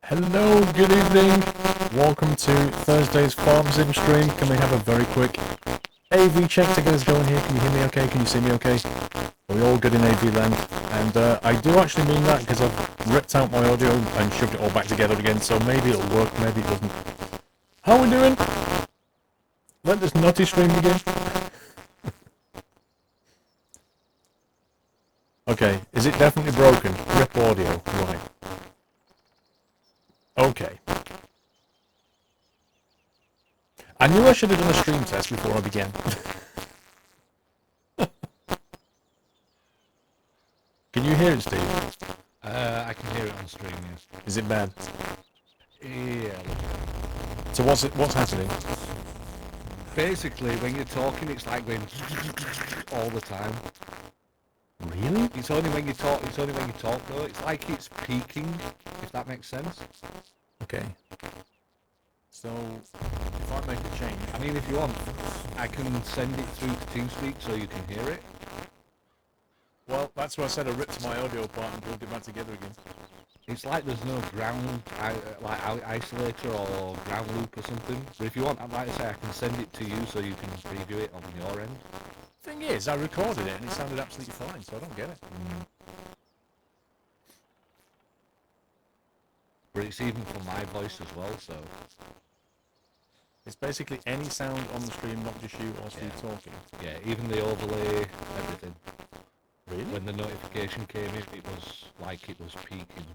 Hello, good evening. Welcome to Thursday's Farm Sim stream. Can we have a very quick AV check to get us going here? Can you hear me okay? Can you see me okay? Are we all good in AV land? And I do actually mean that because I've ripped out my audio and shoved it all back together again, so maybe it'll work, maybe it doesn't. How are we doing? Let this nutty stream begin. Okay, is it definitely broken? Rip audio, right. Okay. I knew I should have done a stream test before I began. Can you hear it, Steve? I can hear it on stream, yes. Is it bad? Yeah. So what's happening? Basically, when you're talking, it's like going all the time. Really? It's only when you talk. It's only when you talk, though. It's like it's peaking, if that makes sense. Okay. So if I make a change, I mean, if you want, I can send it through to TeamSpeak so you can hear it. well, that's why I said I ripped my audio apart and pulled it back together again. It's like there's no ground, isolator or ground loop or something. But if you want, like I say, I can send it to you so you can preview it on your end. Thing is, I recorded it and it sounded absolutely fine, so I don't get it. But it's even for my voice as well, so... It's basically any sound on the stream, not just you or Steve talking. Yeah, even the overlay, everything. Really? When the notification came in, it was like it was peaking.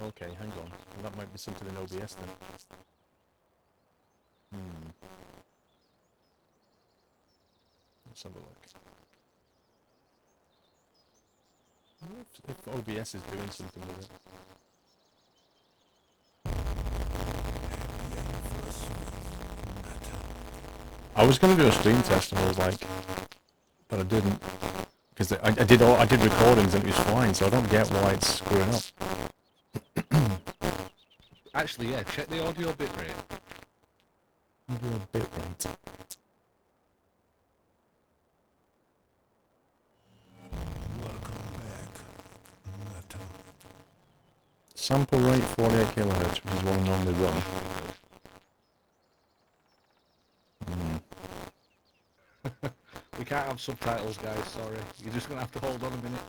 Okay, hang on. Well, that might be something in OBS then. Let's have a look. I wonder if OBS is doing something with it. I was going to do a stream test and I was like, but I didn't, because I did recordings and it was fine, so I don't get why it's screwing up. Actually, yeah, check the audio bitrate. Audio bitrate. Sample rate 48 kilohertz, which is what I normally run. We can't have subtitles, guys, sorry. You're just going to have to hold on a minute.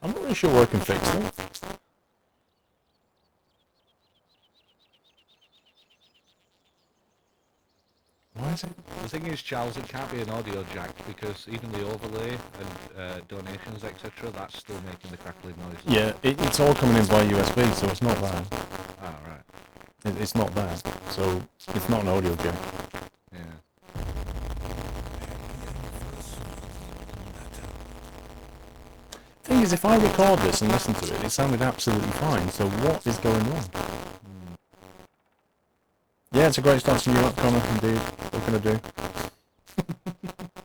I'm not really sure where I can fix that. Why is it? The thing is, Charles, it can't be an audio jack because even the overlay and donations, etc., that's still making the crackling noise. Yeah, it's all coming in by USB, so it's not that. Oh, right. It's not that, so it's not an audio jack. Yeah. Thing is, if I record this and listen to it, it sounded absolutely fine, so what is going on? Yeah, it's a great start to new app, Connor, indeed. What can I do?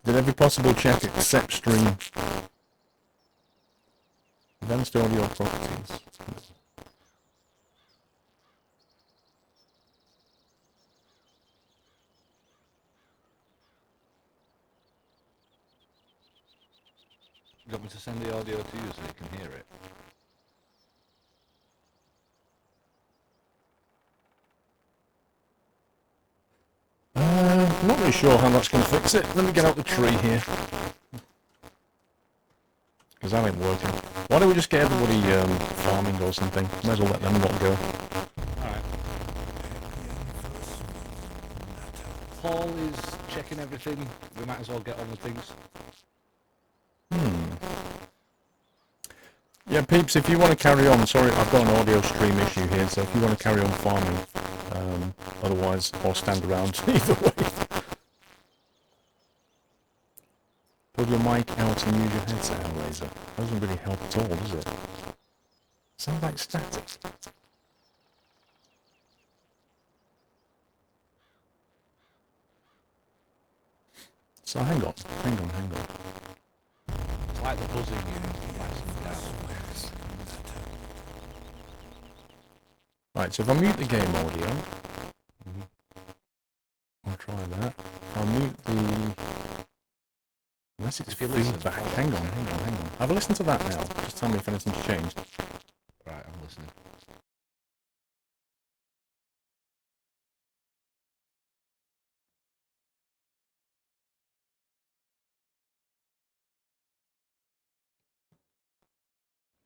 Did every possible check except stream. Advanced audio properties. You want me to send the audio to you so you can hear it? I'm not really sure how that's going to fix it. Let me get out the tree here. Because that ain't working. Why don't we just get everybody farming or something? Might as well let them lot go. Alright. Paul is checking everything. We might as well get on with things. Yeah, peeps, if you want to carry on, sorry, I've got an audio stream issue here, so if you want to carry on farming, otherwise, or stand around, either way. Pull your mic out and use your headset, Hellraiser. Doesn't really help at all, does it? Sounds like static. So hang on. It's like the buzzing in Livestock. Right, so if I mute the game audio, I'll try that. I'll mute the... Unless it's feedback. Hang on. Have a listen to that now. Just tell me if anything's changed. Right, I'm listening.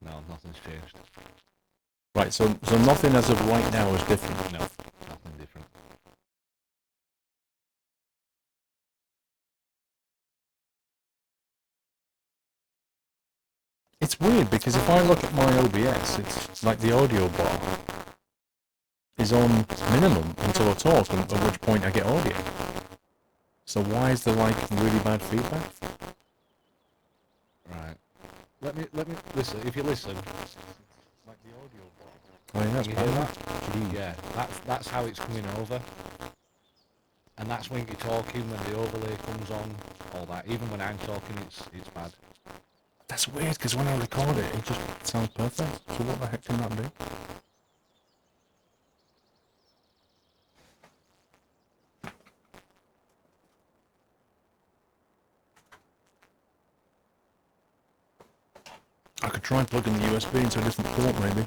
No, nothing's changed. Right, so nothing as of right now is different. No, nothing different. It's weird because if I look at my OBS, it's like the audio bar is on minimum until I talk, and at which point I get audio. So why is there like really bad feedback? Right. Let me listen. If you listen, Like the audio bar. Oh yeah, that's you bad. hear that? Gee. Yeah, that's how it's coming over. And that's when you're talking, when the overlay comes on, all that. Even when I'm talking, it's bad. That's weird because when I record it, it just sounds perfect. So what the heck can that be? I could try plugging the USB into a different port, maybe.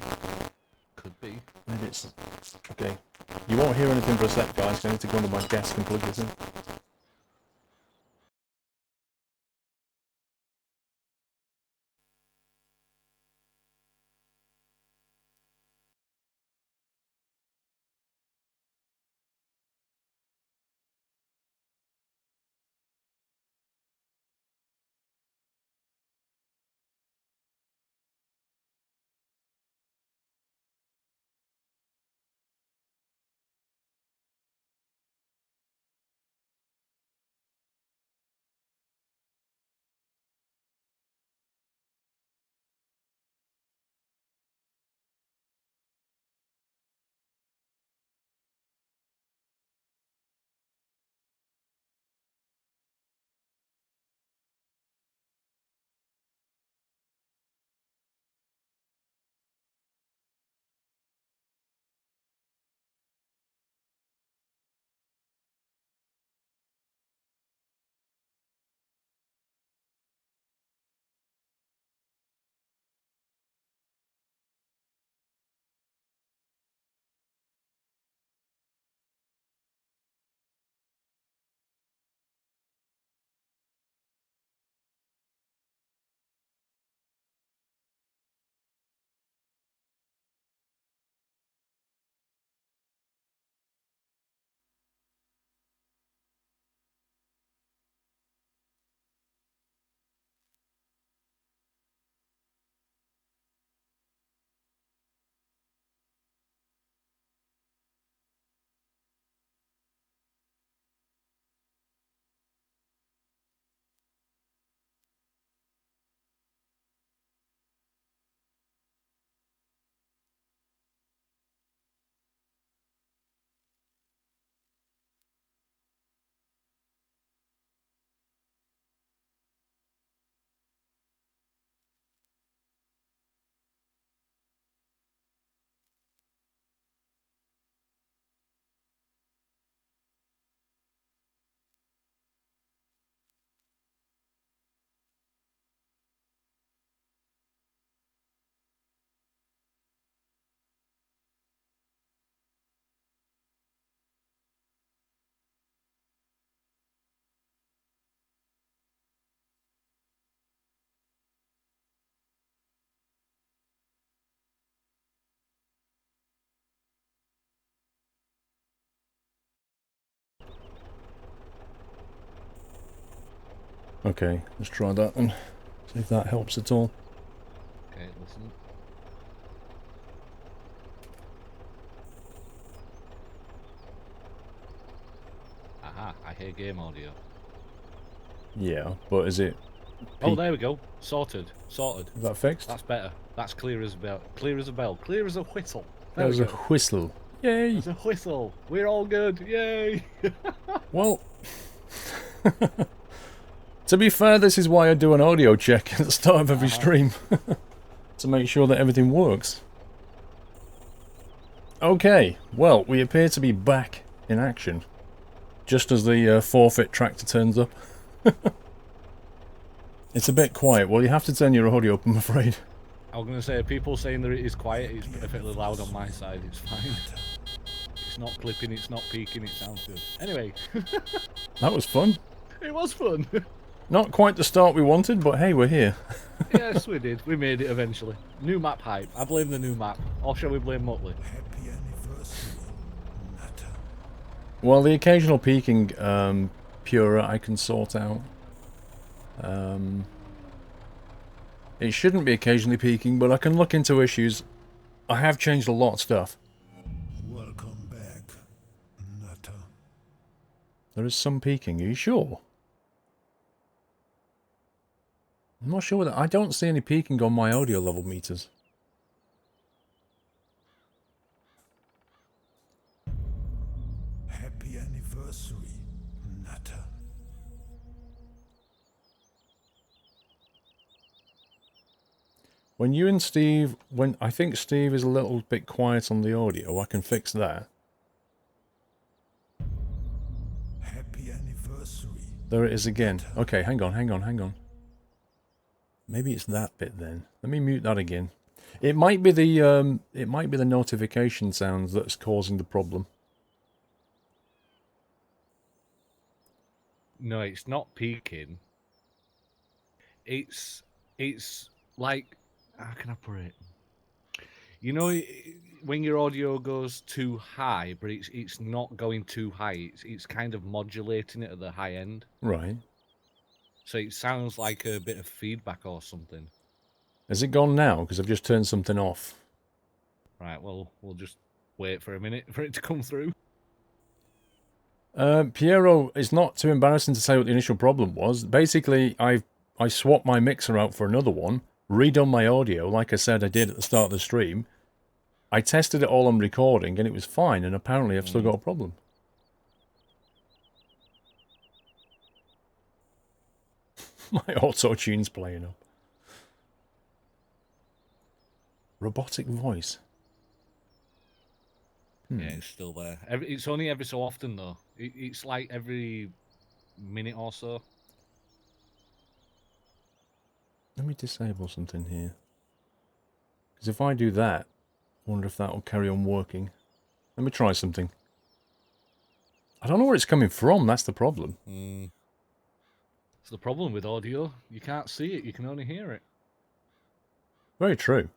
Could be. Maybe it's... Okay. You won't hear anything for a sec, guys. I need to go into my desk and plug this in. Okay, let's try that and see if that helps at all. Okay, listen. Aha, I hear game audio. Yeah, but is it... Oh, there we go. Sorted. Sorted. Is that fixed? That's better. That's clear as a bell. Clear as a bell. Clear as a whistle. There There's we a go. whistle. Yay! There's a whistle. We're all good. Yay! Well... To be fair, this is why I do an audio check at the start of every stream. To make sure that everything works. Okay, well, we appear to be back in action. Just as the forfeit tractor turns up. It's a bit quiet. Well, you have to turn your audio up, I'm afraid. I was going to say, people saying that it is quiet, it's perfectly loud on my side, it's fine. It's not clipping, it's not peaking, it sounds good. Anyway. That was fun. It was fun. Not quite the start we wanted, but hey, we're here. Yes, we did. We made it eventually. New map hype. I blame the new map. Or shall we blame Muttley? Happy anniversary, Nutter. Well, the occasional peaking, Pura, I can sort out. It shouldn't be occasionally peaking, but I can look into issues. I have changed a lot of stuff. Welcome back, Nutter. There is some peaking, are you sure? I'm not sure that I don't see any peaking on my audio level meters. Happy anniversary, Nutter. When you and Steve, I think Steve is a little bit quiet on the audio, I can fix that. Happy anniversary. There it is again. Okay, hang on. Maybe it's that bit then. Let me mute that again. It might be the notification sounds that's causing the problem. No, it's not peaking. It's like, how can I put it? You know, when your audio goes too high, but it's not going too high. It's kind of modulating it at the high end. Right. So it sounds like a bit of feedback or something. Has it gone now? Because I've just turned something off. Right, well, we'll just wait for a minute for it to come through. Piero, it's not too embarrassing to say what the initial problem was. Basically, I swapped my mixer out for another one, redone my audio, like I said I did at the start of the stream. I tested it all on recording, and it was fine, and apparently I've still got a problem. My auto-tune's playing up. Robotic voice. Yeah, it's still there. It's only every so often, though. It's like every minute or so. Let me disable something here. Because if I do that, I wonder if that will carry on working. Let me try something. I don't know where it's coming from, that's the problem. It's the problem with audio. You can't see it, you can only hear it. Very true.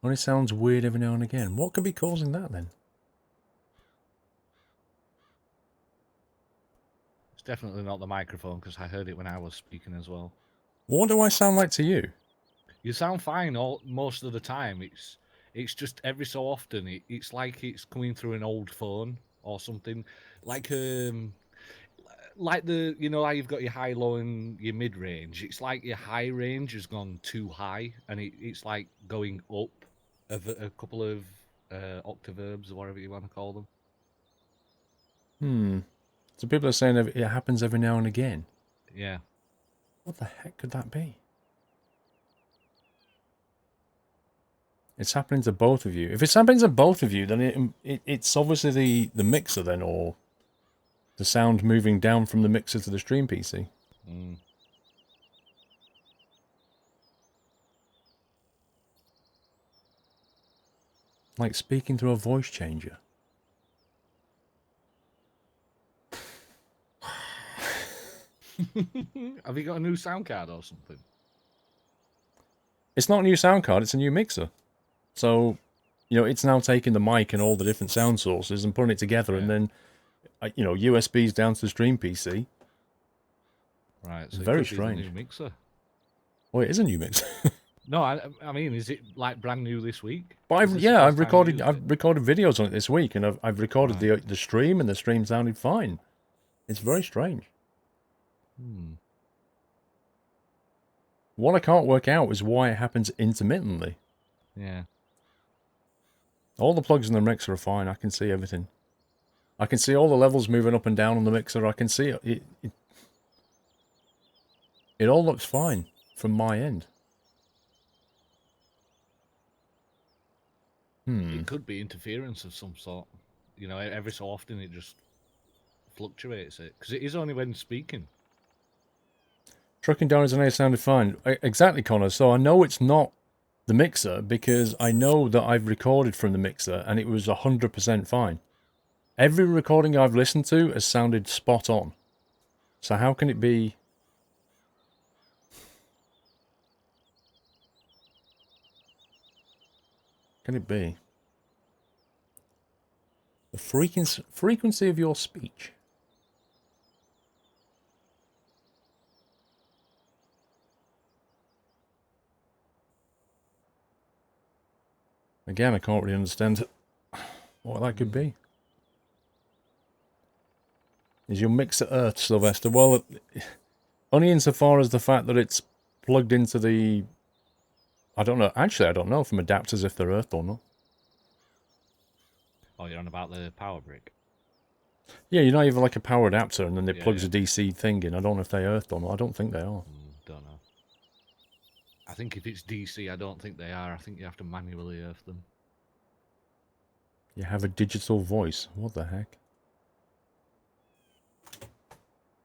Only sounds weird every now and again. What could be causing that then? It's definitely not the microphone, because I heard it when I was speaking as well. What do I sound like to you? You sound fine most of the time. It's just every so often. It's like it's coming through an old phone or something. Like the you know how you've got your high, low, and your mid range. It's like your high range has gone too high, and it's like going up a couple of octaverbs or whatever you want to call them. So people are saying it happens every now and again. Yeah. What the heck could that be? It's happening to both of you. If it's happening to both of you, then it's obviously the mixer then, or the sound moving down from the mixer to the stream PC. Like speaking through a voice changer. Have you got a new sound card or something? It's not a new sound card, it's a new mixer. So, you know, it's now taking the mic and all the different sound sources and putting it together, and then, you know, USBs down to the stream PC. Right, so very it could strange. Be the new mixer. Oh, it is a new mixer. No, I mean, is it like brand new this week? But I've recorded videos on it this week, and I've recorded the stream, and the stream sounded fine. It's very strange. What I can't work out is why it happens intermittently. Yeah. All the plugs in the mixer are fine. I can see everything. I can see all the levels moving up and down on the mixer. I can see it. It all looks fine from my end. It could be interference of some sort. you know, every so often it just fluctuates it because it is only when speaking. Trucking down as an A sounded fine. Exactly, Connor. So I know it's not the mixer because I know that I've recorded from the mixer and it was 100% fine. Every recording I've listened to has sounded spot on. So how can it be? Can it be? The frequency of your speech. Again, I can't really understand what that could be. Is your mixer Earth, Sylvester? Well, only insofar as the fact that it's plugged into the... I don't know. Actually, I don't know from adapters if they're Earth or not. Oh, you're on about the power brick? Yeah, you know, even like a power adapter and then it Yeah, plugs yeah. a DC thing in. I don't know if they're Earth or not. I don't think they are. Don't know. I think if it's DC, I don't think they are. I think you have to manually earth them. You have a digital voice. What the heck?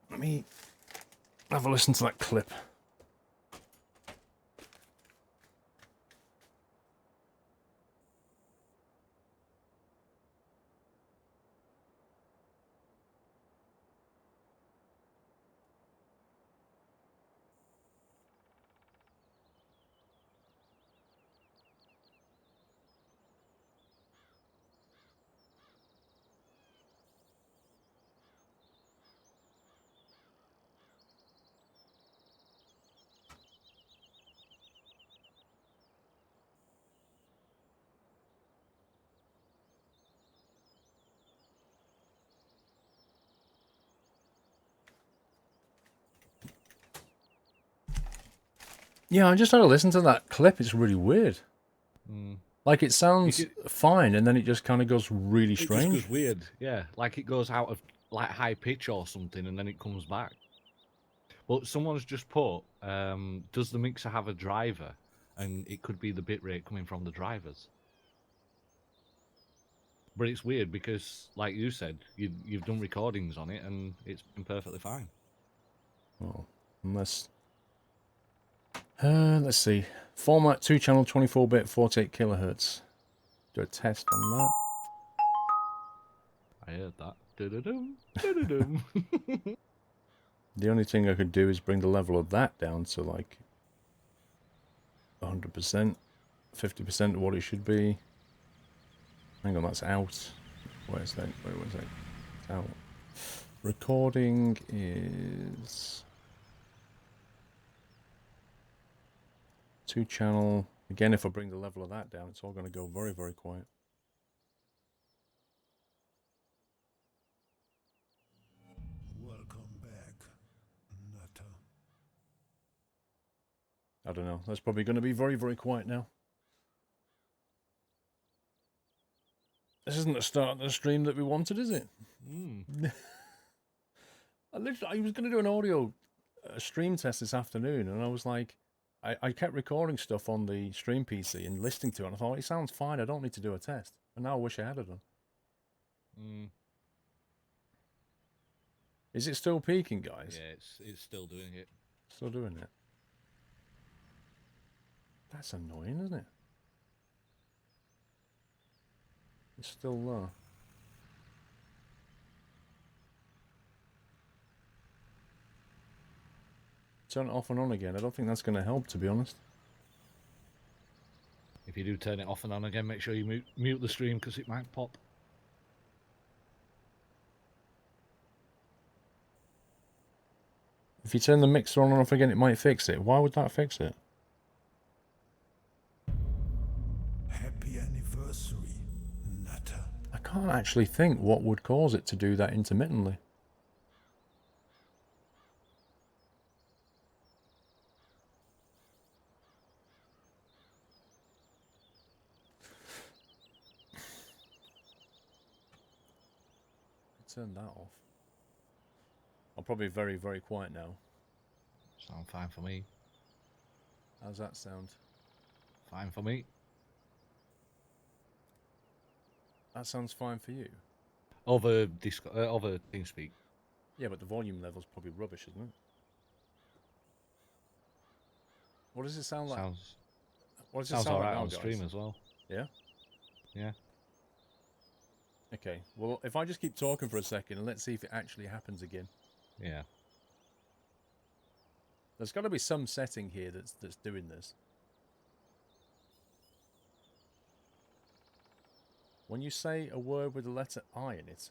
Let me have a listen to that clip. Yeah, I just had to listen to that clip. It's really weird. Like, it sounds fine, and then it just kind of goes really strange. It just goes weird, yeah. Like it goes out of like high pitch or something, and then it comes back. But someone's just put, does the mixer have a driver? And it could be the bitrate coming from the drivers. But it's weird because, like you said, you've done recordings on it, and it's been perfectly fine. Oh, unless... let's see. Format 2-channel, 24-bit, 48 kilohertz. Do a test on that. I heard that. Du-du-dum, du-du-dum. The only thing I could do is bring the level of that down to like 100%, 50% of what it should be. Hang on, that's out. Where's that? Where was that? It's out. Recording is 2-channel. Again, if I bring the level of that down, it's all going to go very, very quiet. Welcome back, Nutter. I don't know. That's probably going to be very, very quiet now. This isn't the start of the stream that we wanted, is it? I was going to do an audio stream test this afternoon, and I was like, I kept recording stuff on the stream PC and listening to it, and I thought, it sounds fine, I don't need to do a test. And now I wish I had it done. Is it still peaking, guys? Yeah, it's still doing it. Still doing it. That's annoying, isn't it? It's still there. Turn it off and on again. I don't think that's going to help, to be honest. If you do turn it off and on again, make sure you mute the stream because it might pop. If you turn the mixer on and off again, it might fix it. Why would that fix it? Happy anniversary, Nutter. I can't actually think what would cause it to do that intermittently. Turn that off. I'm probably very, very quiet now. Sound fine for me. How's that sound? Fine for me. That sounds fine for you. over over TeamSpeak. Yeah, but the volume level's probably rubbish, isn't it? What does it sound like? What does it Sounds sound all like right now, on guys? stream as well. Yeah? Yeah. Okay, well, if I just keep talking for a second and let's see if it actually happens again. Yeah. There's got to be some setting here that's doing this. When you say a word with the letter I in it,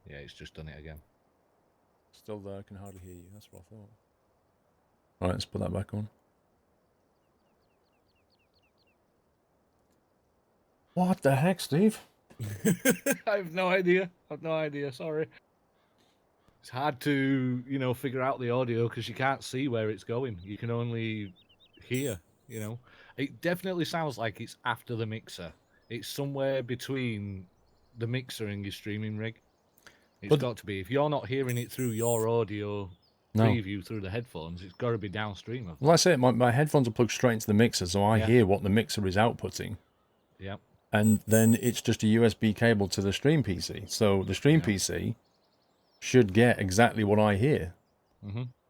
Yeah, it's just done it again. still there, I can hardly hear you. That's what I thought. Alright, let's put that back on. What the heck, Steve? I have no idea. Sorry. It's hard to, figure out the audio because you can't see where it's going. You can only hear, It definitely sounds like it's after the mixer. It's somewhere between the mixer and your streaming rig. It's got to be. If you're not hearing it through your audio preview through the headphones, it's got to be downstream of that. Well, I say it, my headphones are plugged straight into the mixer, so I hear what the mixer is outputting. Yep. And then it's just a USB cable to the stream PC. So the stream PC should get exactly what I hear.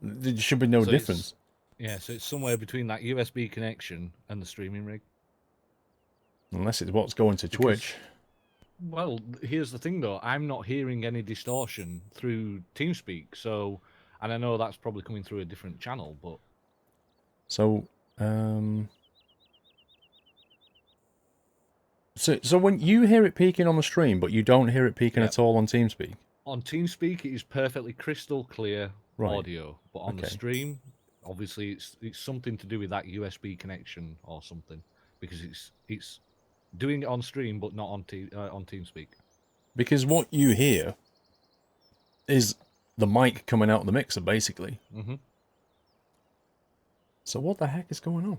There should be no difference. So it's somewhere between that USB connection and the streaming rig. Unless it's what's going to Twitch. Well, here's the thing, though. I'm not hearing any distortion through TeamSpeak, so... And I know that's probably coming through a different channel, but... So when you hear it peaking on the stream, but you don't hear it peaking at all on TeamSpeak? On TeamSpeak, it is perfectly crystal clear audio, but on the stream, obviously, it's something to do with that USB connection or something, because it's doing it on stream, but not on TeamSpeak. Because what you hear is the mic coming out of the mixer, basically. So what the heck is going on?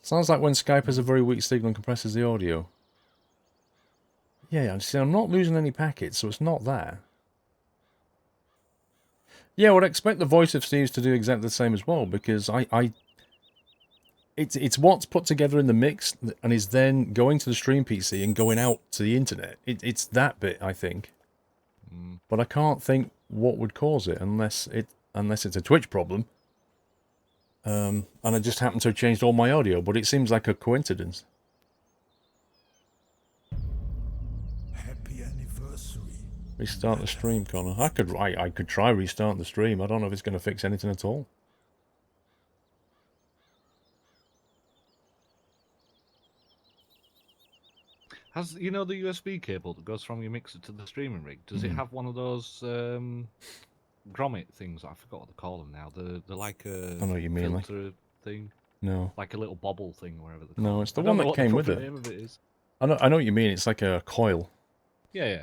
Sounds like when Skype has a very weak signal and compresses the audio. Yeah, see, I'm not losing any packets, so it's not that. Yeah, I would expect the voice of Steve's to do exactly the same as well, because it's what's put together in the mix and is then going to the stream PC and going out to the internet. It's that bit, I think. But I can't think what would cause it unless it's a Twitch problem. And I just happened to have changed all my audio, but it seems like a coincidence. Happy anniversary. Restart the stream, Connor. I could try restarting the stream. I don't know if it's going to fix anything at all. Has the USB cable that goes from your mixer to the streaming rig? Does it have one of those grommet things? I forgot what they call them now. They're like a I know what you mean, filter thing. No, like a little bobble thing, wherever they call no, it. it's the one that came with it. Name of it is. I know what you mean. It's like a coil. Yeah.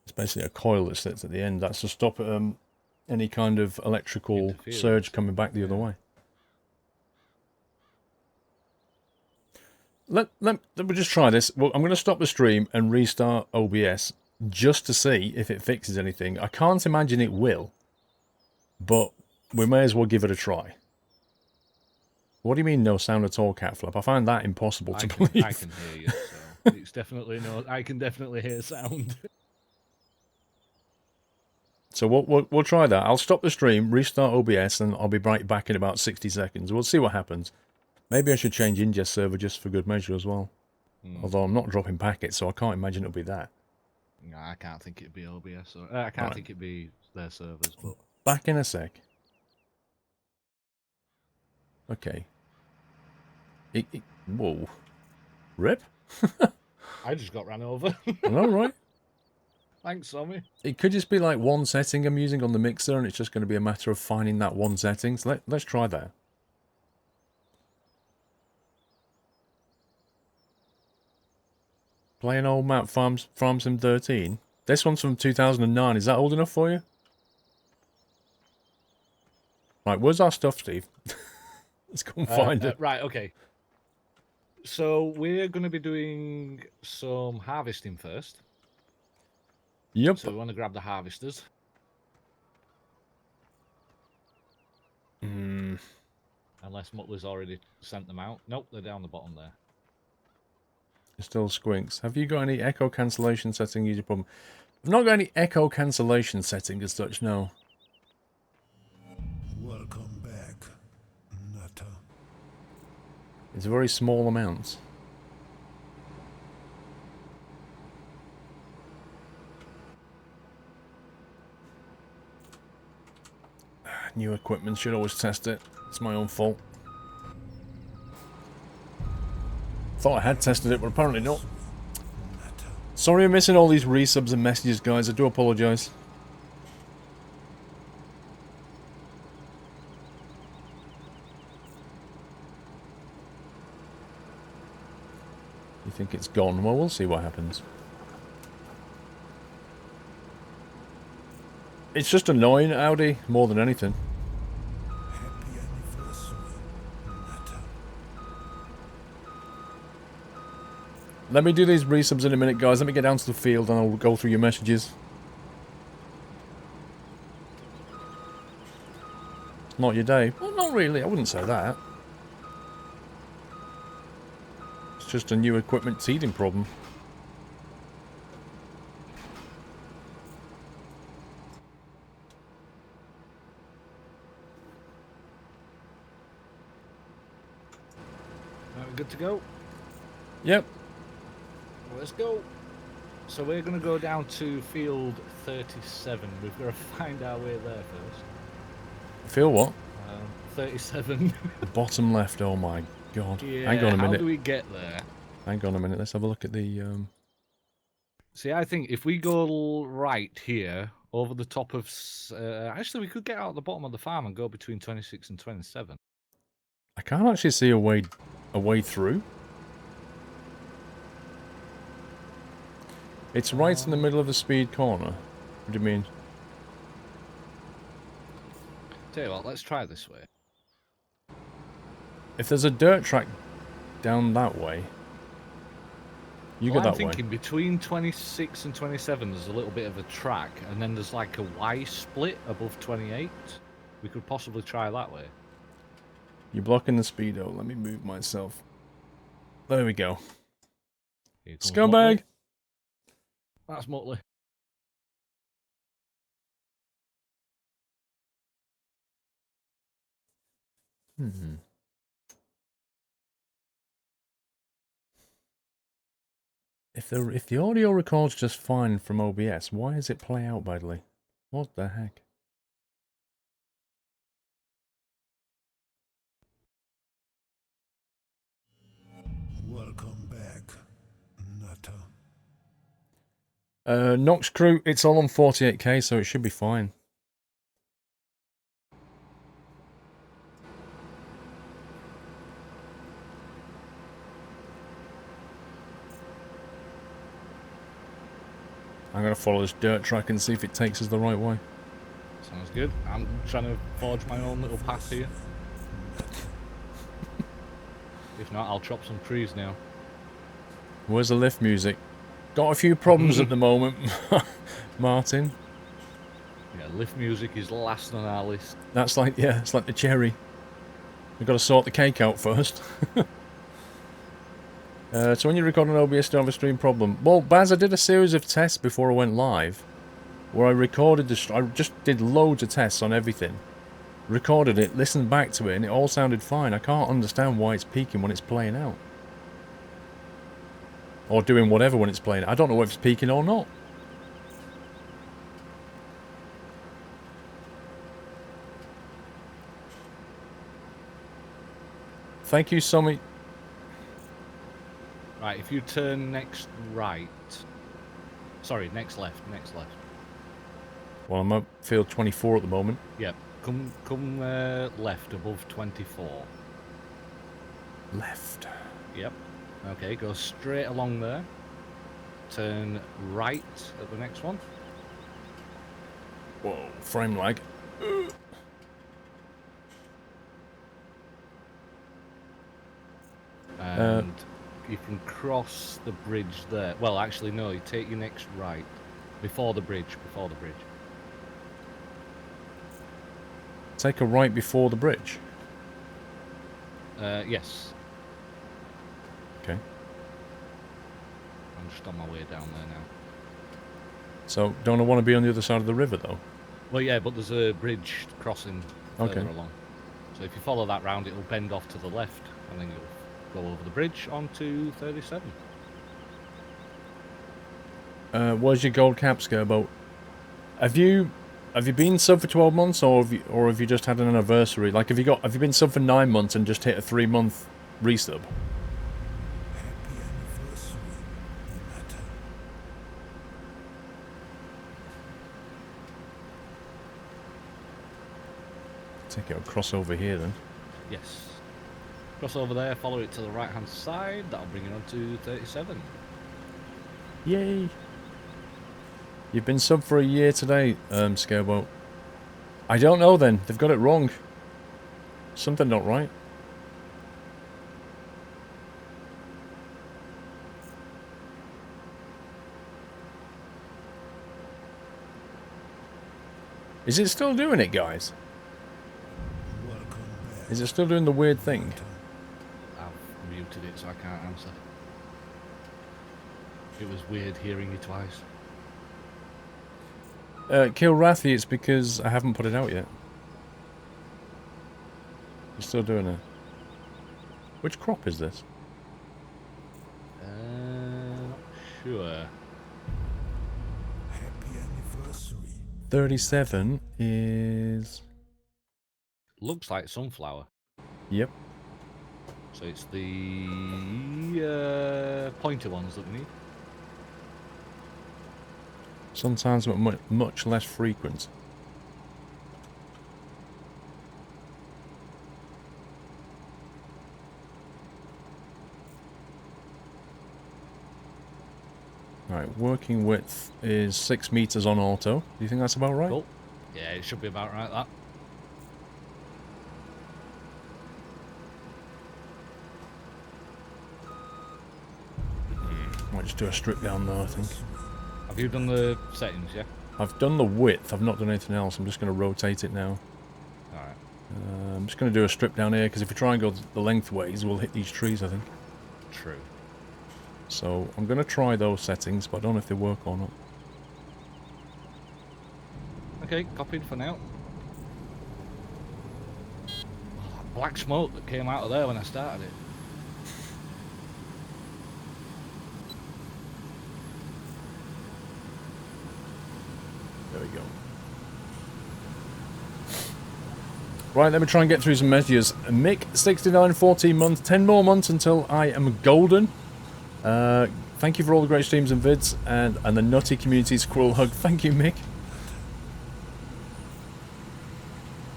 It's basically a coil that sits at the end. That's to stop any kind of electrical surge coming back the other way. Let me just try this. Well, I'm going to stop the stream and restart OBS just to see if it fixes anything. I can't imagine it will, but we may as well give it a try. What do you mean no sound at all, Catflap? I find that impossible to believe. I can hear you, so it's definitely no. I can definitely hear sound. So we'll try that. I'll stop the stream, restart OBS, and I'll be right back in about 60 seconds. We'll see what happens. Maybe I should change Ingest server just for good measure as well. Although I'm not dropping packets, so I can't imagine it'll be that. No, I can't think it'd be OBS. Or, I can't think it'd be their servers. But back in a sec. Okay. Whoa. Rip? I just got ran over. I know, right? Thanks, Tommy. It could just be like one setting I'm using on the mixer, and it's just going to be a matter of finding that one setting. So let's try that. Playing old map Farm Sim 13. This one's from 2009. Is that old enough for you? Right, where's our stuff, Steve? Let's go and find it. Right, okay. So we're going to be doing some harvesting first. Yep. So we want to grab the harvesters. Unless Mutler's already sent them out. Nope, they're down the bottom there. It still squinks. Have you got any echo cancellation setting? User problem. I've not got any echo cancellation setting as such, no. Welcome back, Nutter. It's a very small amount. New equipment, should always test it. It's my own fault. Thought I had tested it, but apparently not. Sorry I'm missing all these resubs and messages, guys. I do apologise. You think it's gone? Well, we'll see what happens. It's just annoying, Audi, more than anything. Happy anniversary, Nutter. Let me do these resubs in a minute, guys. Let me get down to the field and I'll go through your messages. Not your day? Well, not really. I wouldn't say that. It's just a new equipment teething problem. Right, we're good to go. Yep. Let's go. So we're going to go down to field 37. We've got to find our way there first. Feel what? 37. The bottom left. Oh my god. Yeah, Hang on a minute. how do we get there? Hang on a minute. Let's have a look at the... See, I think if we go right here, over the top of... actually, we could get out at the bottom of the farm and go between 26 and 27. I can't actually see a way through. It's right in the middle of the speed corner. What do you mean? Tell you what, let's try this way. If there's a dirt track down that way, you go I'm that way. thinking between 26 and 27 there's a little bit of a track, and then there's like a Y split above 28. We could possibly try that way. You're blocking the speedo. Let me move myself. There we go. Here comes Scumbag! Motley. That's Motley. Hmm. If the audio records just fine from OBS, why does it play out badly? What the heck? Welcome back, Nutter. Nox Crew, it's all on 48k, so it should be fine. I'm going to follow this dirt track and see if it takes us the right way. Sounds good. I'm trying to forge my own little path here. If not, I'll chop some trees now. Where's the lift music? Got a few problems at the moment, Martin. Yeah, lift music is last on our list. That's like, yeah, it's like the cherry. We've got to sort the cake out first. So when you record an OBS, don't have a stream problem. Well, Baz, I did a series of tests before I went live, where I recorded I just did loads of tests on everything. Recorded it, listened back to it, and it all sounded fine. I can't understand why it's peaking when it's playing out. Or doing whatever when it's playing. I don't know if it's peaking or not. Thank you so much. Right, if you turn next right... Sorry, next left, next left. Well, I'm at field 24 at the moment. Yep, come left above 24. Left. Yep. Okay, go straight along there. Turn right at the next one. Whoa, frame lag. And you can cross the bridge there. Well, actually, no, you take your next right. Before the bridge, before the bridge. Take a right before the bridge. Yes. Okay. I'm just on my way down there now. So, don't I want to be on the other side of the river, though? Well, yeah, but there's a bridge crossing further Okay. along. So if you follow that round, it'll bend off to the left, and then you'll go over the bridge onto 37. Where's your gold cap, Scareboat? Have you been sub for 12 months, or have you just had an anniversary? Like, have you been sub for 9 months and just hit a 3-month resub? Happy anniversary, Nata. Take it across over here then. Yes. Cross over there, follow it to the right-hand side. That'll bring you on to 37. Yay! You've been sub for a year today, Scareboat. I don't know then. They've got it wrong. Something not right. Is it still doing it, guys? Welcome back. Is it still doing the weird thing? I've muted it, so I can't answer. It was weird hearing you twice. Kilrathy, it's because I haven't put it out yet. You're still doing it. Which crop is this? Not sure. Happy anniversary. 37 is... Looks like sunflower. Yep. So it's the pointer ones that we need. Sometimes much less frequent. Alright, working width is 6 meters on auto. Do you think that's about right? Cool. Yeah, it should be about right, that. Might just do a strip down though, I think. Have you done the settings, yeah? I've done the width, I've not done anything else. I'm just going to rotate it now. Alright. I'm just going to do a strip down here, because if we try and go the lengthways, we'll hit these trees, I think. True. So, I'm going to try those settings, but I don't know if they work or not. Okay, copied for now. Black smoke that came out of there when I started it. There we go. Right, let me try and get through some messages. Mick, 69, 14 months, 10 more months until I am golden. Thank you for all the great streams and vids, and the nutty community squirrel hug. Thank you, Mick.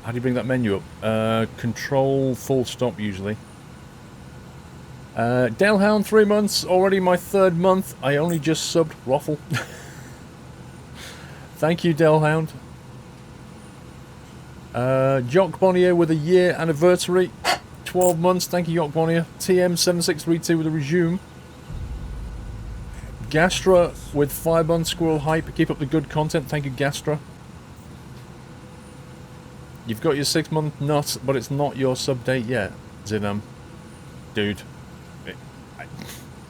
How do you bring that menu up? Control full stop usually. Dalehound, 3 months, already my 3rd month. I only just subbed. Waffle. Thank you, Dalehound. Jock Bonnier with a year anniversary. 12 months. Thank you, Jock Bonnier. TM7632 with a resume. Gastra with 5 months. Squirrel Hype. Keep up the good content. Thank you, Gastra. You've got your 6-month nut, but it's not your sub date yet, Zinam. Dude.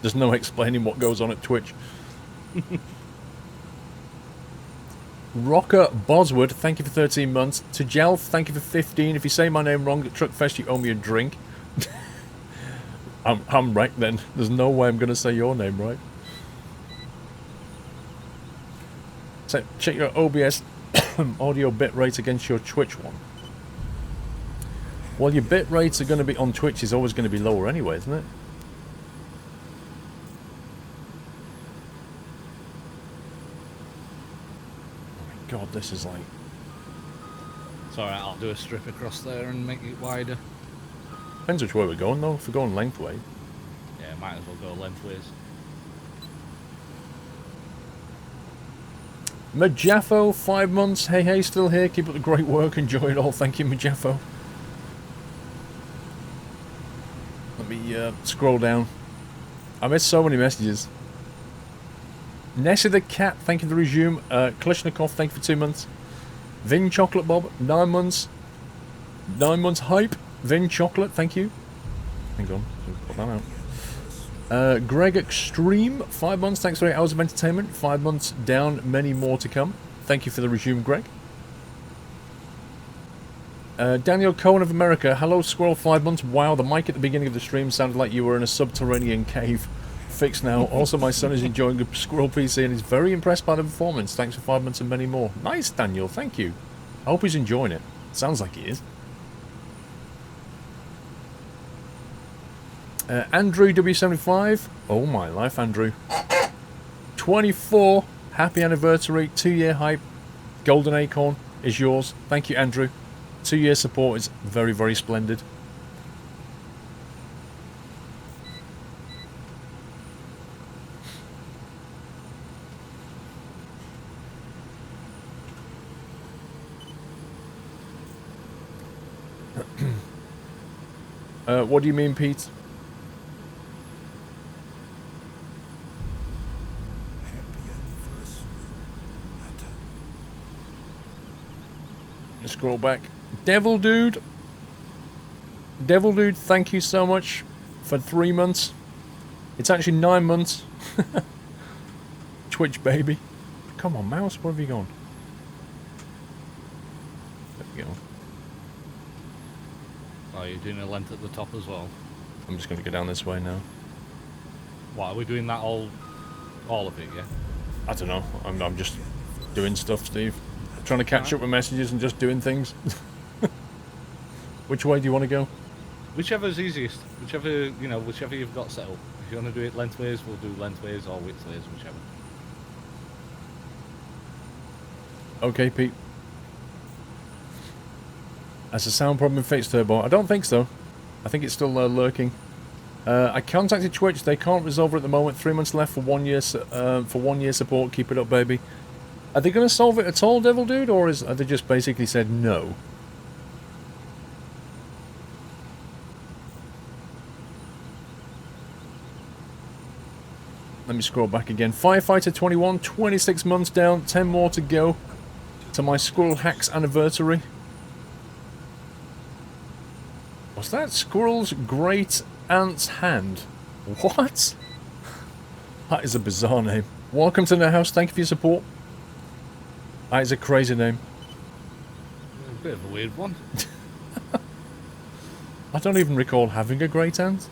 There's no explaining what goes on at Twitch. Rocker Boswood, thank you for 13 months. Tajalf, thank you for 15. If you say my name wrong at Truckfest, you owe me a drink. I'm right then. There's no way I'm going to say your name right. So check your OBS audio bitrate against your Twitch one. Well, your bit rates are going to be on Twitch is always going to be lower anyway, isn't it? Oh my god, this is like... It's alright, I'll do a strip across there and make it wider. Depends which way we're going though. If we're going lengthway. Yeah, might as well go lengthways. Majaffo, 5 months. Hey, hey, still here. Keep up the great work. Enjoy it all. Thank you, Majaffo. Let me scroll down. I missed so many messages. Nessie the Cat, thank you for the resume. Klishnikov, thank you for 2 months. Vin Chocolate Bob, 9 months. 9 months hype. Vin Chocolate, thank you. Hang on, put that out. Greg Extreme, 5 months. Thanks for 8 hours of entertainment. 5 months down, many more to come. Thank you for the resume, Greg. Daniel Cohen of America. Hello, Squirrel, 5 months. Wow, the mic at the beginning of the stream sounded like you were in a subterranean cave. Fixed now. Also, my son is enjoying the Squirrel PC and is very impressed by the performance. Thanks for 5 months and many more. Nice, Daniel. Thank you. I hope he's enjoying it. Sounds like he is. Andrew W75. Oh my life, Andrew. 24. Happy anniversary. 2-year hype. Golden Acorn is yours. Thank you, Andrew. 2-year support is very, very splendid. What do you mean, Pete? Let's scroll back. Devil Dude, thank you so much for 3 months. It's actually 9 months. Twitch baby. Come on, mouse, where have you gone? There we go. Oh, you're doing a length at the top as well. I'm just going to go down this way now. What, are we doing that all of it, yeah? I don't know. I'm just doing stuff, Steve. Trying to catch up with messages and just doing things. Which way do you want to go? Whichever's easiest. Whichever you've got set up. If you want to do it lengthways, we'll do lengthways or widthways, whichever. Okay, Pete. That's a sound problem in Fates Turbo. I don't think so. I think it's still lurking. I contacted Twitch. They can't resolve it at the moment. 3 months left for 1 year support. Keep it up, baby. Are they going to solve it at all, Devil Dude, or are they just basically said no? Let me scroll back again. Firefighter 21, 26 months down, 10 more to go to my Squirrel Hacks anniversary. What's that? Squirrel's Great Aunt's Hand. What? That is a bizarre name. Welcome to the house. Thank you for your support. That is a crazy name. A bit of a weird one. I don't even recall having a great aunt.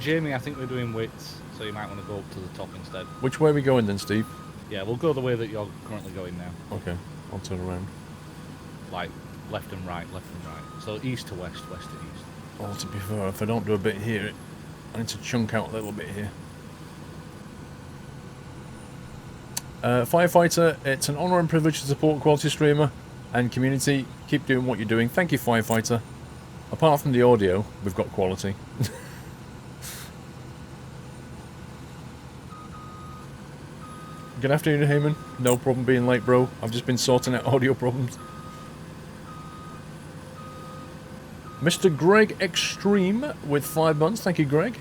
Jamie, I think we're doing widths, so you might want to go up to the top instead. Which way are we going then, Steve? Yeah, we'll go the way that you're currently going now. Okay, I'll turn around. Like, left and right, left and right. So east to west, west to east. Oh, to be fair, if I don't do a bit here, I need to chunk out a little bit here. Firefighter, it's an honour and privilege to support quality streamer and community. Keep doing what you're doing. Thank you, Firefighter. Apart from the audio, we've got quality. Good afternoon, Heyman. No problem being late, bro. I've just been sorting out audio problems. Mr. Greg Extreme with 5 months. Thank you, Greg.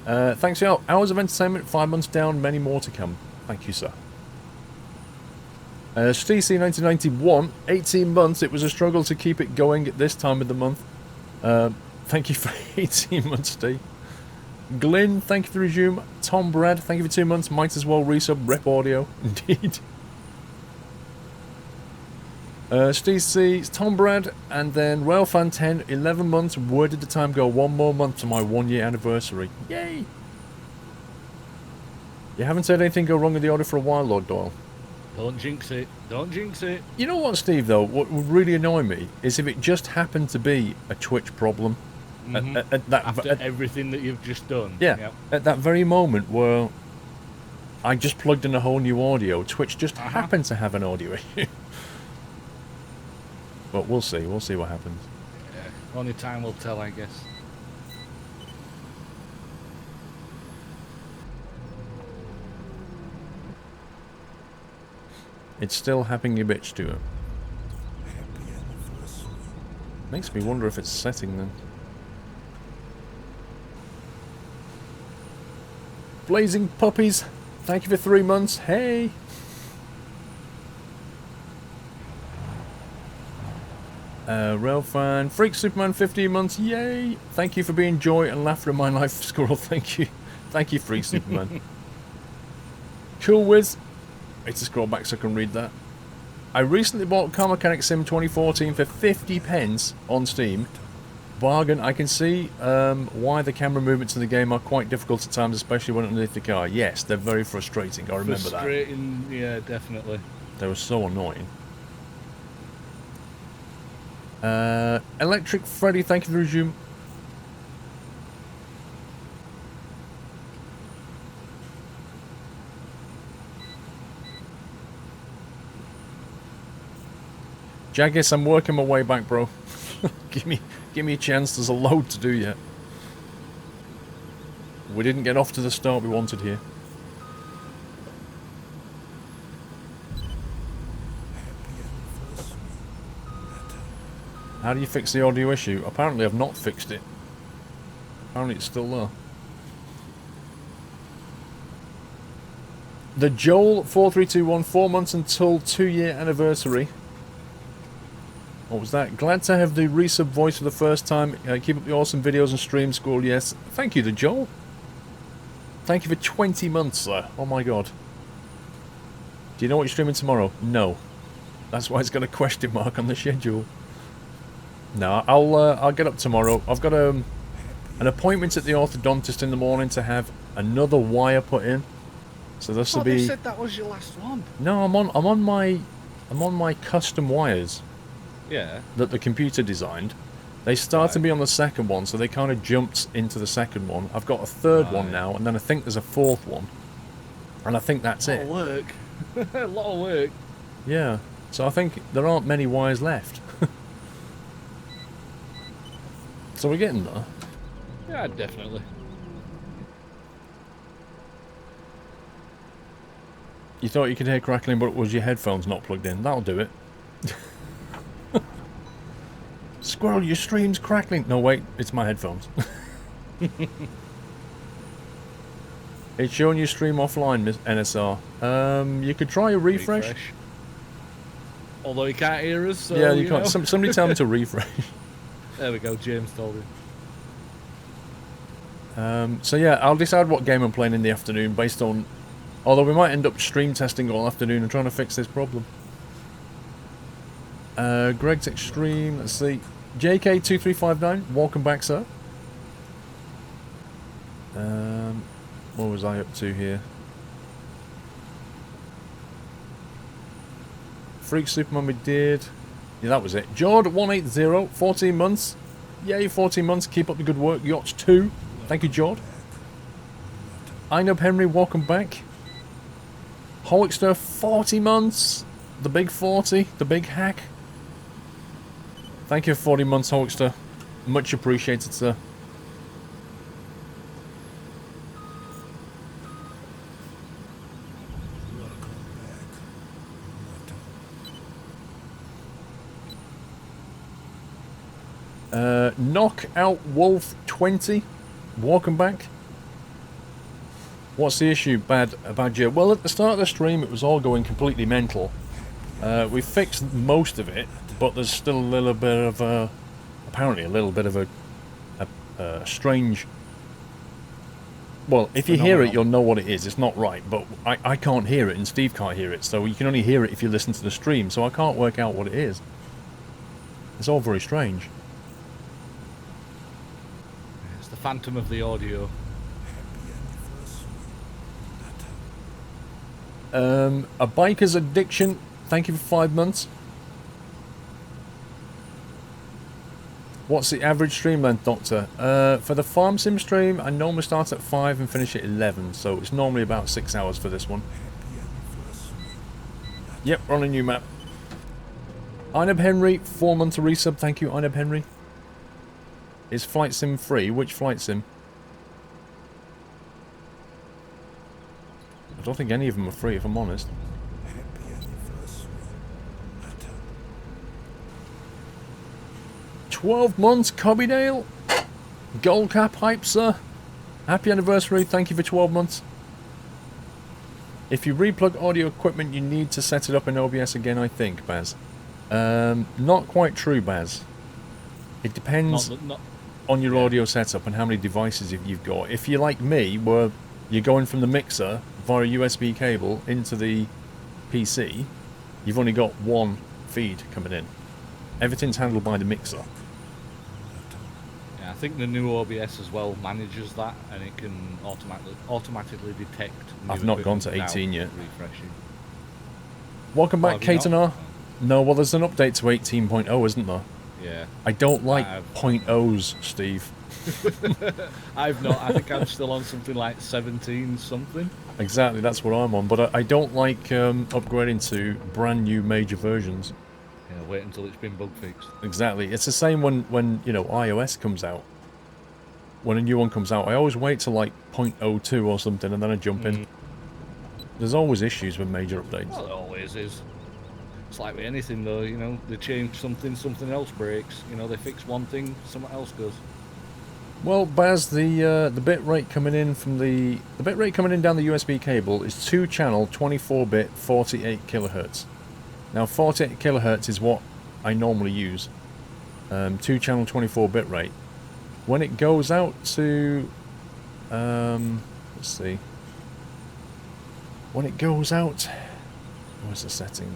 Thanks for your hours of entertainment. 5 months down, many more to come. Thank you, sir. STC 1991, 18 months. It was a struggle to keep it going at this time of the month. Thank you for 18 months, Steve. Glyn, thank you for the resume. Tom Brad, thank you for 2 months. Might as well resub Rep Audio. Indeed. Steve C, Tom Brad, and then Railfan 10, 11 months. Where did the time go? 1 more month to my 1 year anniversary. Yay! You haven't said anything go wrong with the order for a while, Lord Doyle. Don't jinx it. Don't jinx it. You know what, Steve, though? What would really annoy me is if it just happened to be a Twitch problem. After everything that you've just done. Yeah, yep. At that very moment where I just plugged in a whole new audio, Twitch just happened to have an audio issue. But we'll see what happens. Yeah. Only time will tell, I guess. It's still happening a bitch to it. Makes me wonder if it's setting then. Blazing Puppies, thank you for 3 months. Hey! Railfan, Freak Superman, 15 months, yay! Thank you for being joy and laughter in my life, Squirrel. Thank you. Thank you, Freak Superman. Cool Whiz. I need to scroll back so I can read that. I recently bought Car Mechanic Sim 2014 for 50 pence on Steam. Bargain. I can see why the camera movements in the game are quite difficult at times, especially when underneath the car. Yes, they're very frustrating. I remember that. Frustrating, yeah, definitely. They were so annoying. Electric Freddy, thank you for resume. Jaggis, I'm working my way back, bro. give me a chance. There's a load to do yet. We didn't get off to the start we wanted here. How do you fix the audio issue? Apparently I've not fixed it. Apparently it's still there. The Joel 4321, 4 months until 2-year anniversary. What was that? Glad to have the resub voice for the first time. Keep up the awesome videos and streams, Squirrel. Yes. Thank you to Joel. Thank you for 20 months, sir. Oh my god. Do you know what you're streaming tomorrow? No. That's why it's got a question mark on the schedule. No, I'll get up tomorrow. I've got an appointment at the orthodontist in the morning to have another wire put in. So this will be. They said that was your last one. No, I'm on my custom wires. Yeah. That the computer designed. They started me on the second one, so they kind of jumped into the second one. I've got a third one now, and then I think there's a fourth one. And I think that's it. A lot of work. A lot of work. Yeah. So I think there aren't many wires left. So we're getting there. Yeah, definitely. You thought you could hear crackling, but it was your headphones not plugged in. That'll do it. Squirrel, your stream's crackling. No, wait, it's my headphones. It's showing your stream offline, Miss NSR. You could try a refresh. Although he can't hear us, so yeah, you can't. Somebody tell me to refresh. There we go, James told him. So yeah, I'll decide what game I'm playing in the afternoon based on... Although we might end up stream testing all afternoon and trying to fix this problem. Greg's Extreme, let's see. JK2359, welcome back, sir. What was I up to here? Freak Superman we did. Yeah, that was it. Jord180, 14 months. Yay, 14 months. Keep up the good work. Yachts 2. Thank you, Jord. Einub Henry, welcome back. Hoexter, 40 months. The big 40. The big hack. Thank you for 40 months, Hoexter. Much appreciated, sir. Knockout Wolf 20, welcome back. What's the issue, Badger? Well, at the start of the stream, it was all going completely mental. We fixed most of it, but there's still a little bit of a, apparently a little bit of a strange. Well, if you hear it, you'll know what it is. It's not right, but I can't hear it, and Steve can't hear it, so you can only hear it if you listen to the stream. So I can't work out what it is. It's all very strange. It's the phantom of the audio. A biker's addiction. Thank you for 5 months. What's the average stream length, Doctor? For the farm sim stream, I normally start at 5 and finish at 11, so it's normally about 6 hours for this one. Yep, we're on a new map. Einub Henry, 4 months of resub. Thank you, Einub Henry. Is Flight Sim free? Which Flight Sim? I don't think any of them are free, if I'm honest. 12 months, Cobbydale. Gold cap hype, sir. Happy anniversary. Thank you for 12 months. If you replug audio equipment, you need to set it up in OBS again, I think, Baz. Not quite true, Baz. It depends Not on your yeah. audio setup and how many devices you've got. If you're like me, where you're going from the mixer via USB cable into the PC, you've only got one feed coming in. Everything's handled by the mixer. Yeah, I think the new OBS as well manages that, and it can automatically detect. I've new not gone to equipment 18 without yet. Refreshing. Welcome Oh, back, have you Kate and not? R. No, well, there's an update to 18.0, isn't there? Yeah. I don't like I've- .0s, Steve. I've not. I think I'm still on something like 17 something. Exactly, that's what I'm on. But I don't like upgrading to brand new major versions. Yeah, wait until it's been bug fixed. Exactly. It's the same when you know, iOS comes out. When a new one comes out, I always wait till like 0.02 or something, and then I jump in. There's always issues with major updates. Well, it always is. It's like with anything though, you know, they change something, something else breaks. You know, they fix one thing, something else goes. Well, Baz, the bit rate coming in from the bit rate coming in down the USB cable is 2-channel 24-bit 48 kilohertz. Now 48 kilohertz is what I normally use. 2-channel 24-bit rate. When it goes out to let's see. When it goes out, where's the setting?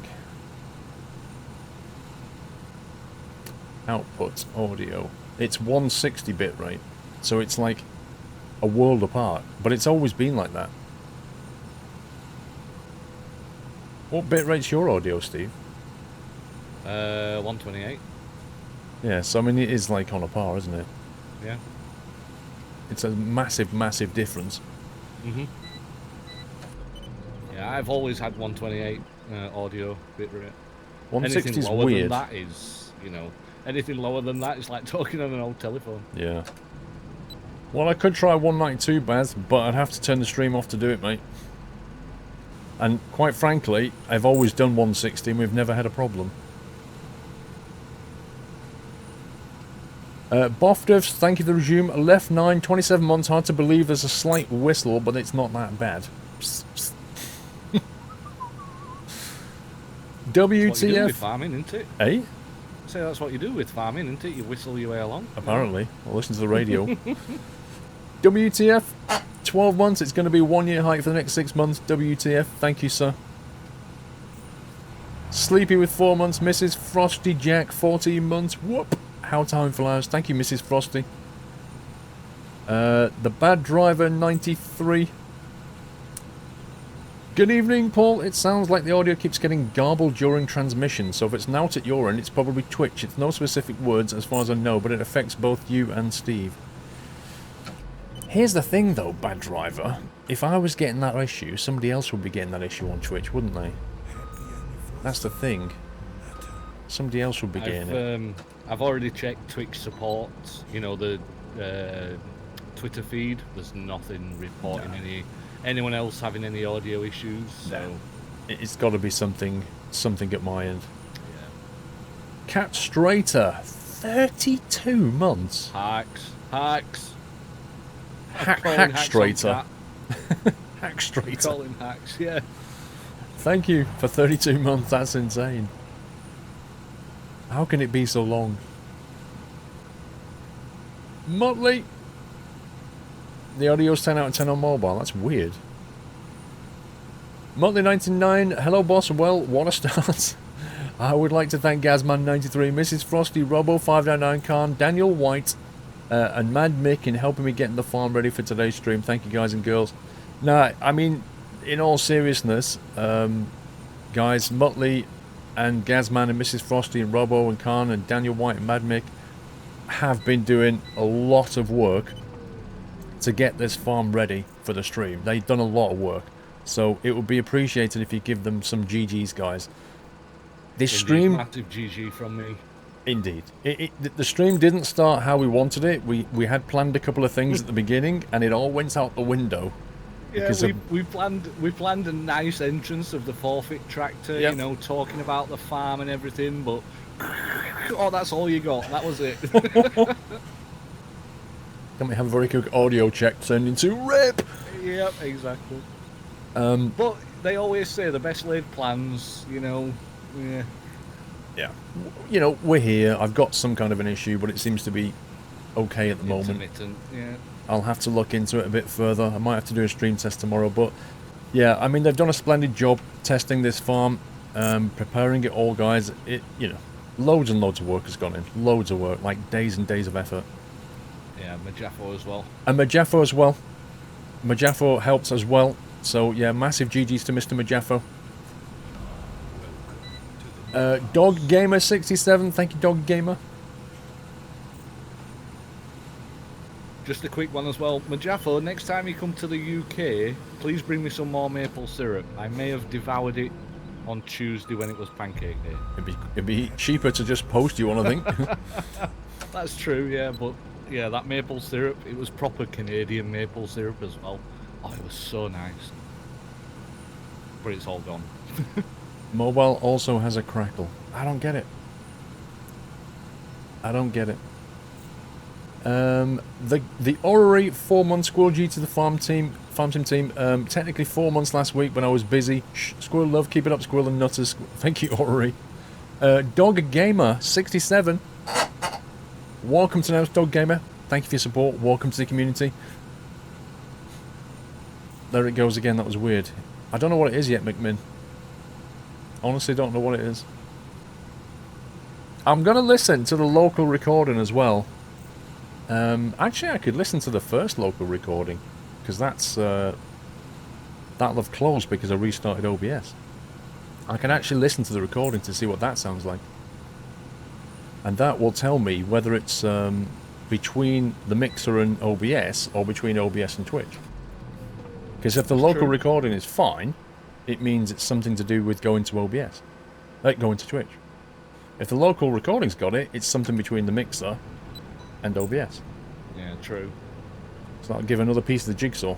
Output audio. It's 160 bit rate, so it's like a world apart, but it's always been like that. What bit rate's your audio, Steve? 128. Yeah, so I mean it is like on a par, isn't it? Yeah. It's a massive, massive difference. Mhm. Yeah, I've always had 128 audio bit rate. 160 Anything is lower weird. than that is, you know, anything lower than that is like talking on an old telephone. Yeah. Well, I could try 192, Baz, but I'd have to turn the stream off to do it, mate. And quite frankly, I've always done 160 and we've never had a problem. Bofdivs, thank you for the resume. Left 9, 27 months, hard to believe there's a slight whistle, but it's not that bad. Psst, psst. That's what you do with WTF? farming, isn't it? Eh? Say that's what you do with farming, isn't it? You whistle your way along. Apparently. I'll listen to the radio. WTF? 12 months, it's going to be 1 year hike for the next 6 months. WTF, thank you, sir. Sleepy with 4 months, Mrs. Frosty Jack, 14 months. Whoop! How time flies. Thank you, Mrs. Frosty. The Bad Driver, 93. Good evening, Paul. It sounds like the audio keeps getting garbled during transmission, so if it's not at your end, it's probably Twitch. It's no specific words as far as I know, but it affects both you and Steve. Here's the thing, though, Bad Driver. If I was getting that issue, somebody else would be getting that issue on Twitch, wouldn't they? That's the thing. Somebody else would be getting it. I've already checked Twitch support. You know, the Twitter feed. There's nothing reporting anyone else having any audio issues. So It's got to be something at my end. yeah. Cat Strater, 32 months. Hacks. Hack Calling hacks on Strater. cat. Hack Strater. Calling hacks. Yeah. Thank you for 32 months. That's insane. How can it be so long? Motley. The audio's 10 out of 10 on mobile. That's weird. Motley99. Hello, boss. Well, what a start. I would like to thank Gazman93, Mrs. Frosty, Robo599 Khan, Daniel White, and Mad Mick in helping me get the farm ready for today's stream. Thank you, guys and girls. Now, I mean, in all seriousness, guys, Motley and Gazman and Mrs. Frosty and Robo and Khan and Daniel White and Mad Mick have been doing a lot of work to get this farm ready for the stream. They've done a lot of work, so it would be appreciated if you give them some GGs, guys. This stream, Massive GG from me. indeed, the stream didn't start how we wanted it. We had planned a couple of things at the beginning, and it all went out the window. Yeah, Because we planned a nice entrance of the forfeit tractor, Yep. you know, talking about the farm and everything, but oh, that's all you got. That was it. Can we have a very quick audio check turned into RIP? Yep, exactly. But they always say the best laid plans, you know. Yeah. Yeah. You know, we're here. I've got some kind of an issue, but it seems to be okay at the moment. Intermittent, yeah. I'll have to look into it a bit further. I might have to do a stream test tomorrow, but yeah, I mean, they've done a splendid job testing this farm, preparing it all, guys. You know, loads and loads of work has gone in. Loads of work, like days and days of effort. Yeah, Majafo as well. And Majafo as well. Majafo helps as well. So yeah, massive GGs to Mr. Majafo. Dog Gamer 67, thank you, Dog Gamer. Just a quick one as well. Majafo, next time you come to the UK, please bring me some more maple syrup. I may have devoured it on Tuesday when it was pancake day. It'd be cheaper to just post you one, I think. That's true, yeah, but yeah, that maple syrup, it was proper Canadian maple syrup as well. Oh, it was so nice. But it's all gone. Mobile also has a crackle. I don't get it. I don't get it. The Orrery 4 month Squirrel G to the farm sim team. Technically 4 months last week when I was busy. Squirrel love, keep it up, Squirrel and Nutters. Thank you, Orrery. Dog Gamer 67. Welcome to Dog Gamer. Thank you for your support. Welcome to the community. There it goes again. That was weird. I don't know what it is yet, McMinn. Honestly, don't know what it is. I'm gonna listen to the local recording as well. Actually, I could listen to the first local recording, because that'll have closed because I restarted OBS. I can actually listen to the recording to see what that sounds like. And that will tell me whether it's between the mixer and OBS, or between OBS and Twitch. Because if the local recording is fine, it means it's something to do with going to OBS. Going to Twitch. If the local recording's got it, it's something between the mixer and OBS. Yeah, true. So that'll give another piece of the jigsaw.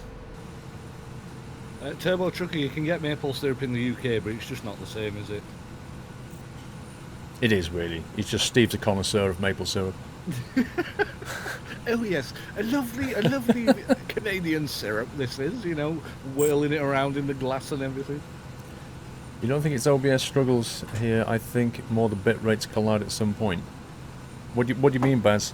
Turbo Trucker, you can get maple syrup in the UK, but it's just not the same, is it? It is, really. It's just Steve's a connoisseur of maple syrup. Oh yes, a lovely Canadian syrup this is, you know, whirling it around in the glass and everything. You don't think it's OBS struggles here? I think more the bit rates collide at some point. What do you mean, Baz?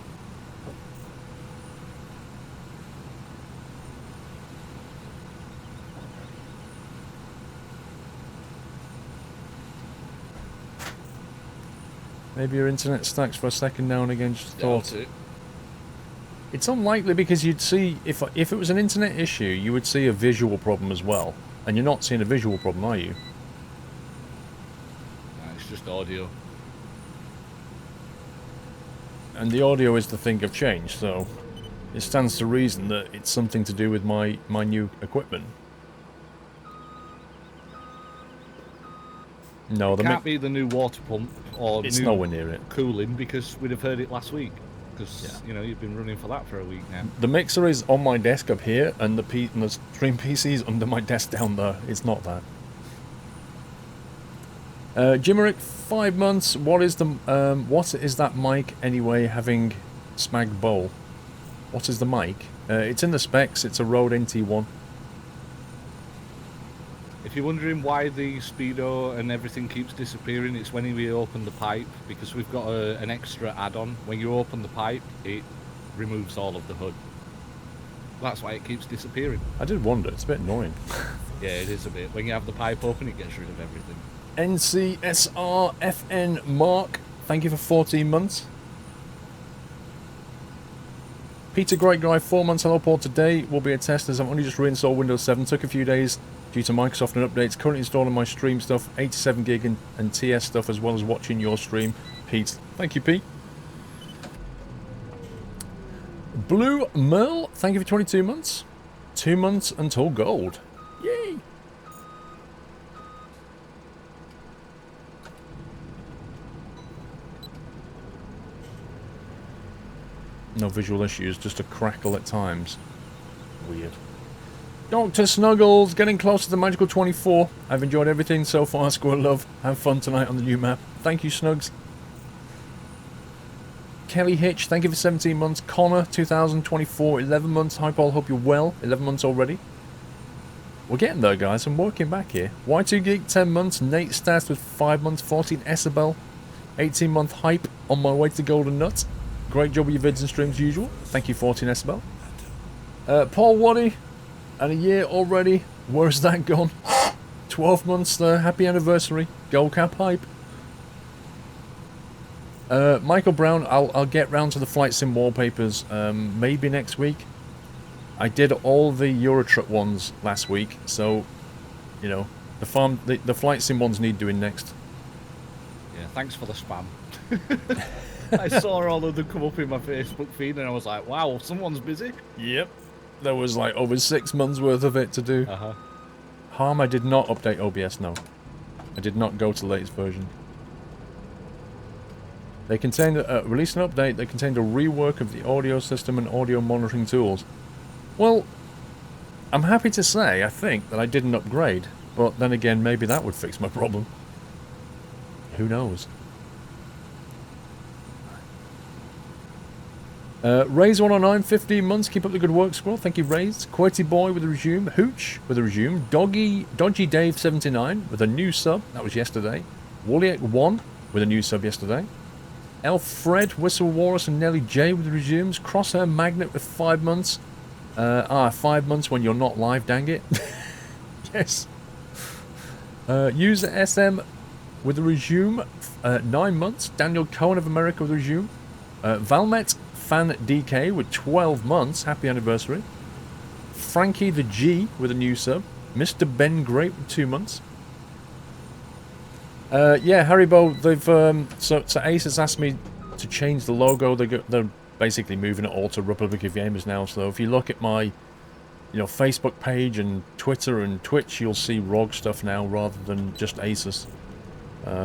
Maybe your internet stacks for a second now and again. Just thought. It's unlikely, because you'd see, if it was an internet issue, you would see a visual problem as well. And you're not seeing a visual problem, are you? No, it's just audio. And the audio is the thing of change, so it stands to reason that it's something to do with my new equipment. No, it can't be the new water pump or it's new nowhere near it. Cooling, because we'd have heard it last week. Because you know, you've been running for that for a week now. The mixer is on my desk up here, and the stream PC is under my desk down there. It's not that. Jimmerick, 5 months. What is that mic anyway? Having Smag Bowl. What is the mic? It's in the specs. It's a Rode NT1. If you're wondering why the speedo and everything keeps disappearing, it's when we open the pipe, because we've got an extra add-on. When you open the pipe, it removes all of the hood. That's why it keeps disappearing. I did wonder. It's a bit annoying. Yeah, it is a bit. When you have the pipe open, it gets rid of everything. NCSRFN Mark, thank you for 14 months. Peter Great Guy, 4 months. Hello, Paul. Today will be a test as I've only just reinstalled Windows 7. Took a few days due to Microsoft and updates. Currently installing my stream stuff, 87 gig and TS stuff, as well as watching your stream, Pete. Thank you, Pete. Blue Merle, thank you for 22 months. 2 months until gold. Yay! No visual issues, just a crackle at times. Weird. Dr. Snuggles, getting close to the magical 24. I've enjoyed everything so far, Squirrel Love. Have fun tonight on the new map. Thank you, Snugs. Kelly Hitch, thank you for 17 months. Connor, 2024, 11 months. Hi, Paul, hope you're well. 11 months already. We're getting there, guys. I'm working back here. Y2 Geek, 10 months. Nate Stats with 5 months. 14, Isabel. 18-month hype on my way to Golden Nut. Great job with your vids and streams as usual. Thank you, 14 Esbel. Paul Waddy, and a year already. Where's that gone? 12 months there. Happy anniversary. Gold cap hype. Michael Brown, I'll get round to the flight sim wallpapers maybe next week. I did all the Eurotruck ones last week, so you know the flight sim ones need doing next. Yeah, thanks for the spam. I saw all of them come up in my Facebook feed, and I was like, "Wow, someone's busy." Yep, there was like over 6 months worth of it to do. Harm, I did not update OBS. No, I did not go to the latest version. They contained released an update that contained a rework of the audio system and audio monitoring tools. Well, I'm happy to say I think that I did an upgrade, but then again, maybe that would fix my problem. Who knows? Raze109, 15 months. Keep up the good work, Squirrel. Thank you, Raze. Quirty Boy with a resume. Hooch with a resume. Dodgy Dave 79 with a new sub. That was yesterday. Woolyek 1 with a new sub yesterday. Elfred, Whistle Walrus, and Nelly J with the resumes. Crosshair Magnet with 5 months. 5 months when you're not live, dang it. Yes. User SM with a resume. 9 months. Daniel Cohen of America with a resume. Valmet Fan DK with 12 months. Happy anniversary. Frankie the G with a new sub. Mr. Ben Great with 2 months. Yeah, Haribo, they've so Asus asked me to change the logo. They're basically moving it all to Republic of Gamers now. So if you look at my, Facebook page and Twitter and Twitch, you'll see ROG stuff now rather than just Asus,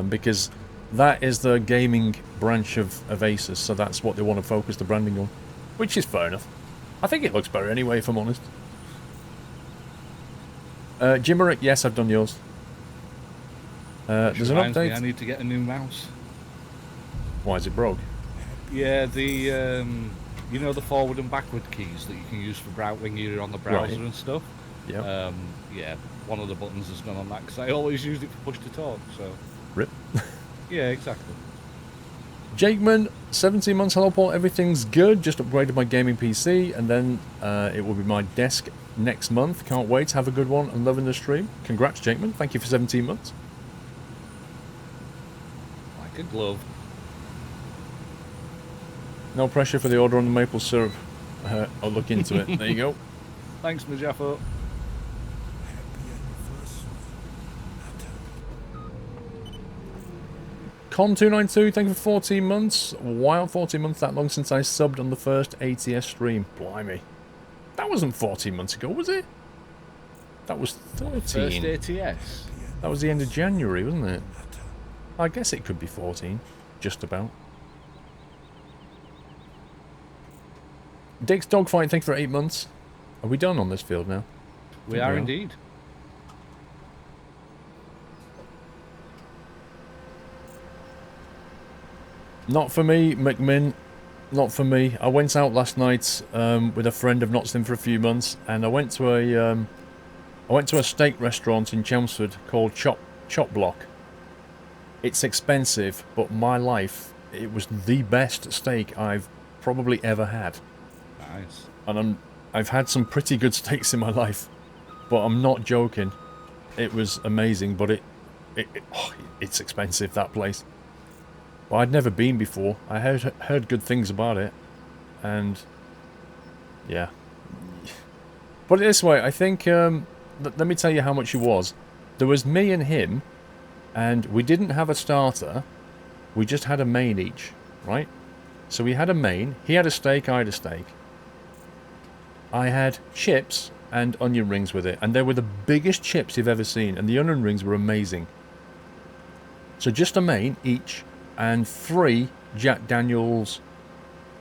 because that is the gaming branch of Asus. So that's what they want to focus the branding on, which is fair enough. I think it looks better anyway, if I'm honest. Jimmerick, yes, I've done yours. There's an update. I need to get a new mouse. Why is it broke? Yeah, the the forward and backward keys that you can use for when you're on the browser and stuff. Yeah. Yeah, one of the buttons has gone on that because I always used it for push to talk. So. Rip. Yeah, exactly. Jakeman, 17 months. Hello, Paul. Everything's good. Just upgraded my gaming PC, and then it will be my desk next month. Can't wait. Have a good one. I'm loving the stream. Congrats, Jakeman. Thank you for 17 months. Like a glove. No pressure for the order on the maple syrup. I'll look into it. There you go. Thanks, Majafo. Con292, thank you for 14 months. Wow, 14 months that long since I subbed on the first ATS stream. Blimey. That wasn't 14 months ago, was it? That was 13. First ATS? That was the end of January, wasn't it? I guess it could be 14. Just about. Dick's Dogfight, thank you for 8 months. Are we done on this field now? We are indeed. Not for me, McMinn. Not for me. I went out last night with a friend. I've not seen for a few months, and I went to a steak restaurant in Chelmsford called Chop Block. It's expensive, but my life, it was the best steak I've probably ever had. Nice. And I've had some pretty good steaks in my life, but I'm not joking. It was amazing, but it's expensive, that place. Well, I'd never been before. I heard good things about it, and yeah. Put it this way, I think. Let me tell you how much it was. There was me and him, and we didn't have a starter. We just had a main each, right? So we had a main. He had a steak. I had a steak. I had chips and onion rings with it, and they were the biggest chips you've ever seen, and the onion rings were amazing. So just a main each. And 3 Jack Daniels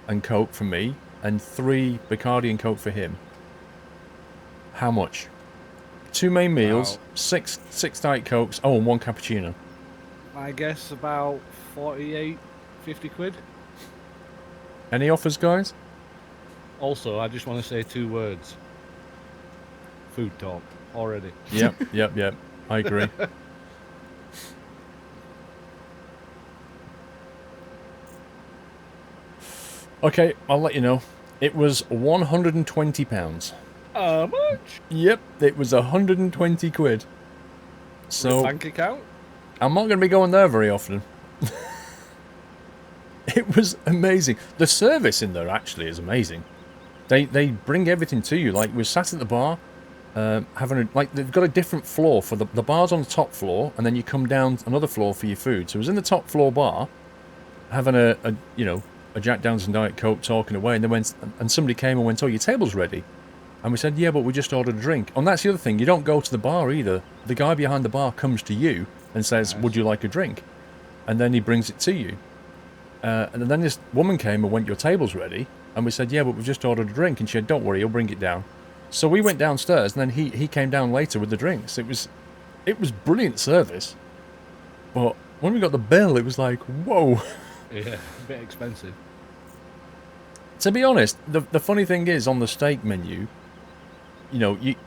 and Coke for me, and 3 Bacardi and Coke for him. How much? 2 main meals, wow. 6 Diet Cokes, oh, and 1 cappuccino. I guess about 48, 50 quid. Any offers, guys? Also, I just want to say 2 words. Food talk, already. Yep. I agree. Okay, I'll let you know. It was £120. How much? Yep, it was 120 quid. For a So, bank account? I'm not going to be going there very often. It was amazing. The service in there actually is amazing. They bring everything to you. Like, we sat at the bar, they've got a different floor for the bar's on the top floor, and then you come down another floor for your food. So I was in the top floor bar, having a Jack Daniels and Diet Coke, talking away, and somebody came and went, "Oh, your table's ready." And we said, "Yeah, but we just ordered a drink." And that's the other thing, you don't go to the bar either. The guy behind the bar comes to you and says, "Would you like a drink?" And then he brings it to you. And then this woman came and went, "Your table's ready." And we said, "Yeah, but we've just ordered a drink." And she said, "Don't worry, he'll bring it down." So we went downstairs, and then he came down later with the drinks. It was brilliant service. But when we got the bill, it was like, whoa. Yeah, a bit expensive. To be honest, the funny thing is, on the steak menu, it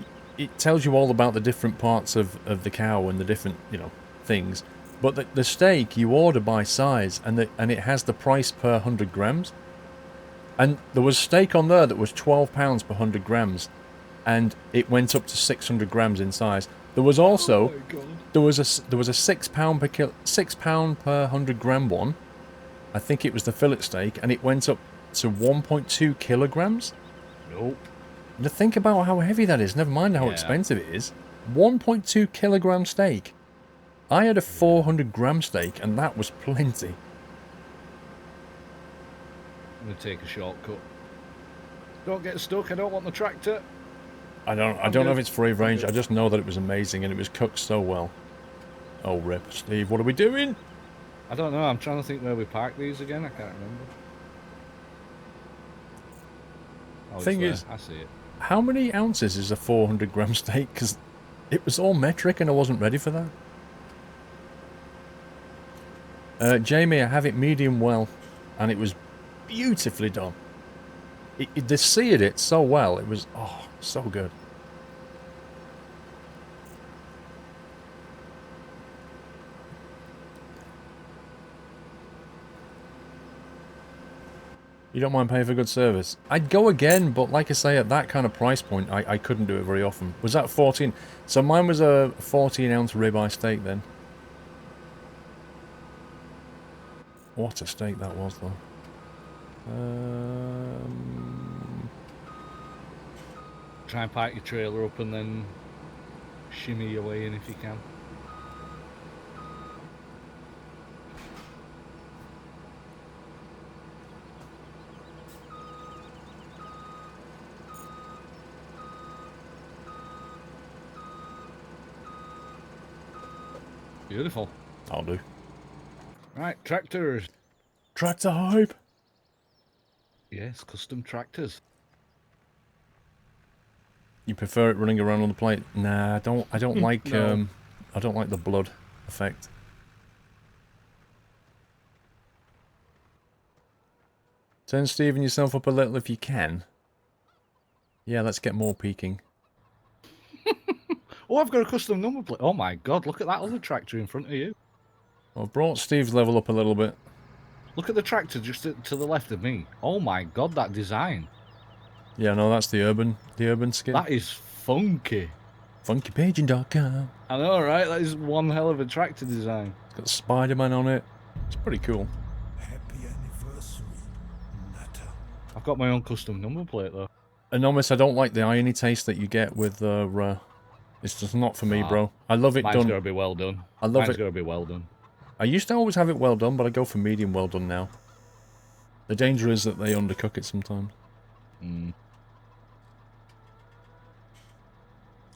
tells you all about the different parts of the cow and the different, things. But the steak you order by size, and it has the price per 100 grams. And there was steak on there that was £12 per 100 grams, and it went up to 600 grams in size. There was also there was a £6 per 100 gram one. I think it was the fillet steak, and it went up to 1.2 kilograms. Nope. Now think about how heavy that is. Never mind how expensive it is. 1.2 kilogram steak. I had a 400 gram steak, and that was plenty. I'm gonna take a shortcut. Don't get stuck. I don't want the tractor. I don't know if it's free range. I just know that it was amazing, and it was cooked so well. Oh, rip, Steve. What are we doing? I don't know. I'm trying to think where we parked these again. I can't remember. Oh, Thing is, I see it. how many ounces is a 400 gram steak? Because it was all metric, and I wasn't ready for that. Jamie, I have it medium well, and it was beautifully done. They seared it so well. It was, so good. You don't mind paying for good service? I'd go again, but like I say, at that kind of price point, I couldn't do it very often. Was that 14? So mine was a 14-ounce ribeye steak then. What a steak that was, though. Try and park your trailer up and then shimmy your way in if you can. Beautiful. I'll do. Right, tractors. Tractor hype. Yes, custom tractors. You prefer it running around on the plate? Nah, I don't like No. I don't like the blood effect. Turn Steve and yourself up a little if you can. Yeah, let's get more peeking. Oh, I've got a custom number plate. Oh my god, look at that other tractor in front of you. I've brought Steve's level up a little bit. Look at the tractor just to the left of me. Oh my god, that design. Yeah, no, that's the urban skin. That is funky. FunkyPaging.com. I know, right? That is one hell of a tractor design. It's got Spider-Man on it. It's pretty cool. Happy anniversary, Nutter. I've got my own custom number plate though. Anonymous, I don't like the irony taste that you get with it's just not for me, bro. I love it Mine's done. gotta be well done. I love Mine's it. gotta be well done. I used to always have it well done, but I go for medium well done now. The danger is that they undercook it sometimes. Mm.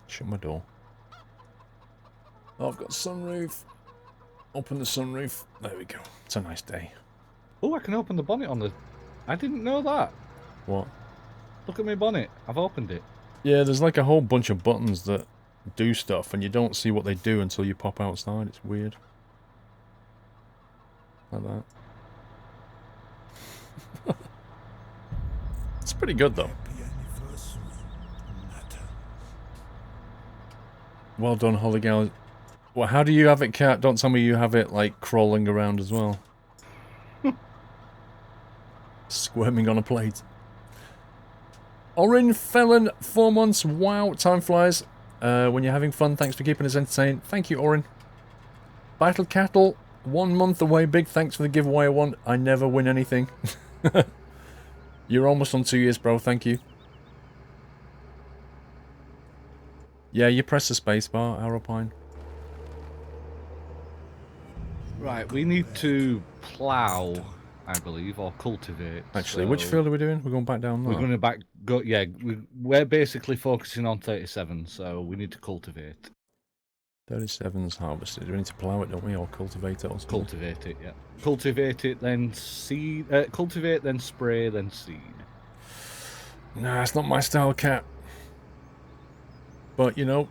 Shut my door. Oh, I've got sunroof. Open the sunroof. There we go. It's a nice day. Oh, I can open the bonnet on the... I didn't know that. What? Look at my bonnet. I've opened it. Yeah, there's like a whole bunch of buttons that do stuff, and you don't see what they do until you pop outside. It's weird. Like that. It's pretty good, though. Happy anniversary, Nutter. Well done, Holly Gal. Well, how do you have it, Cat? Don't tell me you have it, like, crawling around as well. squirming on a plate. Orin Felon, 4 months. Wow, time flies. When you're having fun, thanks for keeping us entertained. Thank you, Orin. Battle Cattle, 1 month away. Big thanks for the giveaway I won. I never win anything. You're almost on 2 years, bro. Thank you. Yeah, you press the space bar, Arrowpine. Right, we need to plough, I believe, or cultivate. Actually, so which field are we doing? We're going back down there. We're going to go. Yeah, we're basically focusing on 37, so we need to cultivate. 37's harvested. We need to plough it, don't we? Or cultivate it or something? Cultivate it, yeah. Cultivate it, then seed. Cultivate, then spray, then seed. Nah, it's not my style, cat. But, you know,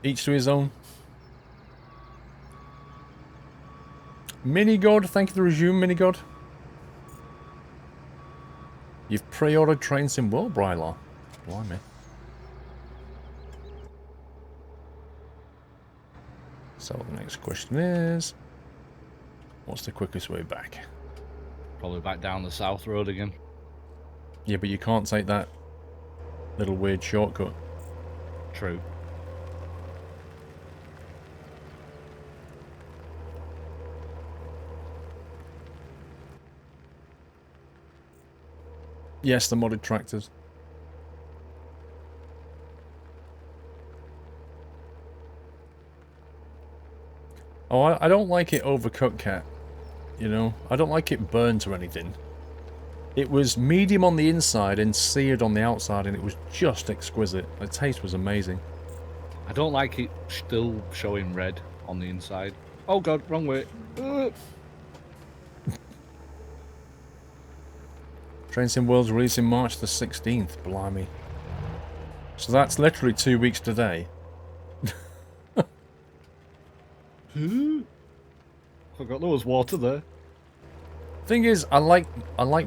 each to his own. Minigod, thank you for the resume, Minigod. You've pre-ordered Train Sim World, Brylar. Blimey. So the next question is, what's the quickest way back? Probably back down the south road again. Yeah, but you can't take that little weird shortcut. True. Yes, the modded tractors. Oh, I don't like it overcooked, cat. You know, I don't like it burnt or anything. It was medium on the inside and seared on the outside, and it was just exquisite. The taste was amazing. I don't like it still showing red on the inside. Oh god, wrong way. Train Sim World's releasing March the 16th. Blimey. So that's literally 2 weeks today. Forgot there was water there. Thing is, I like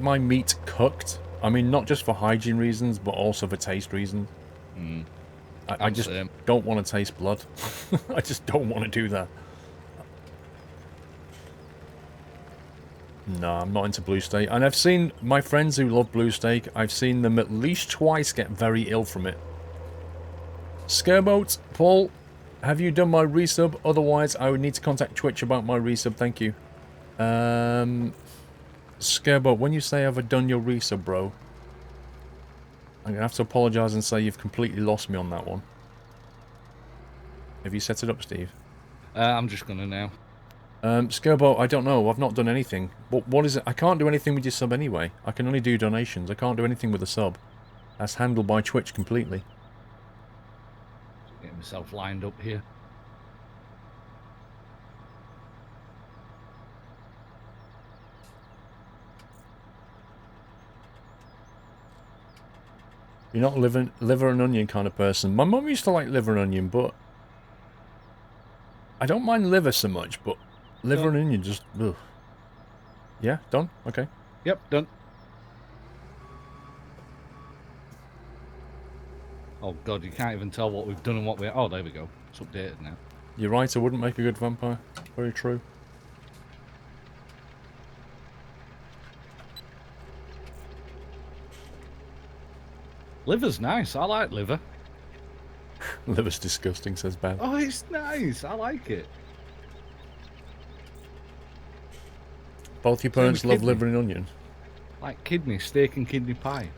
my meat cooked. I mean, not just for hygiene reasons, but also for taste reasons. I just don't want to taste blood. I just don't want to do that. No, I'm not into blue steak. And I've seen my friends who love blue steak, I've seen them at least twice get very ill from it. Scareboat, Paul, have you done my resub? Otherwise, I would need to contact Twitch about my resub. Thank you. Scareboat, when you say I've done your resub, bro, I'm going to have to apologise and say you've completely lost me on that one. Have you set it up, Steve? I'm just going to now. Scareboat, I don't know. I've not done anything. What is it? I can't do anything with your sub anyway. I can only do donations. I can't do anything with a sub. That's handled by Twitch completely. Getting myself lined up here. You're not liver and onion kind of person. My mum used to like liver and onion, but I don't mind liver so much, but liver and onion just... Ugh. Yeah, done? Okay. Yep, done. Oh god, you can't even tell what we've done and what we... Oh, there we go. It's updated now. You're right, I wouldn't make a good vampire. Very true. Liver's nice. I like liver. Liver's disgusting, says Ben. Oh, it's nice. I like it. Both your parents love liver and onion? Like kidney, steak and kidney pie.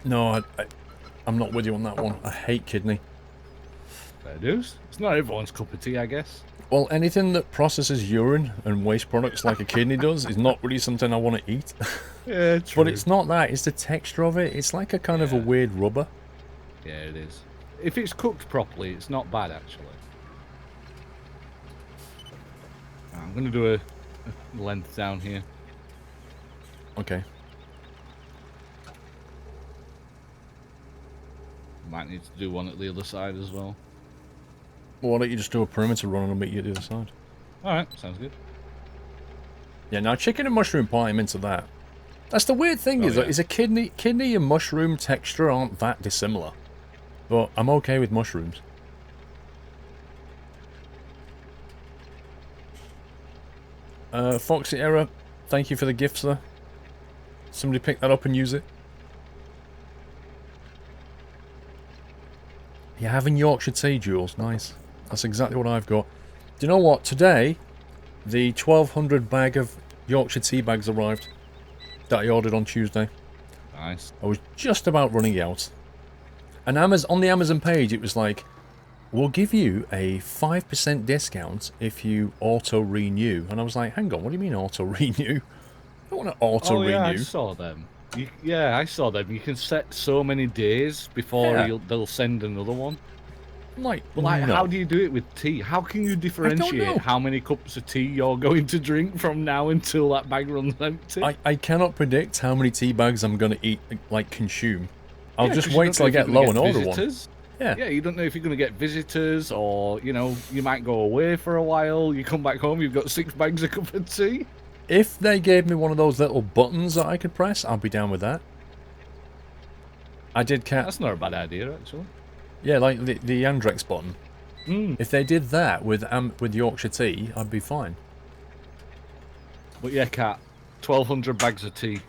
No, I'm not with you on that one. I hate kidney. Fair dues. It's not everyone's cup of tea, I guess. Well, anything that processes urine and waste products like a kidney does is not really something I want to eat. Yeah, true. But it's not that. It's the texture of it. It's like a kind of a weird rubber. Yeah, it is. If it's cooked properly, it's not bad, actually. I'm going to do a length down here. Okay. Might need to do one at the other side as well. Well, why don't you just do a perimeter run and I'll meet you at the other side? Alright, sounds good. Yeah, now chicken and mushroom pie, I'm into that. That's the weird thing is a kidney and mushroom texture aren't that dissimilar. But I'm okay with mushrooms. Foxy Error, thank you for the gift, sir. Somebody pick that up and use it. You're having Yorkshire tea, Jules. Nice. That's exactly what I've got. Do you know what? Today, the 1,200 bag of Yorkshire tea bags arrived that I ordered on Tuesday. Nice. I was just about running out. And on the Amazon page, it was like, we'll give you a 5% discount if you auto-renew. And I was like, hang on, what do you mean auto-renew? I don't want to auto-renew. Oh, yeah, I saw them. Yeah, I saw them. You can set so many days before they'll send another one. Like, But like, no. how do you do it with tea? How can you differentiate how many cups of tea you're going to drink from now until that bag runs empty? I cannot predict how many tea bags I'm going to eat, like, consume. I'll just 'cause you wait don't till know I if you're get gonna low and order visitors. one. Yeah, you don't know if you're going to get visitors or, you know, you might go away for a while. You come back home, you've got 6 bags of cup of tea. If they gave me one of those little buttons that I could press, I'd be down with that. I did That's not a bad idea, actually. Yeah, like the Andrex button. Mm. If they did that with Yorkshire tea, I'd be fine. But yeah, Kat, 1,200 bags of tea.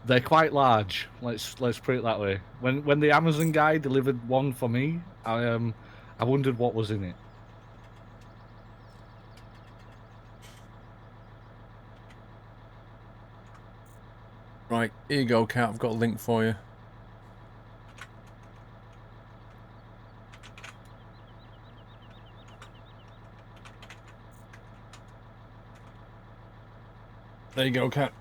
They're quite large. Let's put it that way. When the Amazon guy delivered one for me, I wondered what was in it. Right, here you go, Kat. I've got a link for you. There you go, Kat.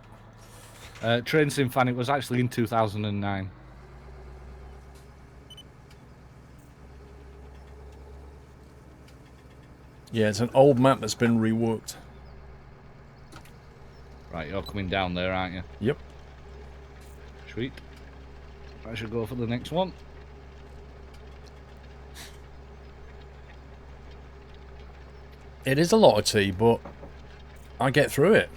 Train Sim fan, it was actually in 2009. Yeah, it's an old map that's been reworked. Right, you're coming down there, aren't you? Yep. Sweet. I should go for the next one. It is a lot of tea, but I get through it.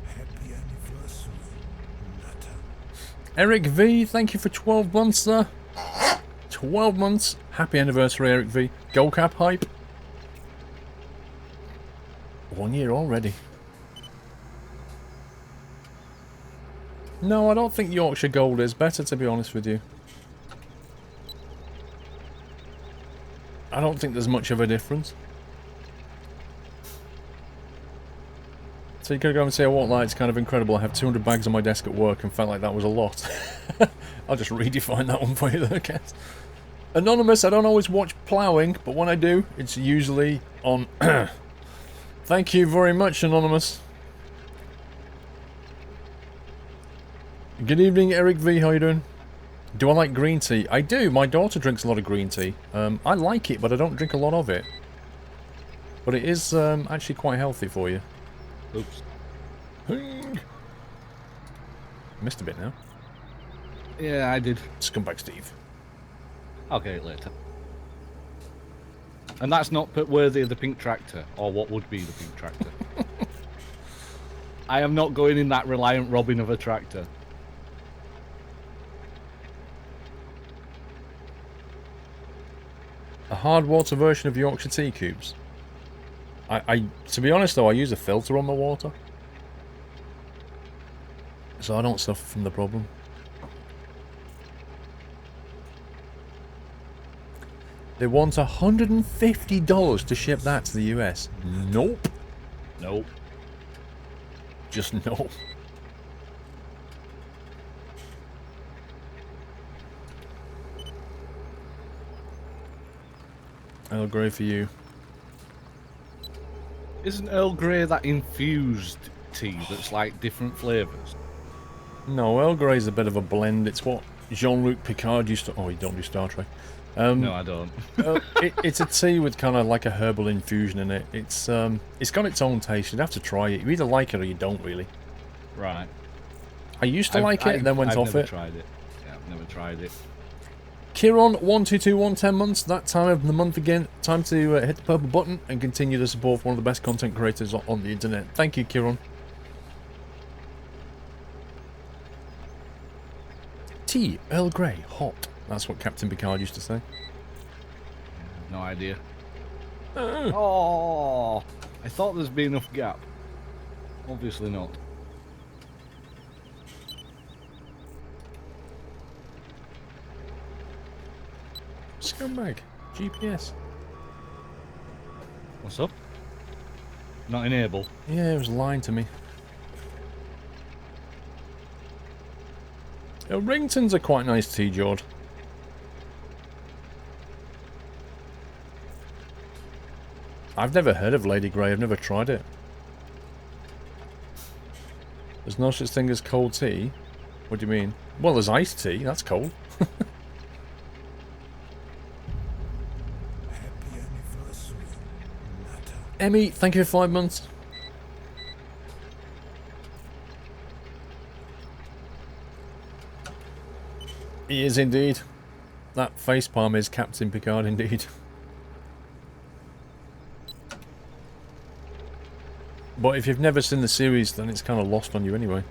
Happy anniversary, Nutter. Eric V, thank you for 12 months, sir. 12 months. Happy anniversary, Eric V. Gold cap hype. 1 year already. No, I don't think Yorkshire Gold is better, to be honest with you. I don't think there's much of a difference. So you could go and say, I won't lie, it's kind of incredible. I have 200 bags on my desk at work and felt like that was a lot. I'll just redefine that one for you there, Kat. Anonymous, I don't always watch ploughing, but when I do, it's usually on... Thank you very much, Anonymous. Good evening, Eric V. How you doing? Do I like green tea? I do. My daughter drinks a lot of green tea. I like it, but I don't drink a lot of it. But it is actually quite healthy for you. Oops. Missed a bit now. Yeah, I did. Scumbag Steve. I'll get it later. And that's not worthy of the pink tractor, or what would be the pink tractor. I am not going in that Reliant Robin of a tractor. A hard water version of Yorkshire tea cubes. To be honest though, I use a filter on my water. So I don't suffer from the problem. They want $150 to ship that to the US. Nope. Nope. Just no. Earl Grey for you. Isn't Earl Grey that infused tea that's like different flavours? No, Earl Grey's a bit of a blend. It's what Jean-Luc Picard used to... Oh, you don't do Star Trek. No, I don't. It's a tea with kind of like a herbal infusion in it. It's got its own taste. You'd have to try it. You either like it or you don't, really. Right. I used to like it and then went off it. I've never tried it. Yeah, I've never tried it. Kiron1221, 10 months. That time of the month again. Time to hit the purple button and continue the support for one of the best content creators on the internet. Thank you, Kiron. Tea, Earl Grey, hot. That's what Captain Picard used to say. No idea. Oh, I thought there'd be enough gap. Obviously not. Scumbag. GPS. What's up? Not enable. Yeah, it was lying to me. Ringtons are quite nice tea, George. I've never heard of Lady Grey. I've never tried it. There's no such thing as cold tea? What do you mean? Well, there's iced tea. That's cold. Happy anniversary, Natta. Emmy, thank you for 5 months. He is indeed. That facepalm is Captain Picard indeed. But if you've never seen the series, then it's kind of lost on you anyway.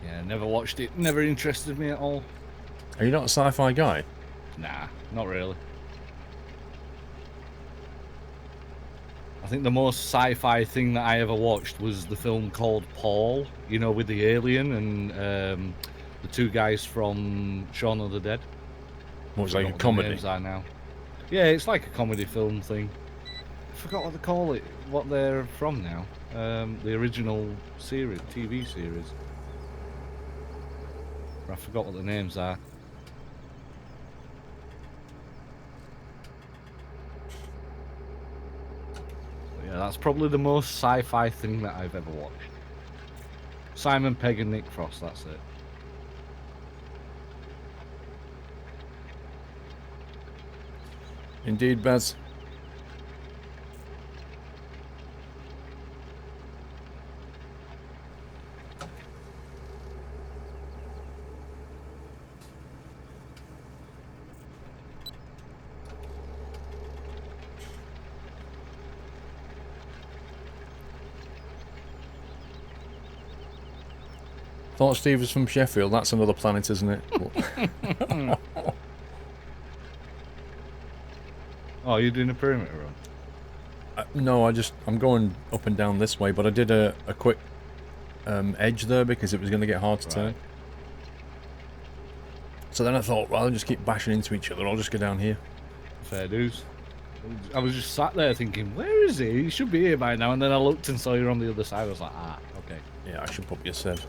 Yeah, never watched it. Never interested me at all. Are you not a sci-fi guy? Nah, not really. I think the most sci-fi thing that I ever watched was the film called Paul, you know, with the alien and the two guys from Shaun of the Dead. What was like a Forgot what the comedy? names are now. Yeah, it's like a comedy film thing. I forgot what they call it, what they're from now. The original series, TV series. I forgot what the names are. But yeah, that's probably the most sci-fi thing that I've ever watched. Simon Pegg and Nick Frost, that's it. Indeed, Baz. Thought Steve was from Sheffield. That's another planet, isn't it? Oh, you're doing a perimeter run? No, I'm going up and down this way, but I did a quick edge there because it was going to get hard to turn. So then I thought, rather than just keep bashing into each other, I'll just go down here. Fair dues. I was just sat there thinking, where is he? He should be here by now. And then I looked and saw you on the other side. I was like, ah, okay. Yeah, I should probably have said.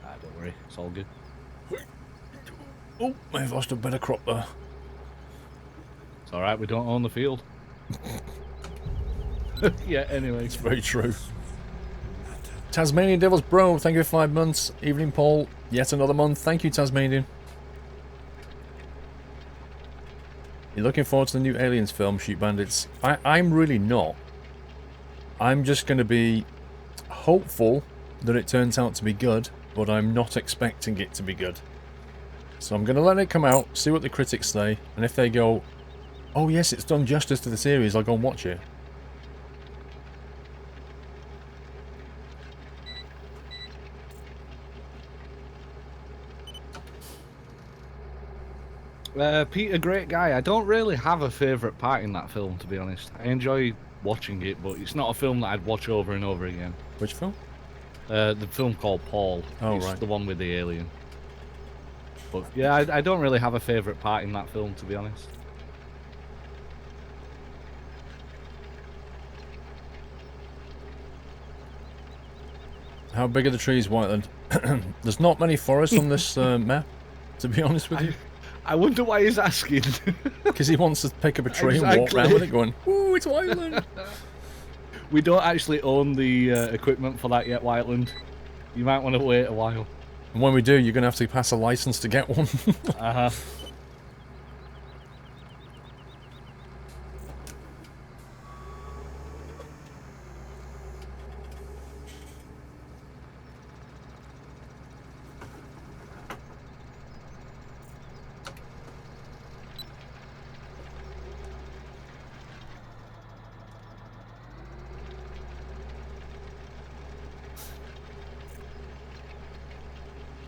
Ah, don't worry. It's all good. Oh, I have lost a better crop there. It's alright, we don't own the field. Yeah, anyway. It's very true. Tasmanian Devils Bro, thank you for 5 months. Evening Paul, yet another month. Thank you, Tasmanian. You're looking forward to the new Aliens film, Shoot Bandits? I'm really not. I'm just going to be hopeful that it turns out to be good, but I'm not expecting it to be good. So I'm going to let it come out, see what the critics say, and if they go, oh yes, it's done justice to the series, I'll go and watch it. Pete, a great guy. I don't really have a favourite part in that film, to be honest. I enjoy watching it, but it's not a film that I'd watch over and over again. Which film? The film called Paul. Oh, it's right. the one with the alien. But yeah, I don't really have a favourite part in that film, to be honest. How big are the trees, Whiteland? There's not many forests on this map, to be honest with you. I wonder why he's asking. Because he wants to pick up a tree and walk around with it going, ooh, it's Whiteland. We don't actually own the equipment for that yet, Whiteland. You might want to wait a while. And when we do, you're going to have to pass a license to get one. Uh-huh.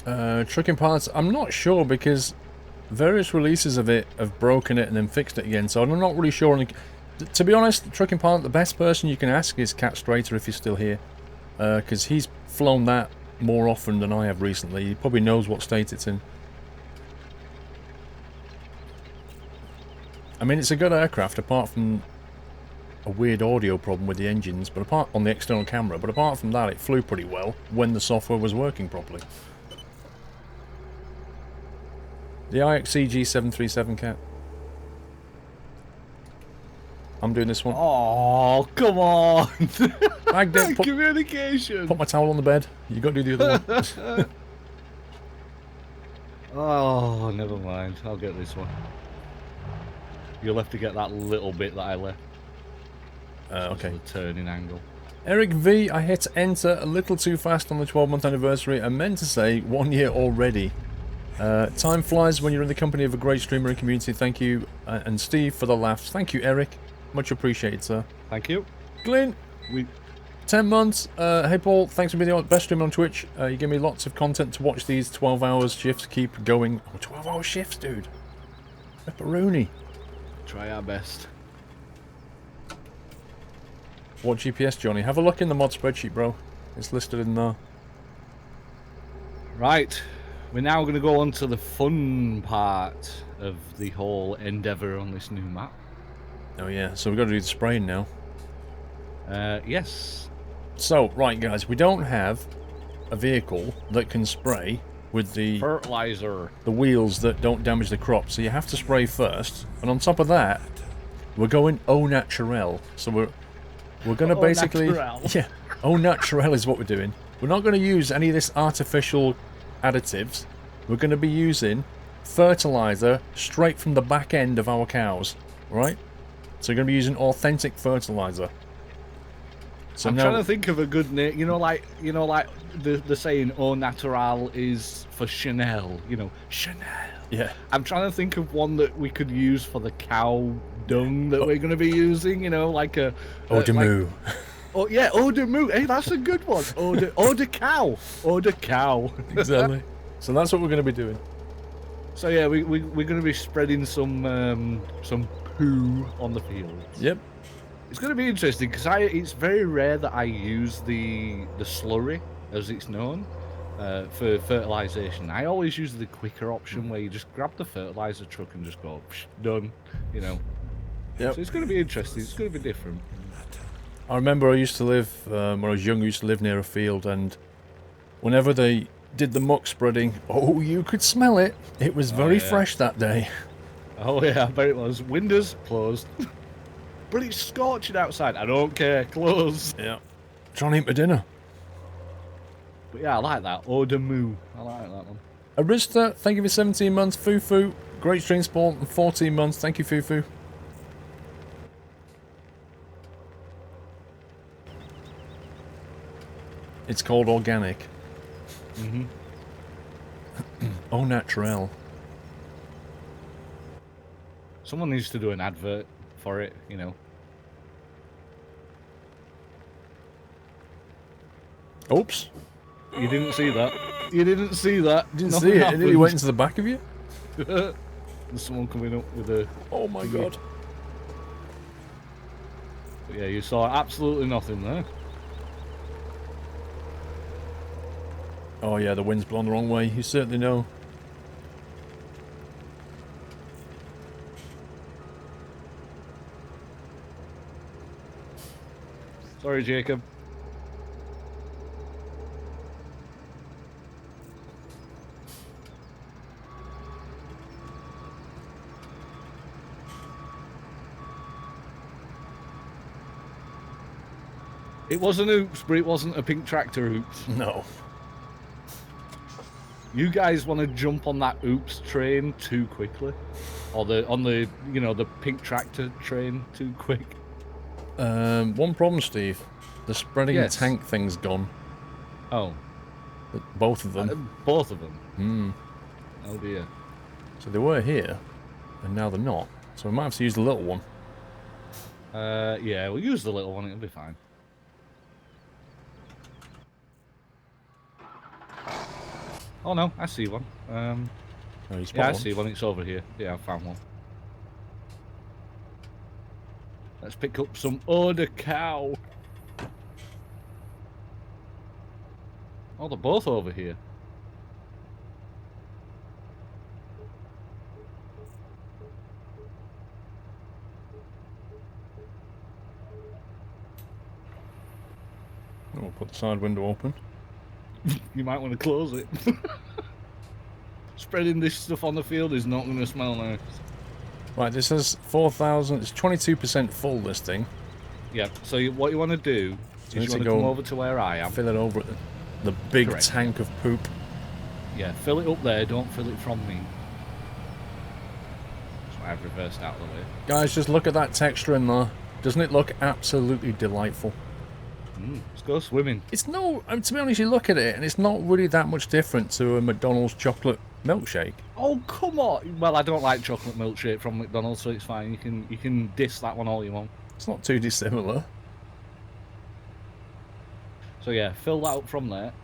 Trucking parts, I'm not sure because various releases of it have broken it and then fixed it again, so I'm not really sure. To be honest, trucking part, the best person you can ask is Cat Strater if he's still here, because he's flown that more often than I have recently. He probably knows what state it's in. I mean, it's a good aircraft apart from a weird audio problem with the engines, but apart on the external camera, but apart from that, it flew pretty well when the software was working properly. The IXCG 737 Cat. I'm doing this one. Oh, come on! Magnet, Communication! put my towel on the bed. You got to do the other one. Oh, never mind. I'll get this one. You'll have to get that little bit that I left. Okay. The turning angle. Eric V, I hit enter a little too fast on the 12-month anniversary. I meant to say 1 year already. Time flies when you're in the company of a great streamer and community. Thank you. And Steve for the laughs. Thank you, Eric. Much appreciated, sir. Thank you. Glyn, 10 months. Hey, Paul, thanks for being the best streamer on Twitch. You give me lots of content to watch these 12-hour shifts. Keep going. Oh, 12-hour shifts, dude. Pepperoni. Try our best. What GPS, Johnny? Have a look in the mod spreadsheet, bro. It's listed in there. Right. We're now going to go on to the fun part of the whole endeavour on this new map. Oh, yeah. So we've got to do the spraying now. Yes. So, right, guys. We don't have a vehicle that can spray with the fertilizer, the wheels that don't damage the crop. So you have to spray first. And on top of that, we're going au naturel. So we're going to basically... Naturel. Yeah, au naturel is what we're doing. We're not going to use any of this artificial additives. We're going to be using fertilizer straight from the back end of our cows, right? So we're going to be using authentic fertilizer. So I'm now, trying to think of a good name. You know, like the saying "au natural" is for Chanel. You know, Chanel. yeah, I'm trying to think of one that we could use for the cow dung that we're going to be using. You know, like a eau de moo. Oh yeah, eau de moo. Hey, that's a good one. Eau de cow. Eau de cow. Exactly. So that's what we're going to be doing. So yeah, we're going to be spreading some poo on the field. Yep. It's going to be interesting because it's very rare that I use the slurry, as it's known, for fertilization. I always use the quicker option where you just grab the fertilizer truck and just go, psh, done, you know. Yep. So it's going to be interesting. It's going to be different. I remember I used to live, when I was young, I used to live near a field, and whenever they did the muck spreading, oh, you could smell it. It was very fresh that day. Oh yeah, I bet it was. Windows closed. But it's scorching outside. I don't care. Close. Yeah. Trying to eat my dinner. But yeah, I like that. Eau de moo. I like that one. Arista, thank you for 17 months. Fufu, great stream sport, and 14 months. Thank you, Fufu. It's called organic. Mm-hmm. Au naturel. Someone needs to do an advert for it, you know. Oops. You didn't see that. You didn't see that. Didn't Nothing see it. happened. It went into the back of you. There's someone coming up with a... Oh my god. But yeah, you saw absolutely nothing there. Oh yeah, the wind's blown the wrong way. You certainly know. Sorry, Jacob. It was an oops, but it wasn't a pink tractor oops. No. You guys want to jump on that oops train too quickly, or on the you know the pink tractor train too quick. One problem, Steve. The spreading tank thing's gone. Oh. Both of them. Both of them. Hmm. Oh dear. So they were here, and now they're not. So we might have to use the little one. Yeah, we'll use the little one. It'll be fine. Oh no, I see one. Oh, you spot Yeah, I one. see one. It's over here. Yeah, I found one. Let's pick up some udder cow. Oh, they're both over here. Oh, we'll put the side window open. You might want to close it. Spreading this stuff on the field is not going to smell nice. Right, this says 4,000. It's 22% full, this thing. Yeah, so what you want to do is you need to want to go come over to where I am. Fill it over at the big Correct. tank of poop. Yeah, fill it up there. Don't fill it from me. So I've reversed out of the way. Guys, just look at that texture in there. Doesn't it look absolutely delightful? Let's go swimming. It's no, to be honest, you look at it and it's not really that much different to a McDonald's chocolate milkshake. Oh, come on. Well, I don't like chocolate milkshake from McDonald's, so it's fine. You can diss that one all you want. It's not too dissimilar. So yeah, fill that up from there.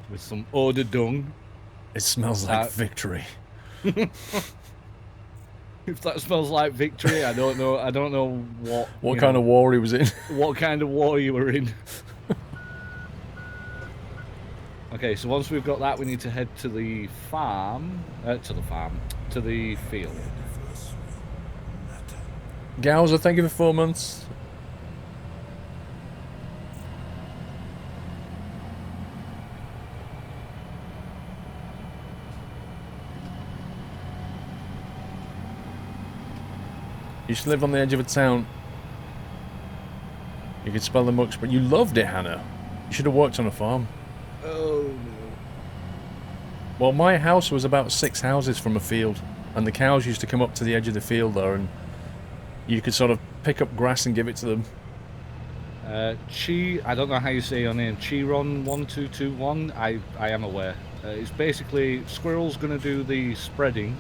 With some odor dung. It smells like victory. If that smells like victory, I don't know. I don't know What kind of war he was in. What kind of war you were in. Okay, so once we've got that, we need to head to the farm. To the field. Gowser, thank you for 4 months. You used to live on the edge of a town. You could smell the mucks, but you loved it, Hannah. You should have worked on a farm. Oh no. Well, my house was about 6 houses from a field, and the cows used to come up to the edge of the field there, and you could sort of pick up grass and give it to them. Chi, I don't know how you say your name. Chiron1221. I am aware. It's basically Squirrel's gonna do the spreading.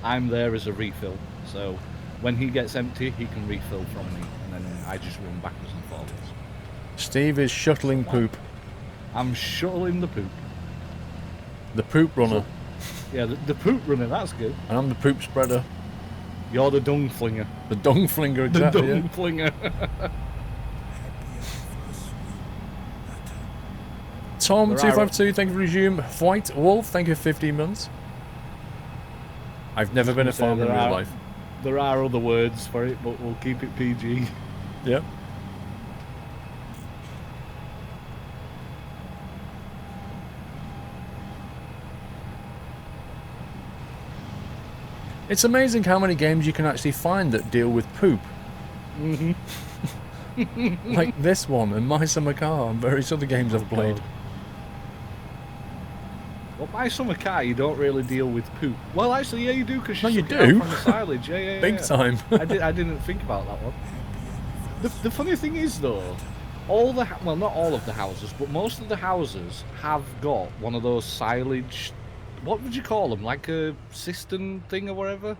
I'm there as a refill. So when he gets empty, he can refill from me, and then I just run backwards and forwards. Steve is shuttling poop. I'm shuttling the poop. The poop runner. Yeah, the poop runner, that's good. And I'm the poop spreader. You're the dung flinger. The dung flinger, The exactly. dung Yeah. flinger. Tom252, thank you for resume. White Wolf, thank you for 15 months. I've never been a farmer in real life. There are other words for it, but we'll keep it PG. Yep. It's amazing how many games you can actually find that deal with poop. Like this one and My Summer Car and various other games I've played. Well, My Summer Car, you don't really deal with poop. Well, actually, yeah, you do, because No, you suck it out do. from the silage. Yeah. Big time. I didn't think about that one. The funny thing is, though, well, not all of the houses, but most of the houses have got one of those silage. What would you call them? Like a cistern thing or whatever?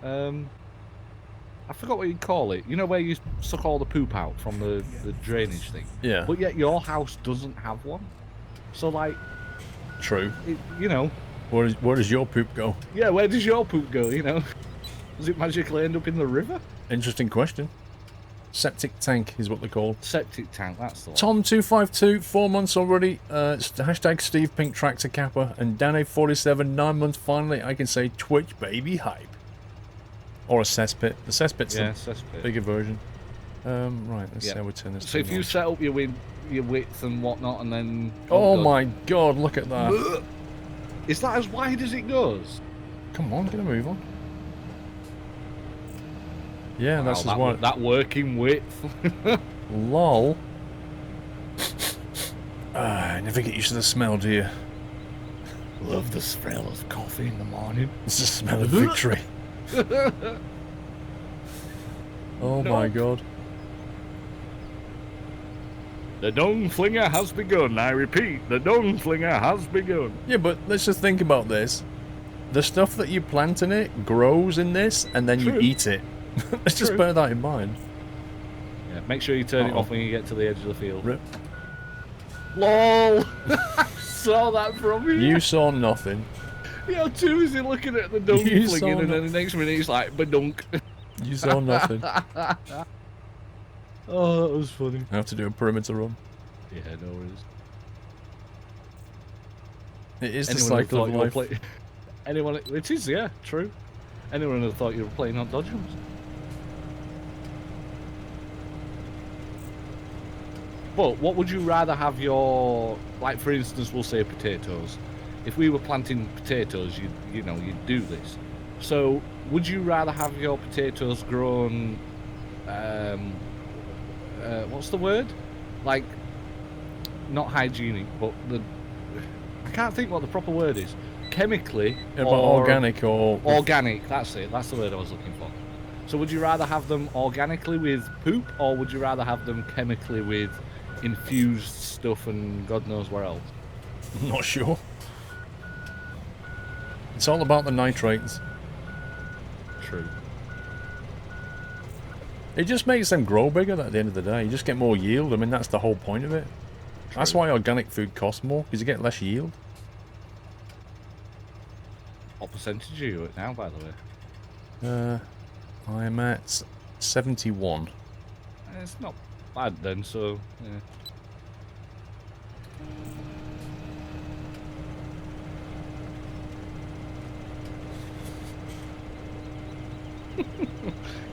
I forgot what you'd call it. You know where you suck all the poop out from the drainage thing? Yeah. But yet your house doesn't have one. So, like, True. you know... Where does your poop go? Yeah, where does your poop go, you know? Does it magically end up in the river? Interesting question. Septic tank is what they're called. Septic tank, that's the one. Tom252, 4 months already. Hashtag Steve Pink Tractor Kappa. And Danny47, 9 months finally. I can say Twitch baby hype. Or a cesspit. The cesspit's the cesspit. bigger version. Right, let's see how we turn this. So if you set up your width and whatnot, and then... Oh my god, look at that. Is that as wide as it goes? Come on, get a move on. Yeah, that's Wow, as wide. that working width. Lol. I never get used to the smell, do you? Love the smell of coffee in the morning. It's the smell of victory. Oh No. my god. The dung flinger has begun. I repeat, the dung flinger has begun. Yeah, but let's just think about this. The stuff that you plant in it grows in this, and then True. you eat it. Let's just True. bear that in mind. Yeah, make sure you turn it Uh-oh. off when you get to the edge of the field. Rip. LOL! Saw that from you. You saw nothing. You know, too is he looking at the donkey You flinging, saw and then the next minute he's like, badunk. You saw nothing. Oh, that was funny. I have to do a perimeter run. Yeah, no worries. It is the Anyone would have cycle of thought you were life. Anyone, it is, yeah, true. Anyone would have thought you were playing on Dodgems. But what would you rather have your, like for instance, we'll say potatoes. If we were planting potatoes, you know, you'd do this. So would you rather have your potatoes grown, what's the word? Like, not hygienic, but I can't think what the proper word is. Chemically, Yeah, but or organic or... organic, that's it, that's the word I was looking for. So would you rather have them organically with poop, or would you rather have them chemically with infused stuff and God knows where else? I'm not sure. It's all about the nitrates. True. It just makes them grow bigger at the end of the day. You just get more yield. I mean, that's the whole point of it. That's why organic food costs more, because you get less yield. What percentage are you at now, by the way? I'm at 71. It's not bad then, so yeah.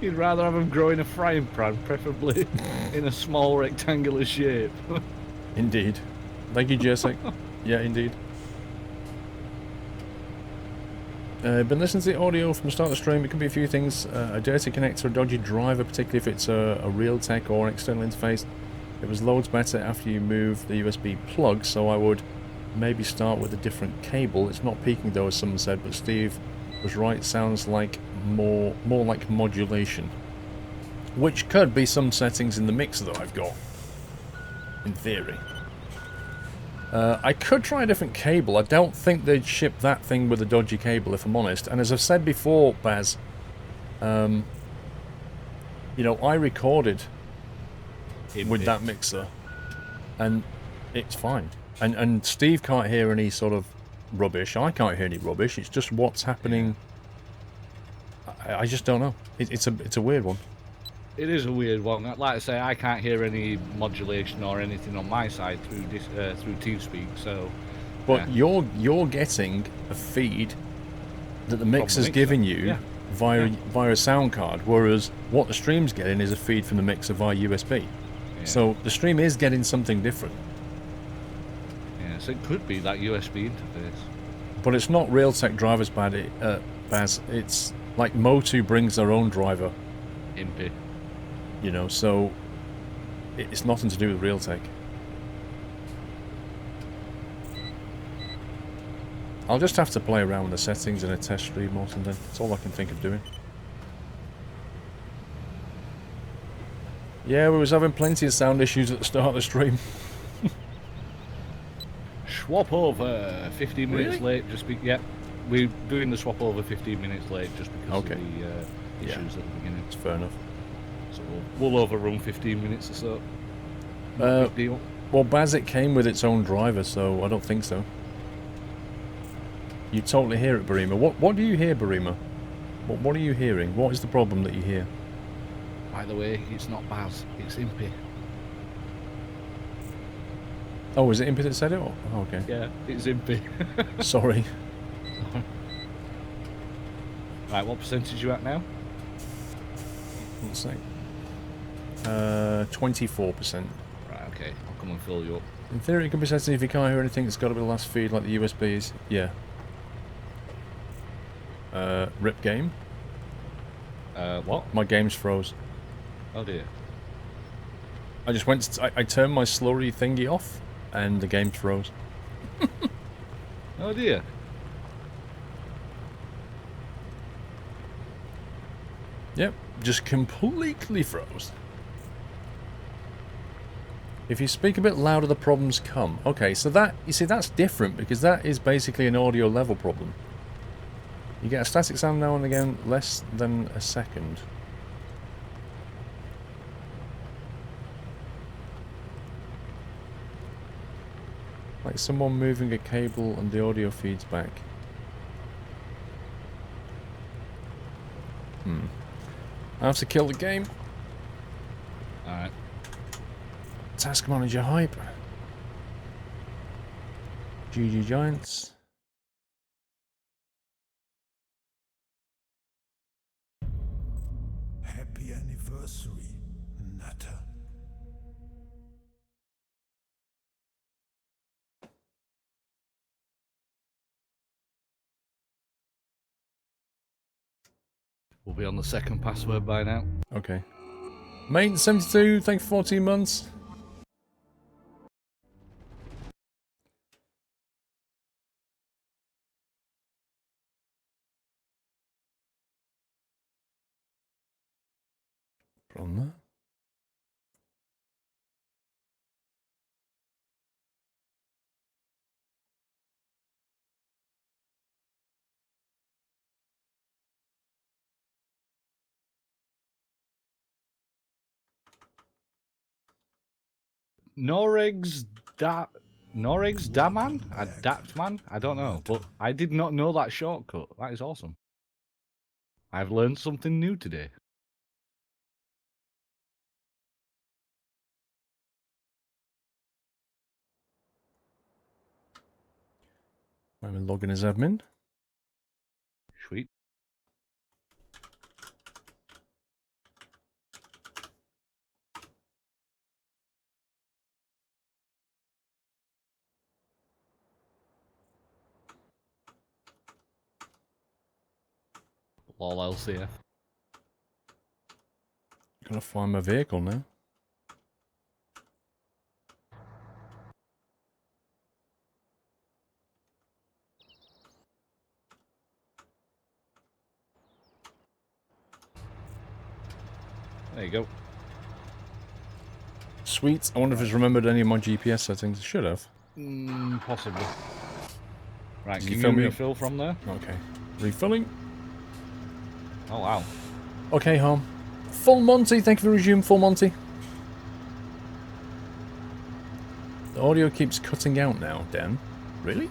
You'd rather have them grow in a frying pan, preferably in a small rectangular shape. Indeed. Thank you, Jessic. Yeah, indeed. Been listening to the audio from the start of the stream. It can be a few things. A dirty connector, a dodgy driver, particularly if it's a Realtek or an external interface. It was loads better after you move the USB plug, so I would maybe start with a different cable. It's not peaking though, as someone said, but Steve was right. Sounds like more like modulation, which could be some settings in the mixer that I've got, in theory. I could try a different cable. I don't think they'd ship that thing with a dodgy cable, if I'm honest. And as I've said before, Baz, you know, I recorded with that mixer, and it's fine. And Steve can't hear any sort of rubbish. I can't hear any rubbish. It's just what's happening. I just don't know. It's a weird one. It is a weird one. Like I say, I can't hear any modulation or anything on my side through this through TeamSpeak. So, but yeah. you're getting a feed that the mixer's giving you via a sound card, whereas what the stream's getting is a feed from the mixer via USB. Yeah. So the stream is getting something different. Yeah, so it could be that USB interface. But it's not Realtek drivers, Baz. It's like Motu brings their own driver. Impy. You know, so it's nothing to do with Realtek. I'll just have to play around with the settings in a test stream or something. That's all I can think of doing. Yeah, we was having plenty of sound issues at the start of the stream. Swap over 15 minutes late. Yeah, we're doing the swap over 15 minutes late just because of the issues at the beginning. It's fair enough. So we'll overrun 15 minutes or so. Big deal. Well, Bazik came with its own driver, so I don't think so. You totally hear it, Barima. What do you hear, Barima? What are you hearing? What is the problem that you hear? By the way, it's not Baz, it's Impy. Oh, is it Impy that said it? Oh, okay. Yeah, it's Impy. Sorry. Right, what percentage are you at now? Let's see. 24%. Right, okay. I'll come and fill you up. In theory, it can be set if you can't hear anything, it's got to be the last feed, like the USBs. Yeah. Rip game. What? My game's froze. Oh dear. I just went to I turned my slurry thingy off, and the game froze. Oh dear. Yep, just completely froze. If you speak a bit louder, the problems come. Okay, so that, you see, that's different, because that is basically an audio level problem. You get a static sound now and again, less than a second. Like someone moving a cable and the audio feeds back. I have to kill the game. Alright. Task manager hype. GG Giants. Happy anniversary, Nutter. We'll be on the second password by now. Okay. Mate 72, thanks for 14 months. From there. Noregs Daman? Adaptman? I don't know, but I did not know that shortcut. That is awesome. I've learned something new today. I'm logging as admin. Sweet. Lol LCF. Gotta find my vehicle now. There you go. Sweet. I wonder if it's remembered any of my GPS settings. It should have. Possibly. Right, Did can you you fill me up? refill from there? Okay. Refilling. Oh, wow. Okay, home. Full Monty, thank you for resume, Full Monty. The audio keeps cutting out now, Dan. Really?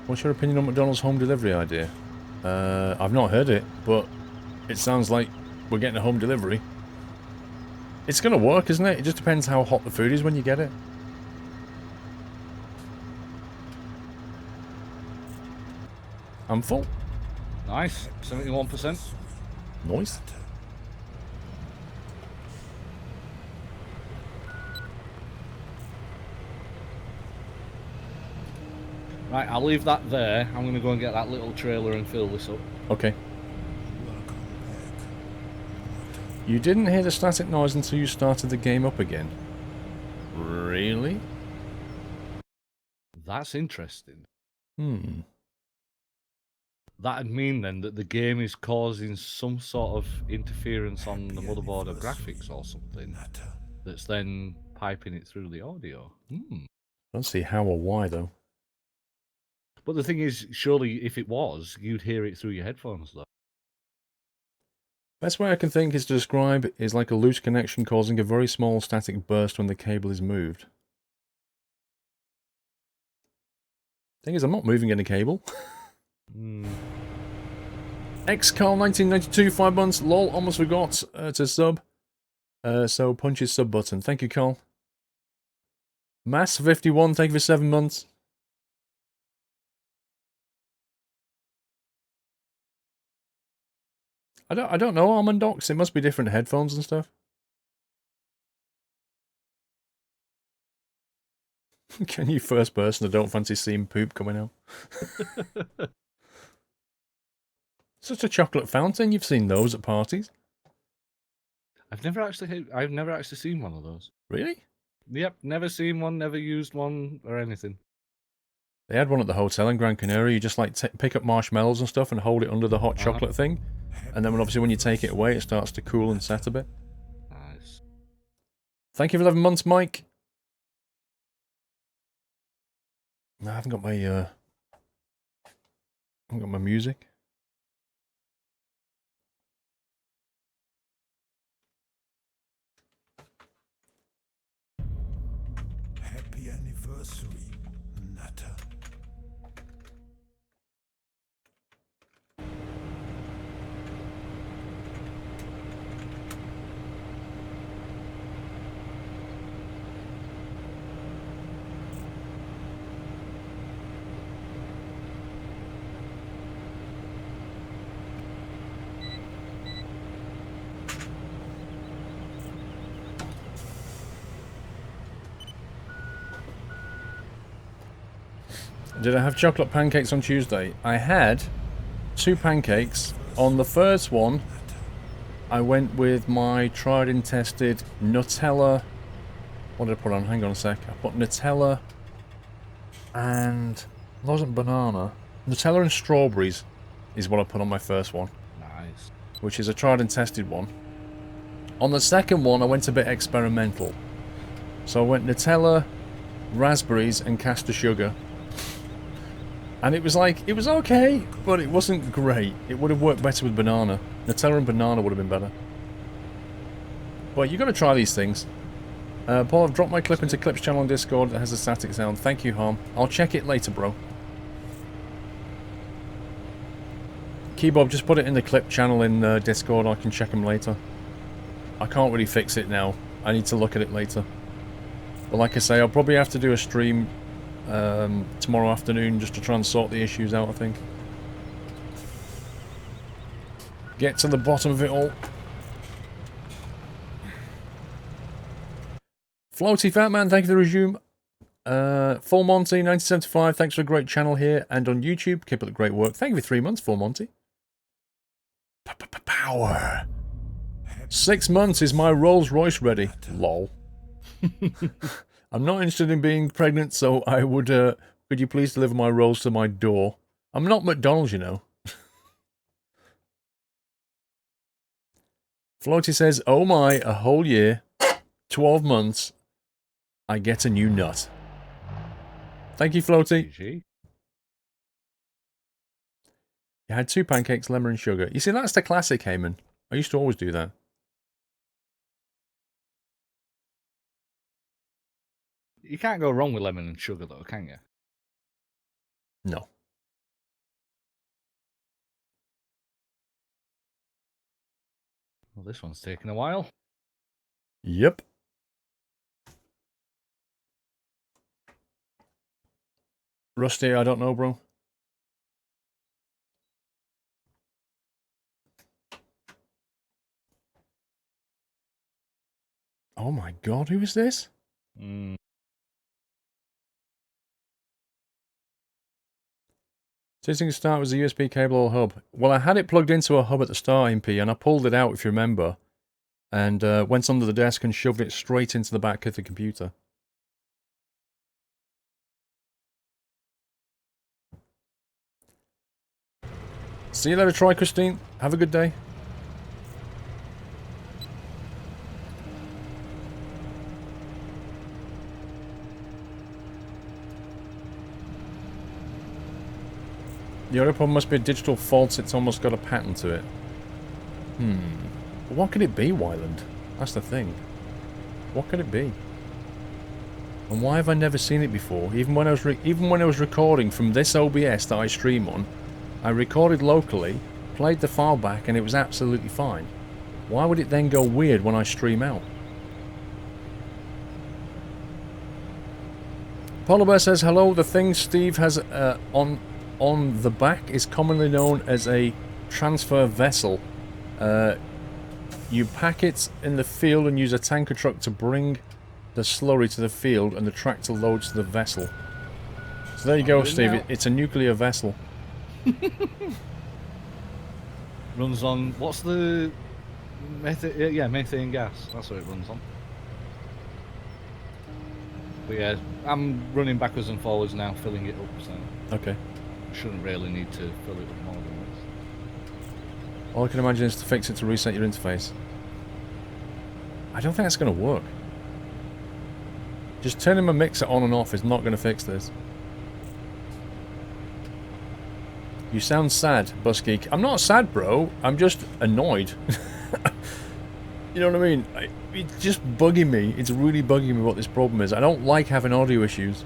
What's your opinion on McDonald's home delivery idea? I've not heard it, but it sounds like we're getting a home delivery. It's gonna work, isn't it? It just depends how hot the food is when you get it. I'm full. Nice. 71%. Nice. Right, I'll leave that there. I'm going to go and get that little trailer and fill this up. Okay. Welcome back. You didn't hear the static noise until you started the game up again. Really? That's interesting. Hmm. That'd mean then that the game is causing some sort of interference on the Happy motherboard of anniversary, graphics or something Nutter. that's then piping it through the audio. I don't see how or why, though. But the thing is, surely if it was, you'd hear it through your headphones though. Best way I can think is to describe is like a loose connection causing a very small static burst when the cable is moved. Thing is, I'm not moving any cable. XCarl1992, 5 months. Lol, almost forgot to sub. So punch his sub button. Thank you, Carl. Mass51, thank you for 7 months. I don't know, Almond Docs. It must be different headphones and stuff. Can you first person? I don't fancy seeing poop coming out. Such a chocolate fountain. You've seen those at parties. I've never actually seen one of those. Really? Yep, never seen one, never used one or anything. They had one at the hotel in Gran Canaria. You just like pick up marshmallows and stuff and hold it under the hot chocolate thing. And then obviously when you take it away, it starts to cool and set a bit. Nice. Thank you for 11 months, Mike. No, I haven't got my music. Did I have chocolate pancakes on Tuesday? I had 2 pancakes. On the first one, I went with my tried and tested Nutella. What did I put on? Hang on a sec. I put Nutella and... it wasn't banana. Nutella and strawberries is what I put on my first one. Nice. Which is a tried and tested one. On the second one, I went a bit experimental. So I went Nutella, raspberries, and caster sugar. And it was like, it was okay, but it wasn't great. It would have worked better with banana. Nutella and banana would have been better. But you got to try these things. Paul, I've dropped my clip into Clip's channel on Discord that has a static sound. Thank you, Harm. I'll check it later, bro. Keybob, just put it in the clip channel in Discord. I can check them later. I can't really fix it now. I need to look at it later. But like I say, I'll probably have to do a stream tomorrow afternoon just to try and sort the issues out, I think. Get to the bottom of it all. Floaty Fat Man, thank you for the resume. Full Monty, 1975, thanks for a great channel here and on YouTube. Keep up the great work. Thank you for 3 months, Full Monty. Power. 6 months is my Rolls Royce ready. Lol. I'm not interested in being pregnant, so I would, could you please deliver my rolls to my door? I'm not McDonald's, you know. Floaty says, oh my, a whole year, 12 months, I get a new nut. Thank you, Floaty. GG. You had 2 pancakes, lemon and sugar. You see, that's the classic, Heyman. I used to always do that. You can't go wrong with lemon and sugar, though, can you? No. Well, this one's taking a while. Yep. Rusty, I don't know, bro. Oh my god, who is this? Testing start was a USB cable or hub. Well, I had it plugged into a hub at the start, MP, and I pulled it out, if you remember, and went under the desk and shoved it straight into the back of the computer. See you later, Troy Christine. Have a good day. The other problem must be a digital fault. It's almost got a pattern to it. What could it be, Wyland? That's the thing. What could it be? And why have I never seen it before? Even when I was recording from this OBS that I stream on, I recorded locally, played the file back, and it was absolutely fine. Why would it then go weird when I stream out? Polar Bear says, hello, the thing Steve has on the back is commonly known as a transfer vessel. You pack it in the field and use a tanker truck to bring the slurry to the field, and the tractor loads the vessel. So there you go, Steve. It's a nuclear vessel. Runs on, what's the methane gas. That's what it runs on. But yeah, I'm running backwards and forwards now, filling it up, so Okay. shouldn't really need to fill it up more than this. All I can imagine is to fix it to reset your interface. I don't think that's going to work. Just turning my mixer on and off is not going to fix this. You sound sad, Busgeek. I'm not sad, bro. I'm just annoyed. You know what I mean? It's just bugging me. It's really bugging me what this problem is. I don't like having audio issues.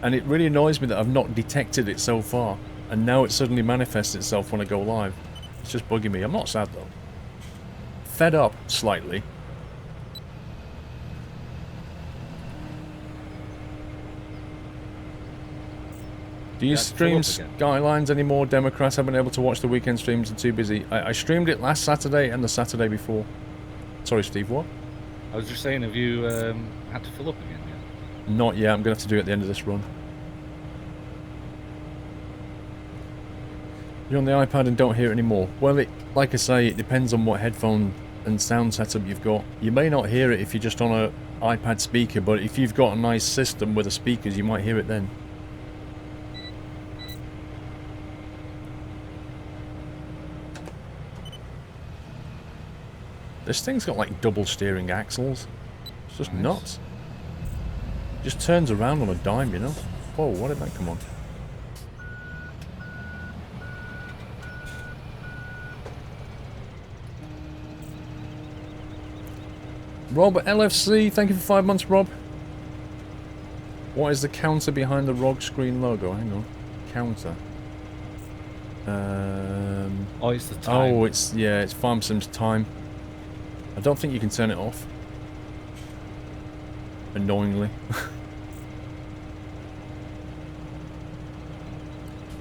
And it really annoys me that I've not detected it so far. And now it suddenly manifests itself when I go live. It's just bugging me. I'm not sad, though. Fed up, slightly. Do you stream Skylines anymore? Democrats haven't been able to watch the weekend streams, they're too busy. I streamed it last Saturday and the Saturday before. Sorry, Steve, what? I was just saying, have you had to fill up again yet? Not yet, I'm going to have to do it at the end of this run. You're on the iPad and don't hear it anymore. Well, like I say, it depends on what headphone and sound setup you've got. You may not hear it if you're just on a iPad speaker, but if you've got a nice system with the speakers, you might hear it then. This thing's got like double steering axles. It's just nuts. Just turns around on a dime, you know? Whoa, what did that come on? Rob LFC, thank you for 5 months, Rob. What is the counter behind the ROG screen logo? Hang on. Counter. Oh, it's the time. Oh, it's Farm Sim's time. I don't think you can turn it off. Annoyingly.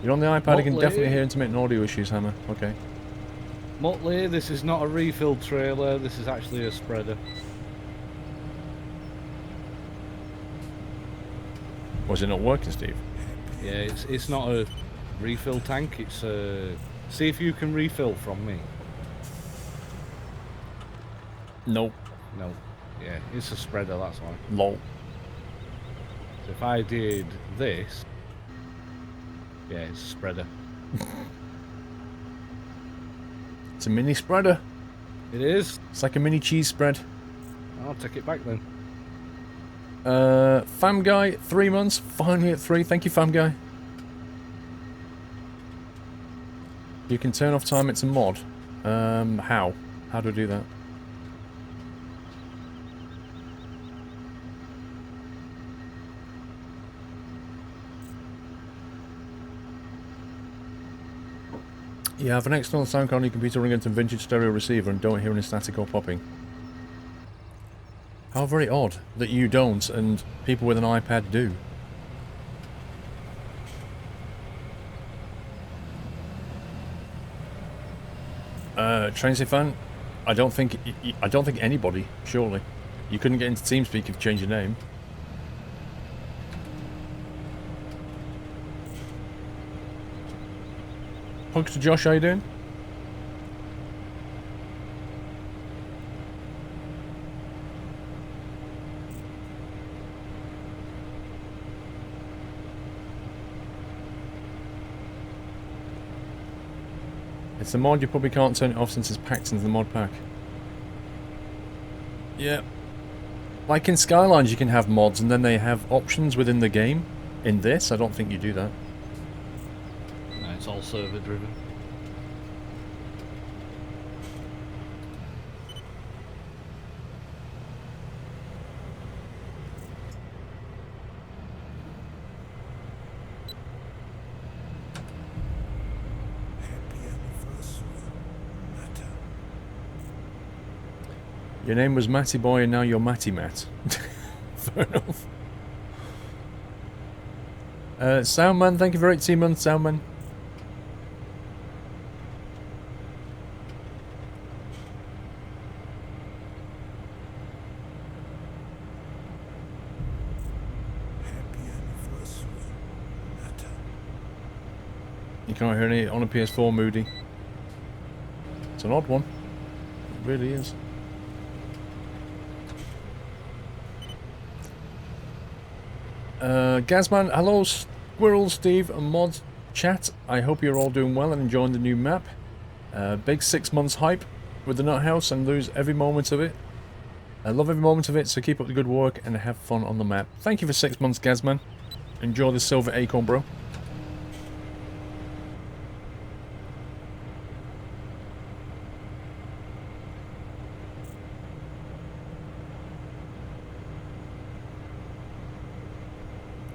You're on the iPad, you can definitely hear intermittent audio issues, Hammer. Okay. Motley, this is not a refill trailer, this is actually a spreader. Was it not working, Steve? Yeah, it's not a refill tank, it's a... See if you can refill from me. Nope. No. Yeah, it's a spreader, that's why. Lol. So if I did this... Yeah, it's a spreader. It's a mini spreader. It is. It's like a mini cheese spread. I'll take it back then. Fam Guy, 3 months, finally at 3. Thank you, Fam Guy. You can turn off time, it's a mod. How? How do I do that? You have an external sound card on your computer running into a vintage stereo receiver and don't hear any static or popping. How very odd that you don't and people with an iPad do. Traincy fan, I don't think anybody, surely. You couldn't get into TeamSpeak if you changed your name. Hugs to Josh, how you doing? It's a mod, you probably can't turn it off since it's packed into the mod pack. Yeah. Like in Skylines you can have mods and then they have options within the game. In this, I don't think you do that. No, it's all server driven. Your name was Matty Boy and now you're Matty Matt. Fair enough. Soundman, thank you for 18 months, Soundman. You can't hear any on a PS4, Moody. It's an odd one. It really is. Gazman, hello Squirrel, Steve and Mod chat. I hope you're all doing well and enjoying the new map. Big 6 months hype with the Nut House and lose every moment of it. I love every moment of it, so keep up the good work and have fun on the map. Thank you for 6 months, Gazman. Enjoy the silver acorn, bro.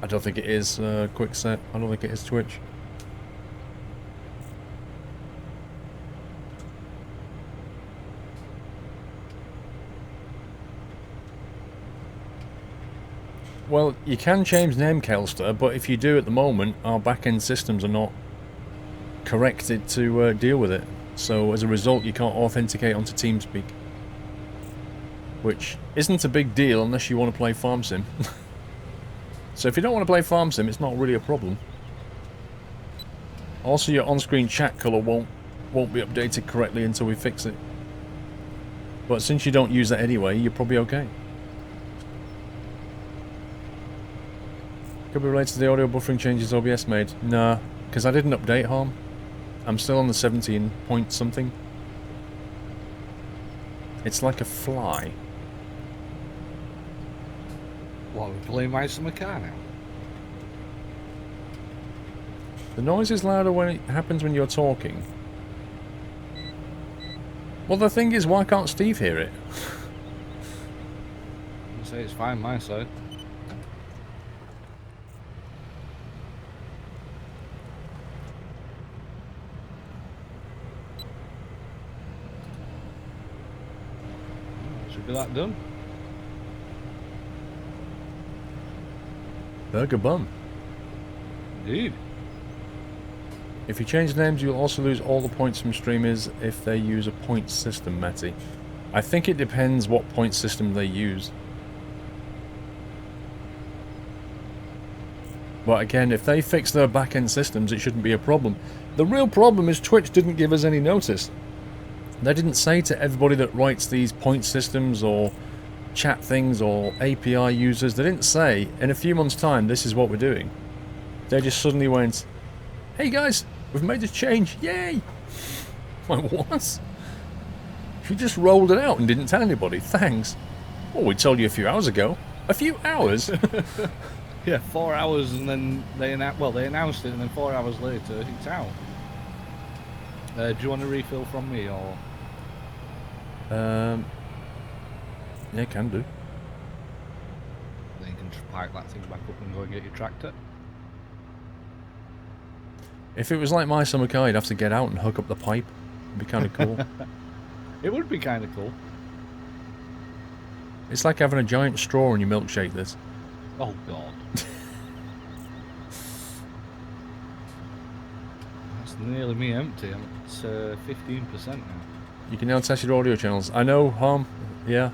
I don't think it is quick set. I don't think it is Twitch. Well, you can change name, Kelster, but if you do at the moment, our back-end systems are not corrected to deal with it. So as a result, you can't authenticate onto TeamSpeak. Which isn't a big deal unless you want to play Farm Sim. So if you don't want to play Farm Sim, it's not really a problem. Also, your on-screen chat colour won't be updated correctly until we fix it. But since you don't use that anyway, you're probably okay. Could be related to the audio buffering changes OBS made. Nah, because I didn't update Harm. I'm still on the 17 point something. It's like a fly. What, we're playing My Summer Car now? The noise is louder when it happens when you're talking. Well, the thing is, why can't Steve hear it? I say it's fine my side. Should be that done. Burger bun. Indeed. If you change names, you'll also lose all the points from streamers if they use a point system, Matty. I think it depends what point system they use. But again, if they fix their back-end systems, it shouldn't be a problem. The real problem is Twitch didn't give us any notice. They didn't say to everybody that writes these point systems or chat things or API users, they didn't say, in a few months' time, this is what we're doing. They just suddenly went, hey guys, we've made this change, yay! I'm like, what? You just rolled it out and didn't tell anybody, thanks. Well, we told you a few hours ago. A few hours? Yeah, 4 hours and then they announced it and then 4 hours later it's out. Do you want a refill from me or? Yeah, can do. Then you can just park that thing back up and go and get your tractor. If it was like my summer car, you'd have to get out and hook up the pipe. It'd be kind of cool. It would be kind of cool. It's like having a giant straw in your milkshake, this. Oh god. That's nearly me empty. It's 15% now. You can now test your audio channels. I know, Harm, yeah.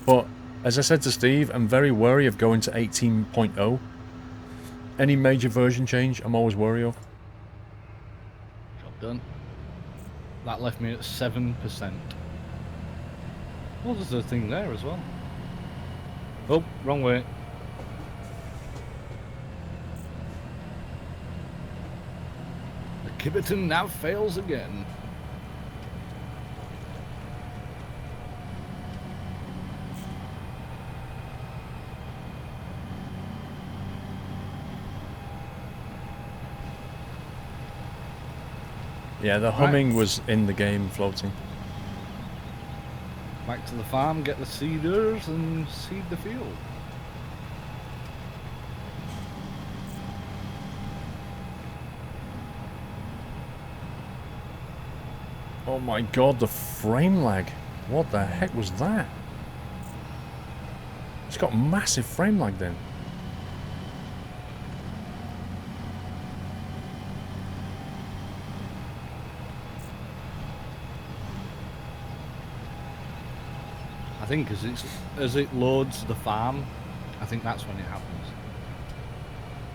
But, as I said to Steve, I'm very wary of going to 18.0. Any major version change, I'm always wary of. Job done. That left me at 7%. Well, there's a thing there as well. Oh, wrong way. The Kibberton nav fails again. Yeah, the humming was in the game, floating. Back to the farm, get the seeders and seed the field. Oh my god, the frame lag. What the heck was that? It's got massive frame lag then. I think as it loads the farm, I think that's when it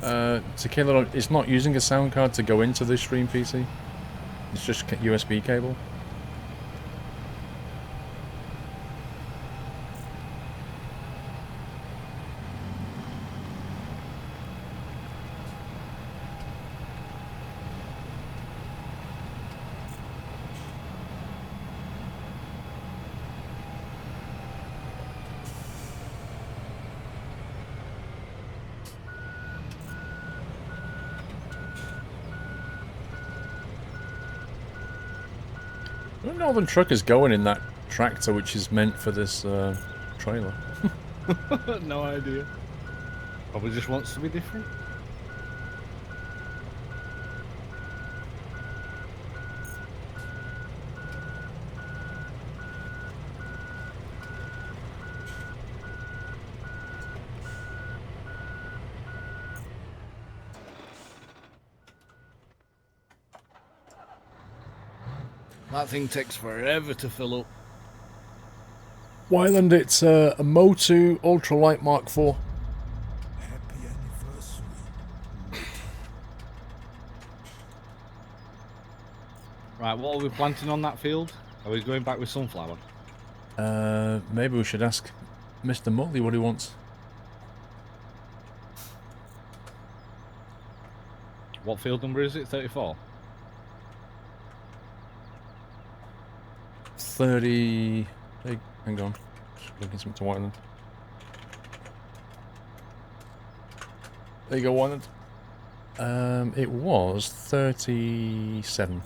happens. Tequila, it's not using a sound card to go into this stream PC. It's just USB cable. The Northern Truck is going in that tractor which is meant for this trailer. No idea. Probably just wants to be different. That thing takes forever to fill up. Wyland, it's a Motu Ultralight Mark IV. Happy anniversary. Right, what are we planting on that field? Are we going back with sunflower? Maybe we should ask Mr. Muttley what he wants. What field number is it? 34? 30... Hey, hang on. Just looking something to Whiteland. There you go, Whiteland. It was 37.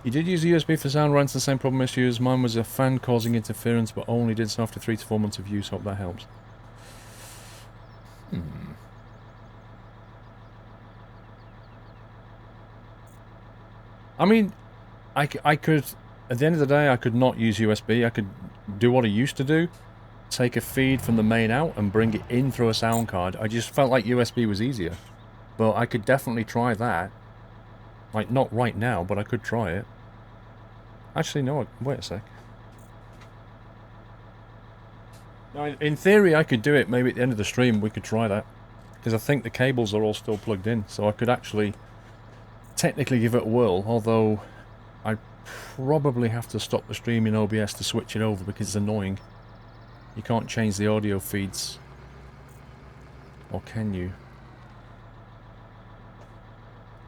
You did use a USB for sound, ran into the same problem issues. Mine was a fan causing interference, but only did so after 3 to 4 months of use. Hope that helps. I mean, I could, at the end of the day, I could not use USB. I could do what I used to do. Take a feed from the main out and bring it in through a sound card. I just felt like USB was easier. But I could definitely try that. Like, not right now, but I could try it. Actually, no, wait a sec. No, in theory, I could do it. Maybe at the end of the stream, we could try that. Because I think the cables are all still plugged in. So I could actually technically give it a whirl. Although, I'd probably have to stop the stream in OBS to switch it over because it's annoying. You can't change the audio feeds. Or can you?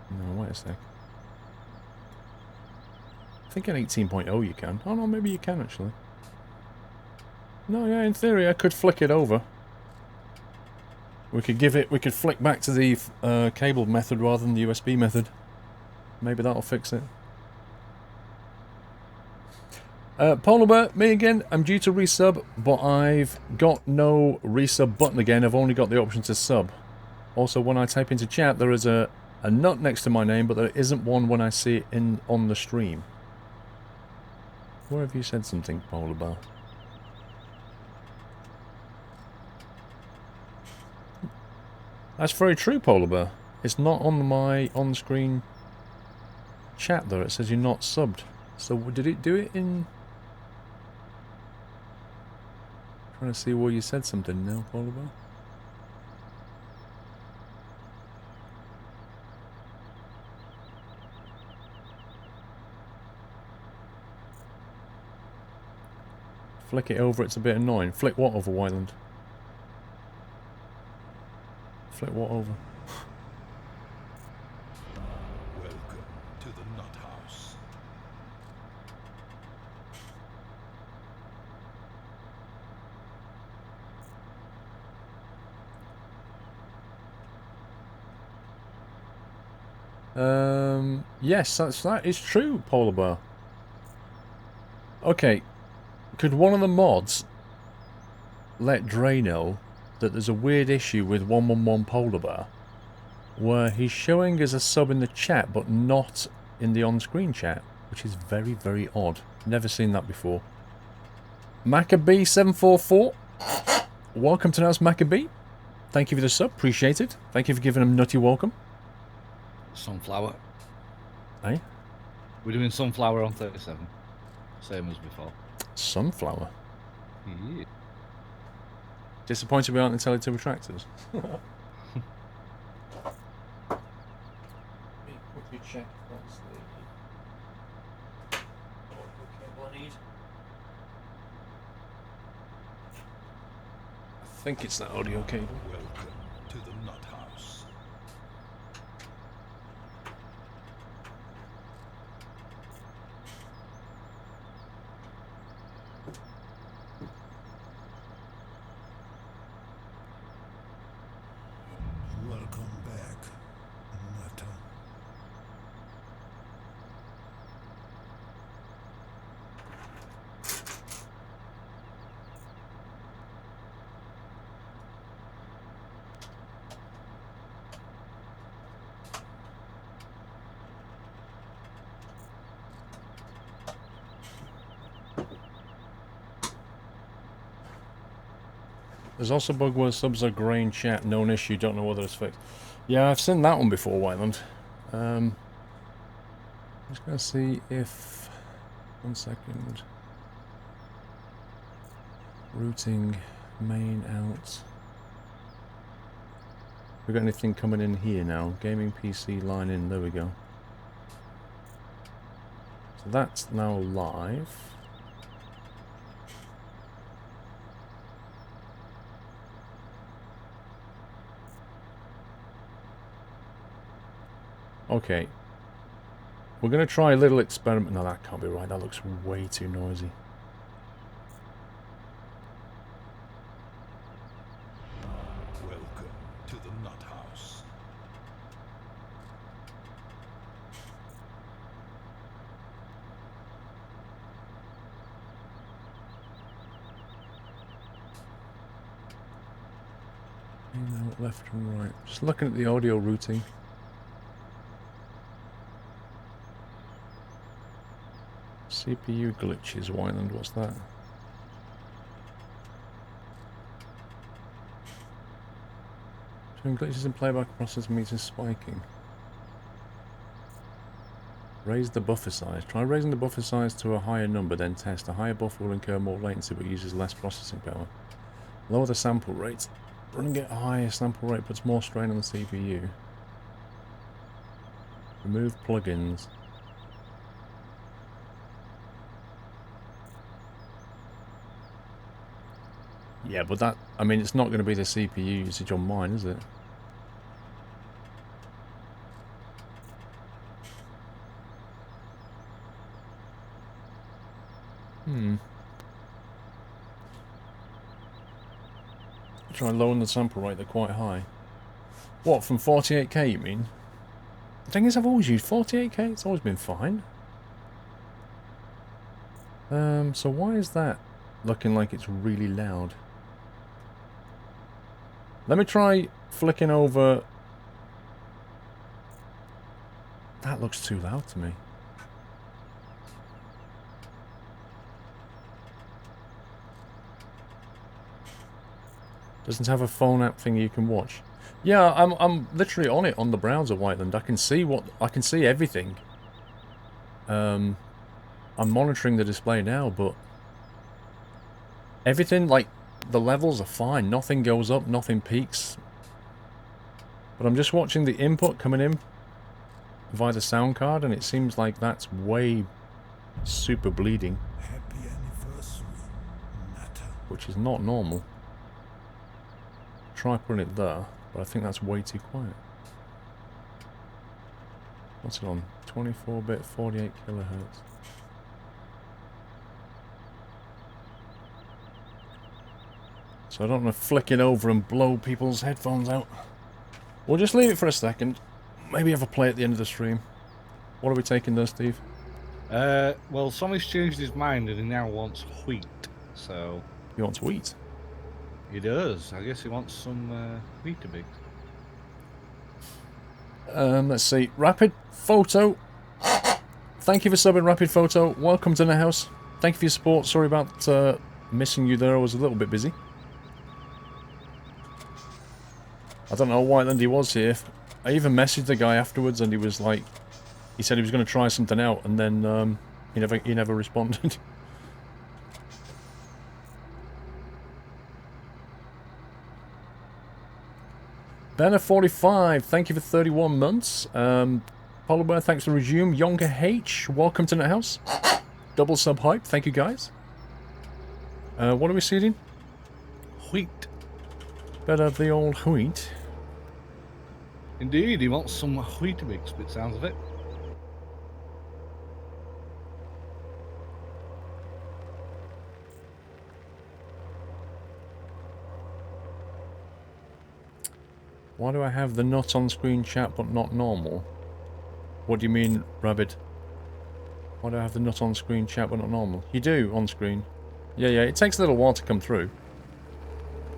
No, wait a sec. I think in 18.0 you can. Oh no, maybe you can actually. No, yeah, in theory I could flick it over. We could flick back to the cable method rather than the USB method. Maybe that'll fix it. Polar Bear, me again. I'm due to resub, but I've got no resub button again. I've only got the option to sub. Also, when I type into chat, there is a nut next to my name, but there isn't one when I see it on the stream. Where have you said something, Polar Bear? That's very true, Polar Bear. It's not on my on-screen chat there. It says you're not subbed. So did it do it in... Trying to see where you said something now, Polar Bear. Flick it over, it's a bit annoying. Flick what over, Wyland? Flick what over? Welcome to the Nut House. Yes, that is true, Polar Bear. Okay, could one of the mods let Dre know that there's a weird issue with 111 Polar Bear where he's showing as a sub in the chat but not in the on-screen chat, which is very, very odd. Never seen that before. Maccabee744, welcome to House Maccabee. Thank you for the sub, appreciate it. Thank you for giving him nutty welcome. Sunflower. Hey? We're doing sunflower on 37. Same as before. Sunflower. Yeah. Disappointed we aren't intelligent retractors. Let me quickly check that's the cable I need. I think it's that audio cable. Welcome to the Nut House. Welcome back, Nutter. There's also a bug where subs are grey in chat, known issue, don't know whether it's fixed. Yeah, I've seen that one before, Wyland. I'm just gonna see if... 1 second. Routing, main out. We got anything coming in here now? Gaming PC line in. There we go. So that's now live. Okay. We're going to try a little experiment. No, that can't be right. That looks way too noisy. Welcome to the nut house. In, out, left and right. Just looking at the audio routing. CPU glitches, Wyland, what's that? Showing glitches in playback process meters spiking. Raise the buffer size. Try raising the buffer size to a higher number, then test. A higher buffer will incur more latency but uses less processing power. Lower the sample rate. Running at a higher sample rate puts more strain on the CPU. Remove plugins. Yeah, but that, I mean, it's not going to be the CPU usage on mine, is it? Try lowering the sample rate, they're quite high. What, from 48k you mean? The thing is, I've always used 48k, it's always been fine. So why is that looking like it's really loud? Let me try flicking over. That looks too loud to me. Doesn't have a phone app thing you can watch. Yeah, I'm literally on it on the browser, Whiteland. I can see everything. I'm monitoring the display now, but everything, like, the levels are fine. Nothing goes up, nothing peaks. But I'm just watching the input coming in via the sound card, and it seems like that's way super bleeding. Happy anniversary, Natter. Which is not normal. Try putting it there, but I think that's way too quiet. What's it on? 24-bit, 48 kilohertz. So I don't want to flick it over and blow people's headphones out. We'll just leave it for a second. Maybe have a play at the end of the stream. What are we taking there, Steve? Well, Sonic's changed his mind and he now wants wheat. So He wants wheat. he does. I guess he wants some Weetabix. Let's see. Rapid Photo. Thank you for subbing, Rapid Photo. Welcome to the house. Thank you for your support. Sorry about missing you there. I was a little bit busy. I don't know why Whiteland he was here. I even messaged the guy afterwards and he was like... He said he was going to try something out and then he never responded. Banner45, thank you for 31 months. Polar Bear, thanks for the resume. Yonka H, welcome to the house. Double sub hype, thank you guys. What are we seeding? Wheat. Better have the old wheat. Indeed, he wants some Weetabix, by the sounds of it. Why do I have the not on screen chat but not normal? What do you mean, Rabbit? Why do I have the not on screen chat but not normal? You do on screen. Yeah, it takes a little while to come through.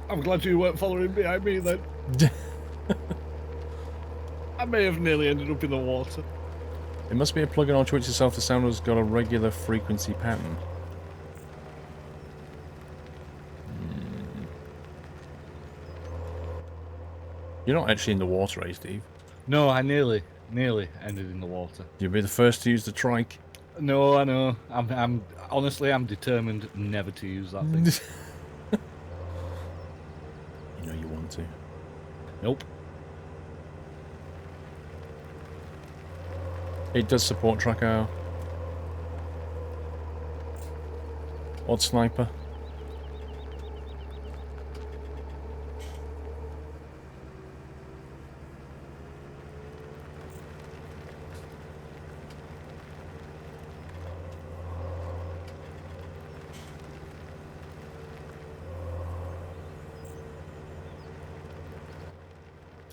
I'm glad you weren't following behind me then. I may have nearly ended up in the water. It must be a plugin on Twitch itself. The sound has got a regular frequency pattern. You're not actually in the water, eh, Steve? No, I nearly ended in the water. You'll be the first to use the trike. No, I know. I'm honestly, I'm determined never to use that thing. You know you want to. Nope. It does support track IO. Odd sniper.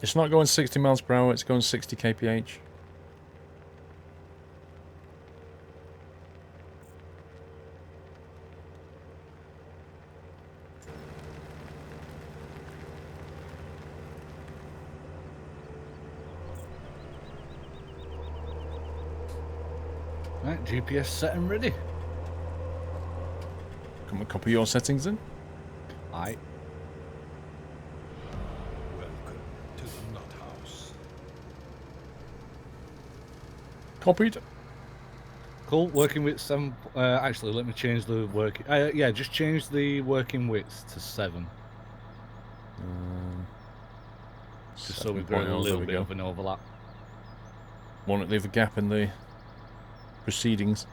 It's not going 60 miles per hour, it's going 60 kph. Right, GPS set and ready. Can we copy your settings in? Aye. Welcome to the nut house. Copied. Cool. Working width 7. Actually, let me change the working. Yeah, just change the working width to 7. Just so we've got a little bit of an overlap. Won't leave a gap in the proceedings.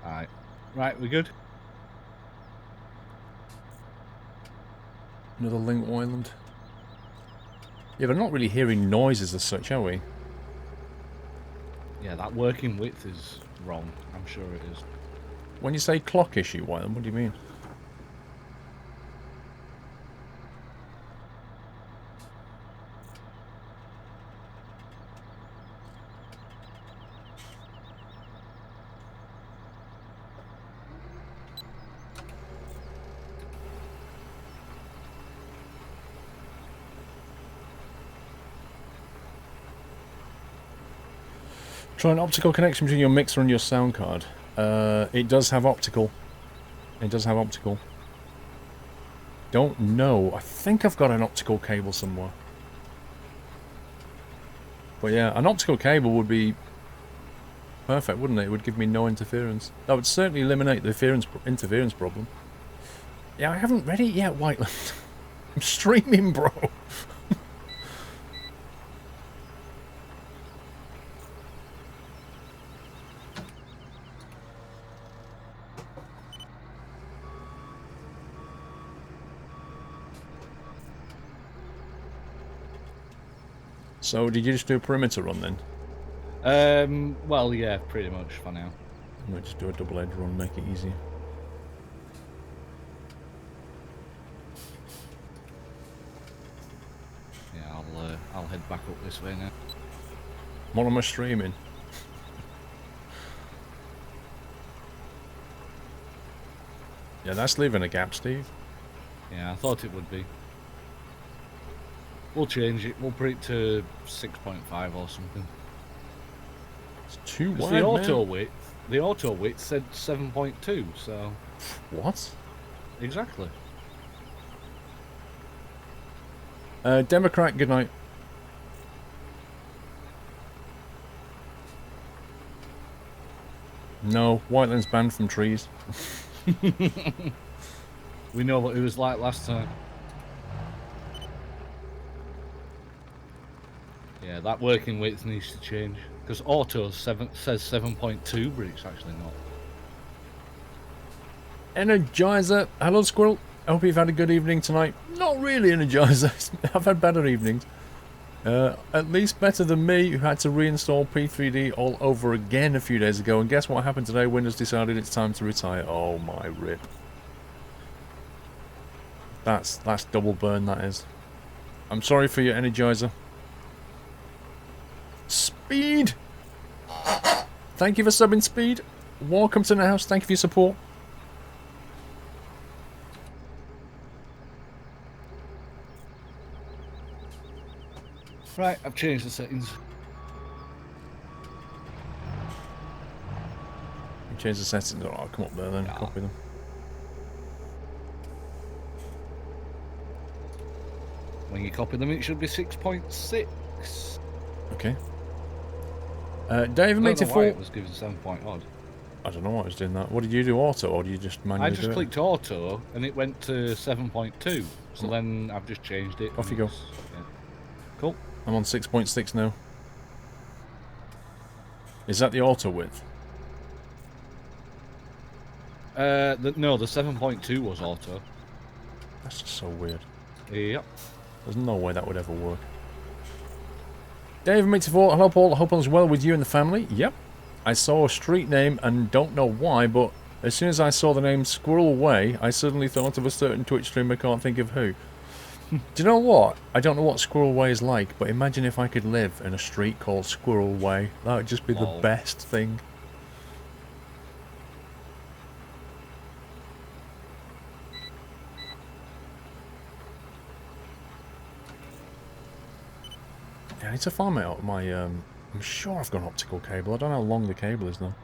Alright. Right, we good? Another link island. Yeah, but not really hearing noises as such, are we? Yeah, that working width is wrong. I'm sure it is. When you say clock issue, Wyland, what do you mean? Try an optical connection between your mixer and your sound card. It does have optical. It does have optical. Don't know. I think I've got an optical cable somewhere. But yeah, an optical cable would be perfect, wouldn't it? It would give me no interference. That would certainly eliminate the interference problem. Yeah, I haven't read it yet, Whiteland. I'm streaming, bro. So, did you just do a perimeter run then? Well, yeah, pretty much for now. I might just do a double edge run, make it easier. Yeah, I'll head back up this way now. What am I streaming? Yeah, that's leaving a gap, Steve. Yeah, I thought it would be. We'll change it. We'll put it to 6.5 or something. It's too wide, The man. auto width said 7.2, so... What? Exactly. Democrat, good night. No, Whiteland's banned from trees. We know what it was like last time. Yeah, that working width needs to change. Because auto says 7.2, but it's actually not. Energizer. Hello, Squirrel. I hope you've had a good evening tonight. Not really, Energizer. I've had better evenings. At least better than me, who had to reinstall P3D all over again a few days ago. And guess what happened today? Windows decided it's time to retire. Oh, my rip. That's double burn, that is. I'm sorry for your Energizer. Speed! Thank you for subbing, Speed. Welcome to the house. Thank you for your support. Right, I've changed the settings. Change the settings. Oh, I'll come up there then. Yeah. Copy them. When you copy them, it should be 6.6. Okay. Dave I don't know why 84. it was given 7 point odd. I don't know what was doing that. What did you do, auto, or did you just manually I do just it? clicked auto and it went to 7.2. So then I've just changed it. Off you go. Yeah. Cool. I'm on 6.6 now. Is that the auto width? No, the 7.2 was auto. That's just so weird. Yep. There's no way that would ever work. Dave makes it for. Hello, Paul. I hope all's well with you and the family. Yep. I saw a street name and don't know why, but as soon as I saw the name Squirrel Way, I suddenly thought of a certain Twitch streamer. I can't think of who. Do you know what? I don't know what Squirrel Way is like, but imagine if I could live in a street called Squirrel Way. That would just be the best thing. Yeah, I need to farm it out my, I'm sure I've got an optical cable. I don't know how long the cable is, though.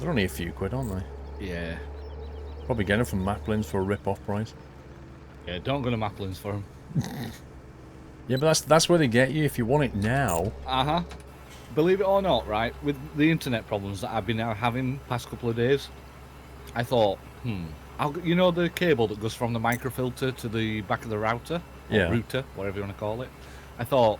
They're only a few quid, aren't they? Yeah. Probably get them from Maplins for a rip-off price. Yeah, don't go to Maplins for them. Yeah, but that's where they get you if you want it now. Uh-huh. Believe it or not, right, with the internet problems that I've been now having past couple of days, I thought, you know the cable that goes from the microfilter to the back of the router? Or Yeah. router, whatever you want to call it. I thought,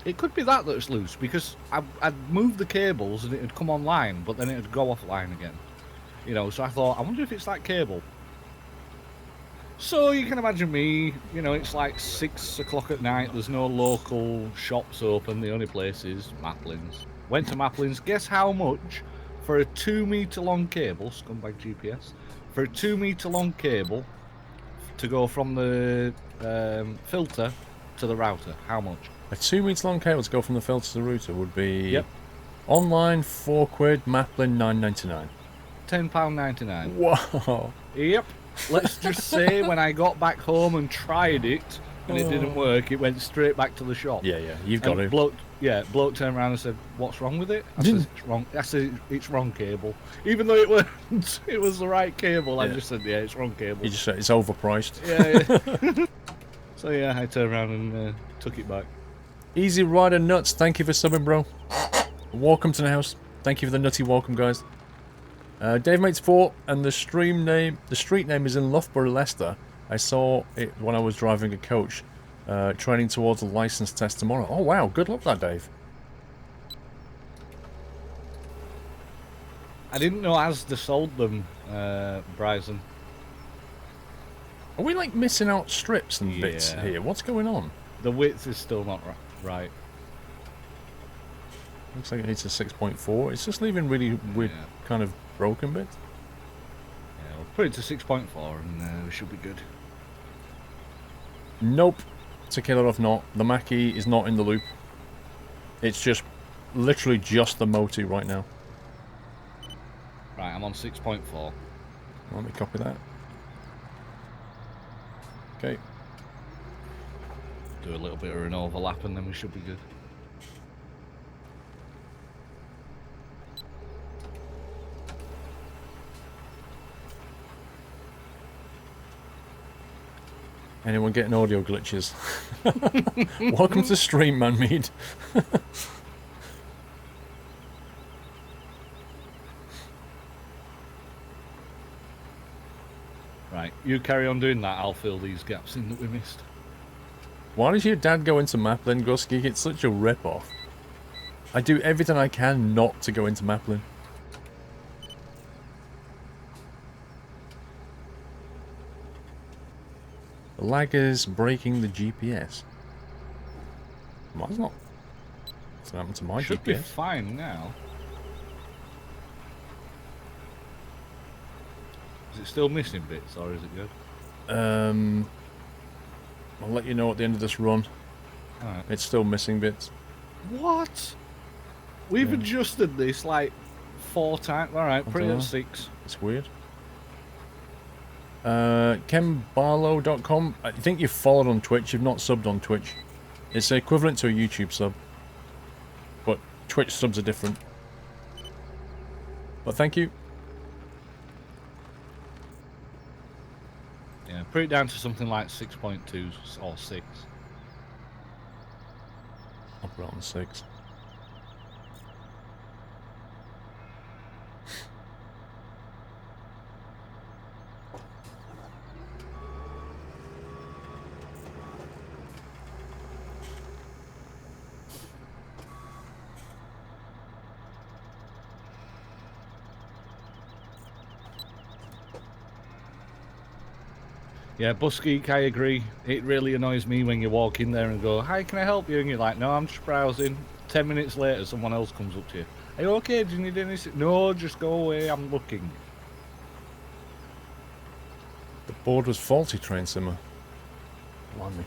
it could be that's loose, because I'd moved the cables and it would come online, but then it would go offline again. You know, so I thought, I wonder if it's that cable. So you can imagine me, you know, it's like 6 o'clock at night, there's no local shops open, the only place is Maplins. Went to Maplins, guess how much for a 2-meter long cable, scumbag GPS, for a 2-meter long cable to go from the filter to the router, how much? A 2-meter long cable to go from the filter to the router would be... Yep. Online, 4 quid, Maplin, 9.99. £10.99. Whoa! Yep. Let's just say when I got back home and tried it and it didn't work, it went straight back to the shop. Yeah, you've got it. Bloke turned around and said, "What's wrong with it?" I said, "It's wrong." I said, "It's wrong cable," even though it weren't. It was the right cable. I just said, "Yeah, it's wrong cable." You just said it's overpriced. Yeah. So yeah, I turned around and took it back. Easy Rider Nuts, thank you for subbing, bro. Welcome to the house. Thank you for the nutty welcome, guys. Dave Mates 4 and the street name is in Loughborough, Leicester. I saw it when I was driving a coach, training towards a license test tomorrow. Oh wow, good luck with that, Dave. I didn't know Asda sold them, Bryson. Are we like missing out strips and bits Yeah. here? What's going on? The width is still not right. Looks like it needs a 6.4. It's just leaving really weird, kind of broken bits. Yeah, we'll put it to 6.4 and we should be good. Nope. To kill it off, not. The Mackie is not in the loop. It's just literally just the Moti right now. Right, I'm on 6.4. Let me copy that. Okay. Do a little bit of an overlap and then we should be good. Anyone getting audio glitches? Welcome to stream, Manmead. Right, you carry on doing that, I'll fill these gaps in that we missed. Why does your dad go into Maplin, Gusky? It's such a rip-off. I do everything I can not to go into Maplin. The lag is breaking the GPS. Mine's not. What's happened to my Should be GPS? fine now. Is it still missing bits or is it good? I'll let you know at the end of this run. Alright. It's still missing bits. What? We've adjusted this like 4 times. Alright, put it at 6. It's weird. KenBarlow.com. I think you've followed on Twitch. You've not subbed on Twitch. It's equivalent to a YouTube sub. But Twitch subs are different. But thank you. Yeah, put it down to something like 6.2 or 6. I'll put it on 6. Yeah, Bus Geek, I agree. It really annoys me when you walk in there and go, "Hi, can I help you?" And you're like, "No, I'm just browsing." 10 minutes later, someone else comes up to you. "Are you okay? Do you need anything?" "No, just go away. I'm looking." The board was faulty, Train Simmer. Blimey.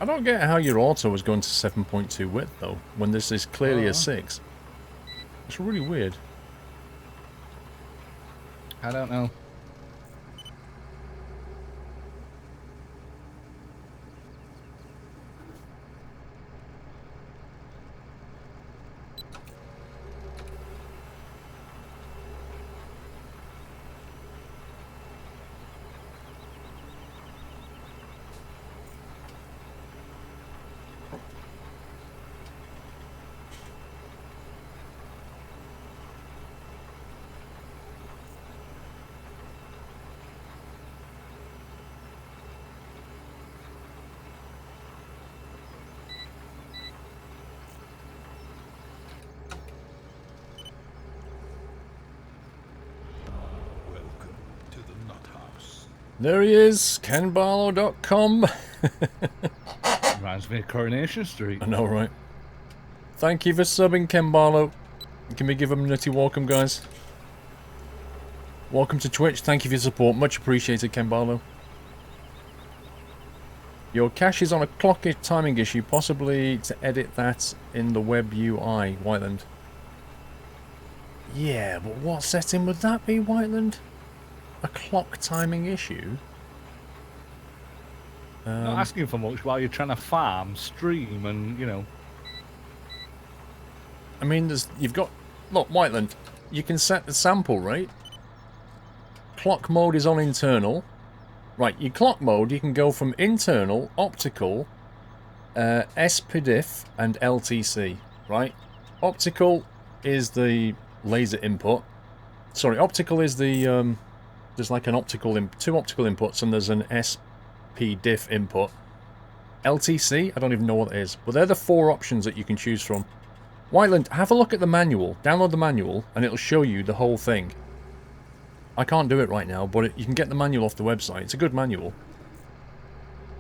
I don't get how your auto was going to 7.2 width, though, when this is clearly a 6. It's really weird. I don't know. Welcome to the nut house. There he is, kenbarlow.com. Reminds me of Coronation Street. I know, right? Thank you for subbing, Ken Barlow. Can we give him a nutty welcome, guys? Welcome to Twitch. Thank you for your support. Much appreciated, Ken Barlow. Your cache is on a clock timing issue, possibly to edit that in the web UI, Whiteland. Yeah, but what setting would that be, Whiteland? A clock timing issue? Not asking for much while you're trying to farm, stream, and, you know. I mean, you've got... Look, Whiteland, you can set the sample rate. Clock mode is on internal. Right, your clock mode, you can go from internal, optical, SPDIF, and LTC, right? Optical is the laser input. Sorry, optical is the... there's like an optical... two optical inputs, and there's an SPDIF input. LTC, I don't even know what it is. But they're the 4 options that you can choose from. Whiteland, have a look at the manual. Download the manual, and it'll show you the whole thing. I can't do it right now, but you can get the manual off the website. It's a good manual.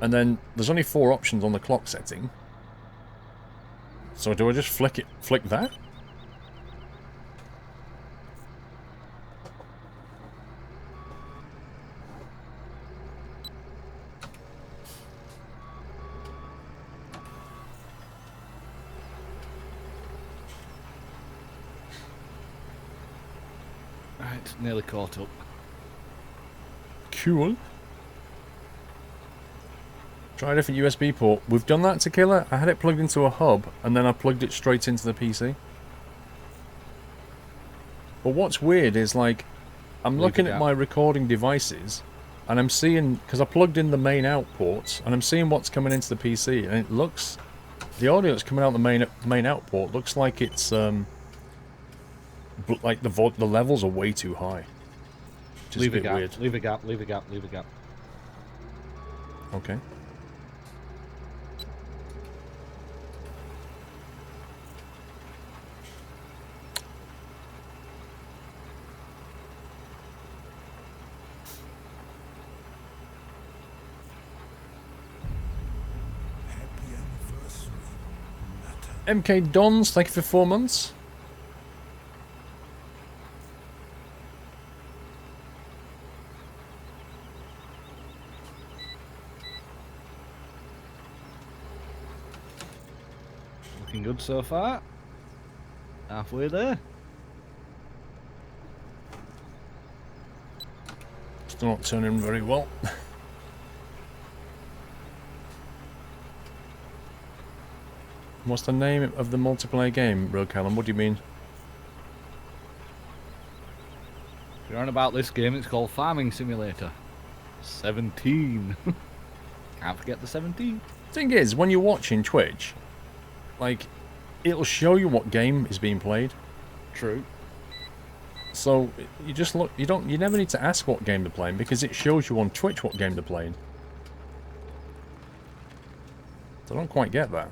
And then there's only 4 options on the clock setting. So do I just flick that? Right, nearly caught up. Cool. Try a different USB port. We've done that to Killer. I had it plugged into a hub, and then I plugged it straight into the PC. But what's weird is, like, I'm looking at my recording devices, and I'm seeing, because I plugged in the main out ports, and I'm seeing what's coming into the PC, and it looks, the audio that's coming out the main out port looks like it's, like the levels are way too high. Which is Leave a bit gap, weird. leave a gap, leave a gap, leave a gap. Okay. Happy anniversary, Nutter. MK Dons, thank you for 4 months. Looking good so far. Halfway there. Still not turning very well. What's the name of the multiplayer game, Real Callum? What do you mean? If you're on about this game, it's called Farming Simulator. 17. Can't forget the 17. Thing is, when you're watching Twitch, like, it'll show you what game is being played. True. So you just look. You never need to ask what game they're playing because it shows you on Twitch what game they're playing. So I don't quite get that.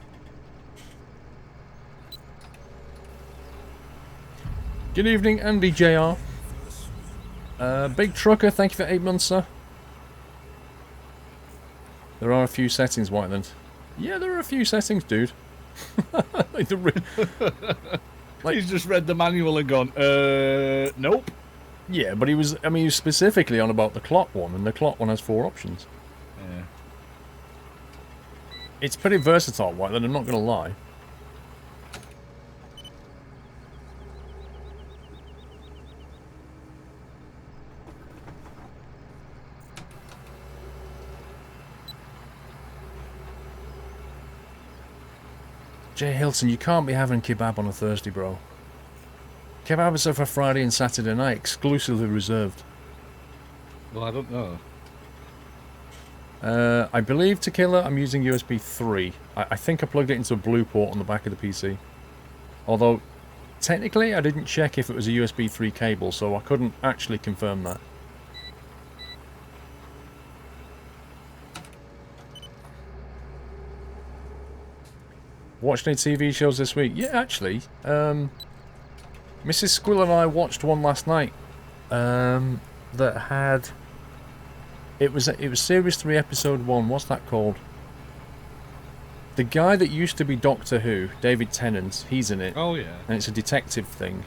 Good evening, Andy JR. Big Trucker, thank you for 8 months, sir. There are a few settings, Whiteland. Yeah, there are a few settings, dude. Like He's just read the manual and gone, nope. Yeah, but he was specifically on about the clock one, and the clock one has 4 options. Yeah. It's pretty versatile, Whiteland, I'm not going to lie. Jay Hilton, you can't be having kebab on a Thursday, bro. Kebabs are for Friday and Saturday night, exclusively reserved. Well, I don't know. I believe to kill it, I'm using USB 3. I think I plugged it into a blue port on the back of the PC. Although, technically, I didn't check if it was a USB 3 cable, so I couldn't actually confirm that. Watched any TV shows this week? Yeah, actually. Mrs. Squill and I watched one last night. That had... It was Series 3, Episode 1. What's that called? The guy that used to be Doctor Who, David Tennant, he's in it. Oh, yeah. And it's a detective thing.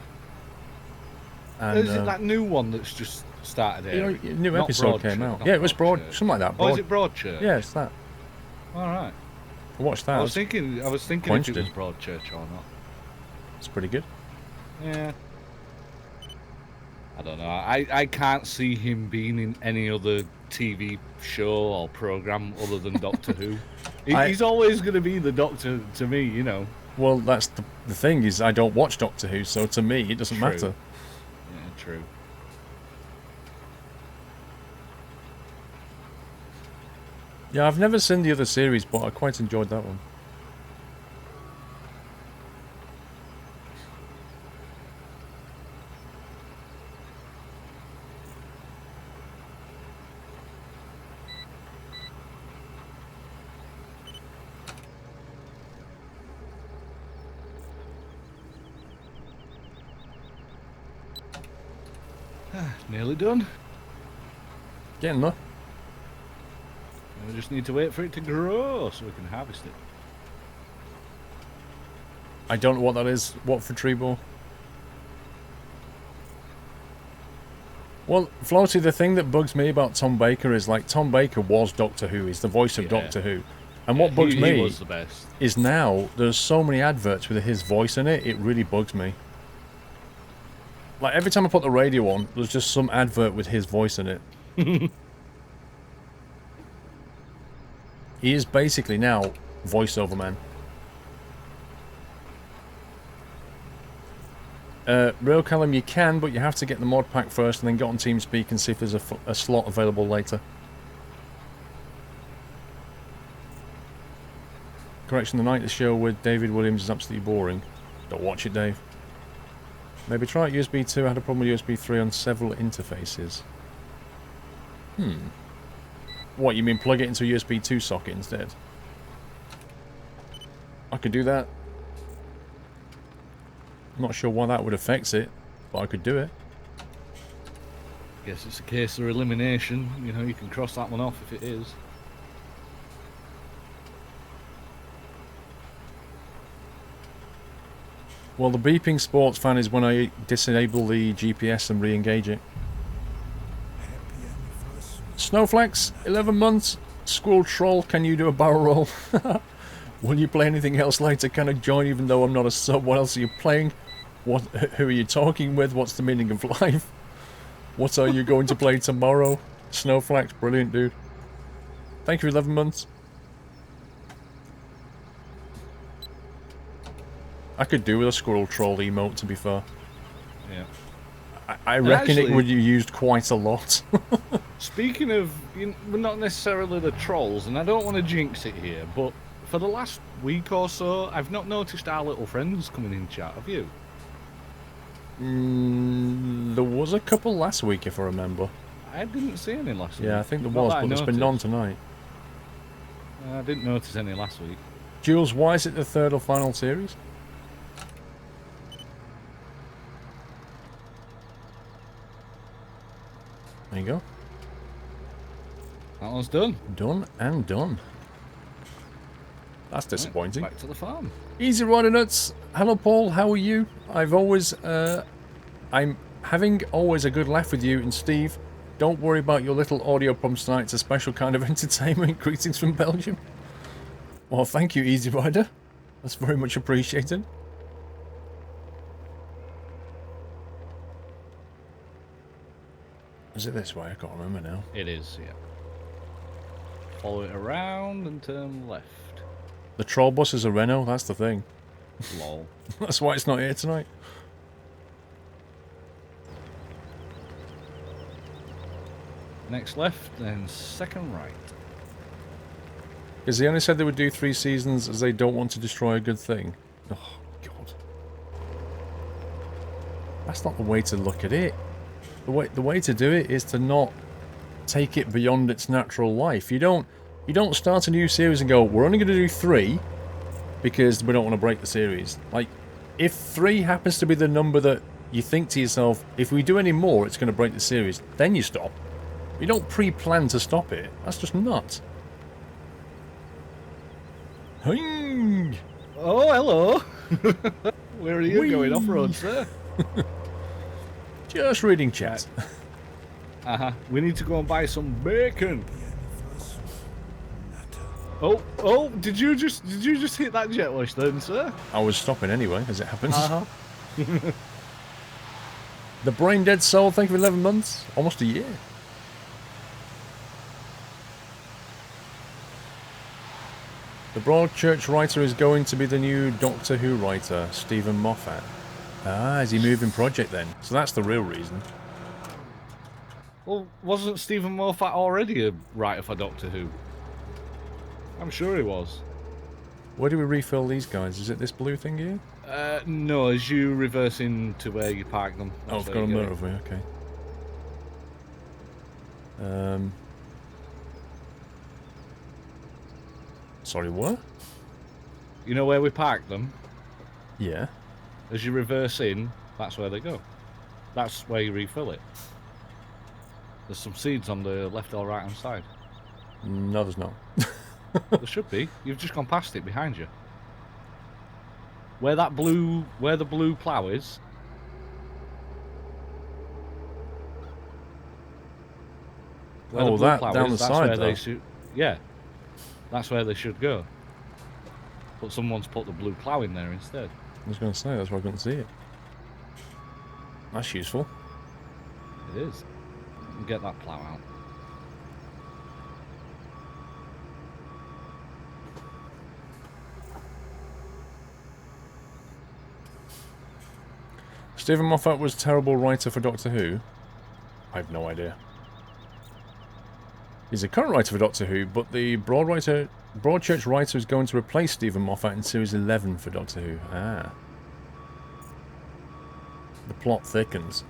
And, is it that new one that's just started here? A new episode came out. Yeah, it was something like that. Oh, is it Broadchurch? Yeah, it's that. Alright. I watched that. I was thinking if it was Broadchurch or not. It's pretty good. Yeah. I don't know. I can't see him being in any other TV show or program other than Doctor Who. He's always going to be the Doctor to me, you know. Well, that's the thing is I don't watch Doctor Who, so to me it doesn't matter. Yeah, true. Yeah, I've never seen the other series, but I quite enjoyed that one. Nearly done. Getting there. We just need to wait for it to grow so we can harvest it. I don't know what that is. What for Treebor? Well, Floaty, the thing that bugs me about Tom Baker is, like, Tom Baker was Doctor Who. He's the voice of Doctor Who. And what bugs me was the best. Is now there's so many adverts with his voice in it, it really bugs me. Like, every time I put the radio on, there's just some advert with his voice in it. He is basically now voiceover man. Real Callum, you can, but you have to get the mod pack first and then get on TeamSpeak and see if there's a slot available later. Correction, the night show with David Williams is absolutely boring. Don't watch it, Dave. Maybe try it USB 2. I had a problem with USB 3 on several interfaces. What, you mean plug it into a USB 2 socket instead? I could do that. I'm not sure why that would affect it, but I could do it. Guess it's a case of elimination. You know, you can cross that one off if it is. Well, the beeping sports fan is when I disable the GPS and re-engage it. Snowflakes, 11 months. Squirrel Troll, can you do a barrel roll? Will you play anything else later? Can I join even though I'm not a sub? What else are you playing? Who are you talking with? What's the meaning of life? What are you going to play tomorrow? Snowflakes, brilliant, dude. Thank you for 11 months. I could do with a Squirrel Troll emote, to be fair. Yeah. I reckon it would be used quite a lot. Speaking of, not necessarily the trolls, and I don't want to jinx it here, but for the last week or so, I've not noticed our little friends coming in chat, have you? There was a couple last week, if I remember. I didn't see any last week. Yeah, I think there was, but there's been none tonight. I didn't notice any last week. Jules, why is it the third or final series? There you go. That one's done. Done and done. That's disappointing. Back to the farm. Easy Rider Nuts. Hello, Paul. How are you? I'm having always a good laugh with you and Steve. Don't worry about your little audio problems tonight. It's a special kind of entertainment. Greetings from Belgium. Well, thank you, Easy Rider. That's very much appreciated. Is it this way? I can't remember now. It is, yeah. Follow it around and turn left. The troll bus is a Renault, that's the thing. Lol. That's why it's not here tonight. Next left, then second right. Because they only said they would do 3 seasons as they don't want to destroy a good thing. Oh, God. That's not the way to look at it. The way to do it is to not take it beyond its natural life. You don't start a new series and go, we're only going to do 3 because we don't want to break the series. Like, if 3 happens to be the number that you think to yourself, if we do any more, it's going to break the series, then you stop. You don't pre-plan to stop it. That's just nuts. Hing! Oh, hello! Where are you going off-road, sir? Just reading chat. Uh-huh. We need to go and buy some bacon. Oh, did you just hit that jet wash then, sir? I was stopping anyway, as it happens. Uh-huh. The Brain Dead Soul, thank you for 11 months. Almost a year. The Broadchurch writer is going to be the new Doctor Who writer, Stephen Moffat. Ah, is he moving project then? So that's the real reason. Well, wasn't Stephen Moffat already a writer for Doctor Who? I'm sure he was. Where do we refill these guys? Is it this blue thing here? No, as you reverse into where you park them. Oh, I've got a motorway, okay. Sorry, what? You know where we parked them? Yeah. As you reverse in, that's where they go. That's where you refill it. There's some seeds on the left or right hand side. No, there's not. There should be. You've just gone past it behind you. Where the blue plough is. Oh, that down the side though. Yeah, that's where they should go. But someone's put the blue plough in there instead. I was going to say, that's why I couldn't see it. That's useful. It is. Get that plough out. Stephen Moffat was terrible writer for Doctor Who? I have no idea. He's a current writer for Doctor Who, but the Broadchurch writer is going to replace Stephen Moffat in Series 11 for Doctor Who. Ah. The plot thickens.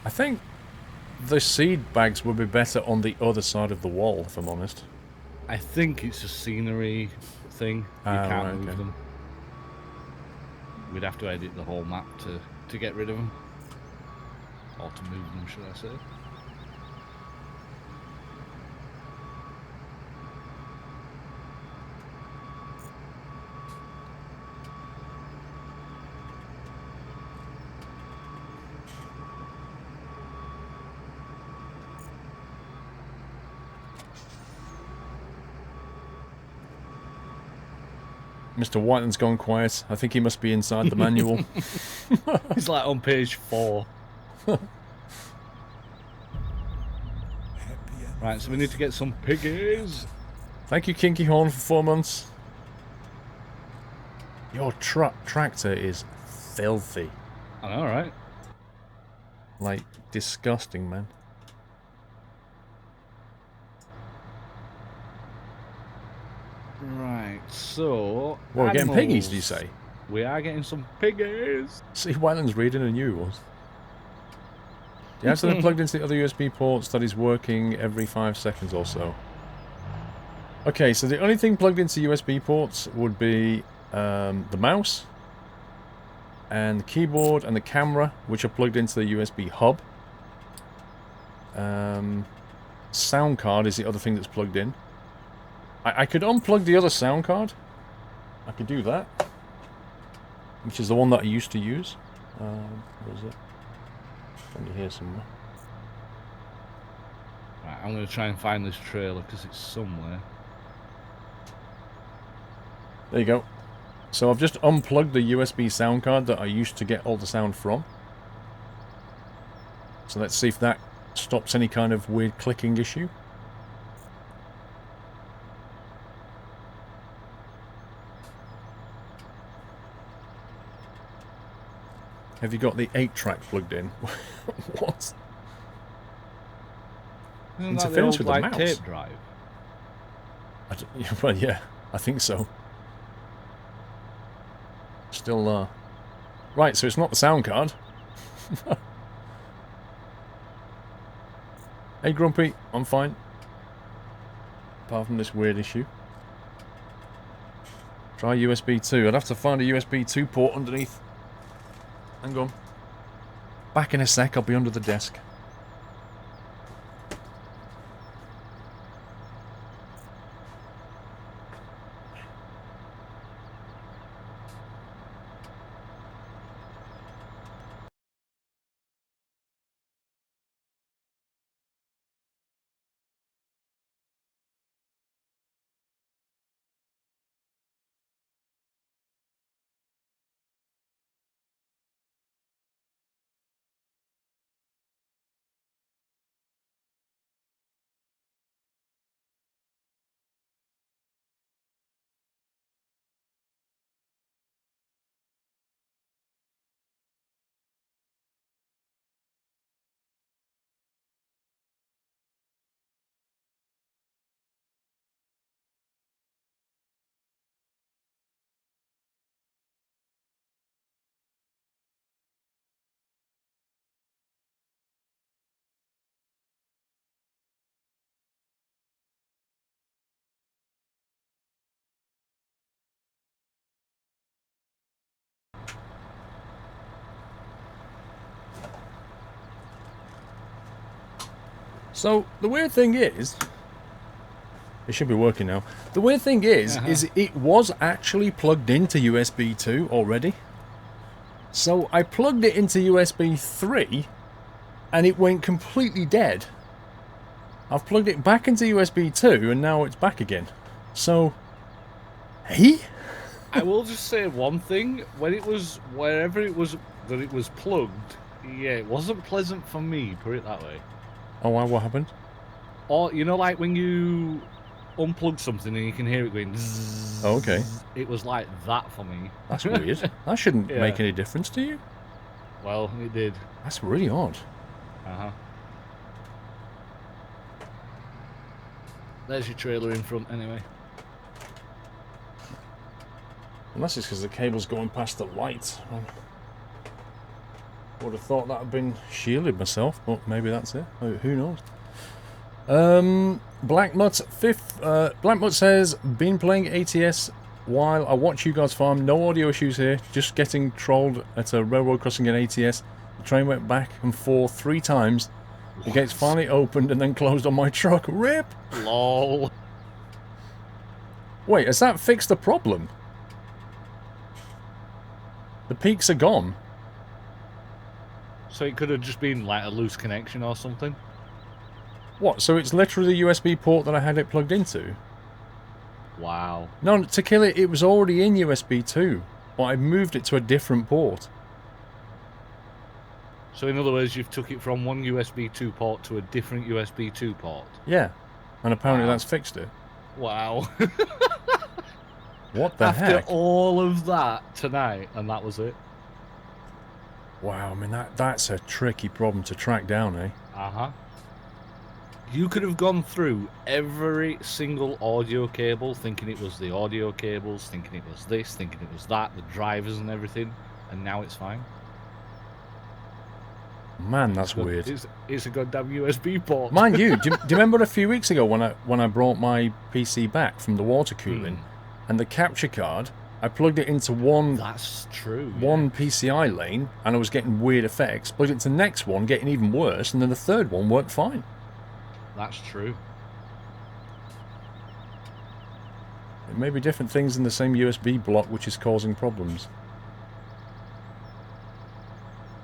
I think the seed bags would be better on the other side of the wall, if I'm honest. I think it's a scenery thing. You can't move them. We'd have to edit the whole map to get rid of them. Or to move them, should I say. Mr. Whiteland's gone quiet. I think he must be inside the manual. He's like on page 4. Right, so we need to get some piggies. Thank you, Kinky Horn, for 4 months. Your tractor is filthy. I know, right? Like, disgusting, man. Right, so... Well, we're getting piggies, do you say? We are getting some piggies. See, Whiteland's reading a new one. You have something plugged into the other USB ports that is working every 5 seconds or so. Okay, so the only thing plugged into USB ports would be the mouse and the keyboard and the camera, which are plugged into the USB hub. Sound card is the other thing that's plugged in. I could unplug the other sound card. I could do that. Which is the one that I used to use. Where is it? It's under here somewhere. Right, I'm going to try and find this trailer because it's somewhere. There you go. So I've just unplugged the USB sound card that I used to get all the sound from. So let's see if that stops any kind of weird clicking issue. Have you got the 8-track plugged in? What? Isn't that the Interference old, with the like, mouse. tape drive? Well, yeah, I think so. Still, Right, so it's not the sound card. Hey, Grumpy, I'm fine. Apart from this weird issue. Try USB 2. I'd have to find a USB 2 port underneath. Hang on. Back in a sec, I'll be under the desk. So, the weird thing is... It should be working now. The weird thing is it was actually plugged into USB 2 already. So, I plugged it into USB 3, and it went completely dead. I've plugged it back into USB 2, and now it's back again. So... Hey? I will just say one thing. When it was, wherever it was that it was plugged, yeah, it wasn't pleasant for me, put it that way. Oh, wow, what happened? Or, you know, like when you unplug something and you can hear it going zzz, Oh, okay. It was like that for me. That's weird. That shouldn't make any difference to you. Well, it did. That's really odd. Uh-huh. There's your trailer in front, anyway. Unless it's because the cable's going past the light. I would have thought that had been shielded myself, but maybe that's it. Who knows? Blackmutt says, been playing ATS while I watch you guys farm. No audio issues here. Just getting trolled at a railroad crossing in ATS. The train went back and forth 3 times. The gates finally opened and then closed on my truck. RIP! LOL. Wait, has that fixed the problem? The peaks are gone. So it could have just been like a loose connection or something? What, so it's literally the USB port that I had it plugged into? Wow. No, to kill it, it was already in USB 2, but I moved it to a different port. So in other words, you've took it from one USB 2 port to a different USB 2 port? Yeah, and apparently Wow. that's fixed it. Wow. What the After heck? all of that tonight, and that was it? Wow, I mean, that's a tricky problem to track down, eh? Uh-huh. You could have gone through every single audio cable, thinking it was the audio cables, thinking it was this, thinking it was that, the drivers and everything, and now it's fine. Man, that's weird. It's a goddamn USB port. Mind you, do you remember a few weeks ago when I brought my PC back from the water cooling, and the capture card, I plugged it into one That's true. one PCI lane, and I was getting weird effects. Plugged it into the next one, getting even worse, and then the third one worked fine. That's true. It may be different things in the same USB block which is causing problems.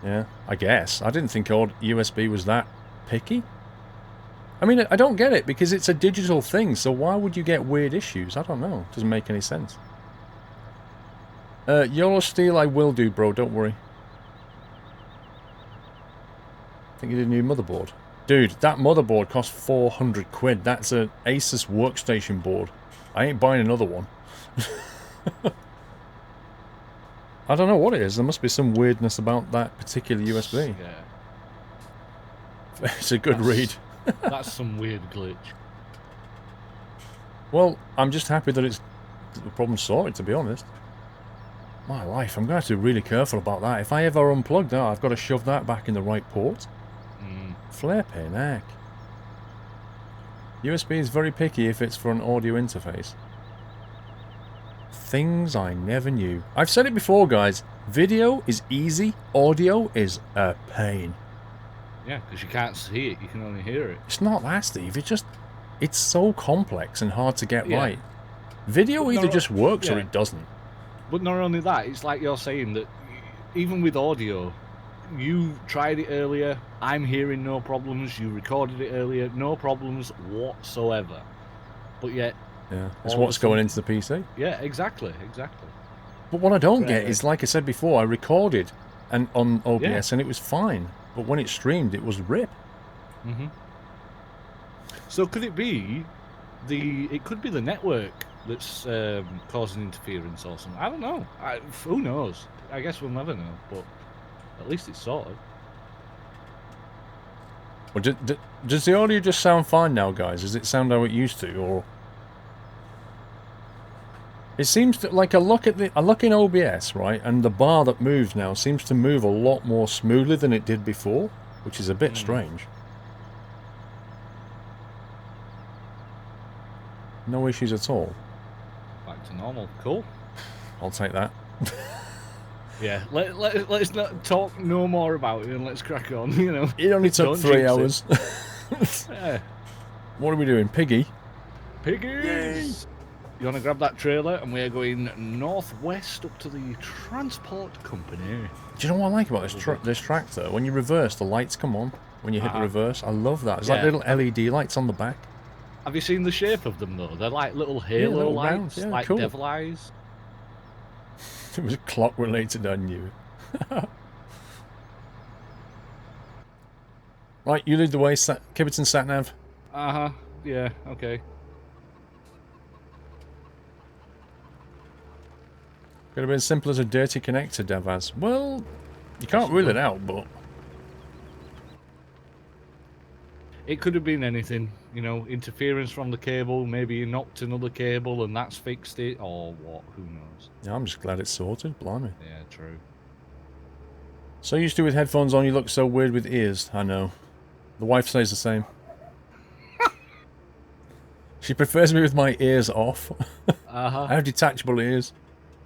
Yeah, I guess. I didn't think USB was that picky. I mean, I don't get it, because it's a digital thing, so why would you get weird issues? I don't know. It doesn't make any sense. YOLO Steel I will do, bro, don't worry. I think you need a new motherboard. Dude, that motherboard costs 400 quid. That's an Asus workstation board. I ain't buying another one. I don't know what it is. There must be some weirdness about that particular USB. Yeah. It's a good read. That's some weird glitch. Well, I'm just happy that the problem's sorted, to be honest. My life, I'm going to have to be really careful about that. If I ever unplug that, I've got to shove that back in the right port. Flipping heck. USB is very picky if it's for an audio interface. Things I never knew. I've said it before, guys. Video is easy. Audio is a pain. Yeah, because you can't see it. You can only hear it. It's not that, Steve. It's so complex and hard to get right. Video But either just works or it doesn't. But not only that, it's like you're saying that even with audio, you tried it earlier, I'm hearing no problems, you recorded it earlier, no problems whatsoever. But yet... Yeah, it's what's going into the PC. Yeah, exactly. But what I don't get is, like I said before, I recorded on OBS and it was fine. But when it streamed, it was rip. So could it be it could be the network that's causing interference or something? I don't know. Who knows? I guess we'll never know, but at least it's sorted. Well, does the audio just sound fine now, guys? Does it sound how it used to, or... It seems to, like, I look in OBS, right, and the bar that moves now seems to move a lot more smoothly than it did before, which is a bit strange. No issues at all. Back to normal. Cool. I'll take that. Yeah, let's not talk no more about it and let's crack on, you know. It only took 3 hours. Yeah. What are we doing? Piggy? Piggies! You want to grab that trailer and we're going northwest up to the transport company. Do you know what I like about this tractor? When you reverse, the lights come on when you hit the reverse. I love that. It's like little LED lights on the back. Have you seen the shape of them though? They're like little halo little lights, round, like cool. devil eyes. It was clock related, I knew. Right, you lead the way, Kibberton Satnav. Yeah, okay. Could have been as simple as a dirty connector, Davaz. Well, you can't rule it out, but... It could have been anything, you know, interference from the cable, maybe you knocked another cable and that's fixed it, or what, who knows. Yeah, I'm just glad it's sorted, blimey. Yeah, true. So used to with headphones on, you look so weird with ears. I know. The wife says the same. She prefers me with my ears off. I have detachable ears.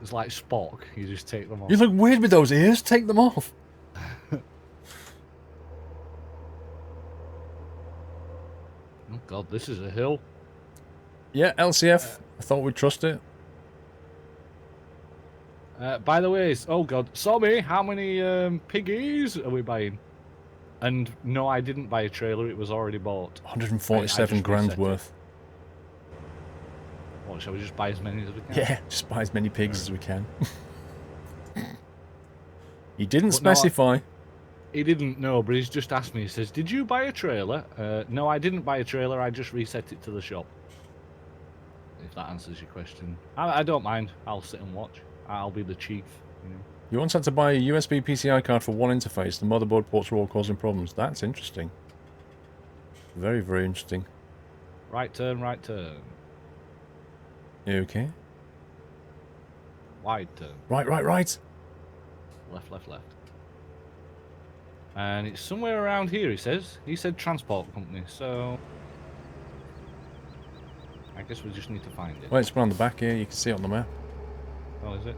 It's like Spock, you just take them off. You look weird with those ears, take them off. Oh god, this is a hill. Yeah, LCF. I thought we'd trust it. By the way, oh god, Sobby, how many piggies are we buying? And no, I didn't buy a trailer, it was already bought. 147 grand worth. What, shall we just buy as many as we can? Yeah, just buy as many pigs as we can. He didn't specify. He didn't know, but he's just asked me, he says, did you buy a trailer? No, I didn't buy a trailer, I just reset it to the shop. If that answers your question. I don't mind, I'll sit and watch. I'll be the chief. You know? You once had to buy a USB PCI card for one interface. The motherboard ports were all causing problems. That's interesting. Very, very interesting. Right turn, right turn. Okay. Wide turn. Right. Left, left, left. And it's somewhere around here, he says. He said transport company, so... I guess we just need to find it. Well, it's around the back here. You can see it on the map. Oh, is it?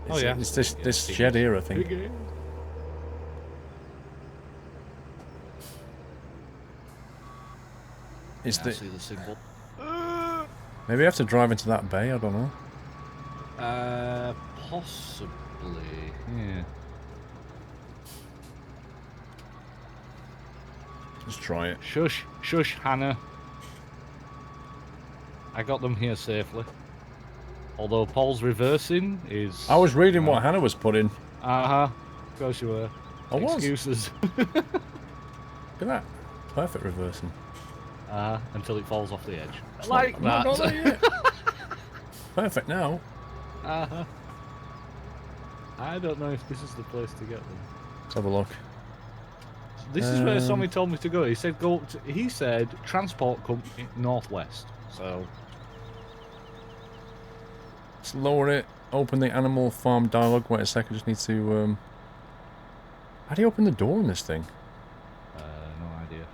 It's, yeah. It's this Yeah, this big shed is. here, I think. Big is. It's I the. see the symbol. Maybe I have to drive into that bay. I don't know. Possibly. Yeah. Let's try it. Shush, shush, Hannah. I got them here safely. Although Paul's reversing is... I was reading what Hannah was putting. Uh-huh. Of course you were. I was. Excuses. Look at that. Perfect reversing. Until it falls off the edge. It's Like not that. there yet. Perfect now. Uh-huh. I don't know if this is the place to get them. Let's have a look. This is where Sommy told me to go. He said go up to, he said transport company northwest. So Let's lower it. Open the animal farm dialogue. Wait a sec. I just need to. How do you open the door in this thing? no idea.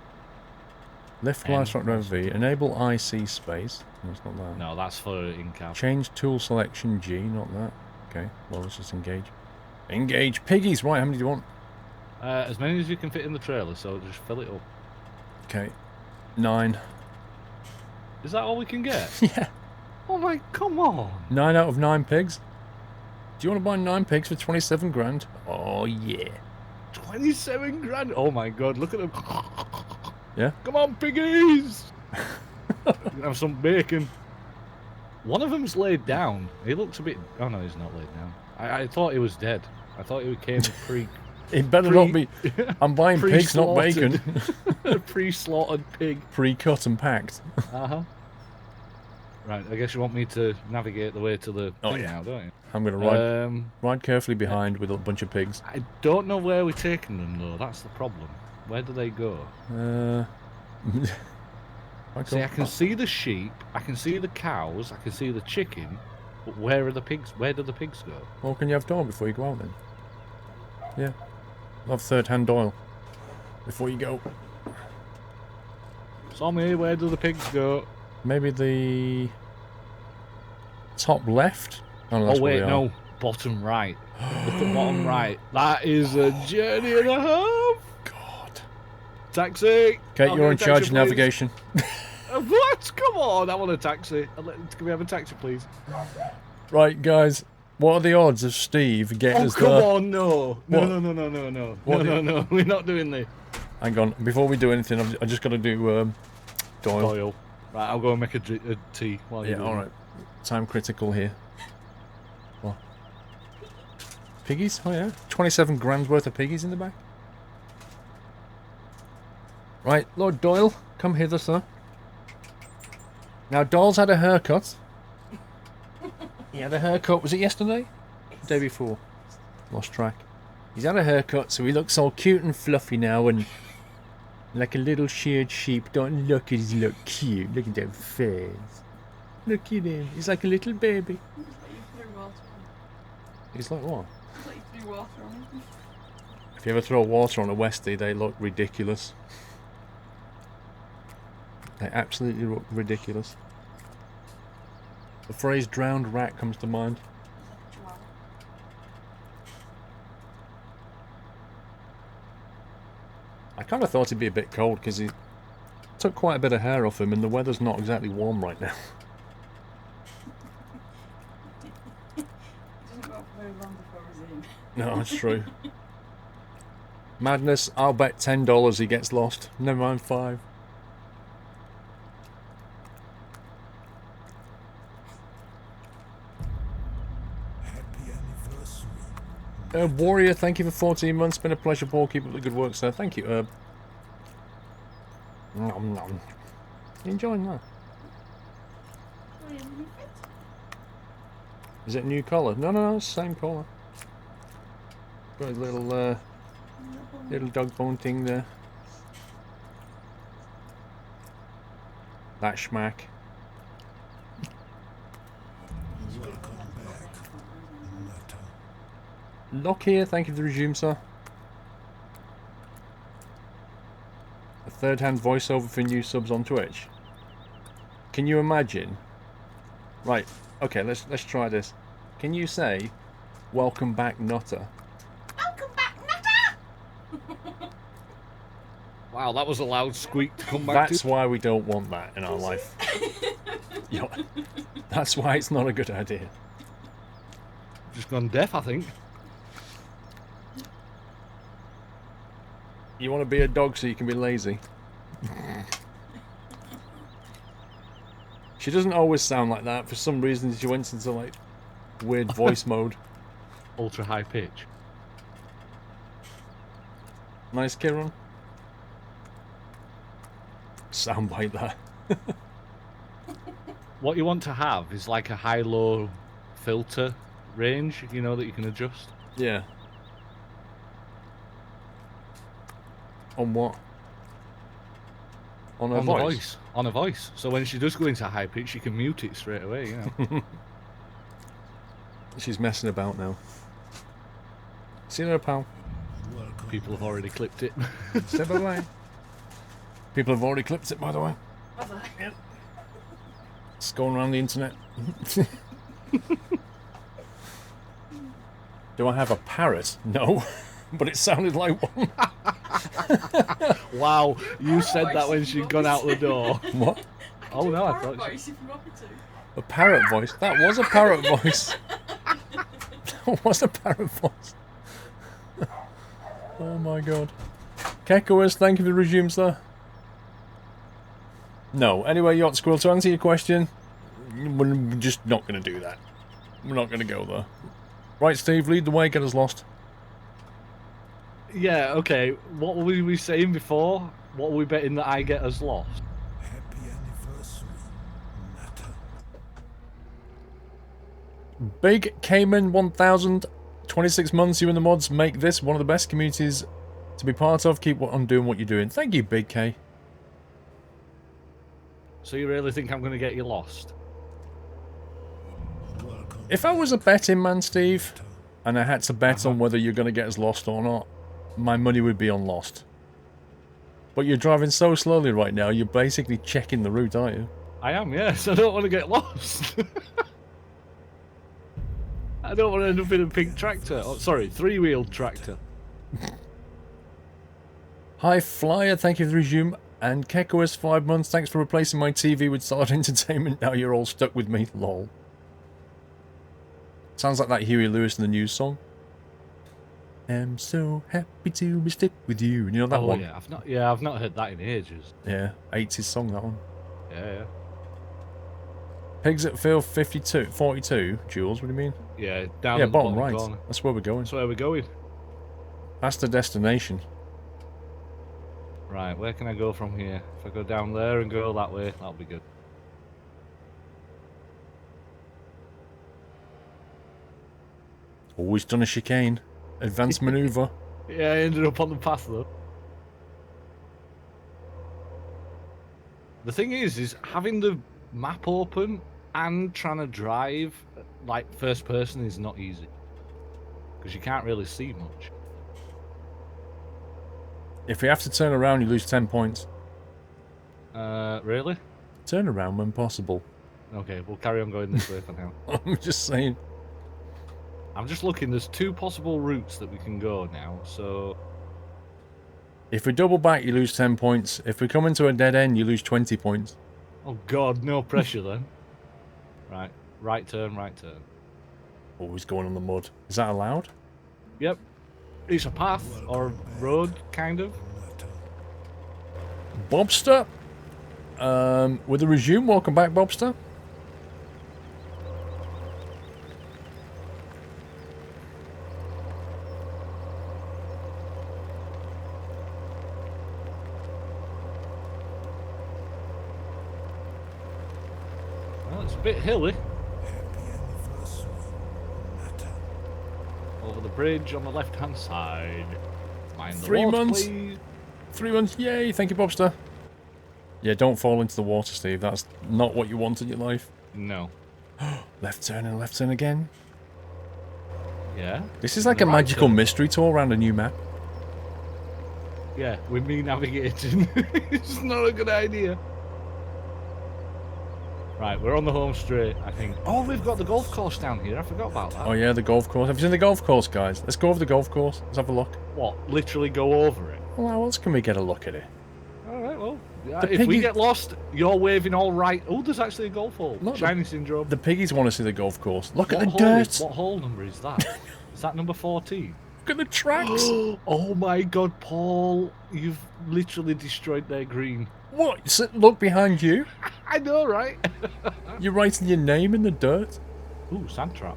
Lift livestock driver V. Enable IC space. No, it's not that. No, that's for in-cab. Change tool selection G. Not that. Okay. Well, let's just engage. Engage piggies. Right. How many do you want? As many as you can fit in the trailer, so just fill it up. Okay. 9. Is that all we can get? Yeah. Oh my, come on. 9 out of 9 pigs. Do you want to buy 9 pigs for 27 grand? Oh yeah. 27 grand. Oh my god, look at them. Yeah. Come on, piggies. Have some bacon. One of them's laid down. He looks a bit... Oh no, he's not laid down. I thought he was dead. I thought he came pre... It better not be. I'm buying pigs, not Pre-slaughtered. bacon. Pre-slaughtered pig. Pre-cut and packed. Uh-huh. Right, I guess you want me to navigate the way to the thing yeah. now, don't you? I'm going to ride carefully behind with a bunch of pigs. I don't know where we're taking them, though. That's the problem. Where do they go? See, I can see the sheep, I can see the cows, I can see the chicken, but where are the pigs? Where do the pigs go? Well, can you have Doyle before you go out then? Yeah. I'll have third-hand Doyle before you go. Tommy, where do the pigs go? Maybe the top left? Oh, no, that's Oh where wait, they are. no, bottom right. Look at bottom right. That is a journey and a half. God. Taxi. Okay, I'll you're get in a charge taxi, of navigation. What? Come on, I want a taxi. Can we have a taxi, please? Right, guys. What are the odds of Steve getting us come there? on, no. What? No, we're not doing this. Hang on, before we do anything, I just got to do Doyle. Doyle. Right, I'll go and make a tea while you're Yeah, doing it. alright. Time critical here. What? Piggies? Oh yeah. 27 grand's worth of piggies in the back. Right, Lord Doyle, come hither, sir. Now, Doyle's had a haircut. He had a haircut, was it yesterday? The day before? Lost track. He's had a haircut, so he looks all cute and fluffy now and like a little sheared sheep. Don't look at his look cute. Look at that face. Look at him. He's like a little baby. He's like what? If you ever throw water on a Westie, they look ridiculous. They absolutely look ridiculous. The phrase drowned rat comes to mind. I kind of thought it'd be a bit cold because he took quite a bit of hair off him and the weather's not exactly warm right now. No, that's true. Madness, I'll bet $10 he gets lost. Never mind 5. Happy anniversary. Warrior, thank you for 14 months. Been a pleasure, Paul. Keep up the good work, sir. Thank you, Herb. Nom nom. You enjoying that? Is it a new collar? No, no, no, it's the same collar. Got a little, little dog bone thing there. That schmack. Welcome back, Nutter. Lock here, thank you for the resume, sir. third-hand voiceover for new subs on Twitch. Can you imagine? Right. Okay. Let's try this. Can you say, "Welcome back, Nutter"? Welcome back, Nutter! Wow, that was a loud squeak to come back That's to. why we don't want that in our life. You know, that's why it's not a good idea. Just gone deaf, I think. You want to be a dog so you can be lazy. She doesn't always sound like that. For some reason, she went into like weird voice mode. Ultra high pitch. Nice, Kieran. Sound like that. What you want to have is like a high-low filter range, you know, that you can adjust. Yeah. On what? On her On the voice? voice. On a voice. So when she does go into high pitch, you can mute it straight away, you know. She's messing about now. See you later, pal. Welcome. People have already clipped it. Say bye-bye. People have already clipped it, by the way. Bye-bye. It's going around the internet. Do I have a parrot? No. But it sounded like one. Wow, you said that when she'd gone out the door. What? Oh no, I thought Voice if you want me to. A parrot voice? That was a parrot voice. That was a parrot voice. Oh my god. Kekoas, thank you for the resume, sir. No. Anyway, Yacht Squirrel, to answer your question, we're just not going to do that. We're not going to go there. Right, Steve, lead the way, get us lost. Yeah, okay. What were we saying before? What were we betting that I get us lost? Happy anniversary, Nutter. Big Cayman 1000, 26 months, you and the mods make this one of the best communities to be part of. Keep on doing what you're doing. Thank you, Big K. So you really think I'm going to get you lost? Welcome. If I was a betting man, Steve, and I had to bet on whether you're going to get us lost or not, my money would be on lost. But you're driving so slowly right now, you're basically checking the route, aren't you? I am, yes. I don't want to get lost. I don't want to end up in a pink tractor. Oh, sorry, three-wheeled tractor. Hi, Flyer, thank you for the resume. And Kekoas, 5 months, thanks for replacing my TV with solid entertainment. Now you're all stuck with me, lol. Sounds like that Huey Lewis in the news song. I'm so happy to be stuck with you. You know that one? Yeah, I've not heard that in ages. Yeah, 80s song, that one. Yeah. Pigs at Field 42, Jules, what do you mean? Yeah, down Yeah, at the bottom right. corner. That's where we're going. That's where we're going. That's the destination. Right, where can I go from here? If I go down there and go that way, that'll be good. Always done a chicane. Advanced manoeuvre. Yeah, I ended up on the path though. The thing is having the map open and trying to drive like first person is not easy. Because you can't really see much. If you have to turn around, you lose 10 points. Really? Turn around when possible. Okay, we'll carry on going this way for now. I'm just saying. I'm just looking, there's two possible routes that we can go now, so... If we double back, you lose 10 points. If we come into a dead end, you lose 20 points. Oh god, no pressure then. Right, right turn, right turn. Always going on the mud. Is that allowed? Yep. It's a path, or a road, kind of. Bobster? With a resume, welcome back, Bobster. Well, it's a bit hilly. Happy anniversary, Nutter. Over the bridge on the left-hand side. Mind the 3 water, months. please. 3 months, yay, thank you, Bobster. Yeah, don't fall into the water, Steve. That's not what you want in your life. No. Left turn and left turn again. Yeah? This is like The a right magical turn. mystery tour around a new map. Yeah, with me navigating. It's not a good idea. Right, we're on the home straight, I think. Oh, we've got the golf course down here. I forgot about that. Oh yeah, the golf course. Have you seen the golf course, guys? Let's go over the golf course. Let's have a look. What? Literally go over it? Well, how else can we get a look at it? Alright, well. The If we piggy- get lost, you're waving all right. Oh, there's actually a golf hole. Look, Shiny syndrome. The piggies want to see the golf course. Look at What the hole dirt. what hole number is that? Is that number 14? Look at the tracks. Oh my god, Paul. You've literally destroyed their green. What? Look behind you. I know, right? You're writing your name in the dirt. Ooh, sand trap.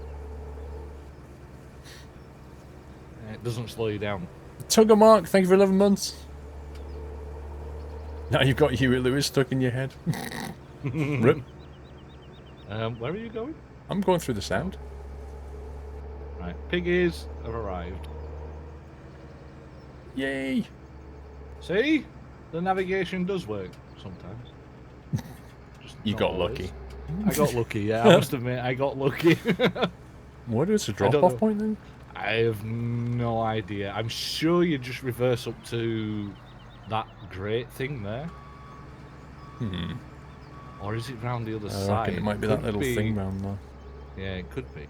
It doesn't slow you down. Tugger Mark, thank you for 11 months. Now you've got Huey Lewis stuck in your head. Rip. Where are you going? I'm going through the sound. Right, piggies have arrived. Yay! See? The navigation does work sometimes. Just You not got always. lucky. I got lucky, yeah, I must admit, I got lucky. What is a don't drop-off know. point then? I have no idea. I'm sure you just reverse up to that great thing there. Hmm. Or is it round the other I side? reckon it might be that Could little be. thing round there. Yeah, it could be.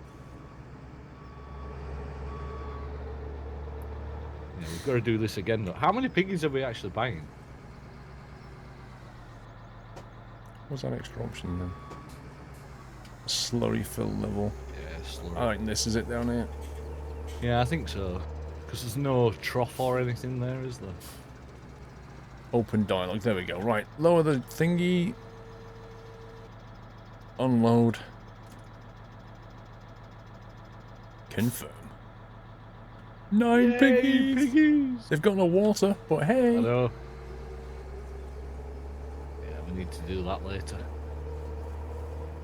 Yeah, we've got to do this again though. How many piggies are we actually buying? What's that extra option then? Slurry fill level. Yeah, slurry. Alright, this is it down here. Yeah, I think so. Because there's no trough or anything there, is there? Open dialogue. There we go. Right. Lower the thingy. Unload. Confirm. 9 Yay, piggies. piggies! They've got no water, but hey. I know. Yeah, we need to do that later.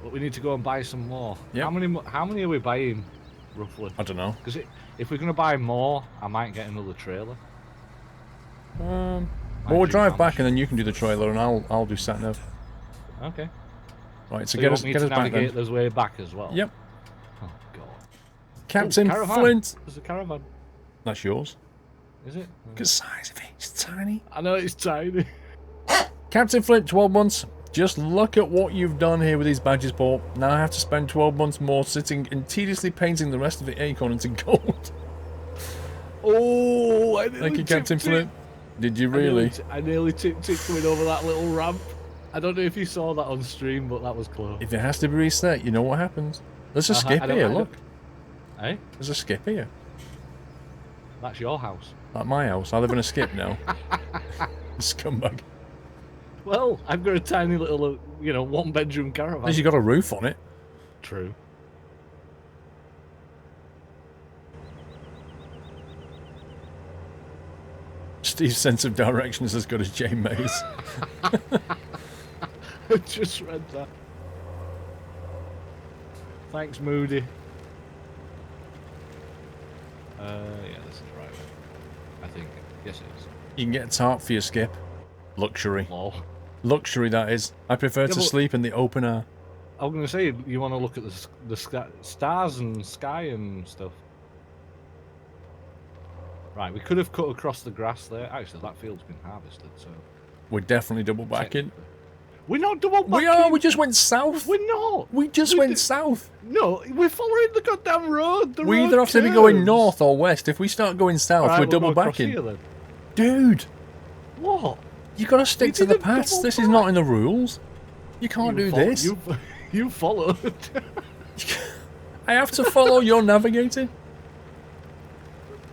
But we need to go and buy some more. Yep. How many are we buying, roughly? I don't know. Because if we're going to buy more, I might get another trailer. Well, we'll drive back and then you can do the trailer and I'll do sat nav. Okay. Right, so So get you us want me get to us back navigate then. this way back as well? Yep. Oh, God. Captain caravan. Flint. There's a caravan. That's yours. Is it? Look at the size of it. It's tiny. I know it's tiny. Captain Flint, 12 months. Just look at what you've done here with these badges, Paul. Now I have to spend 12 months more sitting and tediously painting the rest of the acorn into gold. Oh, I nearly Thank you, Captain tipped it. Flint. Did you really? I nearly tipped it coming over that little ramp. I don't know if you saw that on stream, but that was close. If it has to be reset, you know what happens. There's a skip I don't- here, I don't- look. Eh? There's a skip here. That's your house. At my house. I live in a skip now. Scumbag. Well, I've got a tiny little, one-bedroom At caravan. least you got a roof on it. True. Steve's sense of direction is as good as Jay Mays. I just read that. Thanks, Moody. Yeah, this is right. I think. Yes, it is. You can get a tarp for your skip. Luxury. Lol. Luxury, that is. I prefer to but- sleep in the open air. I was going to say, you want to look at the stars and sky and stuff. Right, we could have cut across the grass there. Actually, that field's been harvested, so... We're definitely double backing. We're not double backing! We are! We just went south! We're not! We just We went did- south! No, we're following the goddamn road! The We road either have to be going curves. north or west. If we start going south, Right, we're we'll double go across backing. here, then. Dude! What? You gotta stick We to the didn't paths. double This is not in the rules. You can't do this. You followed. I have to follow your navigating.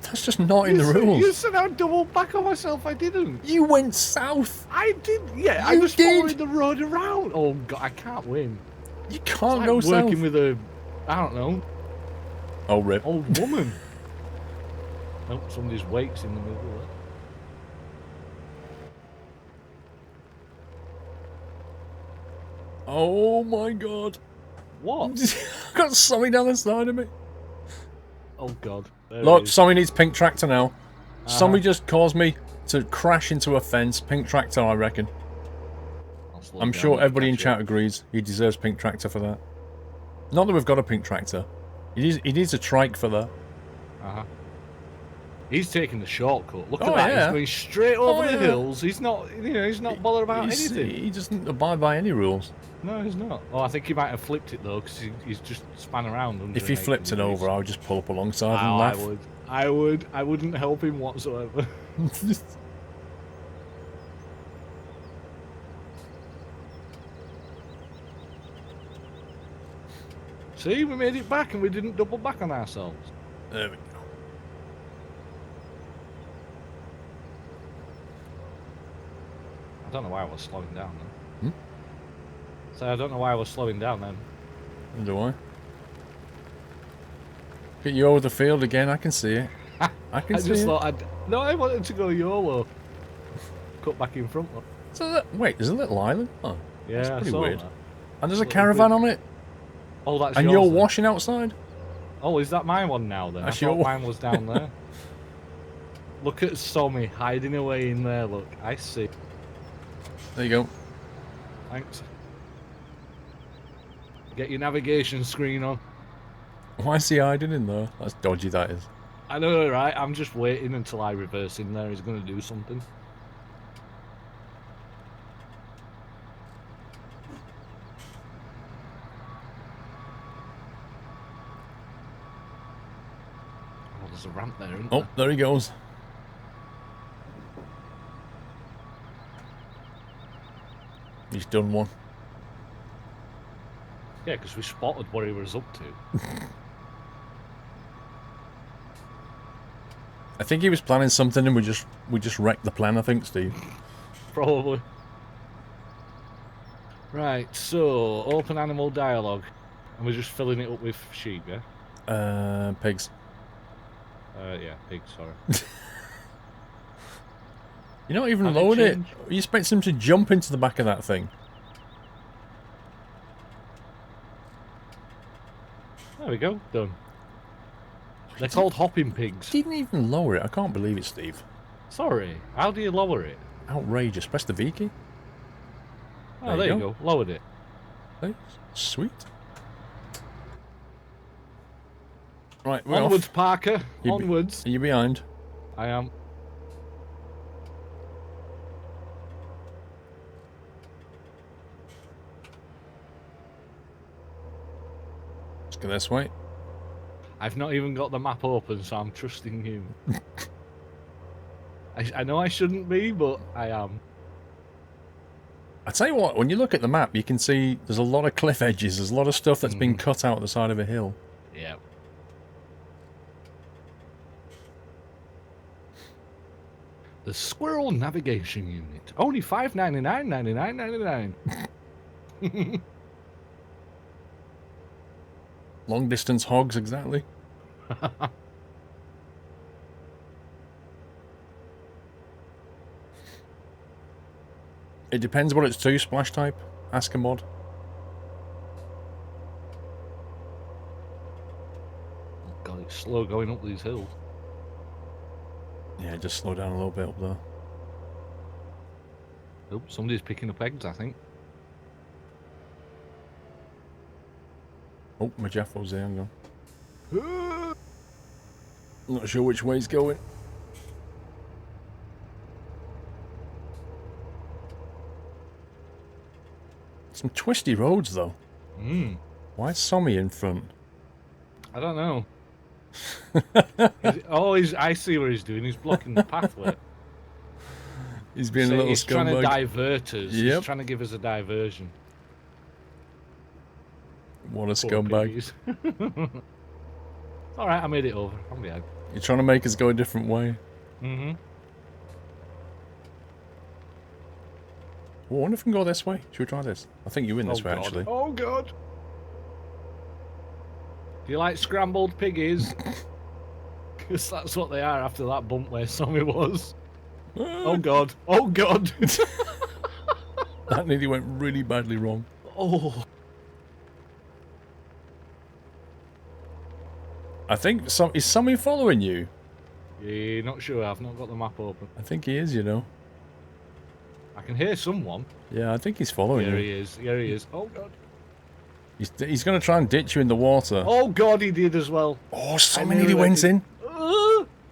That's just not in the rules. You said I'd double back on myself. I didn't. You went south. I did. Yeah, I You was did. following the road around. Oh God, I can't win. You It's can't like go working south. with a, I don't know, Oh, rip. old woman. Oh, somebody's wakes in the middle of it. Oh my god. What? I've got something down the side of me. Oh God. There it Look, is. somebody needs pink tractor now. Somebody just caused me to crash into a fence. Pink tractor, I reckon. I'll slow I'm down sure and everybody in catch chat up. agrees. He deserves pink tractor for that. Not that we've got a pink tractor. He needs a trike for that. He's taking the shortcut. Look Oh, at that. yeah. He's going straight over Oh, the yeah. hills. He's not, he's not bothered about anything. He doesn't abide by any rules. No, he's not. Oh, I think he might have flipped it though, because he's just span around. If he 180 flipped it degrees. over, I would just pull up alongside and Oh, laugh. I wouldn't help him whatsoever. See, we made it back and we didn't double back on ourselves. There we go. I don't know why I was slowing down Hmm? then. So I don't know why I was slowing down then. Do I? Get you over the field again, I can see it. I can I see just it. thought No, I wanted to go YOLO. Cut back in front. Look. So wait, there's a little island? Oh, Yeah, that's I pretty saw weird. that. And there's a Little caravan bit. on it? Oh, that's And yours you're then. washing outside? Oh, is that my one now then? That's I thought your- mine was down there. Look at Sommy hiding away in there, look. I see. There you go. Thanks. Get your navigation screen on. Why is he hiding in there? That's dodgy, that is. I know, right? I'm just waiting until I reverse in there. He's going to do something. Oh, there's a ramp there, isn't Oh, there he goes. He's done one. Yeah, because we spotted what he was up to. I think he was planning something and we just wrecked the plan, I think, Steve. Probably. Right, so, open animal dialogue. And we're just filling it up with sheep, yeah? Pigs. Yeah, pigs, sorry. You're not even Have it lowered it. changed? You expect him to jump into the back of that thing. There we go, done. They're called hopping pigs. Didn't even lower it. I can't believe it, Steve. Sorry, how do you lower it? Outrageous. Press the V key. Oh, there you go. Lowered it. Hey, sweet. Right, we're Onwards, off. Parker. You be- Onwards. Are you behind? I am. Let's go this way. I've not even got the map open, so I'm trusting you. I know I shouldn't be, but I am. I tell you what, when you look at the map, you can see there's a lot of cliff edges. There's a lot of stuff that's been Mhm. cut out the side of a hill. Yeah. The Squirrel Navigation Unit. Only $5.99.99.99. Long distance hogs, exactly. It depends what it's to, splash type. Ask a mod. Oh God, it's slow going up these hills. Yeah, just slow down a little bit up there. Oh, somebody's picking up eggs, I think. Oh, my Jaffo's there, hang on. I'm not sure which way he's going. Some twisty roads, though. Why is Sommy in front? I don't know. I see what he's doing. He's blocking the pathway. He's being a So little he's trying to scumbag. divert us. Yep. He's trying to give us a diversion. What a Poor scumbag. piggies. Alright, I made it over. I'm behind. You're trying to make us go a different way. Mm-hmm. Oh, I wonder if we can go this way. Should we try this? I think you win this way, God. actually. Oh, God. Do you like scrambled piggies? Because that's what they are after that bump where Sammy was. Oh, God. Oh, God. That nearly went really badly wrong. Oh. I think is Sammy following you? Yeah, not sure. I've not got the map open. I think he is, you know. I can hear someone. Yeah, I think he's following Here you. he is. Here he is. Oh, God. He's going to try and ditch you in the water. Oh, God, he did as well. Oh, Sammy nearly nearly went went in.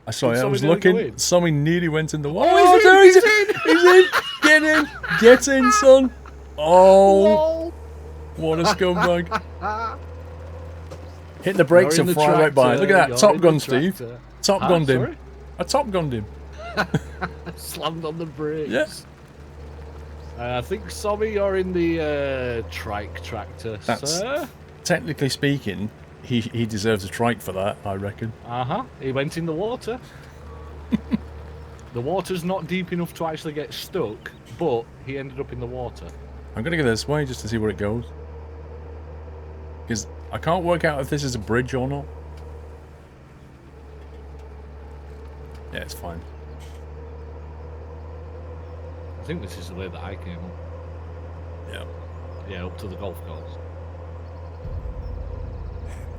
I saw Did it. I Sammy was nearly go looking. in? Sammy nearly went in the water. Oh, he's in! He's in! Get in! Get in, son! Oh, Whoa! what a scumbag! Hit the You're brakes in and the fly right by. Look at that, tractor, Top you're Gun, in the Steve. tractor. Top Huh? Gunned him. Sorry? I Top Gunned him. Slammed on the brakes. Yeah. I think, Sammy, you're in the trike tractor, That's- sir. Technically speaking, he deserves a trike for that, I reckon. He went in the water. The water's not deep enough to actually get stuck, but he ended up in the water. I'm gonna go this way just to see where it goes. Because I can't work out if this is a bridge or not. Yeah, it's fine. I think this is the way that I came up. Yeah. Yeah, up to the golf course.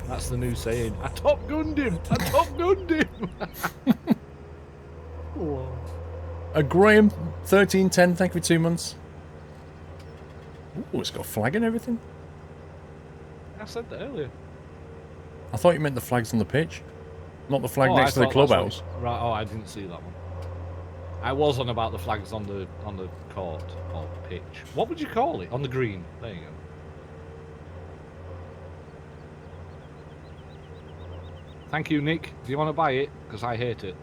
That's the new saying. I Top Gunned him! I Top Gunned him! Whoa. Graham, 1310, thank you for 2 months. Ooh, it's got a flag and everything. I said that earlier. I thought you meant the flags on the pitch. Not the flag Oh, next to the thought that's clubhouse. what- Right, oh, I didn't see that one. I was on about the flags on the court or pitch. What would you call it? On the green. There you go. Thank you, Nick. Do you want to buy it? Because I hate it.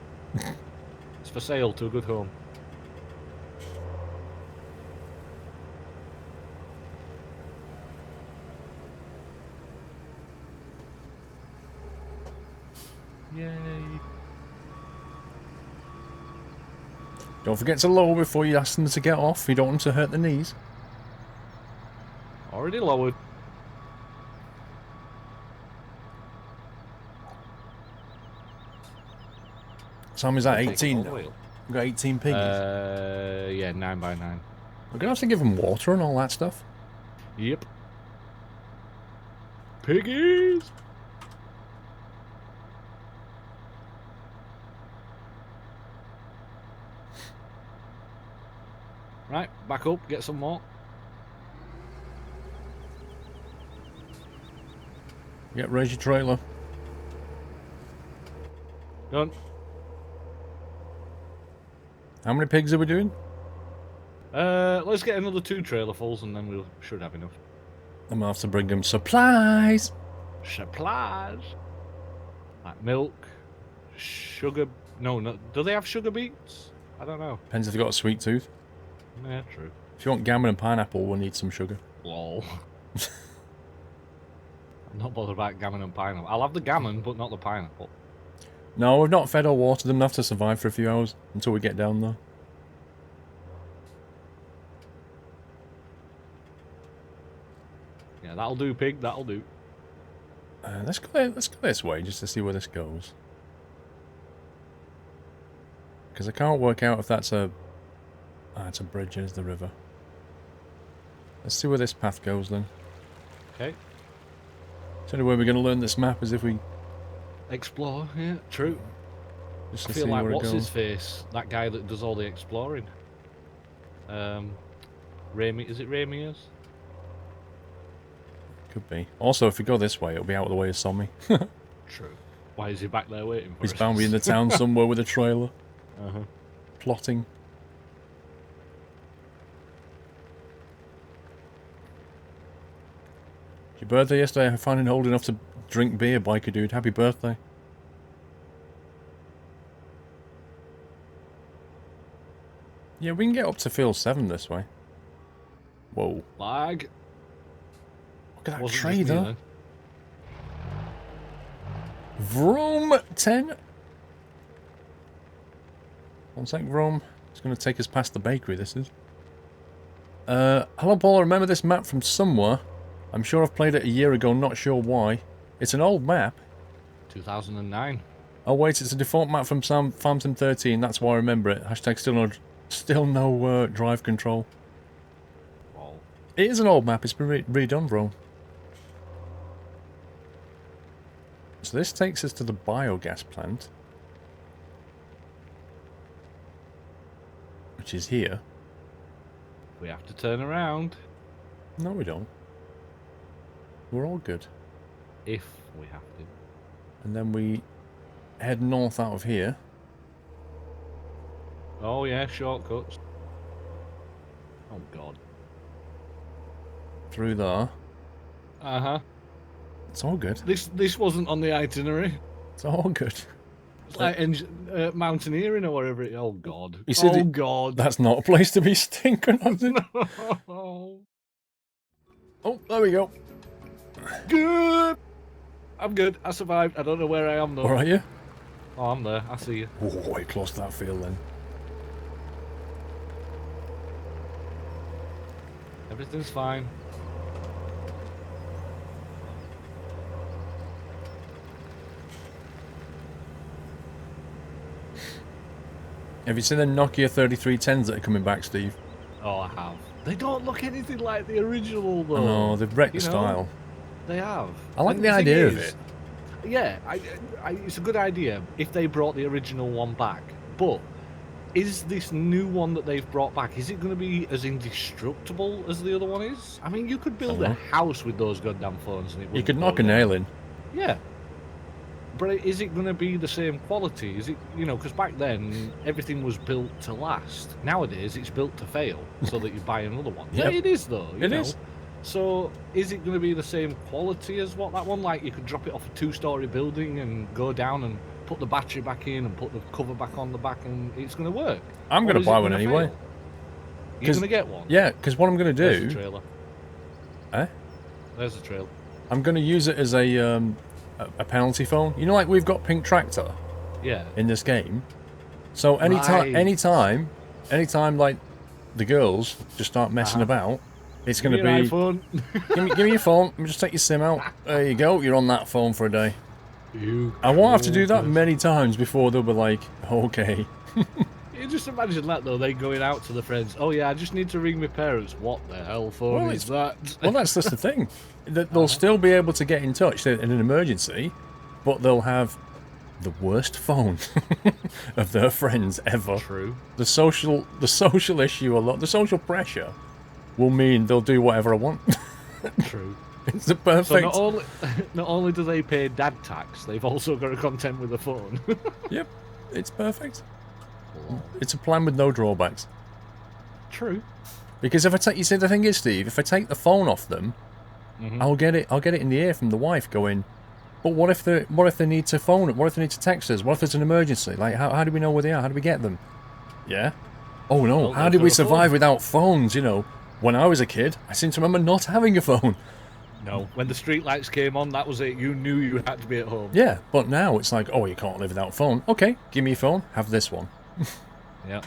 It's for sale to a good home. Yay. Don't forget to lower before you ask them to get off. You don't want them to hurt their knees. Already lowered. Sam, is that Take it 18 all the now? way up. We've got 18 piggies. Yeah, 9 by 9. We're going to have to give them water and all that stuff. Yep. Piggies! Right, back up, get some more. Yeah, raise your trailer. Done. How many pigs are we doing? Let's get another 2 trailerfuls and then we should have enough. I'm going to have to bring them supplies. Supplies! Like milk, sugar... No, do they have sugar beets? I don't know. Depends if they've got a sweet tooth. Yeah, true. If you want gammon and pineapple, we'll need some sugar. Lol. I'm not bothered about gammon and pineapple. I'll have the gammon, but not the pineapple. No, we've not fed or watered them enough to survive for a few hours until we get down there. Yeah, that'll do, pig. That'll do. Let's go this way just to see where this goes. Because I can't work out if that's a... Ah, it's a bridge, there's the river. Let's see where this path goes then. Okay. The only way we're going to learn this map is if we... Explore, yeah, true. Just I to feel see like, where it what's goes. his face? That guy that does all the exploring. Rami, is it Ramius? Could be. Also, if we go this way, it'll be out of the way of Sommy. True. Why is he back there waiting for He's us? bound to be in the town somewhere with a trailer. Uh-huh. Plotting. Your birthday yesterday, I found it old enough to drink beer, biker dude. Happy birthday. Yeah, we can get up to field 7 this way. Whoa. Lag. Look at that Wasn't tree just me there. then. Vroom 10. One sec, Vroom. It's going to take us past the bakery, this is. Hello, Paul. I remember this map from somewhere. I'm sure I've played it a year ago, not sure why. It's an old map. 2009. Oh, wait, it's a default map from Farm Sim 13. That's why I remember it. Hashtag still no drive control. Lol. It is an old map. It's been redone, bro. So this takes us to the biogas plant. Which is here. We have to turn around. No, we don't. We're all good. If we have to. And then we head north out of here. Oh yeah, shortcuts. Oh god. Through there. Uh-huh. It's all good. This wasn't on the itinerary. It's all good. It's like mountaineering or whatever it... Oh god. You said Oh god. That's not a place to be stinking on it. No. Oh, there we go. Good. I'm good. I survived. I don't know where I am though. Where are you? Oh, I'm there. I see you. Oh, you're close to that field then. Everything's fine. Have you seen the Nokia 3310s that are coming back, Steve? Oh, I have. They don't look anything like the original though. No, they've wrecked the style. They have. I like And the thing idea of is, it. Yeah, it's a good idea if they brought the original one back. But is this new one that they've brought back, is it going to be as indestructible as the other one is? I mean, you could build a house with those goddamn phones and it You wouldn't could go knock a down. nail in. Yeah. But is it going to be the same quality? Is it, because back then everything was built to last. Nowadays it's built to fail so that you buy another one. Yep. Yeah, it is though. It you know. is. So is it going to be the same quality as what that one? Like you could drop it off a 2-story building and go down and put the battery back in and put the cover back on the back and it's going to work? I'm going Or to is it buy one gonna anyway. fail? You're going to get one? Yeah, because what I'm going to There's do... the trailer. Eh? There's the trailer. I'm going to use it as a penalty phone. You know, like we've got Pink Tractor Yeah. in this game. So anytime, like the girls just start messing about, it's going to Give me be. an iPhone. Give me your phone. Let me just take your SIM out. There you go. You're on that phone for a day. You I won't have to do that cruel many times before they'll be like, okay. You just imagine that though, they going out to the friends. Oh yeah, I just need to ring my parents. What the hell phone Well, is that? Well, that's just the thing. They'll still be able to get in touch in an emergency, but they'll have the worst phone of their friends ever. True. The social issue the social pressure will mean they'll do whatever I want. True. It's the So perfect. not only do they pay dad tax, they've also got to contend with the phone. Yep, it's perfect. It's a plan with no drawbacks. True. Because if I take, you see, the thing is, Steve, if I take the phone off them, I'll get it in the ear from the wife going, but what if they need to phone it? What if they need to text us? What if there's an emergency? Like, how do we know where they are? How do we get them? Yeah? Oh no, Well, how did we they've got a survive phone. without phones, When I was a kid, I seem to remember not having a phone. No, when the street lights came on, that was it. You knew you had to be at home. Yeah, but now it's like, oh, you can't live without a phone. Okay, give me your phone, have this one. Yeah.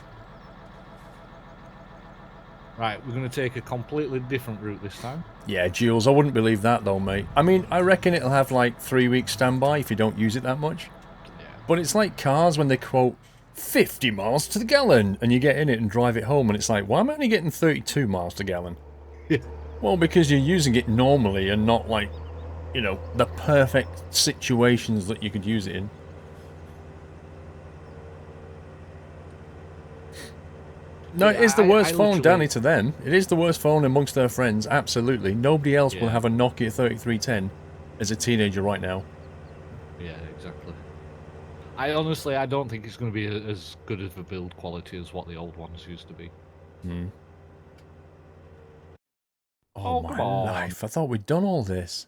Right, we're going to take a completely different route this time. Yeah, Jules, I wouldn't believe that though, mate. I mean, I reckon it'll have like 3 weeks standby if you don't use it that much. Yeah. But it's like cars when they quote 50 miles to the gallon and you get in it and drive it home and it's like, why am I only getting 32 miles to gallon? Yeah. Well, because you're using it normally and not like, the perfect situations that you could use it in. No, it is the worst phone, literally- Danny, to them. It is the worst phone amongst their friends, absolutely. Nobody else will Yeah. have a Nokia 3310 as a teenager right now. Yeah, exactly. I don't think it's going to be as good of a build quality as what the old ones used to be. Oh, come my on. life, I thought we'd done all this.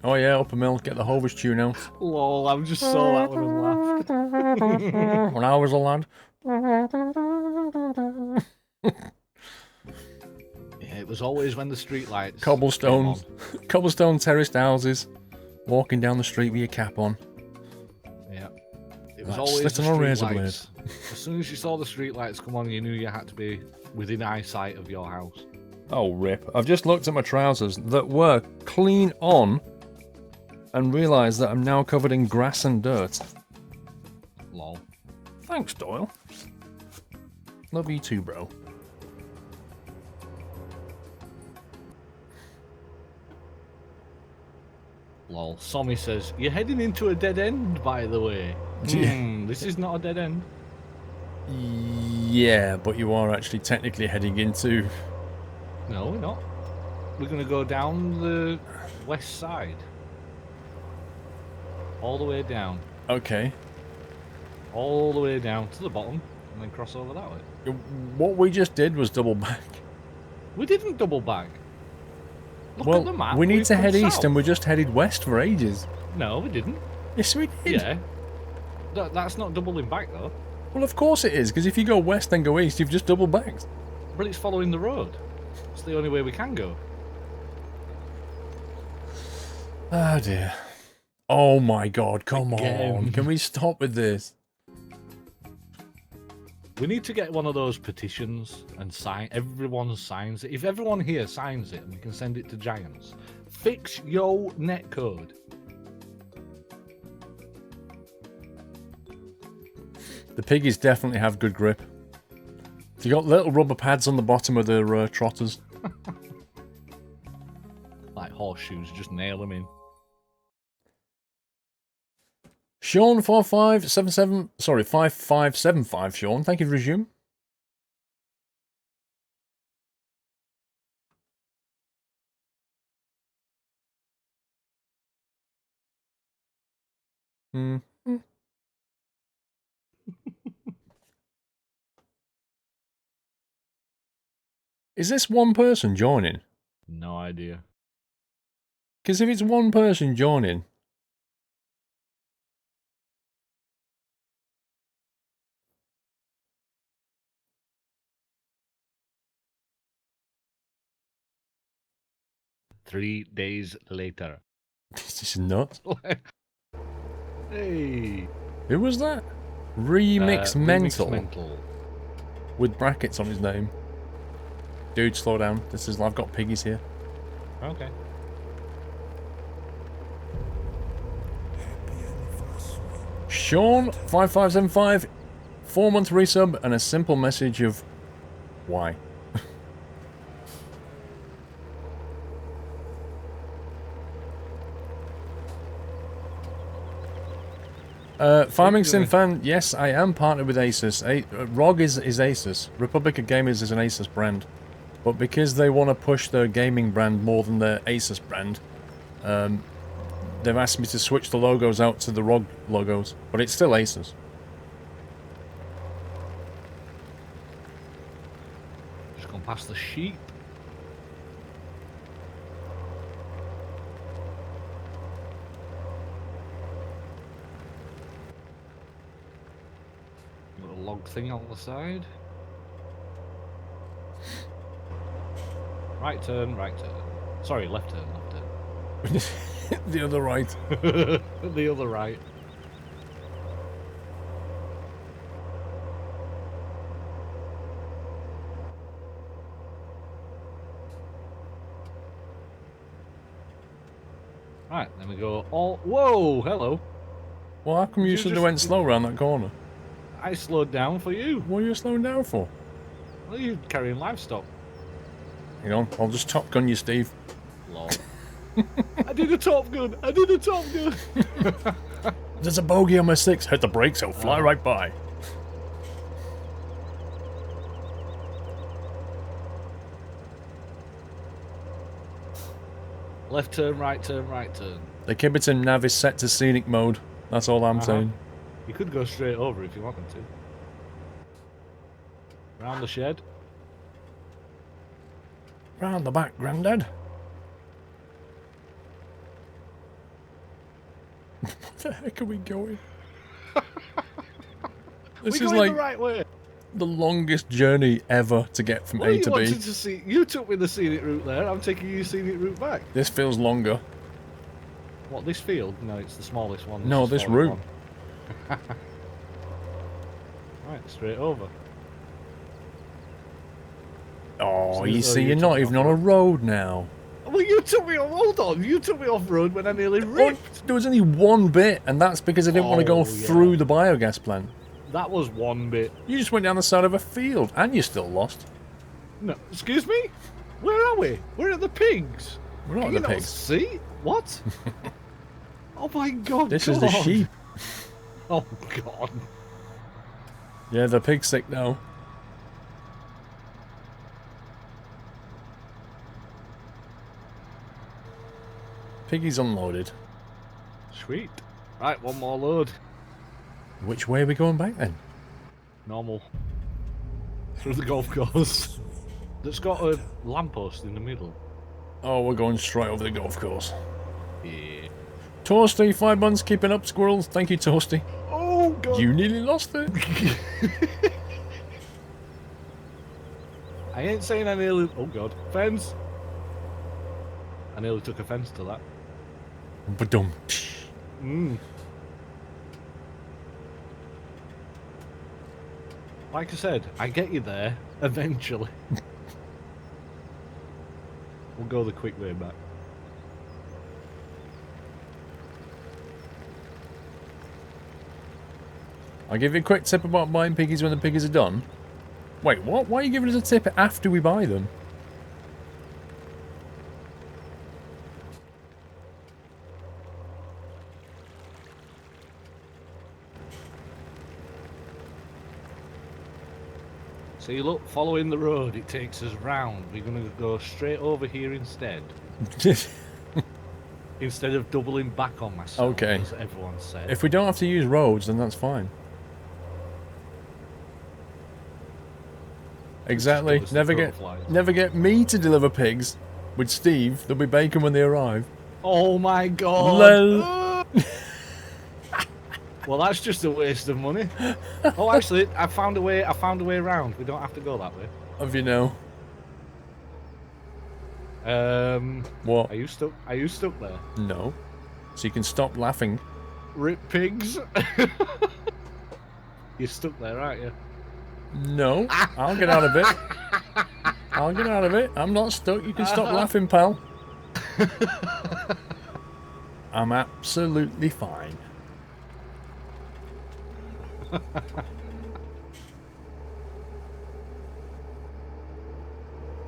Oh yeah, Upper Mill, get the Hovers tune out. Lol, I just saw that one and laughed. When I was a lad. Yeah, it was always when the street lights Cobblestones, came cobblestone terraced houses, walking down the street with your cap on. on. Yeah. It was Like always the slitting a razor street blade. lights. As soon as you saw the street lights come on, you knew you had to be within eyesight of your house. Oh, rip. I've just looked at my trousers that were clean on and realised that I'm now covered in grass and dirt. Lol. Thanks, Doyle. Love you too, bro. Lol. Sommy says, you're heading into a dead end, by the way. This is not a dead end. Yeah, but you are actually technically heading into... No, we're not. We're going to go down the west side. All the way down. Okay. All the way down to the bottom, and then cross over that way. What we just did was double back. We didn't double back. Look at the map. We need we've to come head east, south. and we just headed west for ages. No, we didn't. Yes, we did. Yeah. That's not doubling back, though. Well, of course it is, because if you go west then go east, you've just double backed. But it's following the road. It's the only way we can go. Oh, dear. Oh, my God. Come Again. on. Can we stop with this? We need to get one of those petitions and sign. Everyone signs it. If everyone here signs it, and we can send it to Giants. Fix your netcode. The piggies definitely have good grip. They got little rubber pads on the bottom of their trotters. Like horseshoes, just nail them in. Sean 5577, sorry, 5575, Sean. Thank you for resume. Is this one person joining? No idea. Because if it's one person joining... Three days later. This is nuts. Hey. Who was that? Remix Mental. Remix Mental. With brackets on his name. Dude, slow down. This is... I've got piggies here. Okay. Sean 5575, 4-month resub and a simple message of why. Farming Sim fan, yes, I am partnered with Asus. ROG is Asus. Republic of Gamers is an Asus brand. But because they want to push their gaming brand more than their Asus brand, they've asked me to switch the logos out to the ROG logos. But it's still Asus. Just gone past the sheep. Got a log thing on the side. Right turn, right turn. Sorry, left turn, left turn. The other right. The other right. Right, then we go all... Whoa, hello. Well, how come you should have went slow around that corner? I slowed down for you. What are you slowing down for? Well, you're carrying livestock. Hang on, I'll just Top Gun you, Steve. Lol. I did a Top Gun! I did a Top Gun! There's a bogey on my 6. Hit the brakes, I'll fly right by. Left turn, right turn, right turn. The Kibbiton nav is set to scenic mode. That's all I'm saying. You could go straight over if you wanted to. Round the shed. Round the back, Grandad. What the heck are we going? This We're is going like the right way. the longest journey ever to get from Well, A you to B. wanted to see. You took me the scenic route there. I'm taking you scenic route back. This feels longer. What, this field? No, it's the smallest one. No, It's the this smallest route. one. Right, straight over. Oh, So- you oh, see, you you're took not me even off on a road. road now. Well, you took me off. Hold on. You took me off road when I nearly Oh, ripped. there was only one bit, and that's because I didn't want to go Oh, through yeah. the biogas plant. That was one bit. You just went down the side of a field, and you're still lost. No, excuse me. Where are we? We're at the pigs. We're not Can at you the not pigs. see? What? Oh my god. This is the God. sheep. Oh god. Yeah, the pig's sick now. Piggy's unloaded. Sweet. Right, one more load. Which way are we going back then? Normal. Through the golf course. That's got a lamppost in the middle. Oh, we're going straight over the golf course. Yeah. Toasty, 5 months, keeping up, squirrels. Thank you, Toasty. Oh, God. You nearly lost it. I ain't saying I nearly... Oh, God. Fence. I nearly took offence to that. Ba-dum. Like I said, I get you there, eventually. We'll go the quick way back. I'll give you a quick tip about buying piggies when the piggies are done. Wait, what? Why are you giving us a tip after we buy them? See, look, following the road, it takes us round. We're going to go straight over here instead. Instead of doubling back on myself, Okay. as everyone said. If we don't have to use roads, then that's fine. Exactly. Never get me to deliver pigs. With Steve, there'll be bacon when they arrive. Oh my God! Lol. Well, that's just a waste of money. Oh, actually, I found a way. I found a way around. We don't have to go that way. Have you know? What? Are you stuck? Are you stuck there? No. So you can stop laughing. Rip pigs. You're stuck there, aren't you? No. I'll get out of it. I'll get out of it. I'm not stuck. You can stop laughing, pal. I'm absolutely fine.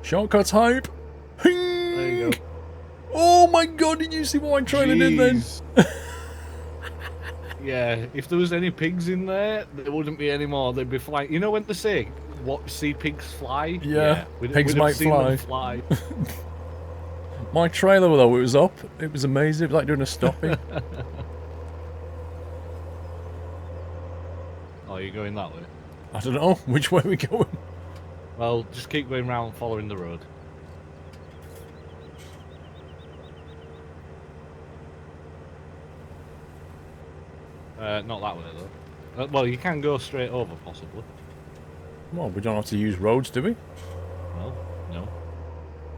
Shortcuts hype. There you go. Oh my God! Did you see what I'm trying to do then? Jeez. Yeah, if there was any pigs in there, there wouldn't be any more. They'd be flying. You know when they say, "What see pigs fly"? Yeah, pigs we'd might have seen fly. them fly. My trailer though, it was up. It was amazing. It was like doing a stopping. Oh, you're going that way? I don't know which way we're going. Well, just keep going round, following the road. Not that way though. Well, you can go straight over, possibly. Well, we don't have to use roads, do we? Well, no.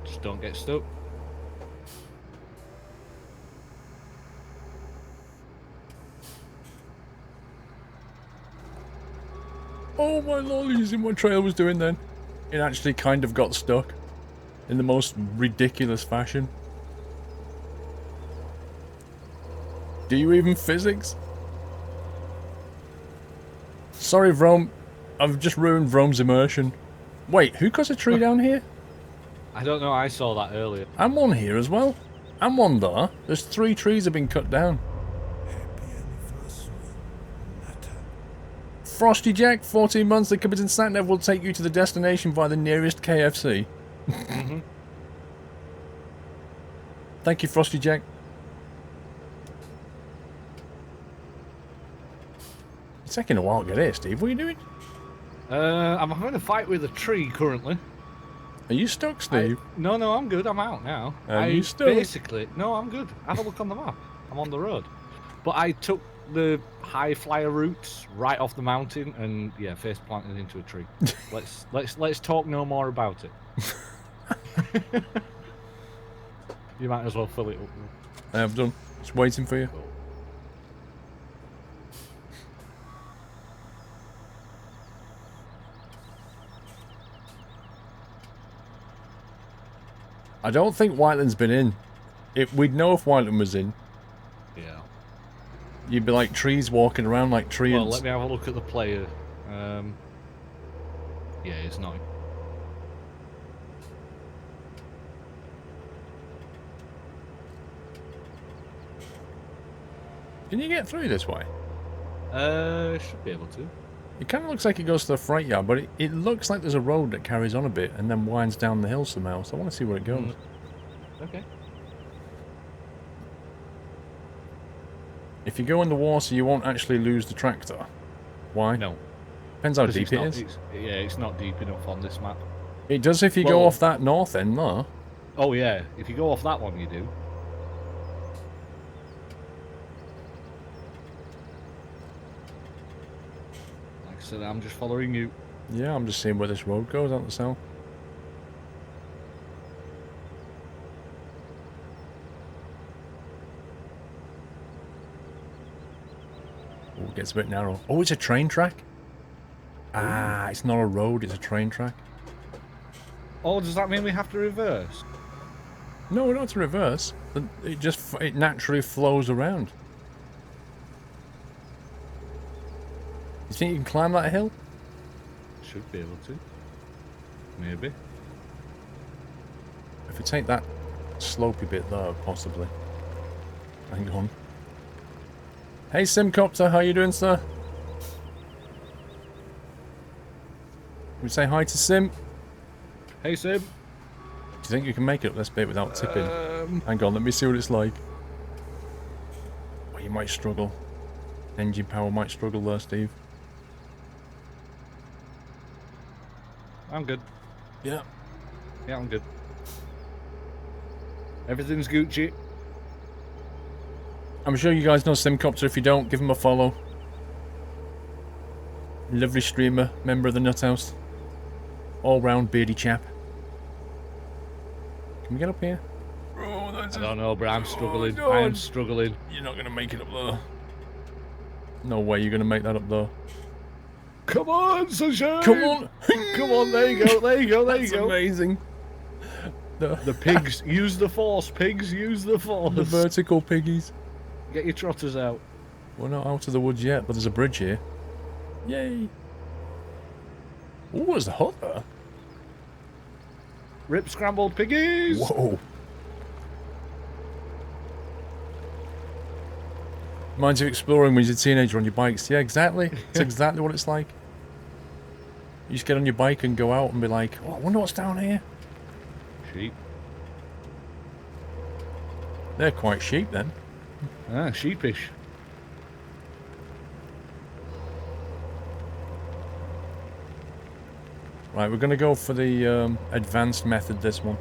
Just don't get stuck. Oh my lollies, in what trail was doing then? It actually kind of got stuck. In the most ridiculous fashion. Do you even physics? Sorry, Vrome. I've just ruined Vrome's immersion. Wait, who cuts a tree down here? I don't know, I saw that earlier. I'm one here as well. I'm one there. There's 3 trees have been cut down. Frosty Jack, 14 months, the Competent Sat Nav will take you to the destination via the nearest KFC. Thank you, Frosty Jack. It's taking a while to get here, Steve. What are you doing? I'm having a fight with a tree currently. Are you stuck, Steve? No, I'm good. I'm out now. Are you stuck? Basically, no, I'm good. Have a look on the map. I'm on the road. But I took the high flyer routes right off the mountain and yeah, face planted into a tree. let's talk no more about it. You might as well fill it up. I have done. Just waiting for you. Cool. I don't think Whiteland's been in. We'd know if Whiteland was in. Yeah. You'd be like trees walking around like trees. Well, let me have a look at the player. Yeah, it's not. Can you get through this way? Should be able to. It kind of looks like it goes to the freight yard, but it looks like there's a road that carries on a bit and then winds down the hill somehow, so I want to see where it goes. Okay. If you go in the water, you won't actually lose the tractor. Why? No. Depends how 'Cause deep it's it not, is. it's not deep enough on this map. It does if you go Well- off that north end, though. Oh yeah, if you go off that one, you do. Like I said, I'm just following you. Yeah, I'm just seeing where this road goes out the south. Oh, it gets a bit narrow. Oh, it's a train track? Ah, it's not a road, it's a train track. Oh, does that mean we have to reverse? No, we don't have to reverse. It naturally flows around. You think you can climb that hill? Should be able to. Maybe. If we take that slopey bit there, possibly. Hang on. Hey, Simcopter, how you doing, sir? We say hi to Sim. Do Hey, Sim. you think you can make it up this bit without tipping? Hang on, let me see what it's like. Oh, you might struggle. Engine power might struggle there, Steve. I'm good. Yeah. Yeah, I'm good. Everything's Gucci. I'm sure you guys know Simcopter. If you don't, give him a follow. Lovely streamer, member of the Nut House. All-round beardy chap. Can we get up here? Oh, that's I don't know, but I'm struggling. no. I'm struggling. You're not going to make it up there. No way you're going to make that up there. Come on, sunshine! Come on! Come on, there you go, there you go, there That's you go. amazing. The pigs, use the force, pigs, use the force. The vertical piggies. Get your trotters out. We're not out of the woods yet, but there's a bridge here. Yay! Oh, there's a hut there. Rip scrambled piggies! Whoa! Reminds you of exploring when you're a teenager on your bikes. Yeah, exactly. It's exactly what it's like. You just get on your bike and go out and be like, oh, I wonder what's down here. Sheep. They're quite sheep then. Ah, sheepish. Right, we're going to go for the advanced method, this one.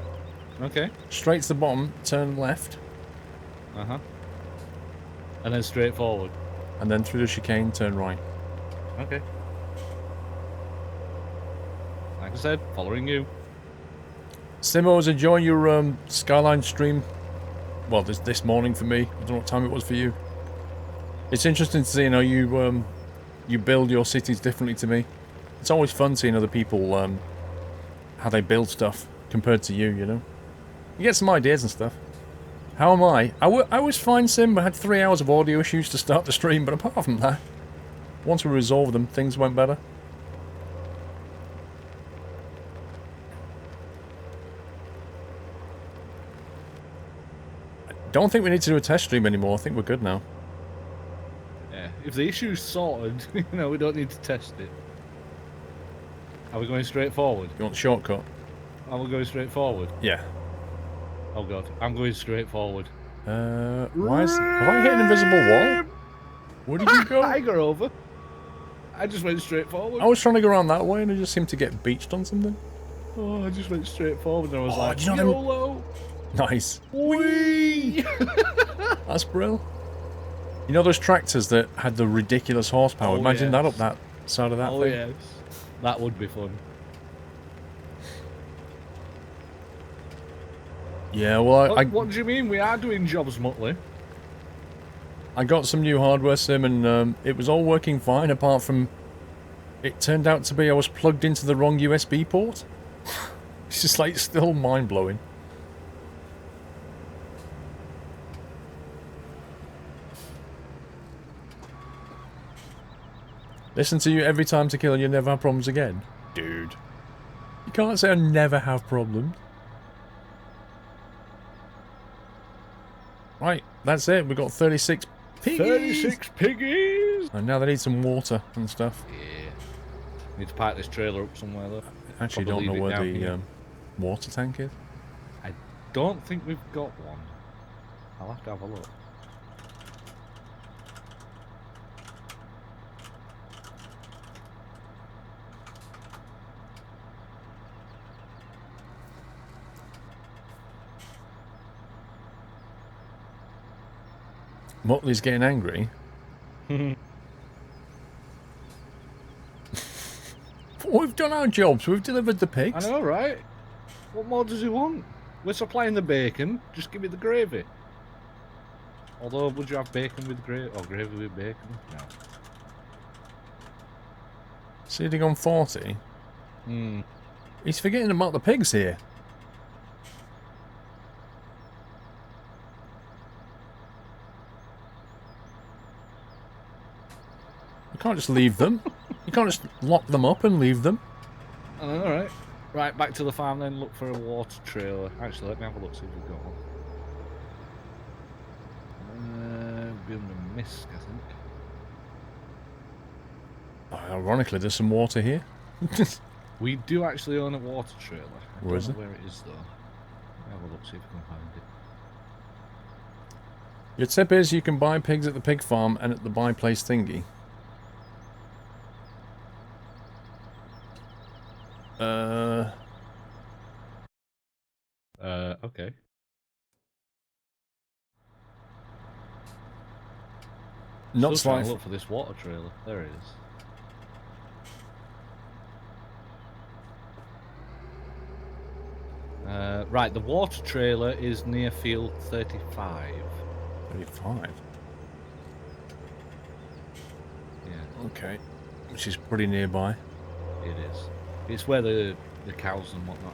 Okay. Straight to the bottom, turn left, Uh-huh. And then straight forward. and then through the chicane, turn right. Okay. Like I said, following you. Simo, I was enjoying your Skyline stream. Well, this morning for me. I don't know what time it was for you. It's interesting to see how you build your cities differently to me. It's always fun seeing other people how they build stuff compared to you, you know. You get some ideas and stuff. How am I? I was fine, Sim. I had 3 hours of audio issues to start the stream, but apart from that, once we resolved them, things went better. Don't think we need to do a test stream anymore. I think we're good now. Yeah. If the issue's sorted, you know, we don't need to test it. Are we going straight forward? You want the shortcut? Are we going straight forward? Yeah. Oh god, I'm going straight forward. Why is... Have I hit an invisible wall? Where did you go? I got over. I just went straight forward. I was trying to go around that way and I just seemed to get beached on something. Oh, I just went straight forward and I was Oh, like, do you know them- YOLO! Nice. Whee! That's brill. You know those tractors that had the ridiculous horsepower? Oh, Imagine that yes. up that side of that Oh thing. yes. That would be fun. Yeah, well, What do you mean? We are doing jobs, Muttley. I got some new hardware, Sim, and it was all working fine apart from... It turned out to be I was plugged into the wrong USB port. It's just like still mind-blowing. Listen to you every time to kill and you never have problems again? Dude. You can't say I never have problems. Right, that's it. We've got 36 piggies. 36 piggies! And now they need some water and stuff. Yeah. Need to park this trailer up somewhere though. Actually, Probably don't know leave it where down the here. water tank is. Don't think we've got one. I'll have to have a look. Motley's getting angry. We've done our jobs. We've delivered the I pigs. know, right? What more does he want? We're supplying the bacon. Just give me the gravy. Although, would you have bacon with gravy or gravy with bacon? No. Seeding on 40. Hmm. He's forgetting about the pigs here. You can't just leave them. You can't just lock them up and leave them. Alright. Right, back to the farm then, look for a water trailer. Actually, let me have a look, see if we've got one. Be under Misk, I think. Ironically, there's some water here. We do actually own a water trailer. I Where don't is know it? where it is, though. Let me have a look, see if we can find it. Your tip is you can buy pigs at the pig farm and at the buy place thingy. Okay. Not Still trying to slide. look for this water trailer. There it is. Right, the water trailer is near field 35. 35. Yeah, Okay. Which is pretty nearby. it is. It's where the cows and whatnot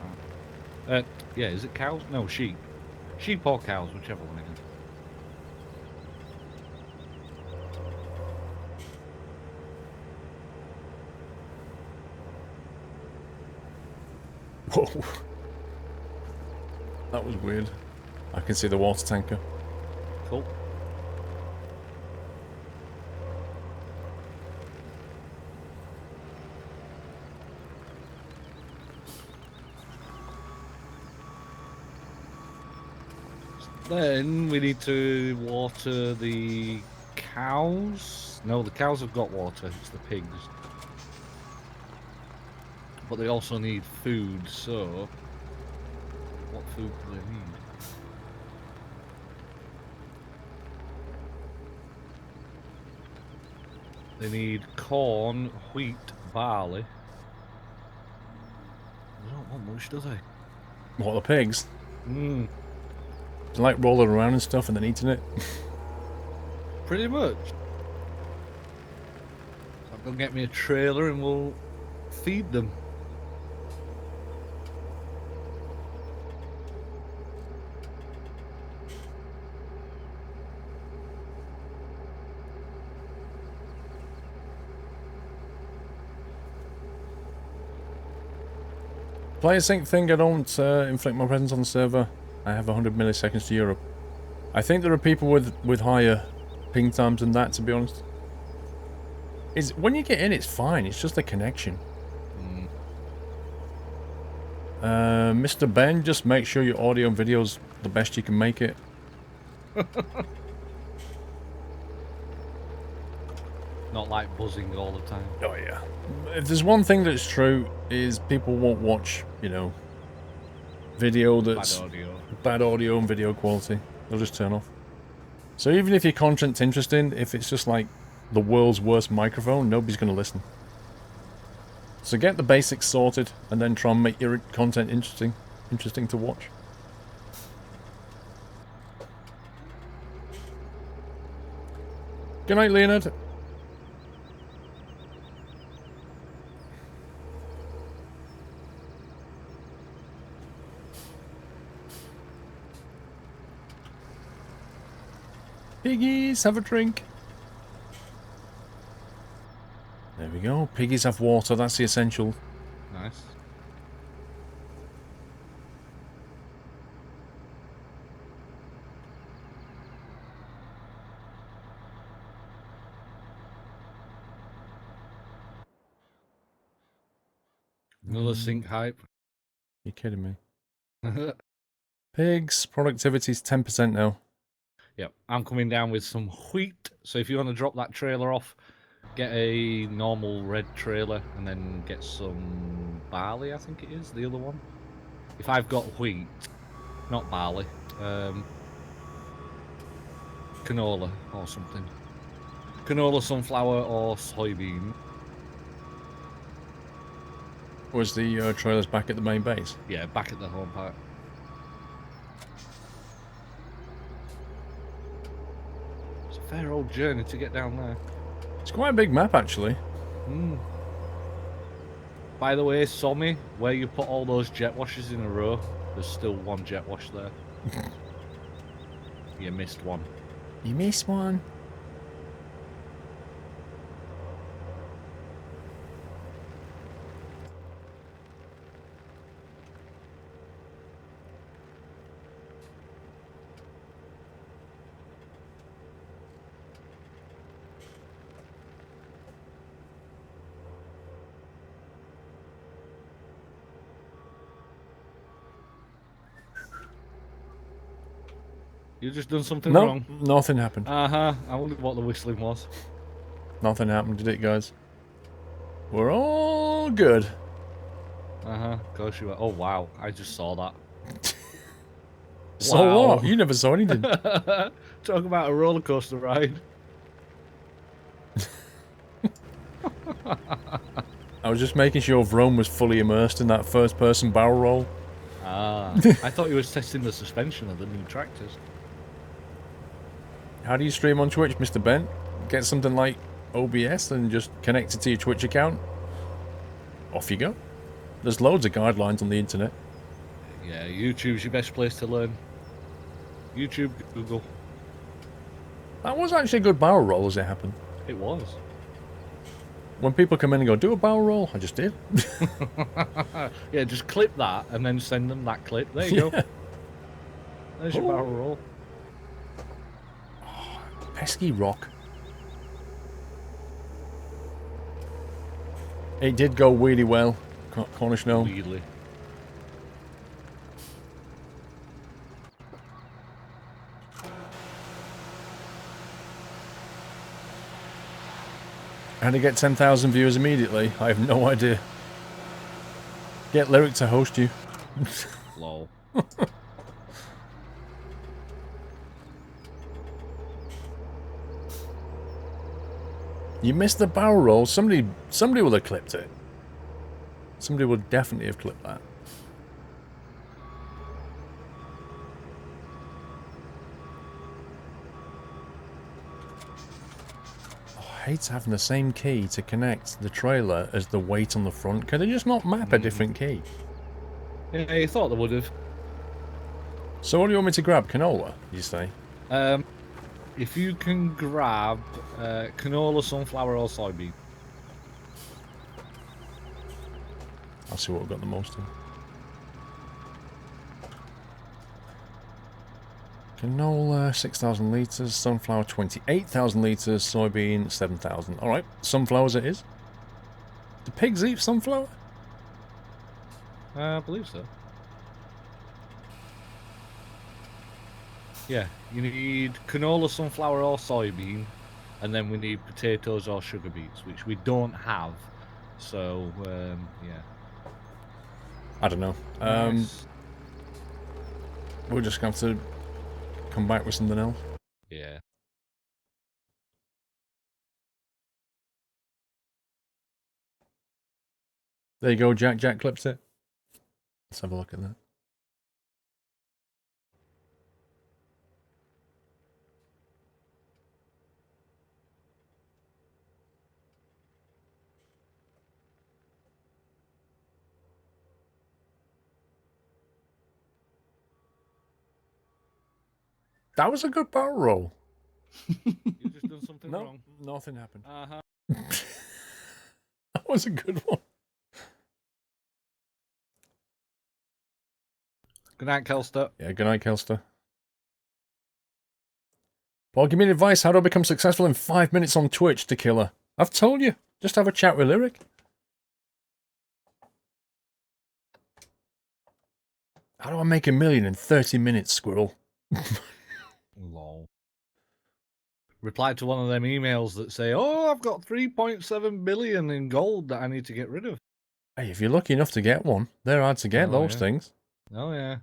are. Yeah, is it cows? No, sheep. Sheep or cows, whichever one it is. Whoa. That was weird. I can see the water tanker. Cool. Then we need to water the cows. No, the cows have got water. It's the pigs. But they also need food, so... What food do they need? They need corn, wheat, barley. They don't want much, do they? What, the pigs? Hmm. They like rolling around and stuff and then eating it. Pretty much. So I'm gonna get me a trailer and we'll feed them. Player sync thing, I don't inflict my presence on the server. I have 100 milliseconds to Europe. I think there are people with higher ping times than that, to be honest. When you get in, it's fine. It's just the connection. Mr. Ben, just make sure your audio and video's the best you can make it. Not like buzzing all the time. Oh yeah. If there's one thing that's true, is people won't watch, you know, video that's bad audio and video quality. They'll just turn off. So even if your content's interesting, if it's just like the world's worst microphone, nobody's going to listen. So get the basics sorted, and then try and make your content interesting to watch. Good night, Leonard. Piggies, have a drink. There we go. Piggies have water. That's the essential. Nice. Another sync hype. You're kidding me. Pigs, productivity's 10% now. Yep, I'm coming down with some wheat. So if you want to drop that trailer off, get a normal red trailer and then get some barley, I think it is, the other one. If I've got wheat, not barley, canola or something. Canola, sunflower, or soybean. Was the trailers back at the main base? Yeah, back at the home park. It's a fair old journey to get down there. It's quite a big map, actually. By the way, Sommy, where you put all those jet washers in a row, there's still one jet wash there. You missed one. You missed one. You just done something No, wrong. nothing happened. I wondered what the whistling was. Nothing happened, did it, guys? We're all good. Of course you were. Oh wow, I just saw that. So Wow. what? You never saw anything. Talk about a roller coaster ride. I was just making sure Vrome was fully immersed in that first-person barrel roll. Ah, I thought you was testing the suspension of the new tractors. How do you stream on Twitch, Mr. Ben? Get something like OBS and just connect it to your Twitch account. Off you go. There's loads of guidelines on the internet. Yeah, YouTube's your best place to learn. YouTube, Google. That was actually a good barrel roll as it happened. It was. When people come in and go, do a barrel roll, I just did. Yeah, just clip that and then send them that clip. There you go. There's your barrel roll. Pesky rock. It did go really well, Cornish gnome. Weirdly. How to get 10,000 viewers immediately? I have no idea. Get Lyric to host you. Lol. You missed the barrel roll. Somebody will have clipped it. Somebody would definitely have clipped that. Oh, I hate having the same key to connect the trailer as the weight on the front. Can they just not map a different key? Yeah, you thought they would have. So what do you want me to grab? Canola, you say? If you can grab canola, sunflower, or soybean. I'll see what we've got the most in. Canola, 6,000 litres. Sunflower, 28,000 litres. Soybean, 7,000. Alright, sunflowers it is. Do pigs eat sunflower? I believe so. Yeah, you need canola, sunflower, or soybean, and then we need potatoes or sugar beets, which we don't have. So, yeah. I don't know. Nice. We're just going to have to come back with something else. Yeah. There you go, Jack. Jack clips it. Let's have a look at that. That was a good barrel roll. You just done something No, wrong. nothing happened. Uh-huh. That was a good one. Good night, Kelster. Yeah, good night, Kelster. Paul, give me advice. How do I become successful in 5 minutes on Twitch, to Killer? I've told you. Just have a chat with Lyric. How do I make $1 million in 30 minutes, Squirrel? Lol. Reply to one of them emails that say, "Oh, I've got 3.7 billion in gold that I need to get rid of." Hey, if you're lucky enough to get one, they're hard to get, Oh, those yeah. things. Oh yeah,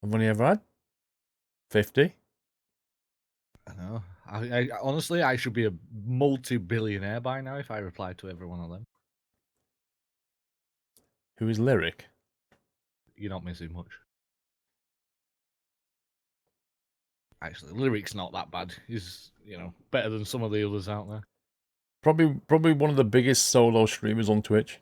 I've only ever had 50. I know. I honestly, I should be a multi-billionaire by now if I replied to every one of them. Who is Lyric? You're not missing much. Actually, Lyric's not that bad. He's, better than some of the others out there. Probably one of the biggest solo streamers on Twitch.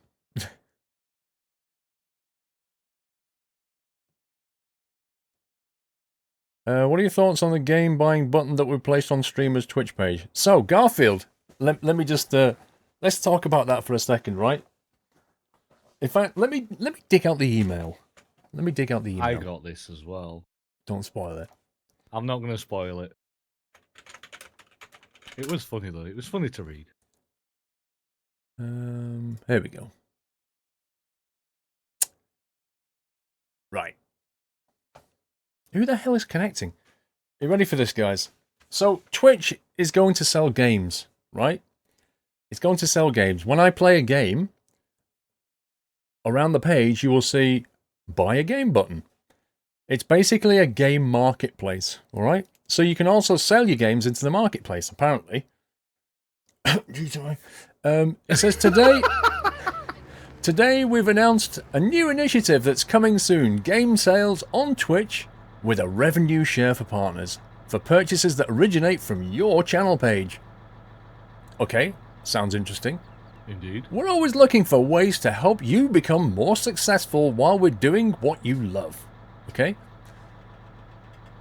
What are your thoughts on the game buying button that we placed on streamers' Twitch page? So, Garfield, let me just let's talk about that for a second, right? In fact, let me dig out the email. Let me dig out the email. I got this as well. Don't spoil it. I'm not going to spoil it. It was funny though. It was funny to read. Here we go. Right. Who the hell is connecting? Are you ready for this, guys? So, Twitch is going to sell games, right? It's going to sell games. When I play a game, around the page, you will see buy a game button. It's basically a game marketplace, all right? So you can also sell your games into the marketplace, apparently. It says today... Today we've announced a new initiative that's coming soon. Game sales on Twitch with a revenue share for partners. For purchases that originate from your channel page. Okay, sounds interesting. Indeed. We're always looking for ways to help you become more successful while we're doing what you love. Okay?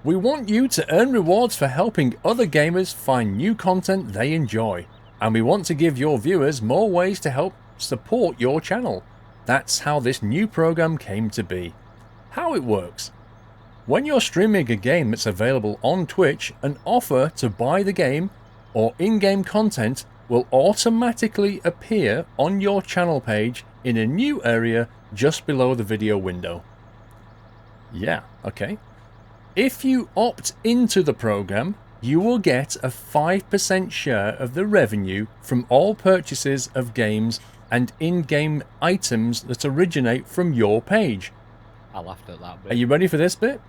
We want you to earn rewards for helping other gamers find new content they enjoy. And we want to give your viewers more ways to help support your channel. That's how this new program came to be. How it works. When you're streaming a game that's available on Twitch, an offer to buy the game or in-game content will automatically appear on your channel page in a new area just below the video window. Yeah, okay. If you opt into the program, you will get a 5% share of the revenue from all purchases of games and in-game items that originate from your page. I laughed at that bit. Are you ready for this bit?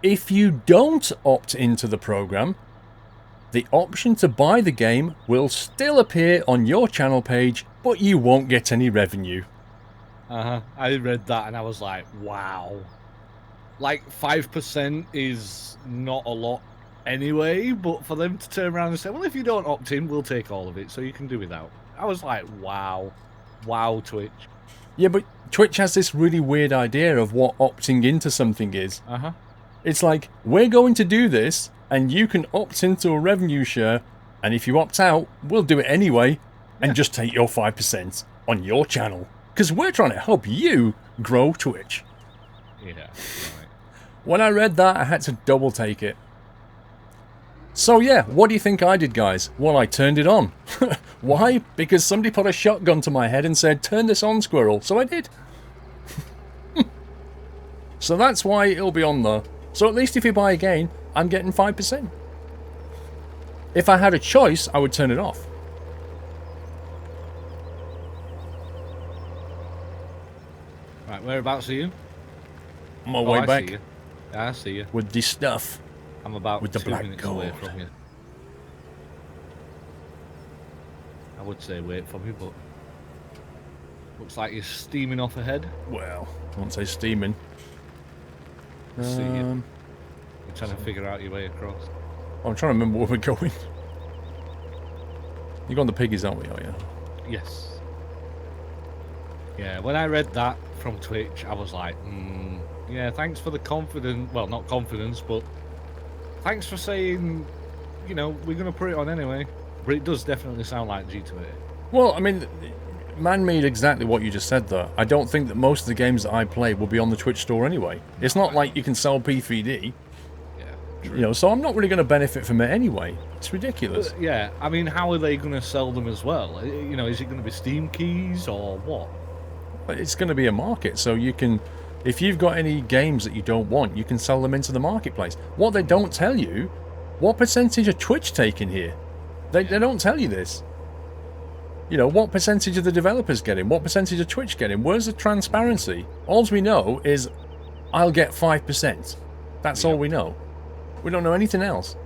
If you don't opt into the program, the option to buy the game will still appear on your channel page, but you won't get any revenue. I read that and I was like, wow. Like 5% is not a lot anyway, but for them to turn around and say, well, if you don't opt in, we'll take all of it, so you can do without. I was like, wow. Wow, Twitch. Yeah, but Twitch has this really weird idea of what opting into something is. It's like, we're going to do this, and you can opt into a revenue share, and if you opt out, we'll do it anyway, and just take your 5% on your channel. Because we're trying to help you grow Twitch. Yeah, right. When I read that, I had to double take it. So yeah, what do you think I did, guys? Well, I turned it on. Why? Because somebody put a shotgun to my head and said, turn this on, Squirrel. So I did. So that's why it'll be on there. So at least if you buy a game, I'm getting 5%. If I had a choice, I would turn it off. Right, whereabouts are you? On my way I back see you. I see you. with this stuff. I'm about With the 2 black minutes away gold. from you. I would say wait for me, but looks like you're steaming off ahead. Well, I won't say steaming. See you. You're trying to figure out your way across. I'm trying to remember where we're going. You're going to Piggies, aren't we? Oh, yeah. Yes. Yeah, when I read that from Twitch, I was like, yeah, thanks for the confidence. Well, not confidence, but thanks for saying, we're going to put it on anyway. But it does definitely sound like G2A. Well, I mean, man made exactly what you just said there. I don't think that most of the games that I play will be on the Twitch store anyway. It's not like you can sell P3D. Yeah. So I'm not really going to benefit from it anyway. It's ridiculous. But, yeah, I mean, how are they going to sell them as well? Is it going to be Steam keys or what? But it's going to be a market, so you can... If you've got any games that you don't want, you can sell them into the marketplace. What they don't tell you, what percentage of Twitch taking here? They don't tell you this. What percentage of the developers getting? What percentage of Twitch getting? Where's the transparency? All we know is, I'll get 5%. That's all we know. We don't know anything else.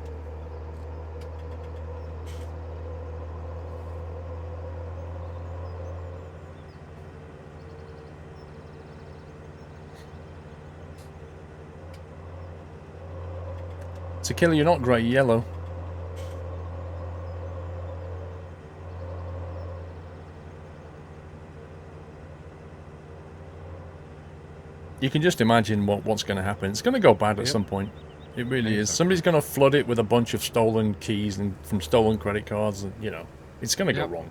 Tequila, you're not grey, you're yellow. You can just imagine what's going to happen. It's going to go bad at some point. It really is. Somebody's going to flood it with a bunch of stolen keys and from stolen credit cards. And, you know, it's going to go wrong.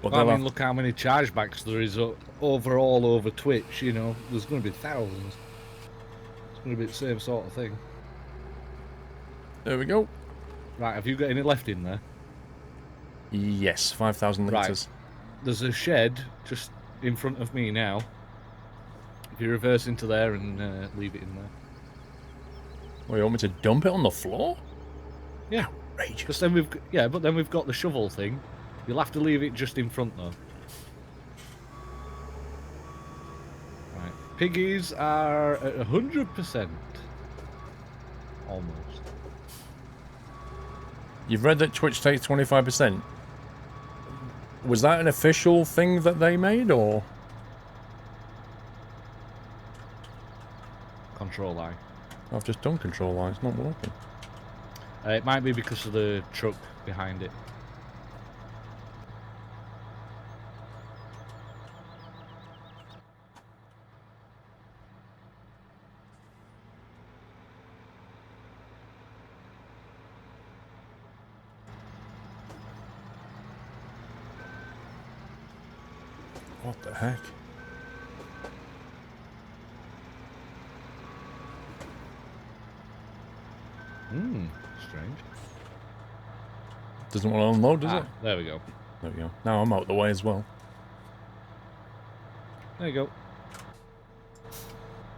But well, I mean, look how many chargebacks there is overall over Twitch. You know, there's going to be thousands. It's going to be the same sort of thing. There we go. Right, have you got any left in there? Yes, 5,000 litres. Right. There's a shed just in front of me now. If you reverse into there and leave it in there. Well, you want me to dump it on the floor? Yeah. Outrageous. Because then but then we've got the shovel thing. You'll have to leave it just in front though. Right. Piggies are at 100%. Almost. You've read that Twitch takes 25%. Was that an official thing that they made, or? Control I. I've just done control I, it's not working. It might be because of the truck behind it. What the heck? Strange. Doesn't want to unload, does it? There we go. There we go. Now I'm out the way as well. There you go.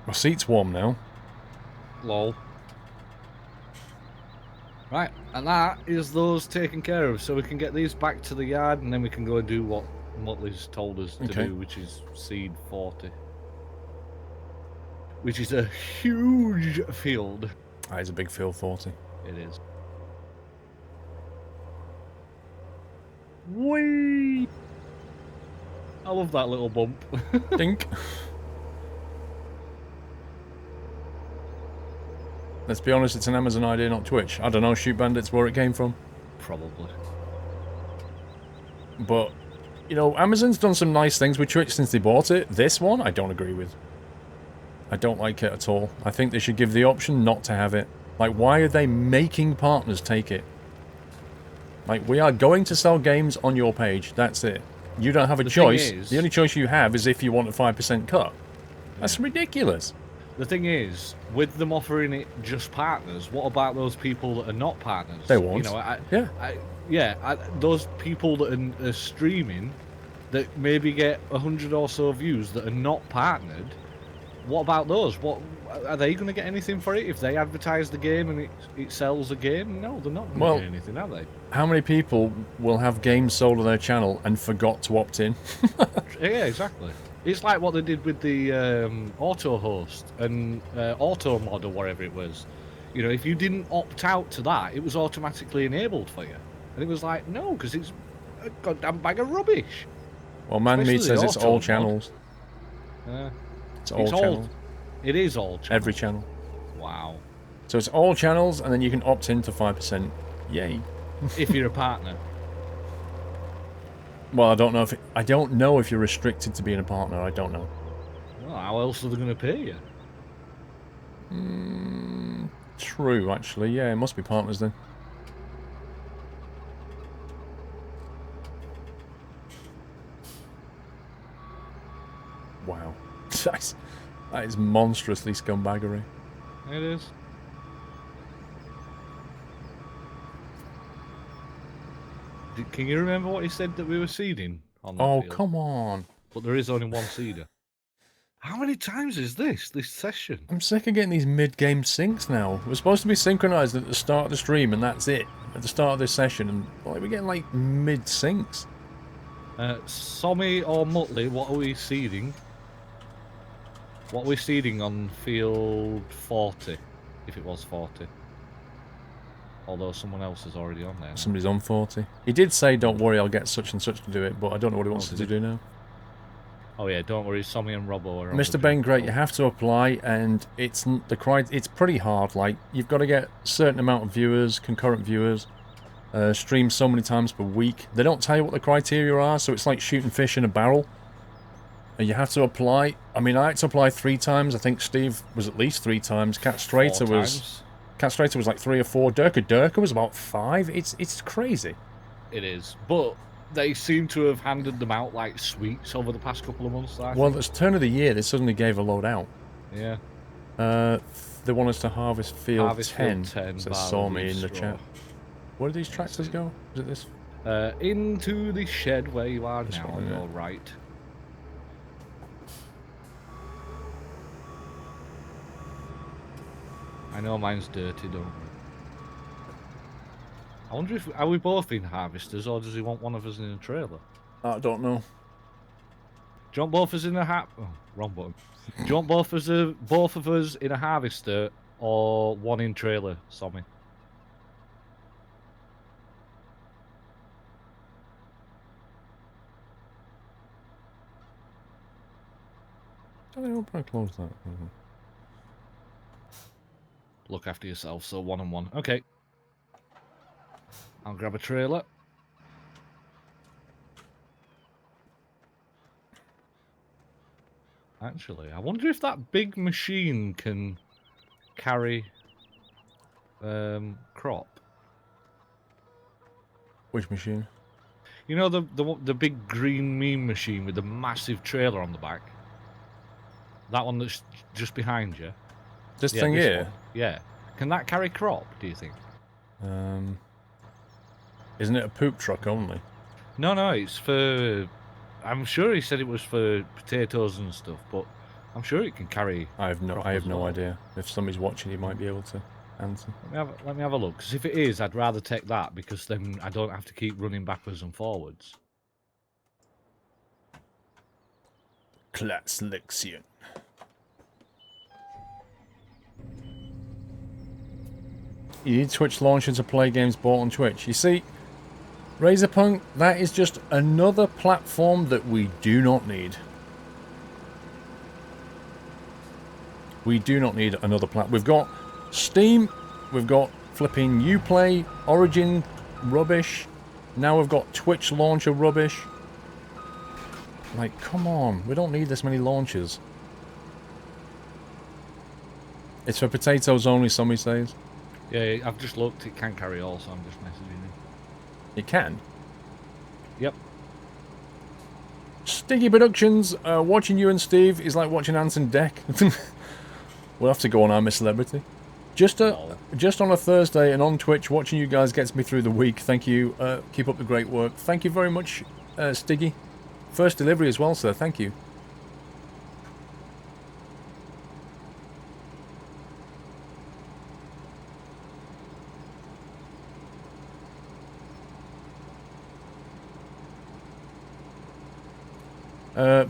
My seat's warm now. Lol. Right, and that is those taken care of, so we can get these back to the yard, and then we can go and do what Muttley's told us to do, which is seed 40. Which is a huge field. That is a big field, 40. It is. Whee! I love that little bump. Dink. Let's be honest, it's an Amazon idea, not Twitch. I don't know, Shoot Bandits, where it came from. Probably. But, you know, Amazon's done some nice things with Twitch since they bought it. This one, I don't agree with. I don't like it at all. I think they should give the option not to have it. Like, why are they making partners take it? Like, we are going to sell games on your page. That's it. You don't have a choice. The only choice you have is if you want a 5% cut. That's ridiculous. The thing is, with them offering it just partners, what about those people that are not partners? They won't. You know, those people that are streaming that maybe get 100 or so views that are not partnered. What about those? What are they going to get anything for it if they advertise the game and it sells a game? No, they're not going to get anything, are they? How many people will have games sold on their channel and forgot to opt in? Yeah, exactly. It's like what they did with the auto host and auto mod or whatever it was. You know, if you didn't opt out to that, it was automatically enabled for you. And it was like, no, because it's a goddamn bag of rubbish. Well, Manmeat says it's all channels. It's all channels. It is all channels. Every channel. Wow. So it's all channels, and then you can opt in to 5%. Yay. If you're a partner. Well, I don't know if you're restricted to being a partner. I don't know. Well, how else are they going to pay you? True, actually. Yeah, it must be partners then. Wow. That is monstrously scumbaggery. It is. Can you remember what he said that we were seeding on that field? Come on. But there is only one seeder. How many times is this session? I'm sick of getting these mid-game syncs now. We're supposed to be synchronized at the start of the stream, and that's it. At the start of this session, and we're getting like mid-syncs. Sommy or Muttley, what are we seeding? What are we seeding on field 40? If it was 40. Although someone else is already on there. Somebody's on 40. He did say, don't worry, I'll get such and such to do it, but I don't know what he wants to do now. Oh yeah, don't worry, Sommy and Robbo are on Mr. the Ben, pin. great. You have to apply, and it's it's pretty hard. Like, you've got to get a certain amount of viewers, concurrent viewers, stream so many times per week. They don't tell you what the criteria are, so it's like shooting fish in a barrel. And you have to apply. I mean, I had to apply 3 times. I think Steve was at least 3 times. Cat Strater was like 3 or 4. Durka was about 5. It's crazy. It is, but they seem to have handed them out like sweets over the past couple of months. Well, it's turn of the year. They suddenly gave a load out. Yeah. They want us to harvest field 10. Says saw me in the chat. Where do these tractors go? Is it this? Into the shed where you are This now, one, on yeah. your right. I know mine's dirty, don't we? I wonder if are we both in harvesters, or does he want one of us in a trailer? I don't know. Do you want both of us in a Oh, wrong button. Do you want both of us in a harvester, or one in trailer, Sommy? I don't open and close that. Look after yourself, so 1 and 1. Okay. I'll grab a trailer. Actually, I wonder if that big machine can carry crop. Which machine? You know the big green meme machine with the massive trailer on the back? That one that's just behind you? This thing here? One. Yeah. Can that carry crop, do you think? Isn't it a poop truck only? No, it's for... I'm sure he said it was for potatoes and stuff, but I'm sure it can carry I have no well. idea. If somebody's watching, he might be able to answer. Let me have a look, because if it is, I'd rather take that, because then I don't have to keep running backwards and forwards. Class Lexion. You need Twitch launcher to play games bought on Twitch. You see, Razorpunk, that is just another platform that we do not need. We do not need another platform. We've got Steam, we've got flipping Uplay, Origin rubbish. Now we've got Twitch launcher rubbish. Like, come on, we don't need this many launchers. It's for potatoes only, somebody says. Yeah, I've just looked, it can carry all, so I'm just messaging you. It can? Yep. Stinky Productions, watching you and Steve is like watching Anson Deck. We'll have to go on I'm a Celebrity. Just on a Thursday and on Twitch, watching you guys gets me through the week. Thank you. Keep up the great work. Thank you very much, Stiggy. First delivery as well, sir. Thank you.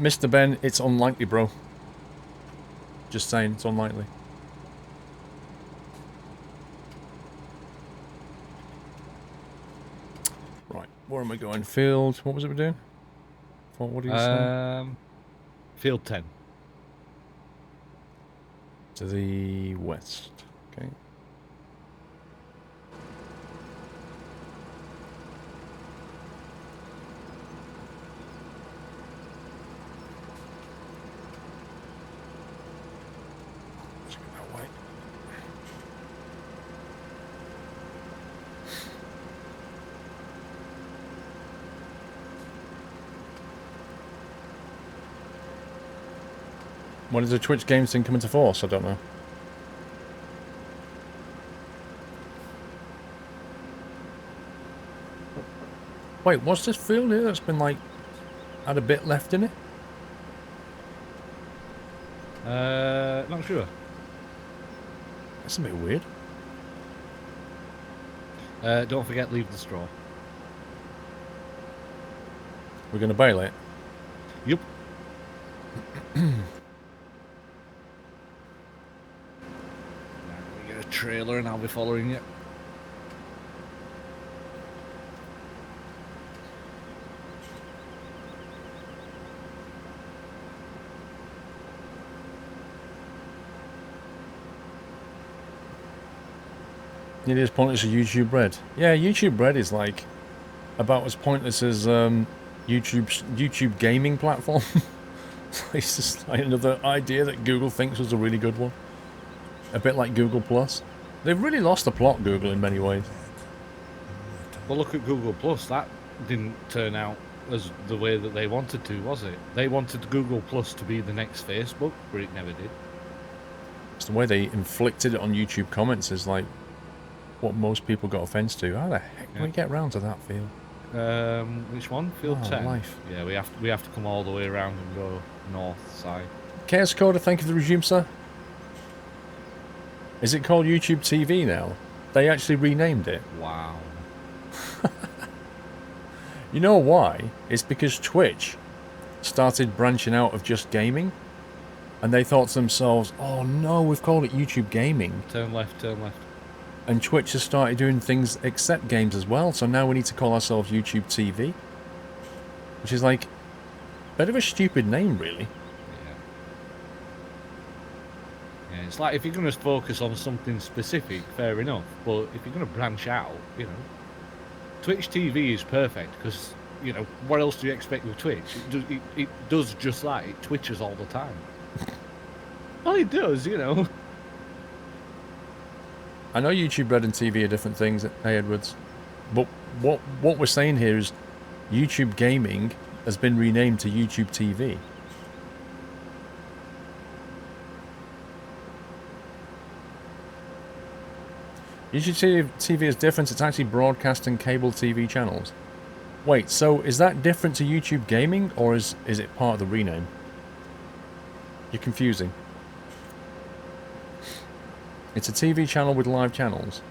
Mr. Ben, it's unlikely, bro. Just saying, it's unlikely. Right, where am I going? Field, what was it we're doing? What did you say? Field 10. To the west. Okay. Let's go that way. When is the Twitch games thing coming to force? I don't know. Wait, what's this field here that's been like had a bit left in it? Not sure. That's a bit weird. Don't forget, leave the straw. We're gonna bail it. Yep. Get a trailer and I'll be following you. It is pointless as YouTube Red. Yeah, YouTube Red is like about as pointless as YouTube gaming platform. It's just like another idea that Google thinks was a really good one. A bit like Google Plus. They've really lost the plot, Google, in many ways. Well, look at Google Plus. That didn't turn out as the way that they wanted to, was it? They wanted Google Plus to be the next Facebook, but it never did. It's the way they inflicted it on YouTube comments is like what most people got offense to. How the heck do we get round to that field? Which one? Field Oh, 10. life. Yeah, we have to come all the way around and go north side. Chaos Coder, thank you for the resume, sir. Is it called YouTube TV now? They actually renamed it. Wow. You know why? It's because Twitch started branching out of just gaming, and they thought to themselves, oh no, we've called it YouTube Gaming. Turn left, turn left. And Twitch has started doing things except games as well, so now we need to call ourselves YouTube TV. Which is like, a bit of a stupid name, really. Yeah, it's like if you're going to focus on something specific, fair enough. But if you're going to branch out, you know, Twitch TV is perfect because, you know, what else do you expect with Twitch? It does just that. It twitches all the time. Well, it does, you know. I know YouTube Red and TV are different things, hey Edwards, but what we're saying here is YouTube Gaming has been renamed to YouTube TV. YouTube TV is different, it's actually broadcasting cable TV channels. Wait, so is that different to YouTube Gaming, or is it part of the rename? You're confusing. It's a TV channel with live channels.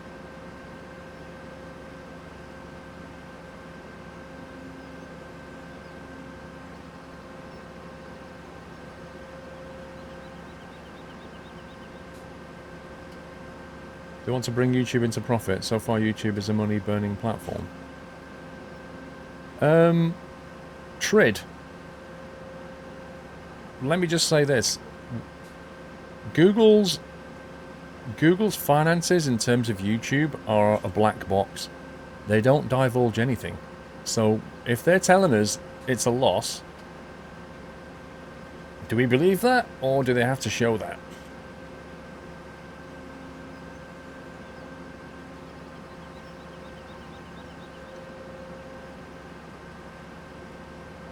They want to bring YouTube into profit. So far, YouTube is a money-burning platform. Trid. Let me just say this. Google's finances in terms of YouTube are a black box. They don't divulge anything. So if they're telling us it's a loss, do we believe that, or do they have to show that?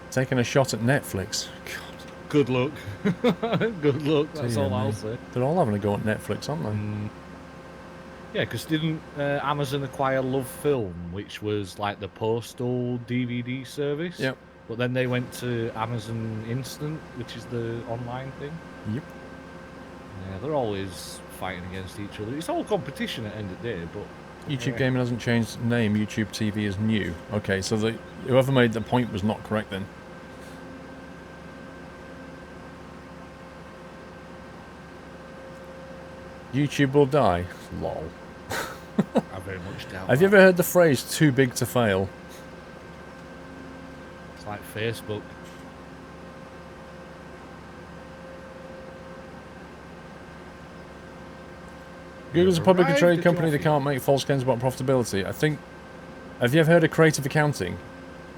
Taking a shot at Netflix. God. Good luck. Good luck, that's Dear all I'll me. say. They're all having a go at Netflix, aren't they? Yeah, because didn't Amazon acquire Love Film, which was like the postal DVD service? Yep. But then they went to Amazon Instant, which is the online thing. Yep. Yeah, they're always fighting against each other. It's all competition at the end of the day, but... YouTube yeah. Gaming hasn't changed name. YouTube TV is new. Okay, so whoever made the point was not correct then. YouTube will die. Lol. I very much doubt Have you ever heard the phrase too big to fail? It's like Facebook. Google's a publicly Arrived traded at company your that can't make false claims about profitability. I think... Have you ever heard of creative accounting?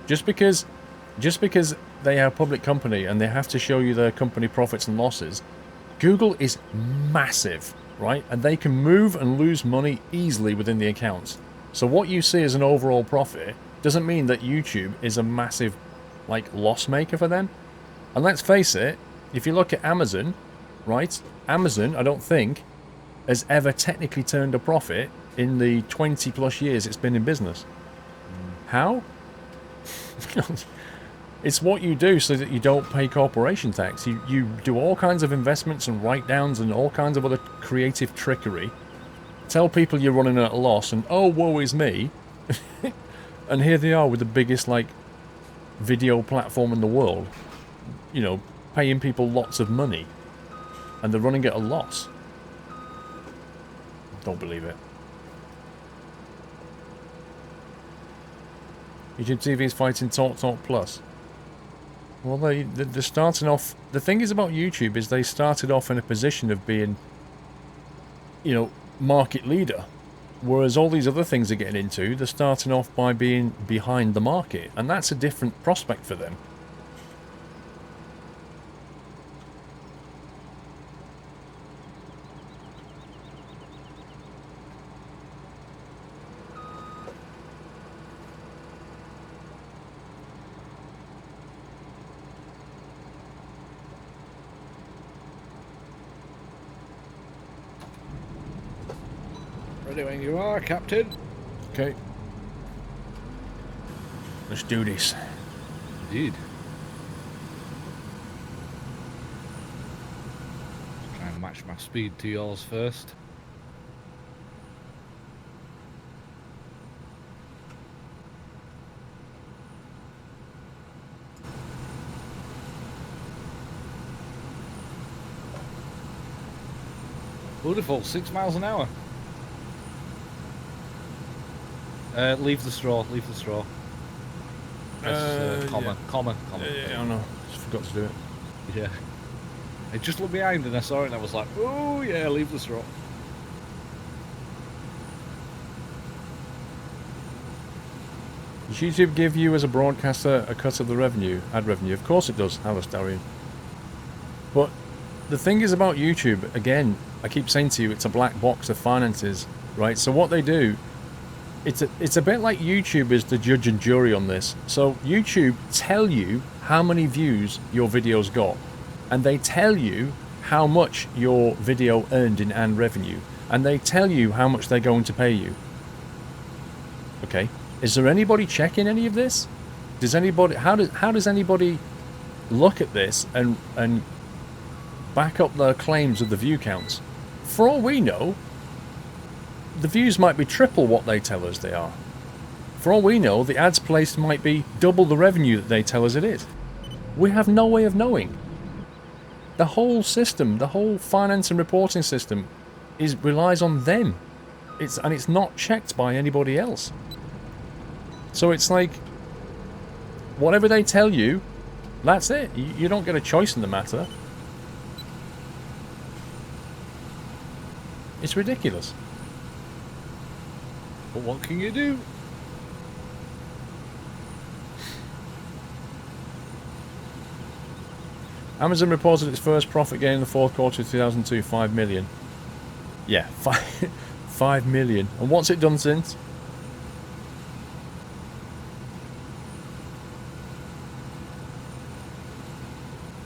Just because they are a public company and they have to show you their company profits and losses, Google is massive, right? And they can move and lose money easily within the accounts. So what you see as an overall profit doesn't mean that YouTube is a massive, like, loss maker for them. And let's face it, if you look at Amazon, right? Amazon, I don't think, has ever technically turned a profit in the 20 plus years it's been in business. How? It's what you do so that you don't pay corporation tax. You do all kinds of investments and write-downs and all kinds of other creative trickery. Tell people you're running at a loss and, oh, woe is me. And here they are with the biggest, like, video platform in the world. You know, paying people lots of money. And they're running at a loss. Don't believe it. YouTube TV is fighting Talk Plus. Well, they're starting off... The thing is about YouTube is they started off in a position of being, you know, market leader. Whereas all these other things they're getting into, they're starting off by being behind the market, and that's a different prospect for them. Ready when you are, Captain. Okay. Let's do this. Indeed. Try and match my speed to yours first. Beautiful, 6 miles an hour. Leave the straw, leave the straw. Press comma, yeah. comma. Yeah, I know. Just forgot to do it. Yeah. I just looked behind and I saw it and I was like, oh yeah, leave the straw. Does YouTube give you as a broadcaster a cut of the revenue, ad revenue? Of course it does, Alice Darian. But the thing is about YouTube, again, I keep saying to you, it's a black box of finances, right? So what they do, it's a bit like YouTube is the judge and jury on this. So YouTube tell you how many views your video's got, and they tell you how much your video earned in ad revenue, and they tell you how much they're going to pay you. Okay, is there anybody checking any of this? Does anybody? How does anybody look at this and back up their claims of the view counts? For all we know, the views might be triple what they tell us they are. For all we know, the ads placed might be double the revenue that they tell us it is. We have no way of knowing. The whole system, the whole finance and reporting system relies on them. It's not checked by anybody else. So it's like, whatever they tell you, that's it. You don't get a choice in the matter. It's ridiculous. But what can you do? Amazon reported its first profit gain in the fourth quarter of 2002, 5 million. Yeah, 5 million. And what's it done since?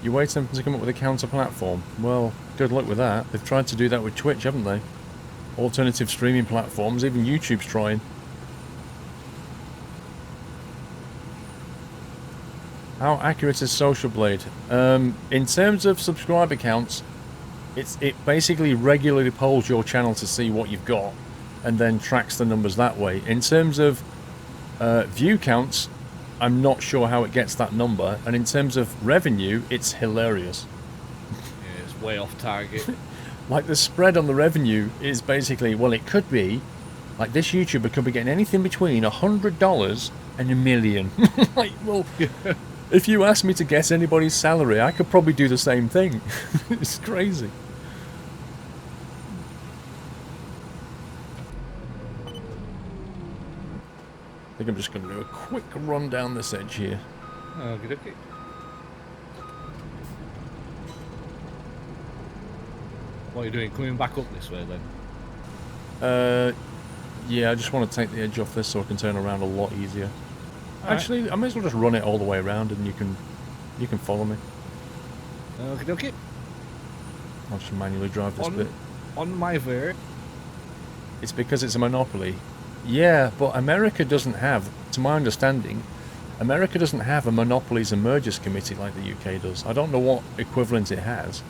You're waiting to come up with a counter platform. Well, good luck with that. They've tried to do that with Twitch, haven't they? Alternative streaming platforms, even YouTube's trying. How accurate is Social Blade? In terms of subscriber counts, it basically regularly polls your channel to see what you've got, and then tracks the numbers that way. In terms of view counts, I'm not sure how it gets that number, and in terms of revenue, it's hilarious. Yeah, it's way off target. Like, the spread on the revenue is basically, well, it could be, like, this YouTuber could be getting anything between $100 and $1 million. Like, well, if you asked me to guess anybody's salary, I could probably do the same thing. It's crazy. I think I'm just going to do a quick run down this edge here. Okay. What are you doing? Coming back up this way then? Yeah, I just want to take the edge off this so I can turn around a lot easier. Actually, Right. I may as well just run it all the way around and you can follow me. Okay. I'll just manually drive this bit. On my way. It's because it's a monopoly. Yeah, but America doesn't have, to my understanding, America doesn't have a monopolies and mergers committee like the UK does. I don't know what equivalent it has.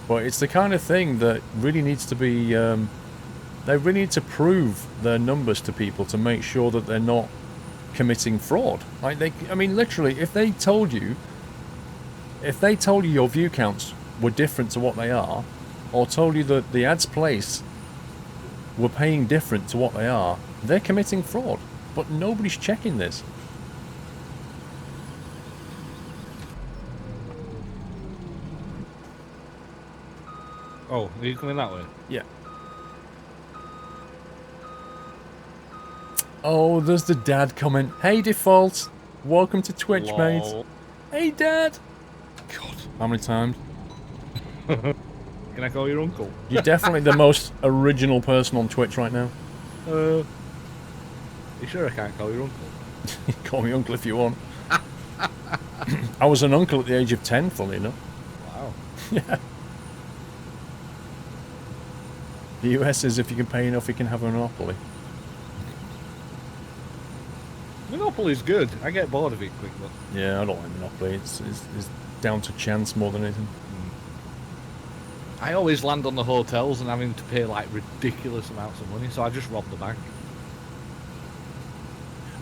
But it's the kind of thing that really needs to be, they really need to prove their numbers to people to make sure that they're not committing fraud. Like, I mean, literally, if they told you your view counts were different to what they are, or told you that the ads placed were paying different to what they are, they're committing fraud. But nobody's checking this. Oh, are you coming that way? Yeah. Oh, there's the dad comment. Hey, Default. Welcome to Twitch, mate. Lol. Hey, Dad. God, how many times? Can I call your uncle? You're definitely the most original person on Twitch right now. You sure I can't call your uncle? Call me uncle if you want. I was an uncle at the age of 10, funny enough. Wow. Yeah. The US says if you can pay enough, you can have a monopoly. Monopoly's good. I get bored of it quickly. Yeah, I don't like Monopoly. It's down to chance more than anything. I always land on the hotels and having to pay like ridiculous amounts of money, so I just rob the bank.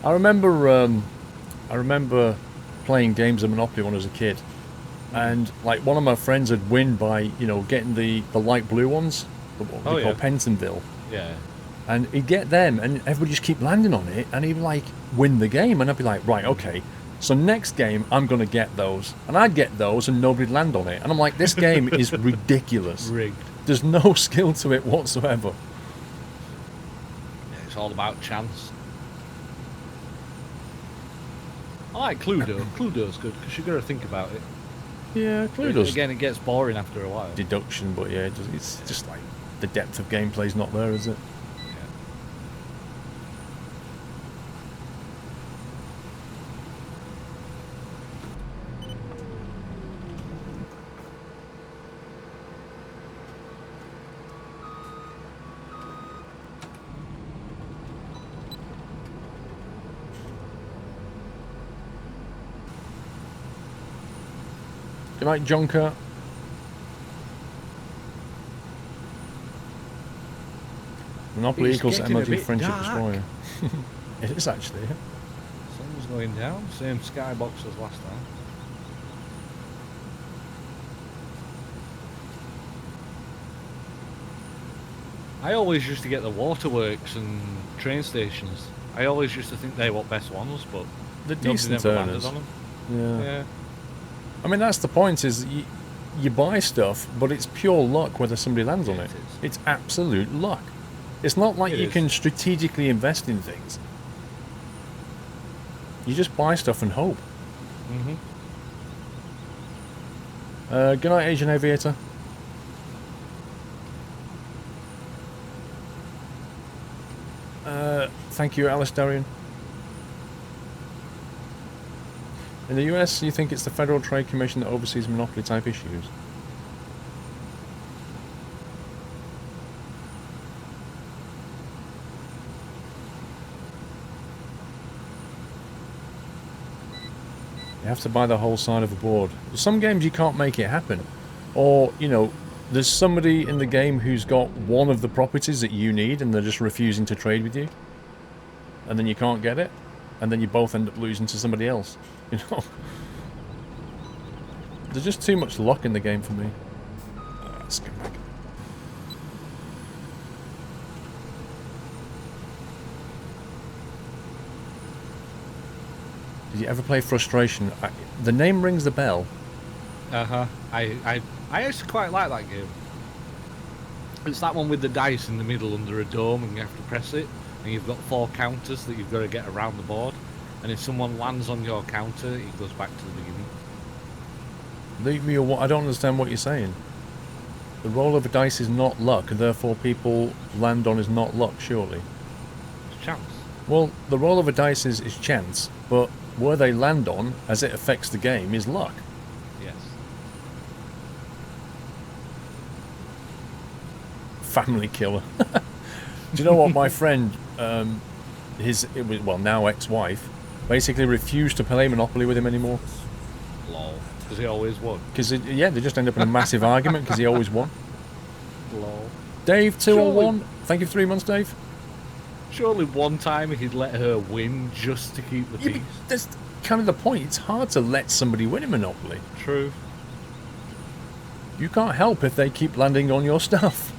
I remember playing games of Monopoly when I was a kid, and like one of my friends would win by, you know, getting the light blue ones, what they call Pentonville. Yeah. And he'd get them, and everybody just keep landing on it, and he'd like win the game, and I'd be like, right, okay, so next game I'm gonna get those, and I'd get those, and nobody'd land on it, and I'm like, this game is ridiculous. Rigged. There's no skill to it whatsoever. Yeah, it's all about chance. I like Cluedo. Cluedo's good because you got to think about it. Yeah, But Cluedo's again, it gets boring after a while. deduction, but yeah, it's just like the depth of gameplay's not there, is it? Good night, Jonker. Monopoly It's equals getting a MLG bit Friendship dark. Destroyer. It is actually, yeah. Sun's going down. Same skybox as last time. I always used to get the waterworks and train stations. I always used to think they were best ones, but The nobody decent never landed earners. on them. Yeah. Yeah. I mean, that's the point, is you buy stuff, but it's pure luck whether somebody lands on Yeah, it. it is. It's absolute luck. It's not like It you is. can strategically invest in things. You just buy stuff and hope. Mm-hmm. Good night, Asian Aviator. Thank you, Alice Darian. In the US, you think it's the Federal Trade Commission that oversees monopoly type issues? You have to buy the whole side of the board. Some games you can't make it happen. Or, you know, there's somebody in the game who's got one of the properties that you need and they're just refusing to trade with you. And then you can't get it. And then you both end up losing to somebody else. You know? There's just too much luck in the game for me. Let's go back. Did you ever play Frustration? The name rings the bell. Uh-huh. I actually quite like that game. It's that one with the dice in the middle under a dome and you have to press it. And you've got 4 counters that you've got to get around the board. And if someone lands on your counter, it goes back to the beginning. Leave me I don't understand what you're saying. The roll of a dice is not luck, and therefore people land on is not luck, surely. It's chance. Well, the roll of a dice is chance, but where they land on, as it affects the game, is luck. Yes. Family killer. Do you know what, my friend, now ex-wife, basically refused to play Monopoly with him anymore. Lol. Because he always won. Because, yeah, they just end up in a massive argument because he always won. Lol. Dave, 201. Thank you for 3 months, Dave. Surely one time he'd let her win just to keep the Yeah, peace. but that's kind of the point. It's hard to let somebody win in Monopoly. True. You can't help if they keep landing on your stuff.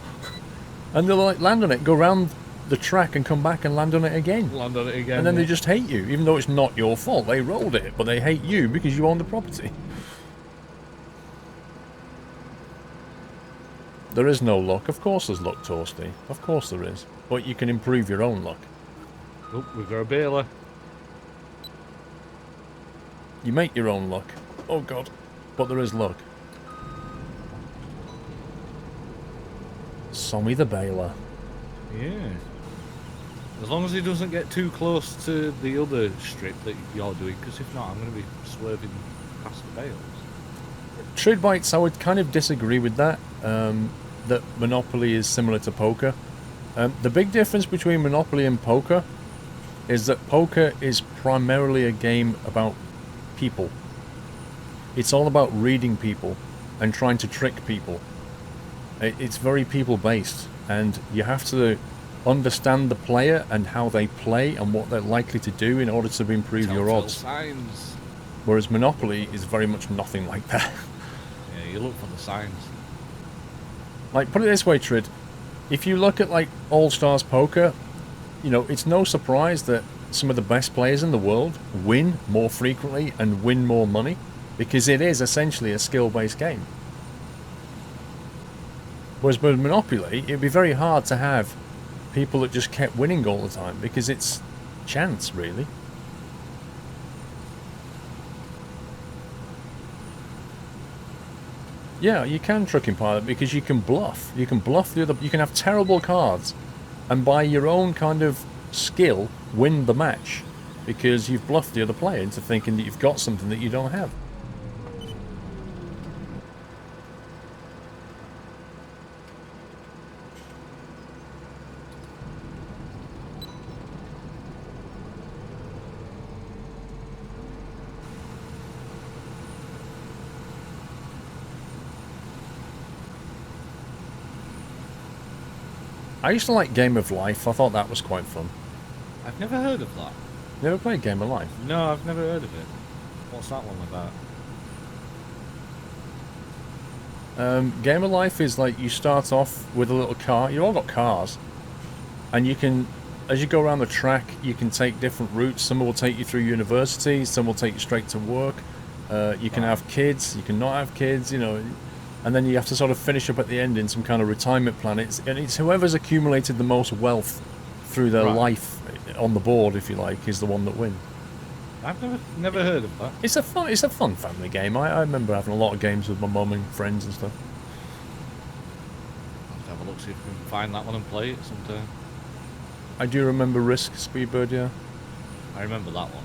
And they'll like land on it, go around the track and come back and land on it again. Land on it again. And then yeah. they just hate you, even though it's not your fault. They rolled it, but they hate you because you own the property. There is no luck. Of course there's luck, Toasty. Of course there is. But you can improve your own luck. Oh, we've got a baler. You make your own luck. Oh god. But there is luck. Sommy the baler. Yeah. As long as he doesn't get too close to the other strip that you're doing, because if not, I'm going to be swerving past the bales. Trade bites, I would kind of disagree with that. That Monopoly is similar to poker. The big difference between Monopoly and poker is that poker is primarily a game about people. It's all about reading people and trying to trick people. It's very people-based, and you have to understand the player and how they play and what they're likely to do in order to improve your Telltale odds. signs. Whereas Monopoly is very much nothing like that. Yeah, you look for the signs. Like, put it this way, Trid. If you look at, like, All-Stars Poker, you know, it's no surprise that some of the best players in the world win more frequently and win more money, because it is essentially a skill-based game. Whereas with Monopoly, it'd be very hard to have people that just kept winning all the time, because it's chance, really. Yeah, you can Trucking Pilot, because you can bluff. You can bluff the other... You can have terrible cards, and by your own kind of skill, win the match, because you've bluffed the other player into thinking that you've got something that you don't have. I used to like Game of Life. I thought that was quite fun. I've never heard of that. Never played Game of Life? No, I've never heard of it. What's that one about? Game of Life is like you start off with a little car. You all got cars. And you can, as you go around the track, you can take different routes. Some will take you through university. Some will take you straight to work. You can have kids. You can not have kids, you know. And then you have to sort of finish up at the end in some kind of retirement plan. It's whoever's accumulated the most wealth through their life on the board, if you like, is the one that wins. I've never heard of that. It's a fun family game. I remember having a lot of games with my mum and friends and stuff. I'll have to have a look, see if we can find that one and play it sometime. I do remember Risk, Speedbird, yeah. I remember that one.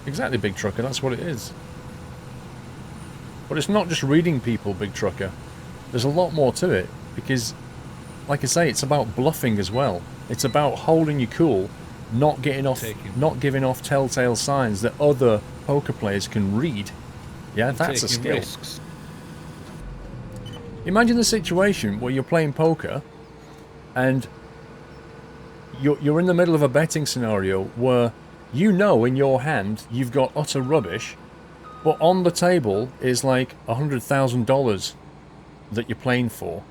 Exactly, Big Trucker, that's what it is. But it's not just reading people, Big Trucker. There's a lot more to it, because, like I say, it's about bluffing as well. It's about holding your cool, not giving off telltale signs that other poker players can read. Yeah, that's a skill. Risks. Imagine the situation where you're playing poker, and you're in the middle of a betting scenario where you know in your hand you've got utter rubbish, but on the table is like $100,000 that you're playing for.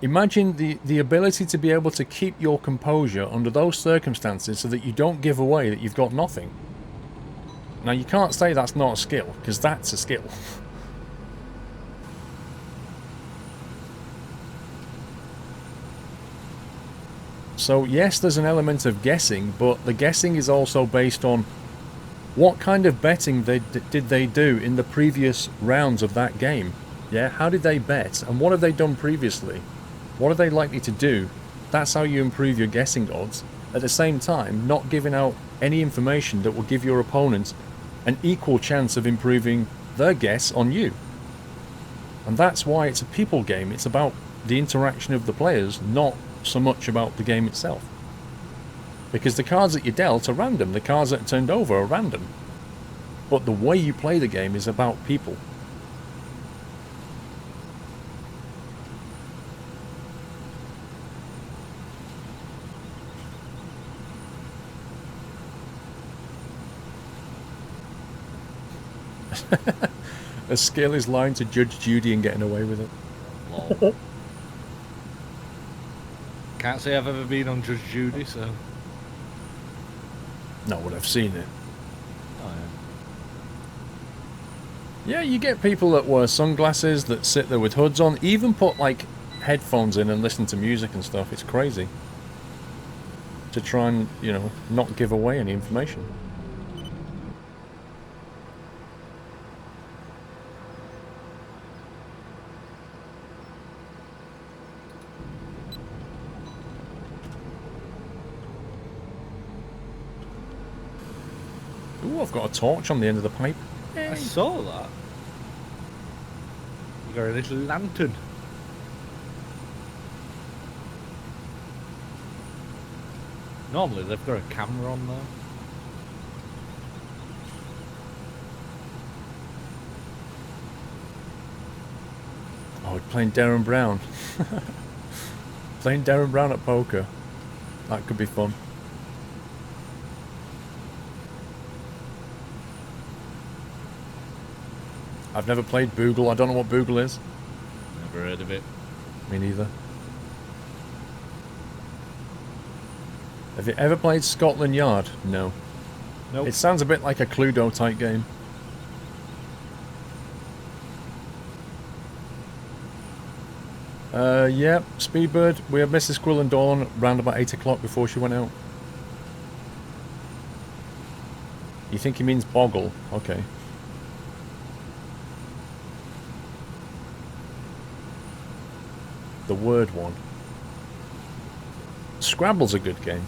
Imagine the ability to be able to keep your composure under those circumstances so that you don't give away that you've got nothing. Now you can't say that's not a skill, because that's a skill. So yes, there's an element of guessing, but the guessing is also based on what kind of betting did they do in the previous rounds of that game. Yeah, how did they bet, and what have they done previously? What are they likely to do? That's how you improve your guessing odds. At the same time, not giving out any information that will give your opponent an equal chance of improving their guess on you. And that's why it's a people game. It's about the interaction of the players, not so much about the game itself. Because the cards that you dealt are random, the cards that are turned over are random. But the way you play the game is about people. A skill is lying to Judge Judy and getting away with it. Lol. Can't say I've ever been on Judge Judy, so... No, but I've seen it. Oh, Yeah, you get people that wear sunglasses, that sit there with hoods on, even put like headphones in and listen to music and stuff. It's crazy. To try and, you know, not give away any information. Ooh, I've got a torch on the end of the pipe. I saw that. You got a little lantern. Normally they've got a camera on there. Oh, we're playing Darren Brown. Playing Darren Brown at poker. That could be fun. I've never played Boogle. I don't know what Boogle is. Never heard of it. Me neither. Have you ever played Scotland Yard? No. Nope. It sounds a bit like a Cluedo type game. Yeah, Speedbird. We had Mrs. Squirrel and Dawn round about 8 o'clock before she went out. You think he means boggle? Okay. The word one. Scrabble's a good game.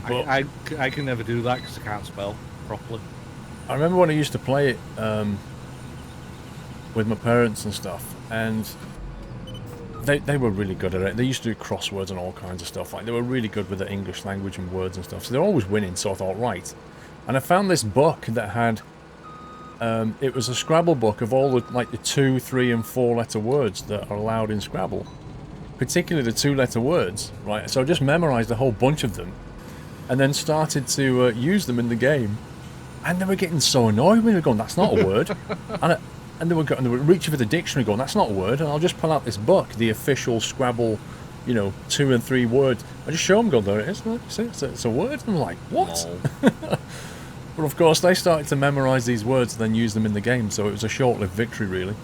I can never do that because I can't spell properly. I remember when I used to play it with my parents and stuff, and they were really good at it. They used to do crosswords and all kinds of stuff. Like, they were really good with the English language and words and stuff. So they're always winning. So I thought, right. And I found this book that had, it was a Scrabble book of all the, like, the 2, 3, and 4 letter words that are allowed in Scrabble. Particularly the 2 letter words, right? So I just memorized a whole bunch of them, and then started to use them in the game. And they were getting so annoyed when they were going, that's not a word. And they were reaching for the dictionary going, that's not a word. And I'll just pull out this book, the official Scrabble, you know, 2 and 3 words. I just show them, go, there it is. Look, see, it's a word. And I'm like, what? No. But of course, they started to memorize these words and then use them in the game. So it was a short-lived victory, really.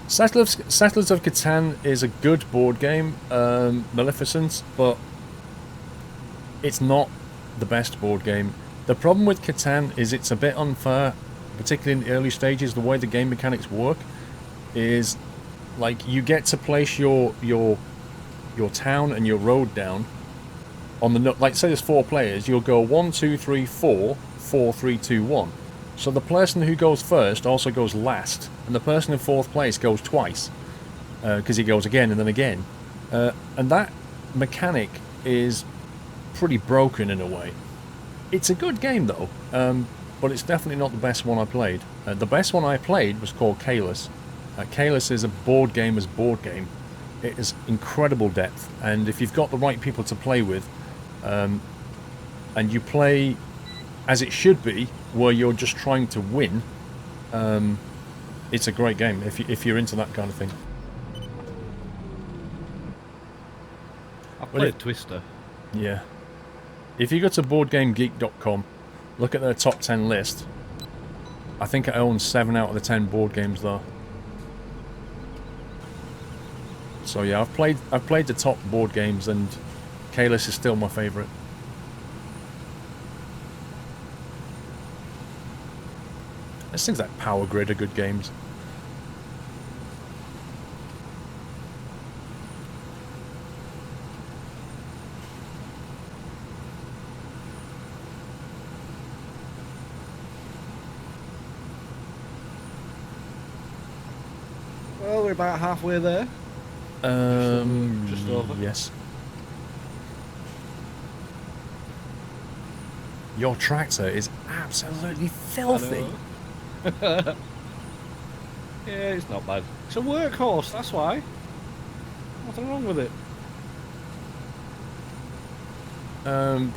Settlers of Catan is a good board game, Maleficent, but it's not the best board game. The problem with Catan is it's a bit unfair, particularly in the early stages. The way the game mechanics work is, like, you get to place your town and your road down on the, like, say there's 4 players, you'll go 1, 2, 3, 4, 4, 3, 2, 1. So the person who goes first also goes last, and the person in 4th place goes twice, because he goes again and then again. And that mechanic is pretty broken in a way. It's a good game though, but it's definitely not the best one I played. The best one I played was called Caelus. Caelus is a board gamer's board game. It is incredible depth, and if you've got the right people to play with, and you play as it should be, where you're just trying to win, it's a great game if you're into that kind of thing. I played Twister. Yeah. If you go to BoardGameGeek.com, look at their top 10 list. I think I own 7 out of the 10 board games there. So yeah, I've played the top board games, and Caelus is still my favourite. There's things like Power Grid are good games. Well, we're about halfway there. Just over. Yes. Your tractor is absolutely filthy. Yeah, it's not bad. It's a workhorse, that's why. Nothing wrong with it.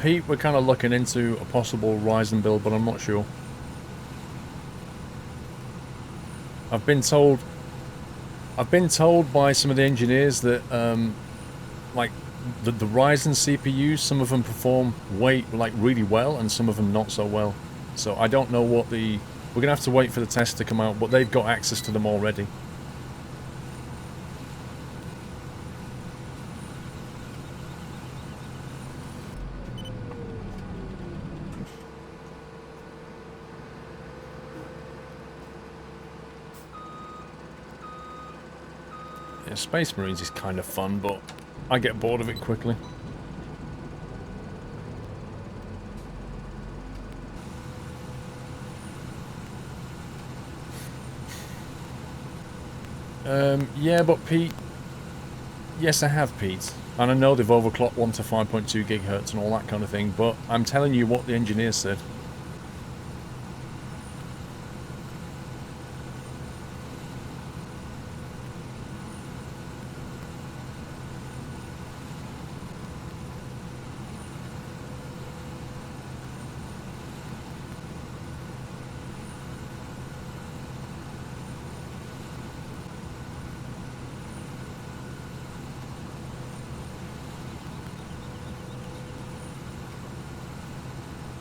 Pete, we're kind of looking into a possible Ryzen build, but I'm not sure. I've been told by some of the engineers that like the Ryzen CPUs, some of them perform really well, and some of them not so well. So I don't know what the... We're going to have to wait for the test to come out, but they've got access to them already. Yeah, Space Marines is kind of fun, but I get bored of it quickly. Yeah, but Pete... Yes, I have, Pete. And I know they've overclocked 1 to 5.2 gigahertz and all that kind of thing, but I'm telling you what the engineers said.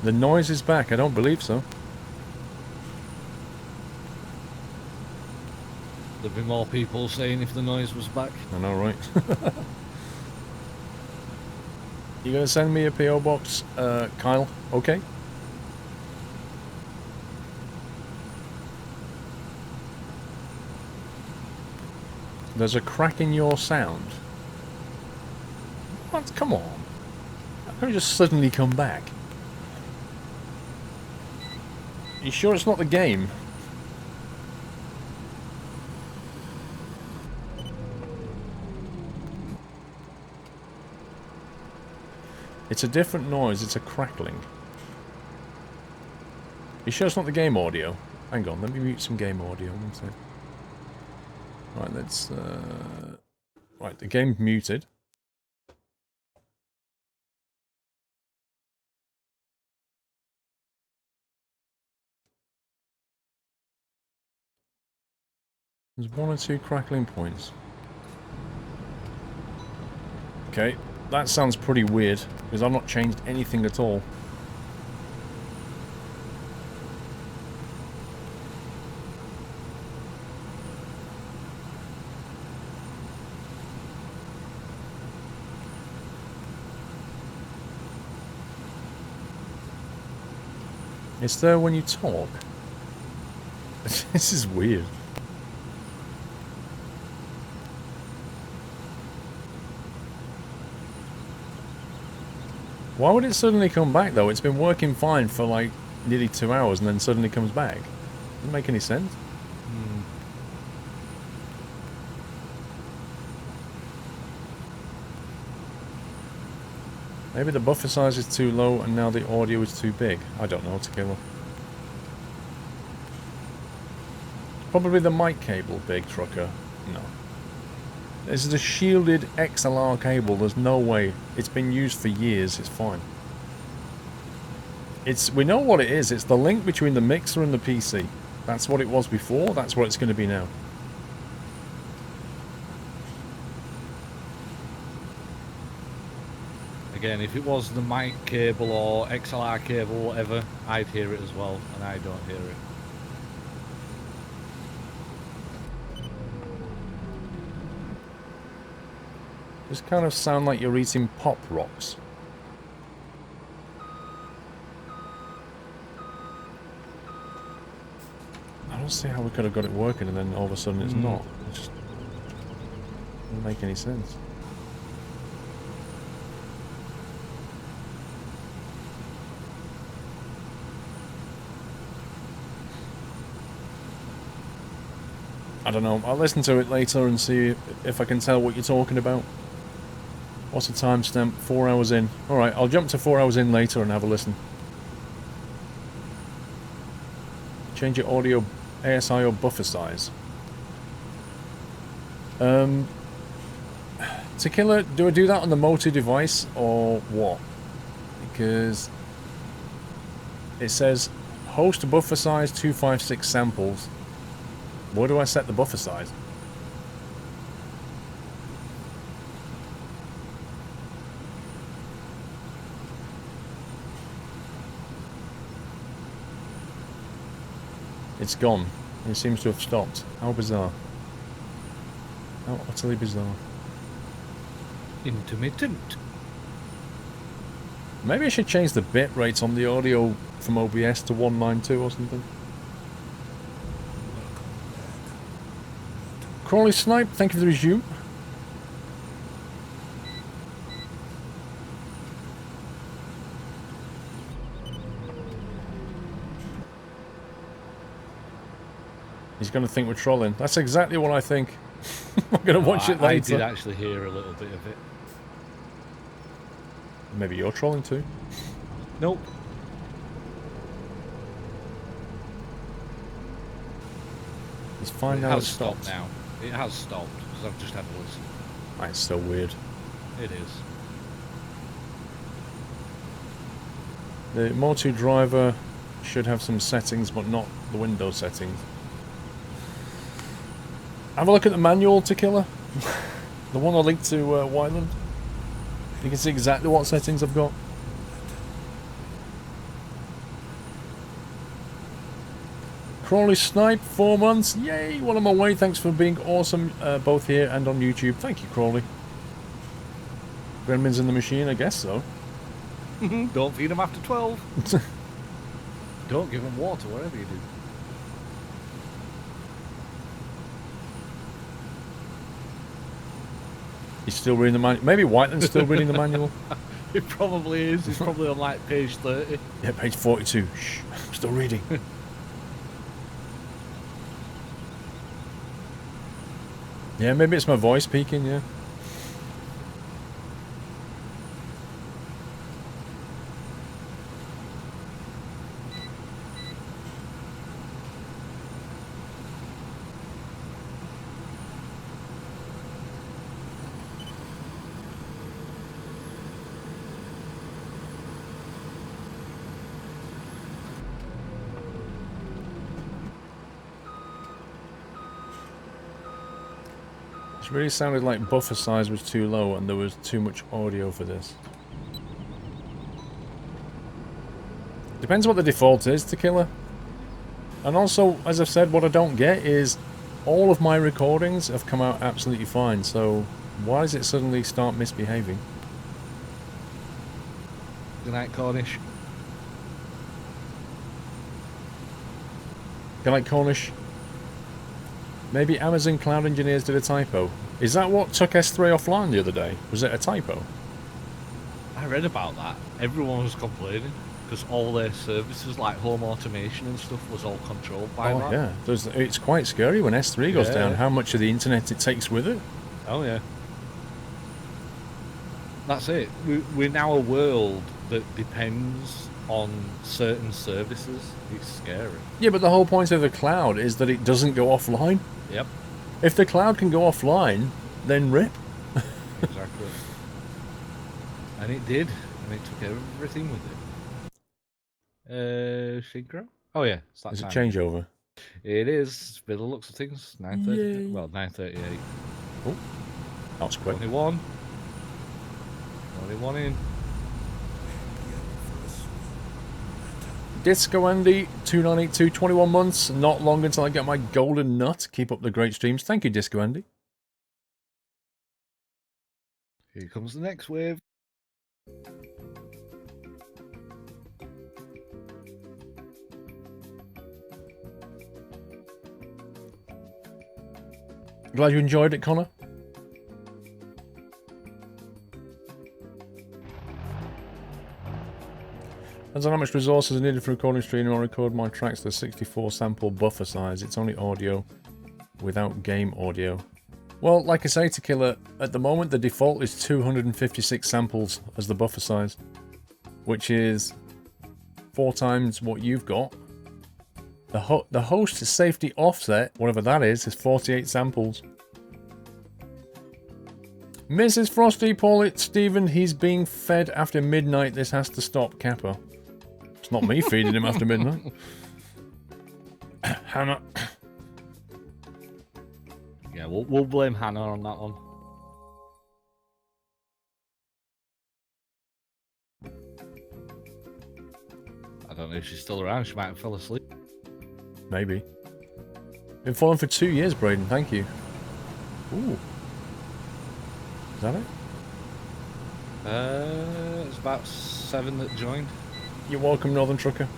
The noise is back. I don't believe so. There'd be more people saying if the noise was back. I know, right? You gonna send me a PO box, Kyle? Okay. There's a crack in your sound. What? Come on. How can it just suddenly come back? You sure it's not the game? It's a different noise, it's a crackling. You sure it's not the game audio? Hang on, let me mute some game audio. One sec. Right, let's... Right, the game's muted. There's 1 or 2 crackling points. Okay, that sounds pretty weird, because I've not changed anything at all. It's there when you talk. This is weird. Why would it suddenly come back though? It's been working fine for like nearly 2 hours and then suddenly comes back. Doesn't make any sense. Maybe the buffer size is too low and now the audio is too big. I don't know, Tequila. Probably the mic cable, big trucker. No. This is a shielded XLR cable. There's no way. It's been used for years. It's fine. We know what it is. It's the link between the mixer and the PC. That's what it was before. That's what it's going to be now. Again, if it was the mic cable or XLR cable, whatever, I'd hear it as well, and I don't hear it. Just kind of sound like you're eating pop rocks. I don't see how we could have got it working and then all of a sudden it's not. It just doesn't make any sense. I don't know. I'll listen to it later and see if I can tell what you're talking about. What's the timestamp? 4 hours in. Alright, I'll jump to 4 hours in later and have a listen. Change your audio ASI or buffer size. Tequila, do I do that on the Moto device or what? Because it says host buffer size 256 samples. Where do I set the buffer size? It's gone. It seems to have stopped. How bizarre. How utterly bizarre. Intermittent. Maybe I should change the bit rates on the audio from OBS to 192 or something. Crawley Snipe, thank you for the resume. He's going to think we're trolling. That's exactly what I think. I'm going to watch it later. I did actually hear a little bit of it. Maybe you're trolling too. Nope. It's fine It now. has It's stopped now. It has stopped because I've just had a listen. That's so weird. It is. The Moto driver should have some settings, but not the Windows settings. Have a look at the manual, Tequila. The one I linked to Wyland. You can see exactly what settings I've got. Crawley Snipe, 4 months. Yay, well, I'm away. Thanks for being awesome, both here and on YouTube. Thank you, Crawley. Gremlins in the machine, I guess so. Don't feed them after 12. Don't give them water, whatever you do. He's still reading the manual. Maybe Whiteland's still reading the manual. It probably is. It's probably on like page 30. Yeah, page 42. Shh, I'm still reading. Yeah, maybe it's my voice peaking, yeah. It really sounded like buffer size was too low and there was too much audio for this. Depends what the default is, Tequila. And also, as I've said, what I don't get is all of my recordings have come out absolutely fine, so why does it suddenly start misbehaving? Good night, Cornish. Good night, Cornish. Maybe Amazon Cloud Engineers did a typo. Is that what took S3 offline the other day? Was it a typo? I read about that. Everyone was complaining because all their services, like home automation and stuff, was all controlled by that. Yeah. It's quite scary when S3 goes down, how much of the internet it takes with it. Oh, yeah. That's it. We're now a world that depends on certain services. It's scary. Yeah, but the whole point of the cloud is that it doesn't go offline. Yep. If the cloud can go offline, then rip. Exactly. And it did, and it took everything with it. Synchro? Oh yeah, it's that It's a time. changeover. It is. By the looks of things, 9:30. Yay. Well, 9:38. Oh, that was quick. Only one. Only one in. Disco Andy, 2982, 21 months. Not long until I get my golden nut. Keep up the great streams. Thank you, Disco Andy. Here comes the next wave. Glad you enjoyed it, Connor. Depends on how much resources are needed for recording stream. I'll record my tracks to the 64 sample buffer size. It's only audio without game audio. Well, like I say, Tequila, at the moment the default is 256 samples as the buffer size, which is 4 times what you've got. The host safety offset, whatever that is 48 samples. Mrs. Frosty, Paulie, Stephen, he's being fed after midnight. This has to stop, Kappa. It's not me feeding him after midnight. Hannah. Yeah, we'll blame Hannah on that one. I don't know if she's still around. She might have fell asleep. Maybe. Been following for 2 years, Braden. Thank you. Ooh. Is that it? It's about 7 that joined. You're welcome, Northern Trucker.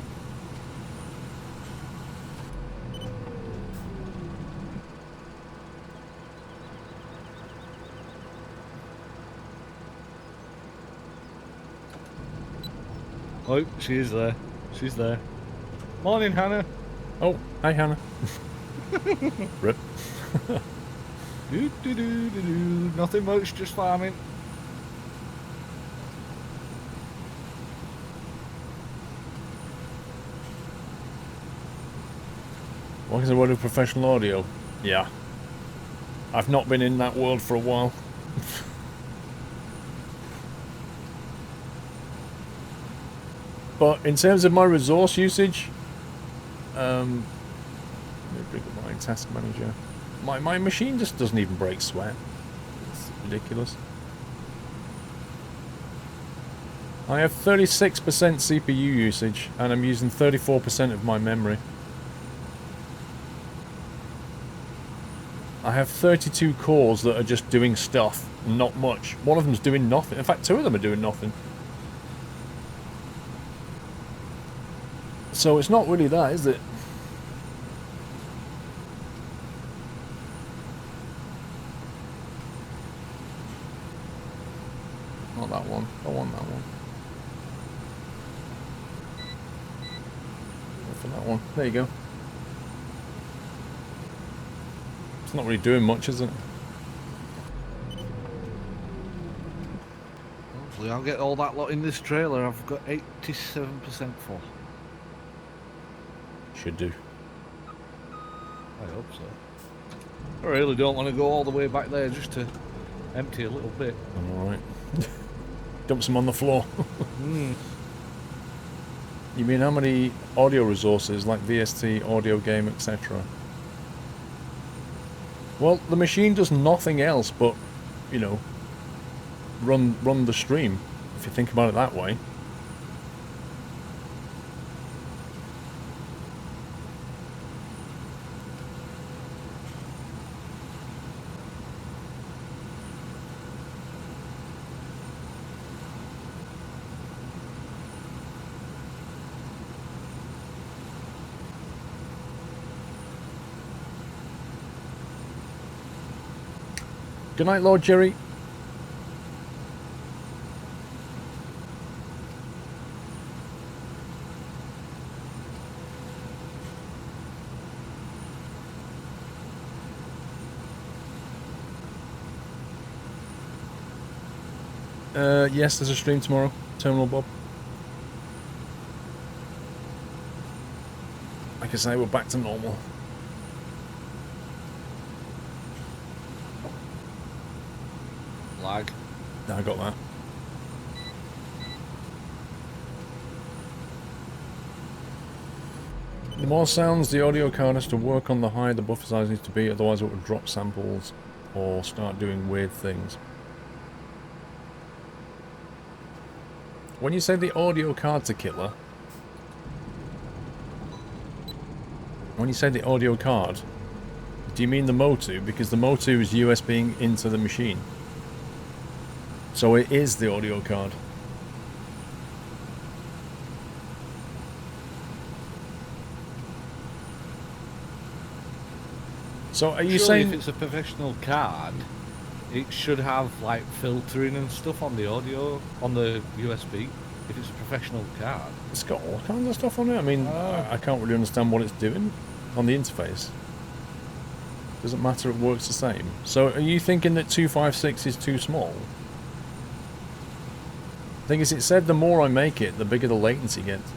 Oh, she is there. She's there. Morning, Hannah. Oh, hi, Hannah. Rip. Nothing much, just farming. What is the word of professional audio? Yeah. I've not been in that world for a while. But in terms of my resource usage, let me bring up my task manager. My machine just doesn't even break sweat. It's ridiculous. I have 36% CPU usage, and I'm using 34% of my memory. I have 32 cores that are just doing stuff, not much. One of them's doing nothing. In fact, 2 of them are doing nothing. So it's not really that, is it? Not that one. I want that one. Go for that one. There you go. It's not really doing much, is it? Hopefully I'll get all that lot in this trailer. I've got 87% full. Should do. I hope so. I really don't want to go all the way back there just to empty a little bit. Alright. Dump some on the floor. You mean how many audio resources like VST, audio game, etc.? Well, the machine does nothing else but, you know, run the stream, if you think about it that way. Good night, Lord Jerry. Yes, there's a stream tomorrow. Terminal Bob. Like I say, we're back to normal. Lag. I got that. The more sounds the audio card has to work on, the higher the buffer size needs to be, otherwise it would drop samples or start doing weird things. When you say the audio card's a killer, when you say the audio card, do you mean the Motu? Because the Motu is USBing into the machine. So it is the audio card. So are you Surely saying... if it's a professional card, it should have like filtering and stuff on the audio, on the USB, if it's a professional card. It's got all kinds of stuff on it. I mean, I can't really understand what it's doing on the interface. Doesn't matter, it works the same. So are you thinking that 256 is too small? The thing is, it said the more I make it, the bigger the latency gets.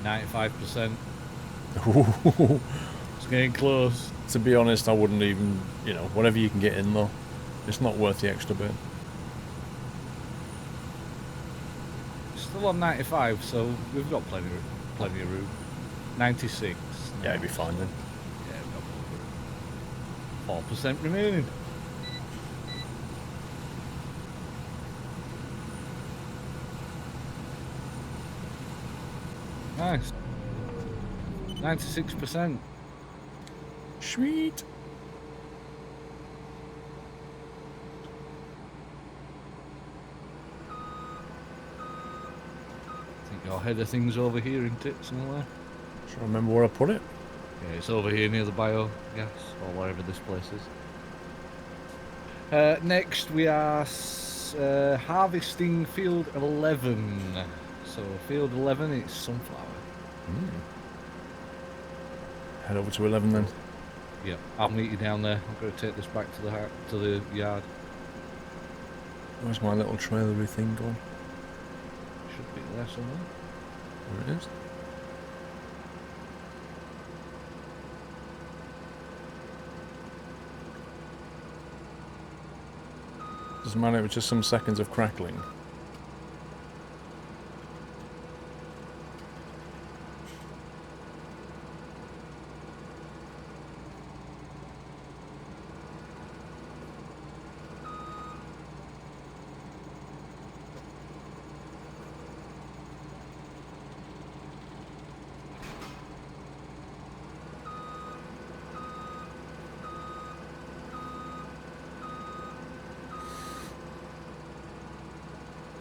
Like 95%. Ooh. It's getting close. To be honest, I wouldn't even, you know, whatever you can get in though. It's not worth the extra bit. Still on 95, so we've got plenty of room. 96. Yeah, it'd be fine then. Yeah, we've got plenty of room. 4% remaining. Nice. 96%. Sweet. I think your head of things over here, isn't it? Somewhere? Trying to remember where I put it. Yeah, it's over here near the biogas, or wherever this place is. Next, we are harvesting field 11. So, field 11, it's sunflower. Head over to 11 then. Yeah, I'll meet you down there. I'm going to take this back to the yard. Where's my little trailery thing gone? Should be there somewhere. There it is. Doesn't matter, it was just some seconds of crackling.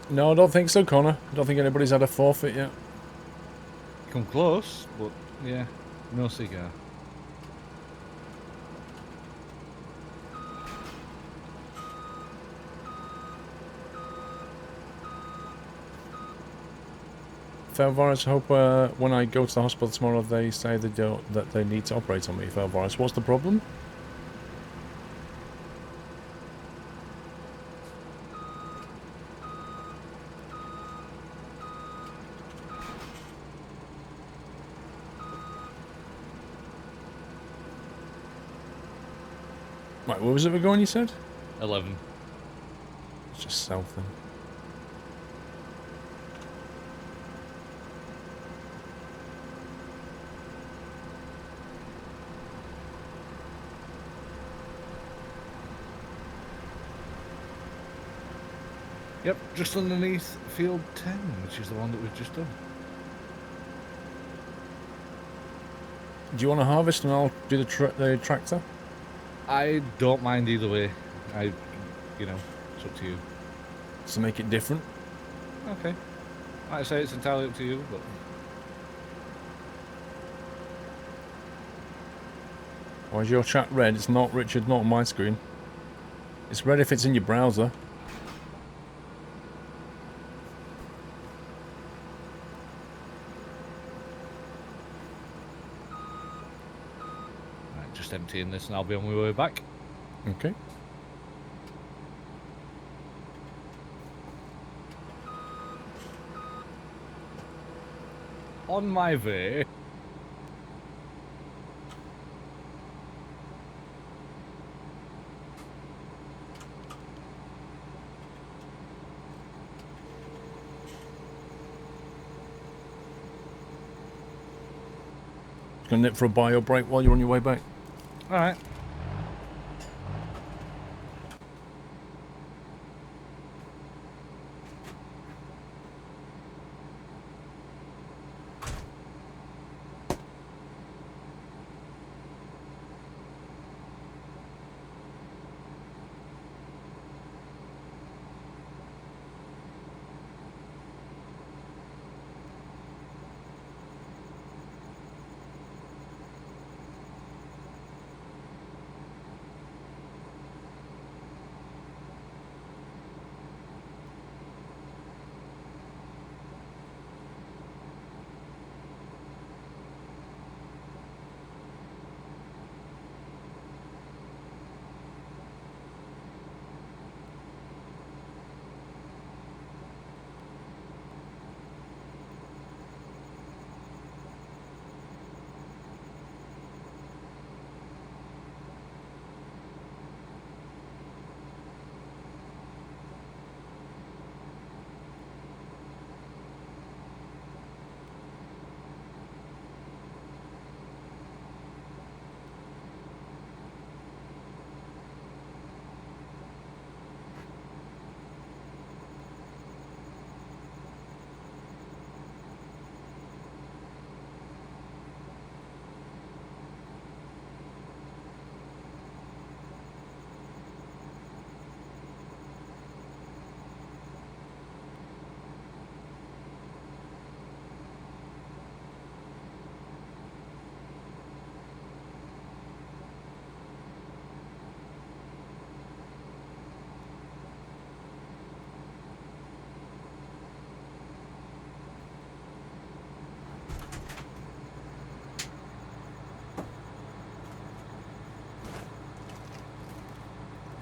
No, I don't think so, Connor. I don't think anybody's had a forfeit yet. Come close, but yeah, no cigar. Felvirus, hope when I go to the hospital tomorrow they say that they need to operate on me. Felvirus, what's the problem? Right, where was it we're going, you said? 11. It's just south then. Yep, just underneath field 10, which is the one that we've just done. Do you want to harvest and I'll do the tractor? I don't mind either way. You know, it's up to you. To make it different? Okay. Like I say, it's entirely up to you, but... Why is your chat red? It's not, Richard, not on my screen. It's red if it's in your browser. Right, just emptying this and I'll be on my way back. Okay. On my way. Gonna nip for a bio break while you're on your way back. Alright.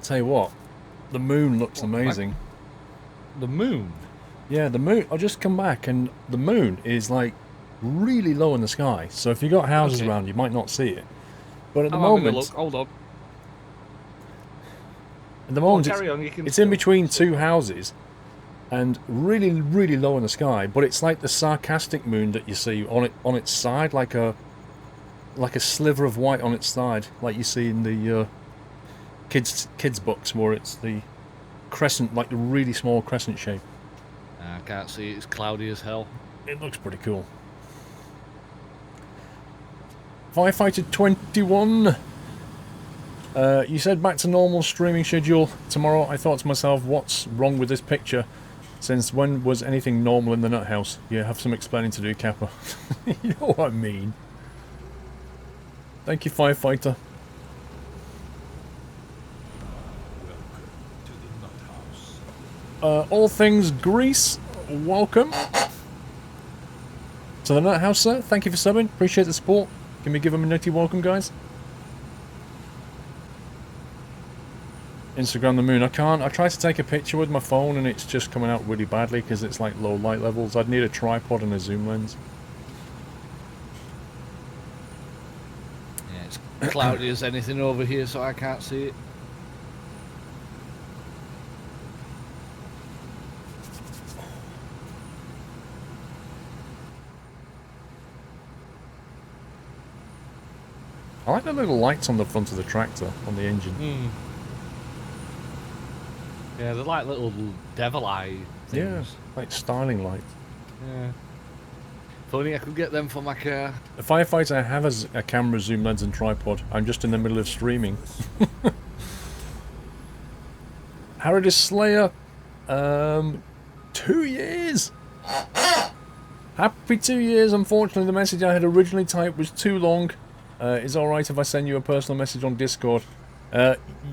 Tell you what, the moon looks amazing. The moon? Yeah, the moon. I'll just come back, and the moon is like really low in the sky. So if you got houses around, you might not see it. But at the moment, look. Hold on. at the moment, Carry on, you can it's in between two houses, and really, really low in the sky. But it's like the sarcastic moon that you see on its side, like a sliver of white on its side, like you see in the kids books, where it's the crescent, like the really small crescent shape. I can't see it. It's cloudy as hell. It looks pretty cool. Firefighter 21. You said back to normal streaming schedule tomorrow. I thought to myself, what's wrong with this picture? Since when was anything normal in the nut house? You have some explaining to do, Kappa. You know what I mean. Thank you, Firefighter. Welcome to the nut house. All things Greece, welcome to the nut house, sir. Thank you for subbing. Appreciate the support. Can we give him a nutty welcome, guys? Instagram the moon. I can't. I tried to take a picture with my phone and it's just coming out really badly because it's like low light levels. I'd need a tripod and a zoom lens. Yeah, it's cloudy as anything over here, so I can't see it. I like the little lights on the front of the tractor, on the engine. Yeah, they're like little devil eye things. Yeah, like styling lights. Yeah. If only I could get them for my car. The Firefighter has a camera, zoom lens and tripod. I'm just in the middle of streaming. Harrodis Slayer, 2 years! Happy 2 years. Unfortunately, the message I had originally typed was too long. Is it alright if I send you a personal message on Discord?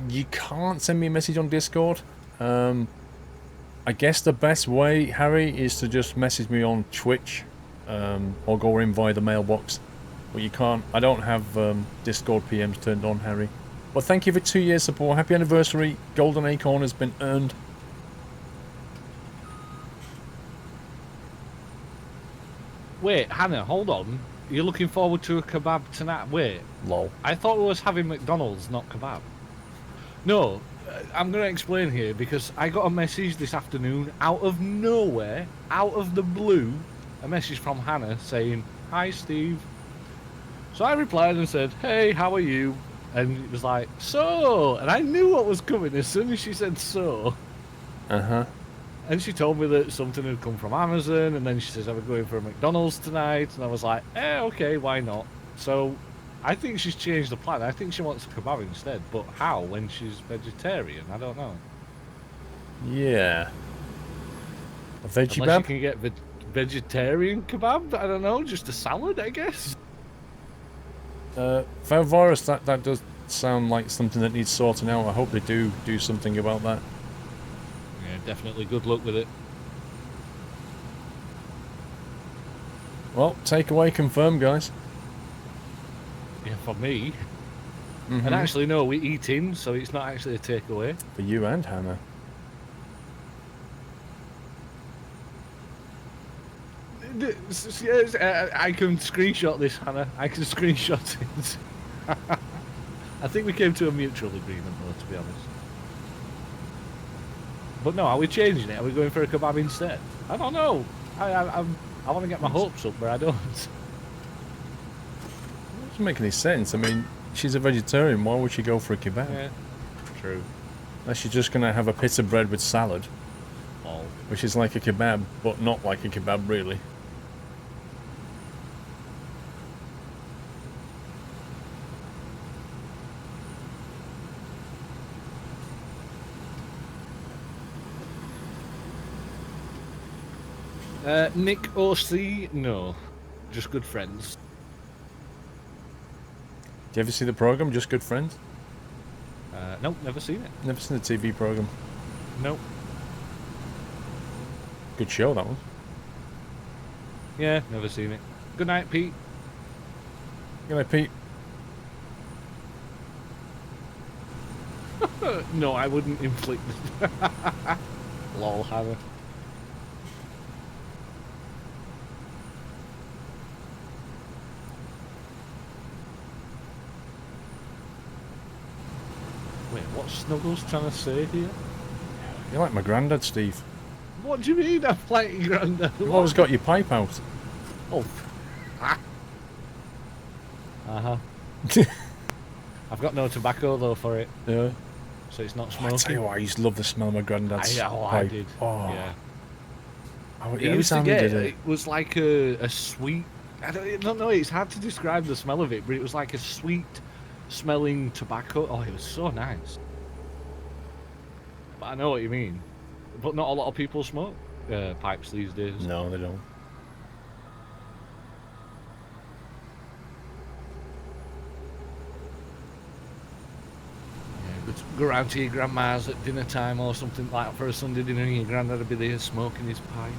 You can't send me a message on Discord. I guess the best way, Harry, is to just message me on Twitch, or go in via the mailbox. But you can't. I don't have Discord PMs turned on, Harry. But thank you for 2 years support. Happy anniversary. Golden Acorn has been earned. Wait, Hannah, hold on. You're looking forward to a kebab tonight? Wait. Lol. I thought we was having McDonald's, not kebab. No, I'm going to explain here because I got a message this afternoon out of nowhere, out of the blue, a message from Hannah saying, "Hi, Steve." So I replied and said, "Hey, how are you?" And it was like, "So," and I knew what was coming as soon as she said "so." Uh-huh. And she told me that something had come from Amazon, and then she says, "I'm going for a McDonald's tonight," and I was like, okay, why not? So I think she's changed the plan. I think she wants a kebab instead, but how when she's vegetarian? I don't know. Yeah. A veggie Unless you kebab? can get vegetarian kebab, I don't know, just a salad, I guess. Virus, that does sound like something that needs sorting out. I hope they do something about that. Yeah, definitely good luck with it. Well, takeaway confirmed, guys. Yeah, for me. Mm-hmm. And actually, no, we eat in, so it's not actually a takeaway. For you and Hannah. I can screenshot this, Hannah. I can screenshot it. I think we came to a mutual agreement, though, to be honest. But no, are we changing it? Are we going for a kebab instead? I don't know. I want to get my hopes up, but I don't. It doesn't make any sense. I mean, she's a vegetarian. Why would she go for a kebab? Yeah, true. Unless she's just going to have a pita bread with salad. Oh. Which is like a kebab, but not like a kebab, really. Nick OC, no. Just good friends. Do you ever see the program, Just Good Friends? Nope, never seen it. Never seen the TV program. Nope. Good show, that one. Yeah, never seen it. Good night, Pete. Good night, Pete. No, I wouldn't inflict it. Lol, Hannah. Wait, what's Snuggles trying to say here? You're like my granddad, Steve. What do you mean I'm like your granddad? You've always got your pipe out. Oh. Ah. Uh-huh. I've got no tobacco, though, for it. Yeah. So it's not Oh, smoking. I tell you what, I used to love the smell of my granddad's I pipe. did. Oh. Yeah. Every It used to time he get, did it was like a sweet... I don't know, it's hard to describe the smell of it, but it was like a sweet-smelling tobacco. Oh, it was so nice. But I know what you mean. But not a lot of people smoke pipes these days. No, they don't. Yeah, but go round to your grandma's at dinner time or something like that for a Sunday dinner, and your granddad would be there smoking his pipe.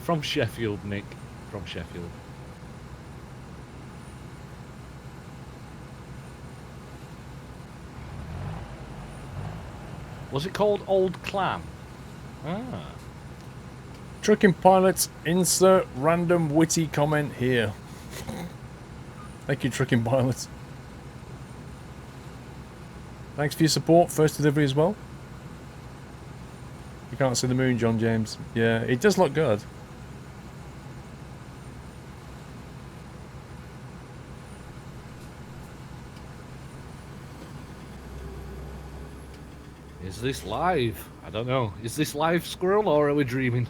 From Sheffield, Nick. From Sheffield. Was it called Old Clam? Ah. Trucking pilots, insert random witty comment here. Thank you, trucking pilots. Thanks for your support. First delivery as well. You can't see the moon, John James. Yeah, it does look good. Is this live? I don't know. Is this live, Squirrel, or are we dreaming?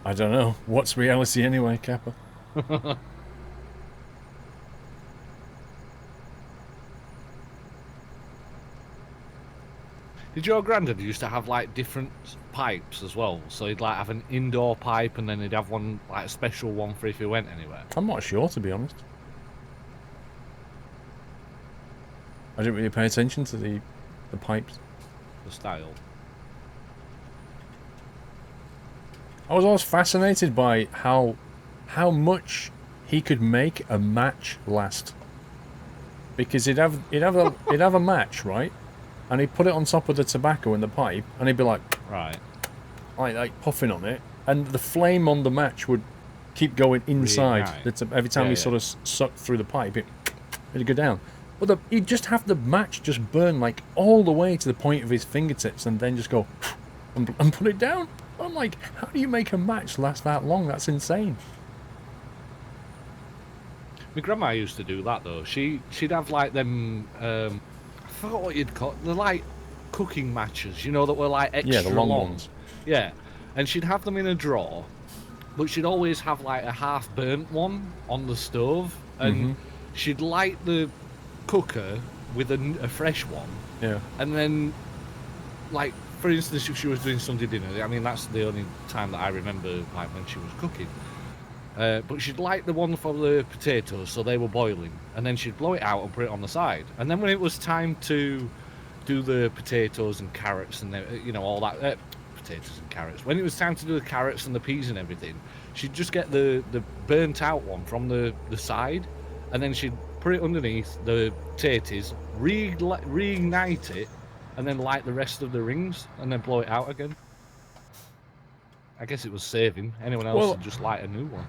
I don't know. What's reality anyway, Kappa? Did your granddad used to have like different pipes as well? So he'd like have an indoor pipe and then he'd have one, like a special one for if he went anywhere? I'm not sure, to be honest. I didn't really pay attention to the pipes. The style. I was always fascinated by how much he could make a match last. Because he'd have a match, right? And he'd put it on top of the tobacco in the pipe, and he'd be like, right, like puffing on it, and the flame on the match would keep going inside. Every time he sort of sucked through the pipe, it'd go down. But he'd just have the match just burn like all the way to the point of his fingertips, and then just go and put it down. I'm like, how do you make a match last that long? That's insane. my grandma used to do that though. She'd have like them. I forgot what you'd call. They're like cooking matches, you know, that were like extra the long ones. Yeah, and she'd have them in a drawer, but she'd always have like a half burnt one on the stove, and she'd light the cooker with a fresh one. Yeah. And then, like, for instance, if she was doing Sunday dinner, I mean, that's the only time that I remember, like, when she was cooking. But she'd light the one for the potatoes, so they were boiling, and then she'd blow it out and put it on the side. And then when it was time to do the potatoes and carrots and, you know, all that, potatoes and carrots. When it was time to do the carrots and the peas and everything, she'd just get the burnt out one from the side, and then she'd put it underneath the potatoes, reignite it, and then light the rest of the rings, and then blow it out again. I guess it was saving. Anyone else would just light a new one.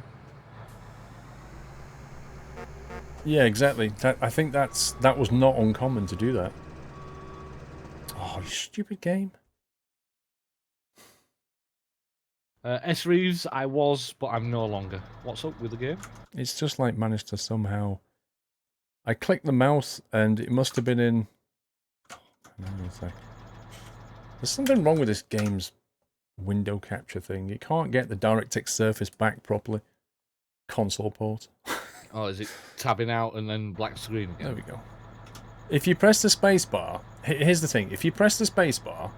Yeah, exactly. I think that was not uncommon to do that. Oh, you stupid game. S. Reeves, I was, but I'm no longer. What's up with the game? It's just like managed to somehow... I clicked the mouse and it must have been in... Hang on a sec. There's something wrong with this game's window capture thing. It can't get the DirectX Surface back properly. Console port. Oh, is it tabbing out and then black screen again? There we go. If you press the space bar... Here's the thing. If you press the space bar,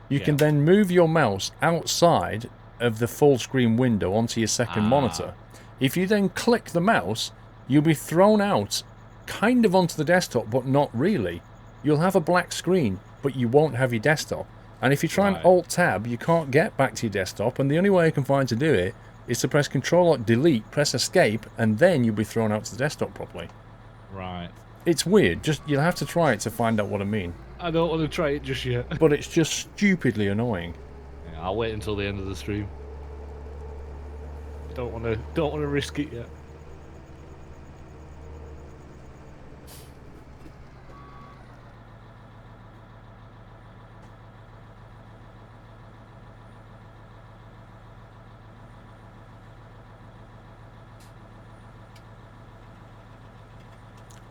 you can then move your mouse outside of the full screen window onto your second monitor. If you then click the mouse, you'll be thrown out kind of onto the desktop, but not really. You'll have a black screen, but you won't have your desktop. And if you try and Alt-Tab, you can't get back to your desktop, and the only way I can find to do it is to press Control-Alt-Delete, press Escape, and then you'll be thrown out to the desktop properly. Right. It's weird. Just you'll have to try it to find out what I mean. I don't want to try it just yet. But it's just stupidly annoying. Yeah, I'll wait until the end of the stream. Don't want to risk it yet.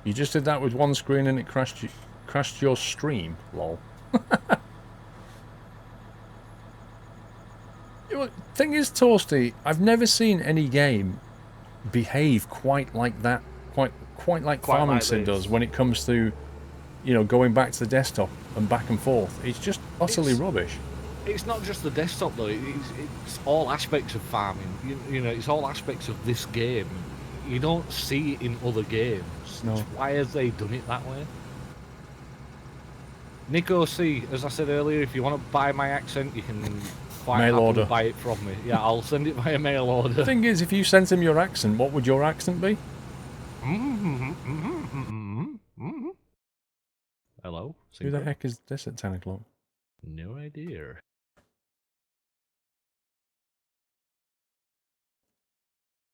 You just did that with one screen and it crashed your stream, lol. Thing is, Toasty, I've never seen any game behave quite like that, quite like Farming Sim does when it comes to, you know, going back to the desktop and back and forth. It's just utterly rubbish. It's not just the desktop though. It's all aspects of farming. You know, it's all aspects of this game. You don't see it in other games. No. Why have they done it that way? Nico C, as I said earlier, if you want to buy my accent, you can quite mail happily order. buy it from me. Yeah, I'll send it via mail order. The thing is, if you sent him your accent, what would your accent be? Hello? Who the heck is this at 10 o'clock? No idea.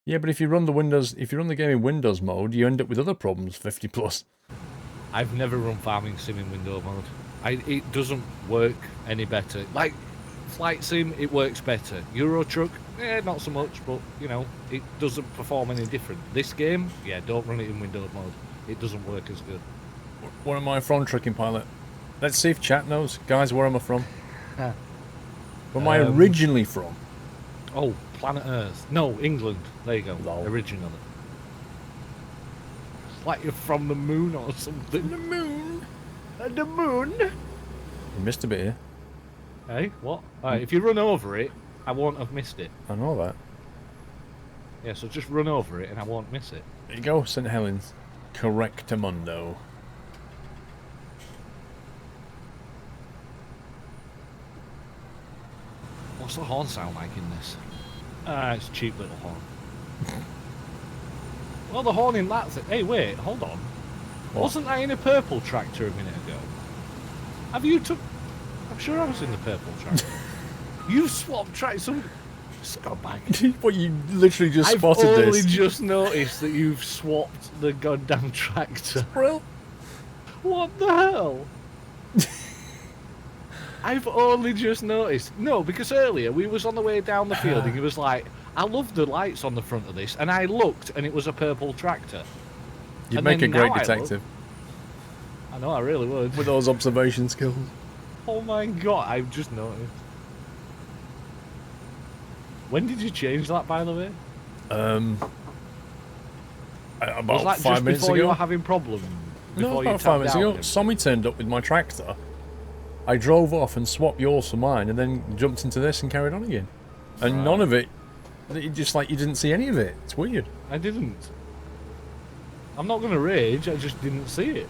Yeah, but if you run the game in Windows mode, you end up with other problems, 50 plus. I've never run Farming Sim in window mode. It doesn't work any better. Like, Flight Sim, it works better. Euro Truck, not so much, but, you know, it doesn't perform any different. This game, yeah, don't run it in window mode. It doesn't work as good. Where am I from, Trucking Pilot? Let's see if chat knows. Guys, where am I from? Where am I originally from? Oh, planet Earth. No, England. There you go. Lol. Originally. It's like you're from the moon or something. The moon? The moon? You missed a bit here. Hey, what? Alright, if you run over it, I won't have missed it. I know that. Yeah, so just run over it and I won't miss it. There you go, St. Helens. Correctamundo. What's the horn sound like in this? It's a cheap little horn. Well, the horn in that thing... Hey, wait, hold on. What? Wasn't I in a purple tractor a minute ago? Have you took... I'm sure I was in the purple tractor. You swapped tractors. Scumbag. What, you literally just I've spotted only this? just noticed that you've swapped the goddamn tractor. Brill. What the hell? I've only just noticed. No, because earlier we was on the way down the field and he was like, I love the lights on the front of this. And I looked and it was a purple tractor. You'd And make a then great now detective I know, I really would. with those observation skills. Oh my god, I've just noticed. When did you change that, by the way? About Was that 5 just minutes before you ago. were having problems? No, Before you about 5 minutes tapped ago. out? Somebody turned up with my tractor. I drove off and swapped yours for mine, and then jumped into this and carried on again. And none of it, just like you didn't see any of it. It's weird. I didn't. I'm not going to rage, I just didn't see it.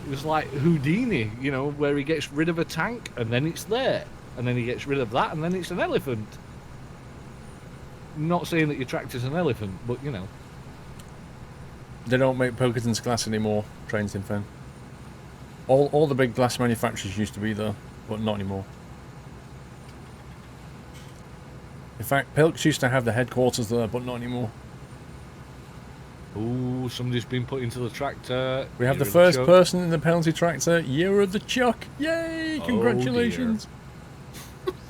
It was like Houdini, you know, where he gets rid of a tank and then it's there. And then he gets rid of that and then it's an elephant. Not saying that your tractor's an elephant, but you know. They don't make Pilkington's glass anymore, Trains in Fen. All the big glass manufacturers used to be there, but not anymore. In fact, Pilks used to have the headquarters there, but not anymore. Ooh, somebody's been put into the tractor. We have Year the of first Chuck. person in the penalty tractor, Year of the Chuck. Yay! Oh, Congratulations.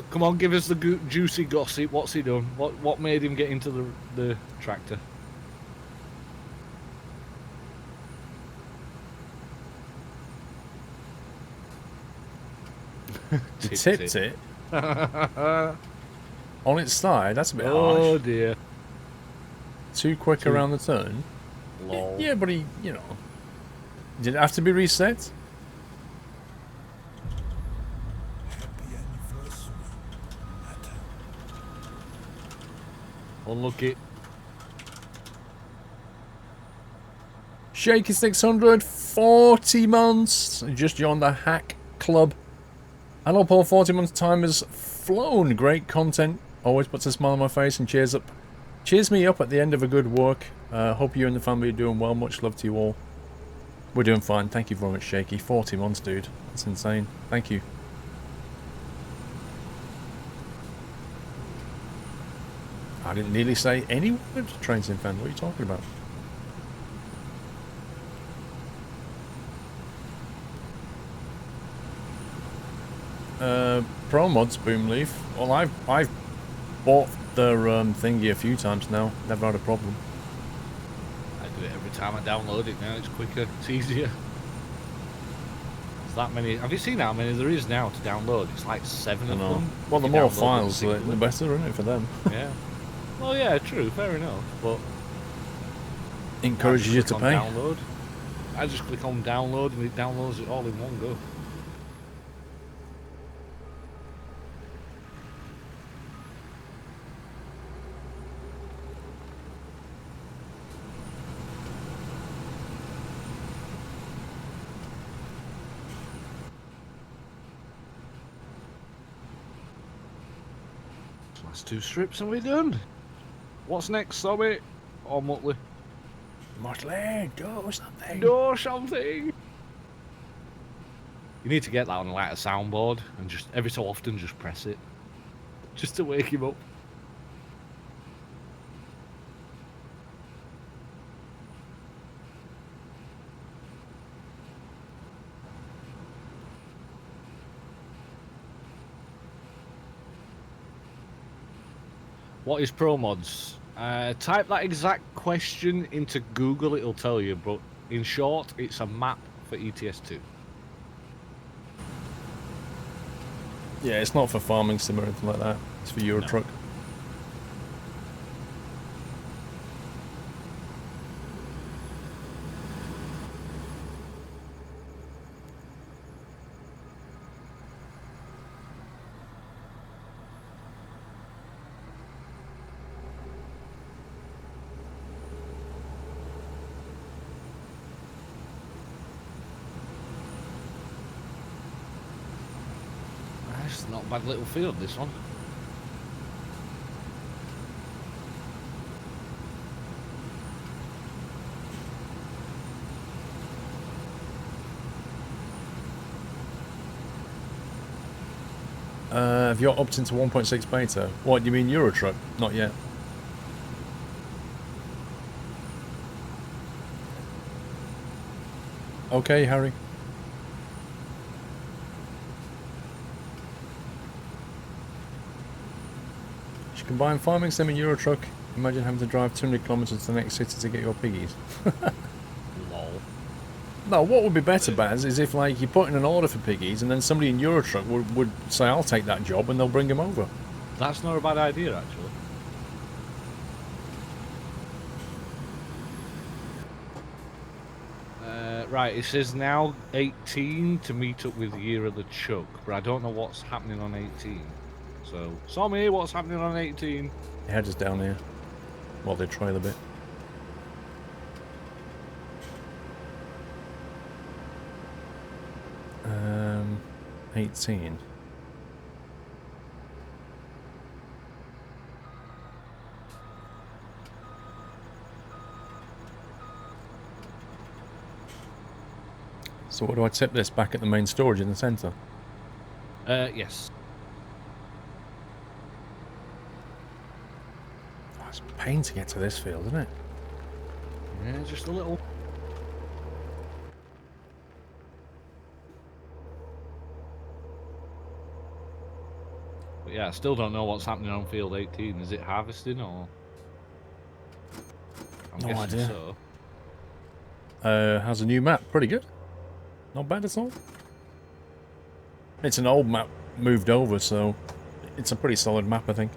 Come on, give us the juicy gossip. What's he done? What made him get into the tractor? He tipped it on its side. That's a bit Oh harsh. dear. Too quick around the turn. Lol. Yeah, but he, you know, did it have to be reset? Happy anniversary, Nata. Unlucky. Shaky 600, 40 months. Just joined the Hack Club. Hello, Paul. 40 months' time has flown. Great content. Always puts a smile on my face and cheers me up at the end of a good work. Hope you and the family are doing well. Much love to you all. We're doing fine. Thank you very much, Shaky. 40 months, dude. That's insane. Thank you. I didn't nearly say any word, Trains in Fan. What are you talking about? Pro Mods Boomleaf. Well, I've bought their thingy a few times now. Never had a problem. I do it every time I download it now. It's quicker. It's easier. There's that many. Have you seen how many there is now to download? It's like 7 of them. Well, the You more download them files, the singly. better, isn't it, for them? Yeah. Well, yeah, true. Fair enough. But Encourages you to pay. Download. I just click on download and it downloads it all in one go. Last 2 strips and we're done. What's next, Sobby? Or Muttley? Motley, do something. Do something! You need to get that on like a soundboard and just every so often just press it. Just to wake him up. What is Pro Mods? Type that exact question into Google, it'll tell you, but in short, it's a map for ETS2. Yeah, it's not for farming sim or anything like that. It's for Euro Truck. It's not a bad little field, this one. Have you opted into 1.6 beta? What, do you mean Euro Truck? Not yet. Okay, Harry. You should combine farming sim and Euro Truck. Imagine having to drive 200 kilometers to the next city to get your piggies. Lol. No, what would be better, Baz, is if like you put in an order for piggies and then somebody in Euro Truck would say, I'll take that job, and they'll bring them over. That's not a bad idea, actually. Right, it says now 18 to meet up with Year of the Chuck, but I don't know what's happening on 18. So, Sammy, what's happening on 18? Head us down here while they trail a bit. Um, 18. So what do I tip this back at the main storage in the centre? Yes. Oh, it's a pain to get to this field, isn't it? Yeah, just a little. But yeah, I still don't know what's happening on field 18. Is it harvesting or? I'm No guessing idea. so. How's the new map? Pretty good. Not bad at all. It's an old map moved over, so it's a pretty solid map, I think.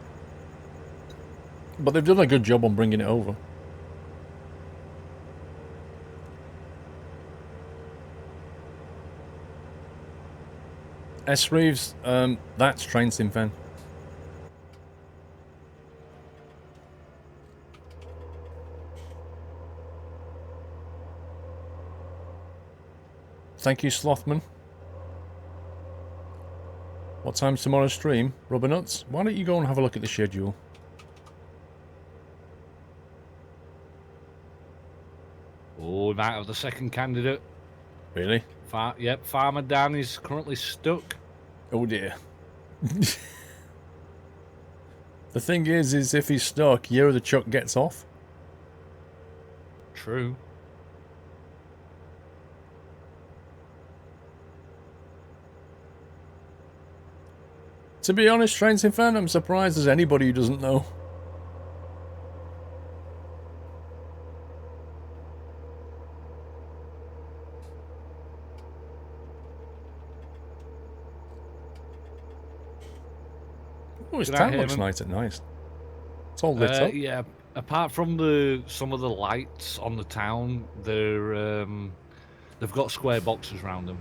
But they've done a good job on bringing it over. S. Reeves, that's Train Sim Fan. Thank you, Slothman. What time's tomorrow's stream? Rubber nuts? Why don't you go and have a look at the schedule? Oh, we might have the second candidate. Really? Yep, Farmer Dan is currently stuck. Oh dear. The thing is if he's stuck, Year of the Chuck gets off. True. To be honest, Trains in Fan, I'm surprised there's anybody who doesn't know. Oh, his town looks nice at night. It's all lit up. Yeah, apart from some of the lights on the town, they've got square boxes around them.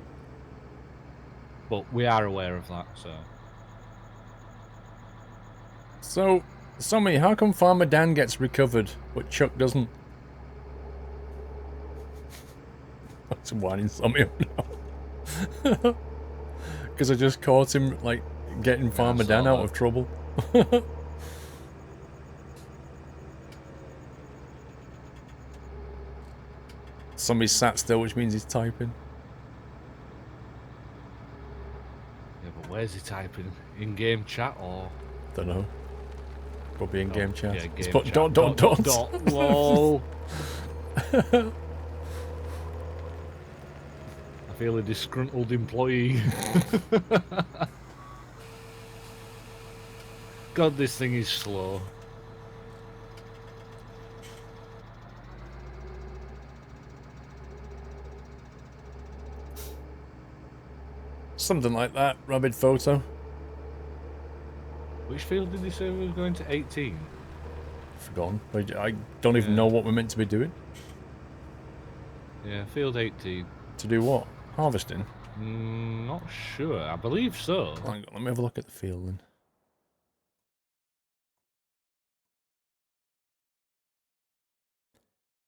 But we are aware of that, so... So, Sommy, how come Farmer Dan gets recovered, but Chuck doesn't? That's winding Sommy up now. Because I just caught him, like, getting Farmer Dan out of trouble. Somebody's sat still, which means he's typing. Yeah, but where's he typing? In-game chat or...? Don't know. Probably in-game chat. Yeah, It's game put chat. dot. Lol. I feel a disgruntled employee. God, this thing is slow. Something like that. Rabbit photo. Which field did he say we were going to? 18? Forgotten. I don't even know what we're meant to be doing. Yeah, field 18. To do what? Harvesting? Not sure. I believe so. Hang on, let me have a look at the field then.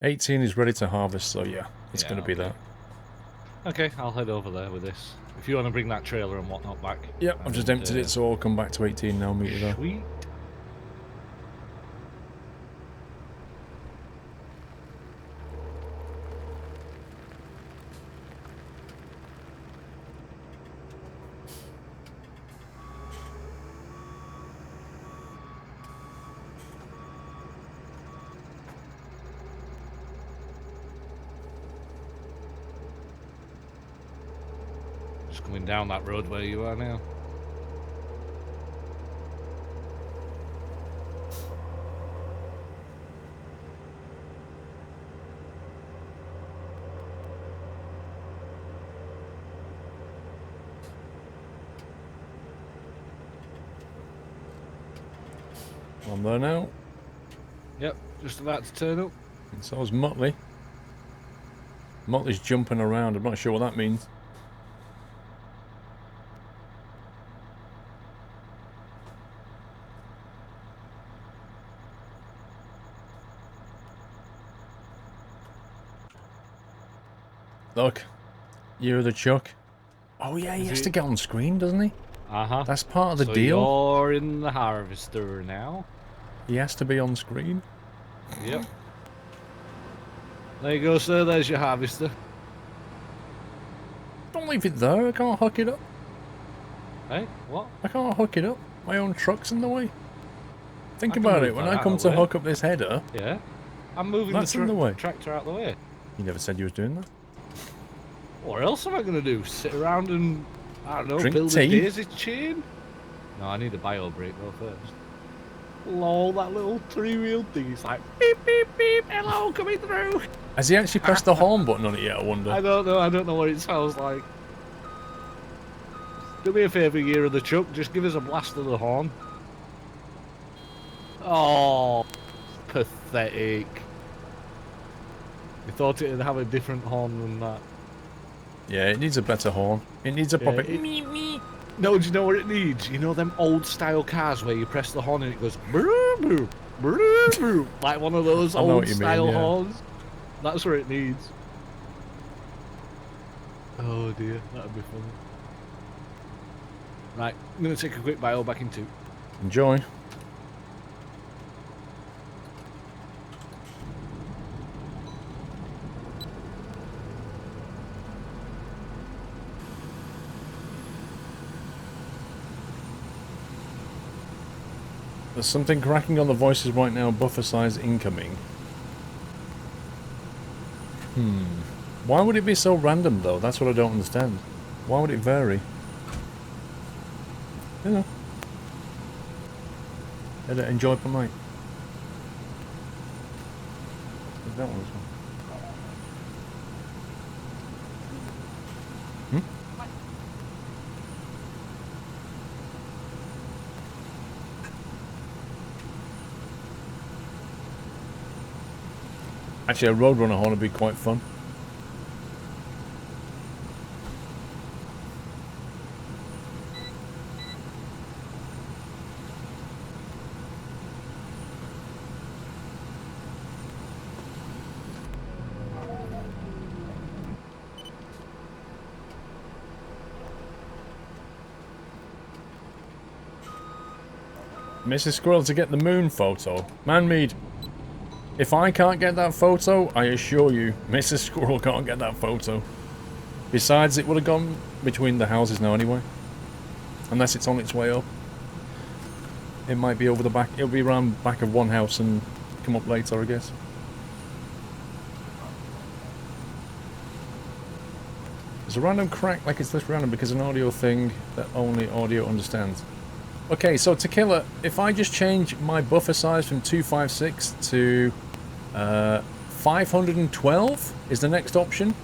$18 is ready to harvest, so yeah, it's going to be that. Okay, I'll head over there with this. If you want to bring that trailer and whatnot back. Yep, I've just emptied it, so I'll come back to 18 now, meet you there. Sweet. Coming down that road where you are now. I'm there now. Yep, just about to turn up. And so is Motley. Motley's jumping around, I'm not sure what that means. Look, Year of the Chuck. Oh yeah, he has to get on screen, doesn't he? Uh-huh. That's part of the so deal. You're in the harvester now. He has to be on screen. Yep. There you go, sir. There's your harvester. Don't leave it there, I can't hook it up. Hey, what? I can't hook it up. My own truck's in the way. Think I can about move it, when that I out come of to the way. hook up this header, Yeah. I'm moving That's in the way. tractor out the way. you never said you was doing that. What else am I going to do? Sit around and, I don't know, Drink build tea? a daisy chain? No, I need a bio brake though first. Lol, that little three-wheeled thing is like, beep, beep, beep, hello, coming through. Has he actually pressed the horn button on it yet, I wonder? I don't know what it sounds like. Do me a favour, Year of the Chuck, just give us a blast of the horn. Oh, pathetic. You thought it'd have a different horn than that. Yeah, it needs a better horn. It needs a proper... No, do you know what it needs? You know them old style cars where you press the horn and it goes broo, broo, broo, broo, like one of those I know old what you mean, style yeah. horns. That's what it needs. Oh dear, that'd be funny. Right, I'm going to take a quick bio back in 2. Enjoy. There's something cracking on the voices right now. Buffer size incoming. Why would it be so random though? That's what I don't understand. Why would it vary? You know. Enjoy per night. That one as well. Actually, a Roadrunner horn would be quite fun. Mrs. Squirrel to get the moon photo. Manmead, if I can't get that photo, I assure you, Mrs. Squirrel can't get that photo. Besides, it would have gone between the houses now anyway. Unless it's on its way up. It might be over the back. It'll be around back of one house and come up later, I guess. There's a random crack, like it's this random because an audio thing that only audio understands. Okay, so Tequila, if I just change my buffer size from 256 to 512 is the next option.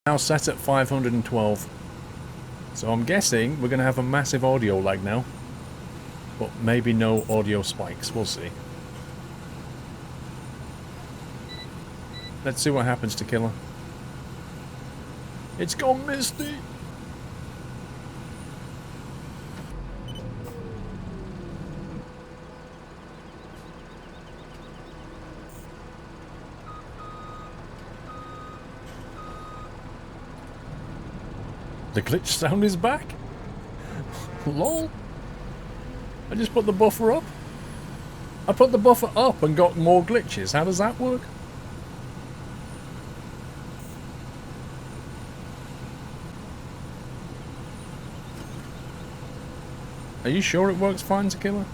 Now set at 512. So I'm guessing we're going to have a massive audio lag now. But maybe no audio spikes, we'll see. Let's see what happens, Tequila. It's gone misty! The glitch sound is back? Lol. I just put the buffer up. I put the buffer up and got more glitches. How does that work? Are you sure it works fine, Tequila?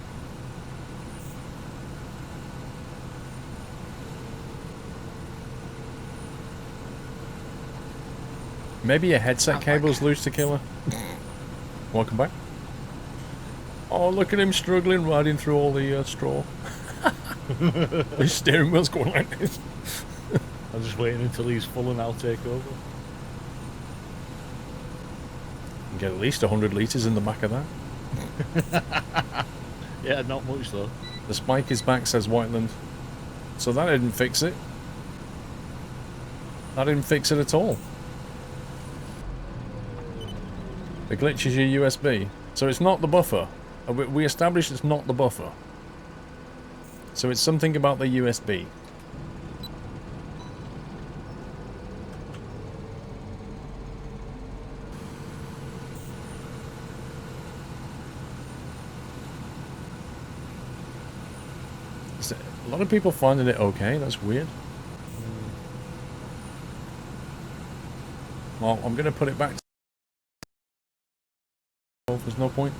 Maybe your headset cable's loose, Tequila. Welcome back. Oh, look at him struggling, riding through all the straw. His steering wheel's going like this. I'm just waiting until he's full and I'll take over. Get at least 100 litres in the back of that. Yeah, not much though. The spike is back, says Whiteland. So that didn't fix it. That didn't fix it at all. The glitch is your USB. So it's not the buffer. We established it's not the buffer. So it's something about the USB. A lot of people finding it okay. That's weird. Well, I'm going to put it back. There's no point.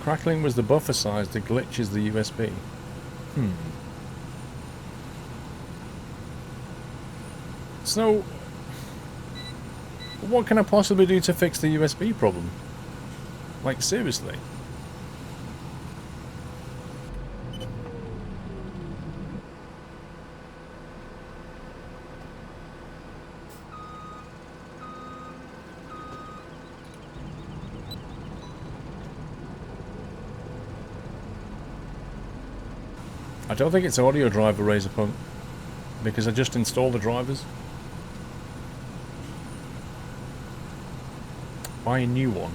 Crackling was the buffer size, the glitch is the USB. So, what can I possibly do to fix the USB problem? Like, seriously? I don't think it's audio driver, Razorpunk. because I just installed the drivers. Buy a new one.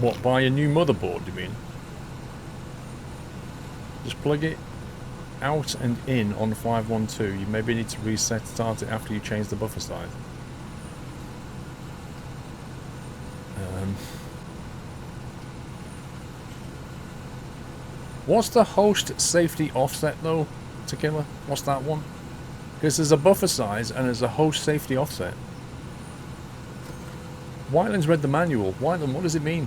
What, buy a new motherboard, you mean? Just plug it out and in on 512. You maybe need to start it after you change the buffer size. What's the host safety offset though, Tequila? What's that one? Because there's a buffer size and there's a host safety offset. Whiteland's read the manual. Whiteland, what does it mean?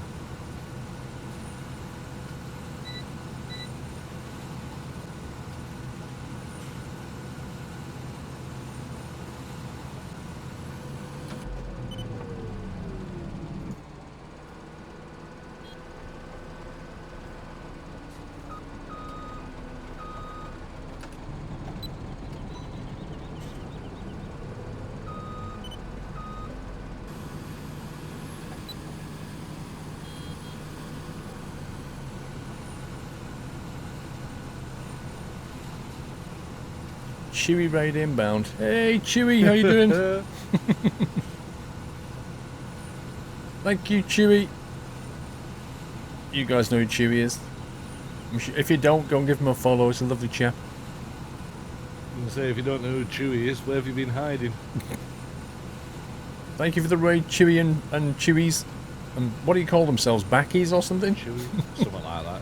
Chewy raid inbound. Hey Chewy, how you doing? Thank you, Chewy. You guys know who Chewy is. If you don't, go and give him a follow. It's a lovely chap. I was gonna say, if you don't know who Chewy is, where have you been hiding? Thank you for the raid, Chewy and Chewies. And what do you call themselves? Backies or something? Chewy, something like that. Yeah.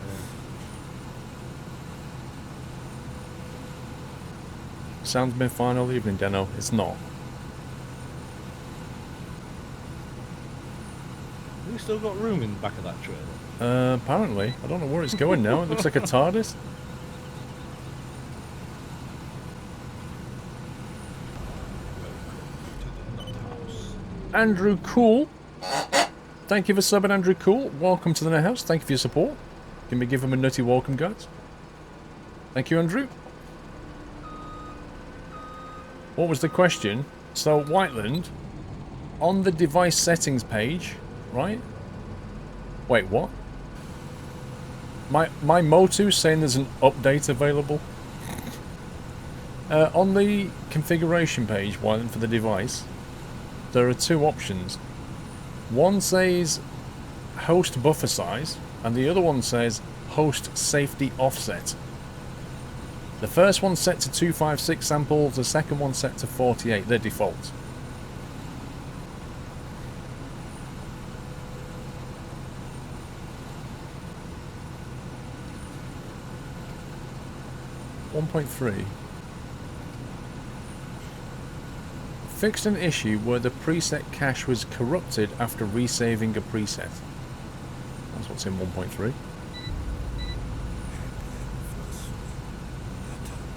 Sound's been fine all evening, Deno. It's not. Have you still got room in the back of that trailer? Apparently. I don't know where it's going now. It looks like a TARDIS. Andrew Cool. Thank you for subbing, Andrew Cool. Welcome to the Net House. Thank you for your support. Can we give him a nutty welcome, guys? Thank you, Andrew. What was the question? So, Whiteland, on the device settings page, right? Wait, what? My Motu's saying there's an update available. On the configuration page, Whiteland, for the device, there are two options. One says host buffer size, and the other one says host safety offset. The first one's set to 256 samples, the second one's set to 48, they're default. .3 fixed an issue where the preset cache was corrupted after resaving a preset. That's what's in 1.3.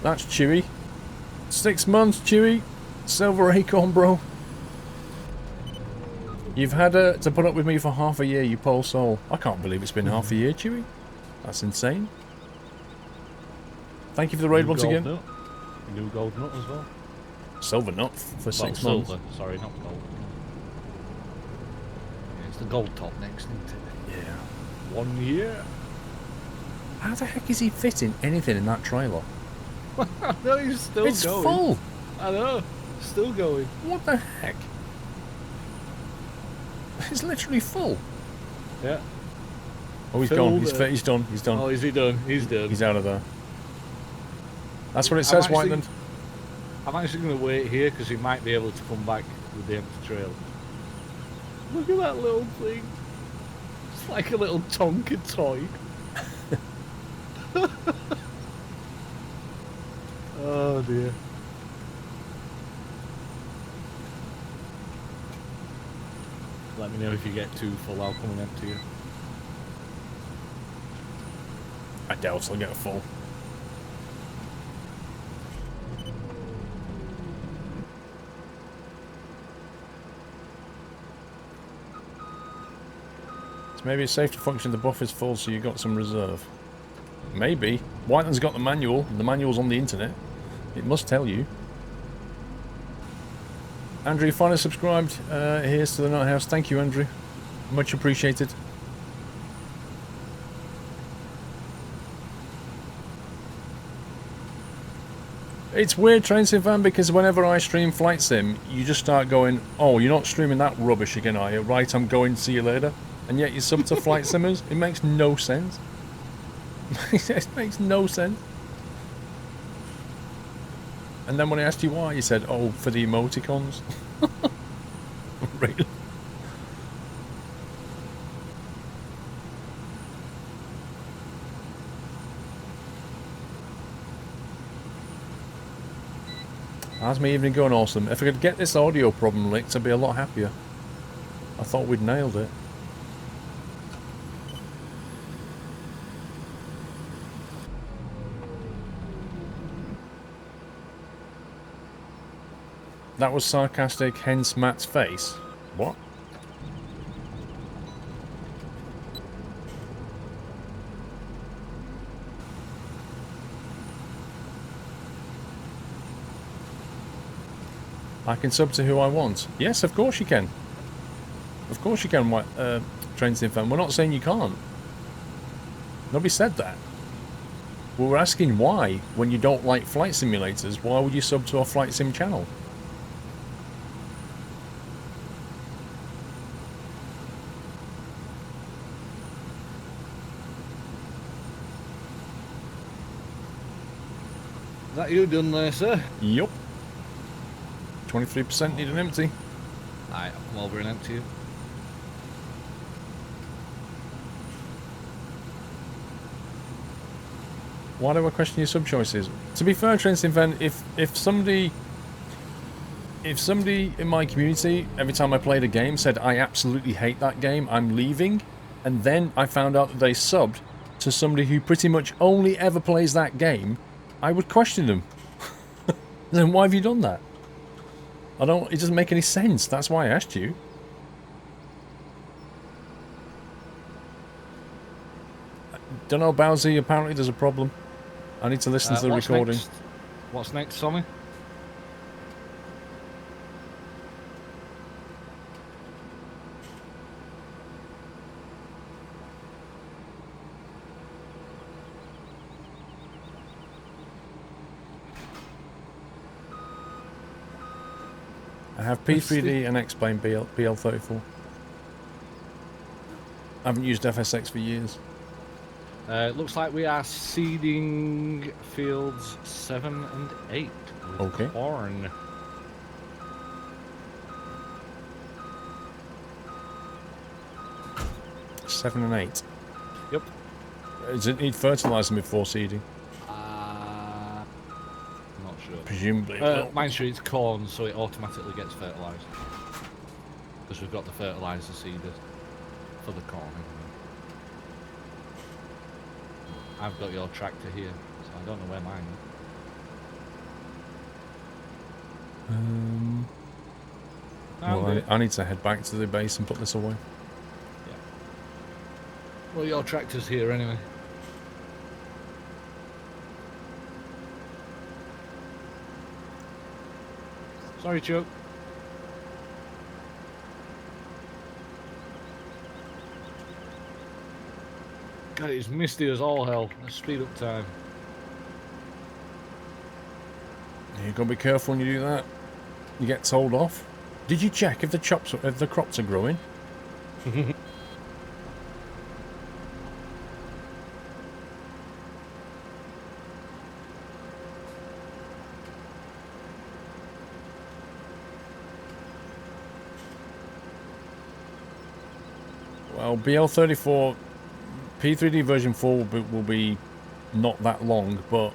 That's Chewy. 6 months, Chewy. Silver Acorn, bro. You've had to put up with me for half a year, you poor soul. I can't believe it's been half a year, Chewy. That's insane. Thank you for the raid once again. Nut. New gold nut as well. Silver nut for 6 months. Silver. Sorry, not gold. Yeah, it's the gold top next, isn't it? Yeah. 1 year. How the heck is he fitting anything in that trailer? No, he's still It's going. full! I know. Still going. What the heck? It's literally full. Yeah. Oh, he's Filled gone. He's it. he's done. He's done. Oh, is he done? He's done. He's out of there. That's what it says, Whiteland. I'm actually going to wait here because he might be able to come back with the empty trail. Look at that little thing. It's like a little Tonka toy. Oh dear. Let me know if you get too full, I'll come and empty you. I doubt I'll get a full. So maybe a safety function, the buffer's full so you got some reserve. Maybe. Whiteland's got the manual. The manual's on the internet. It must tell you. Andrew, finally subscribed. Here's to the Night House. Thank you, Andrew. Much appreciated. It's weird, Train Sim Fan, because whenever I stream Flight Sim, you just start going, oh, you're not streaming that rubbish again, are you? Right, I'm going, see you later. And yet you sub to Flight Simmers? It makes no sense. It makes no sense. And then when I asked you why, you said, oh, for the emoticons. Really? How's my evening going? Awesome. If I could get this audio problem licked, I'd be a lot happier. I thought we'd nailed it. That was sarcastic, hence Matt's face. What? I can sub to who I want. Yes, of course you can. Of course you can, Train Sim Fan. We're not saying you can't. Nobody said that. We were asking why, when you don't like flight simulators, why would you sub to a flight sim channel? Is that you done there, sir? Yup. 23% need an empty. Alright, I'll come over and empty you. Why do I question your sub choices? To be fair, Train Sim Fan, if somebody in my community, every time I played a game, said I absolutely hate that game, I'm leaving, and then I found out that they subbed to somebody who pretty much only ever plays that game, I would question them. Then why have you done that? It doesn't make any sense. That's why I asked you. Don't know, Bowsy, apparently there's a problem. I need to listen to the recording. Next? What's next, Tommy? I have P3D and X-Plane BL34. I haven't used FSX for years. It looks like we are seeding fields 7 and 8 with Okay. corn. Seven and 8. Yep. Does it need fertilizing before seeding? Not sure. Presumably. it will. Mine's sure it's corn, so it automatically gets fertilised. Because we've got the fertiliser seeders for the corn. I've got your tractor here, so I don't know where mine is. Well, I need to head back to the base and put this away. Yeah. Well, your tractor's here anyway. Sorry, Chuck. God, it's misty as all hell. Let's speed up time. You've got to be careful when you do that. You get told off. Did you check if the crops are growing? Well, BL34 P3D version 4 will be not that long, but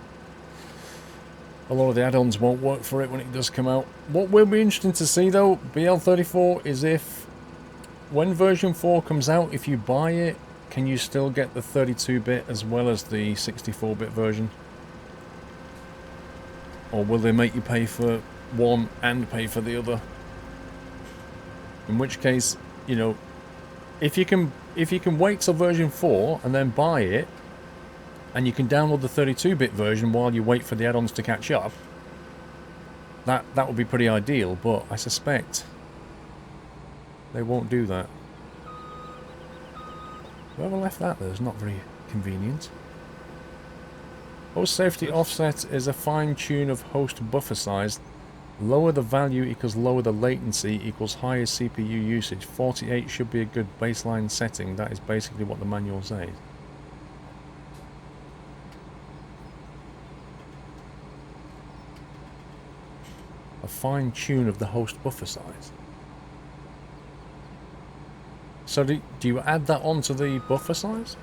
a lot of the add-ons won't work for it when it does come out. What will be interesting to see though, BL34, is if when version 4 comes out, if you buy it, can you still get the 32-bit as well as the 64-bit version? Or will they make you pay for one and pay for the other? In which case, you know, if you can wait till version 4 and then buy it, and you can download the 32-bit version while you wait for the add-ons to catch up, that would be pretty ideal, but I suspect they won't do that. Whoever left that there is not very convenient. Host safety offset is a fine tune of host buffer size. Lower the value equals lower the latency equals higher CPU usage. 48 should be a good baseline setting. That is basically what the manual says. A fine tune of the host buffer size. So do you add that onto the buffer size?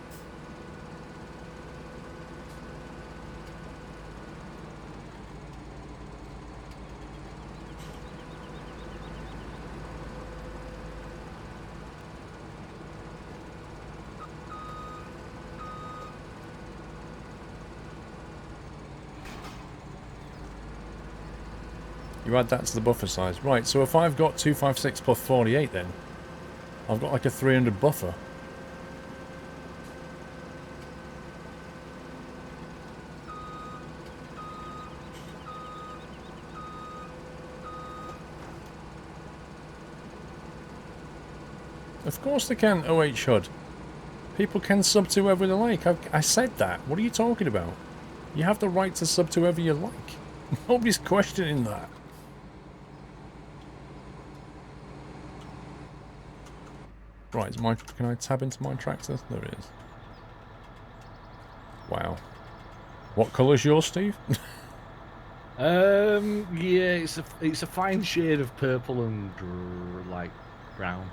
You add that to the buffer size. Right, so if I've got 256 plus 48 then, I've got like a 300 buffer. Of course they can, OH HUD. People can sub to whoever they like. I said that. What are you talking about? You have the right to sub to whoever you like. Nobody's questioning that. Right, can I tab into my tractor? There it is. Wow. What colour's yours, Steve? Yeah, it's a fine shade of purple and like brown.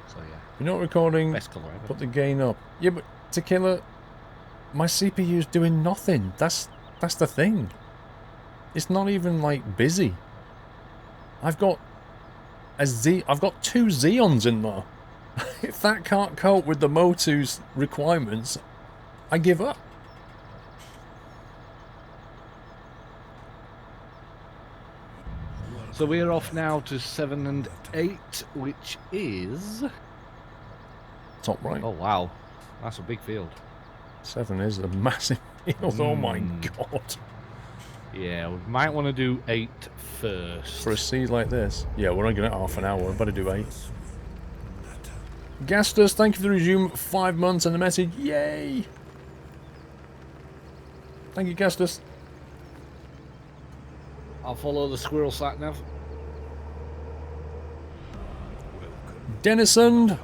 So yeah. You're not recording. Best colour ever. Put the gain up. Yeah, but Tequila, my CPU's doing nothing. That's the thing. It's not even like busy. I've got two Xeons in there. If that can't cope with the Motu's requirements, I give up. So we're off now to 7 and 8, which is... Top right. Oh wow, that's a big field. 7 is a massive field. Oh my god. Yeah, we might want to do 8 first. For a seed like this? Yeah, we're only going to half an hour. I better do 8. Gastus, thank you for the resume. 5 months and the message. Yay! Thank you, Gastus. I'll follow the squirrel sat nav. Denison,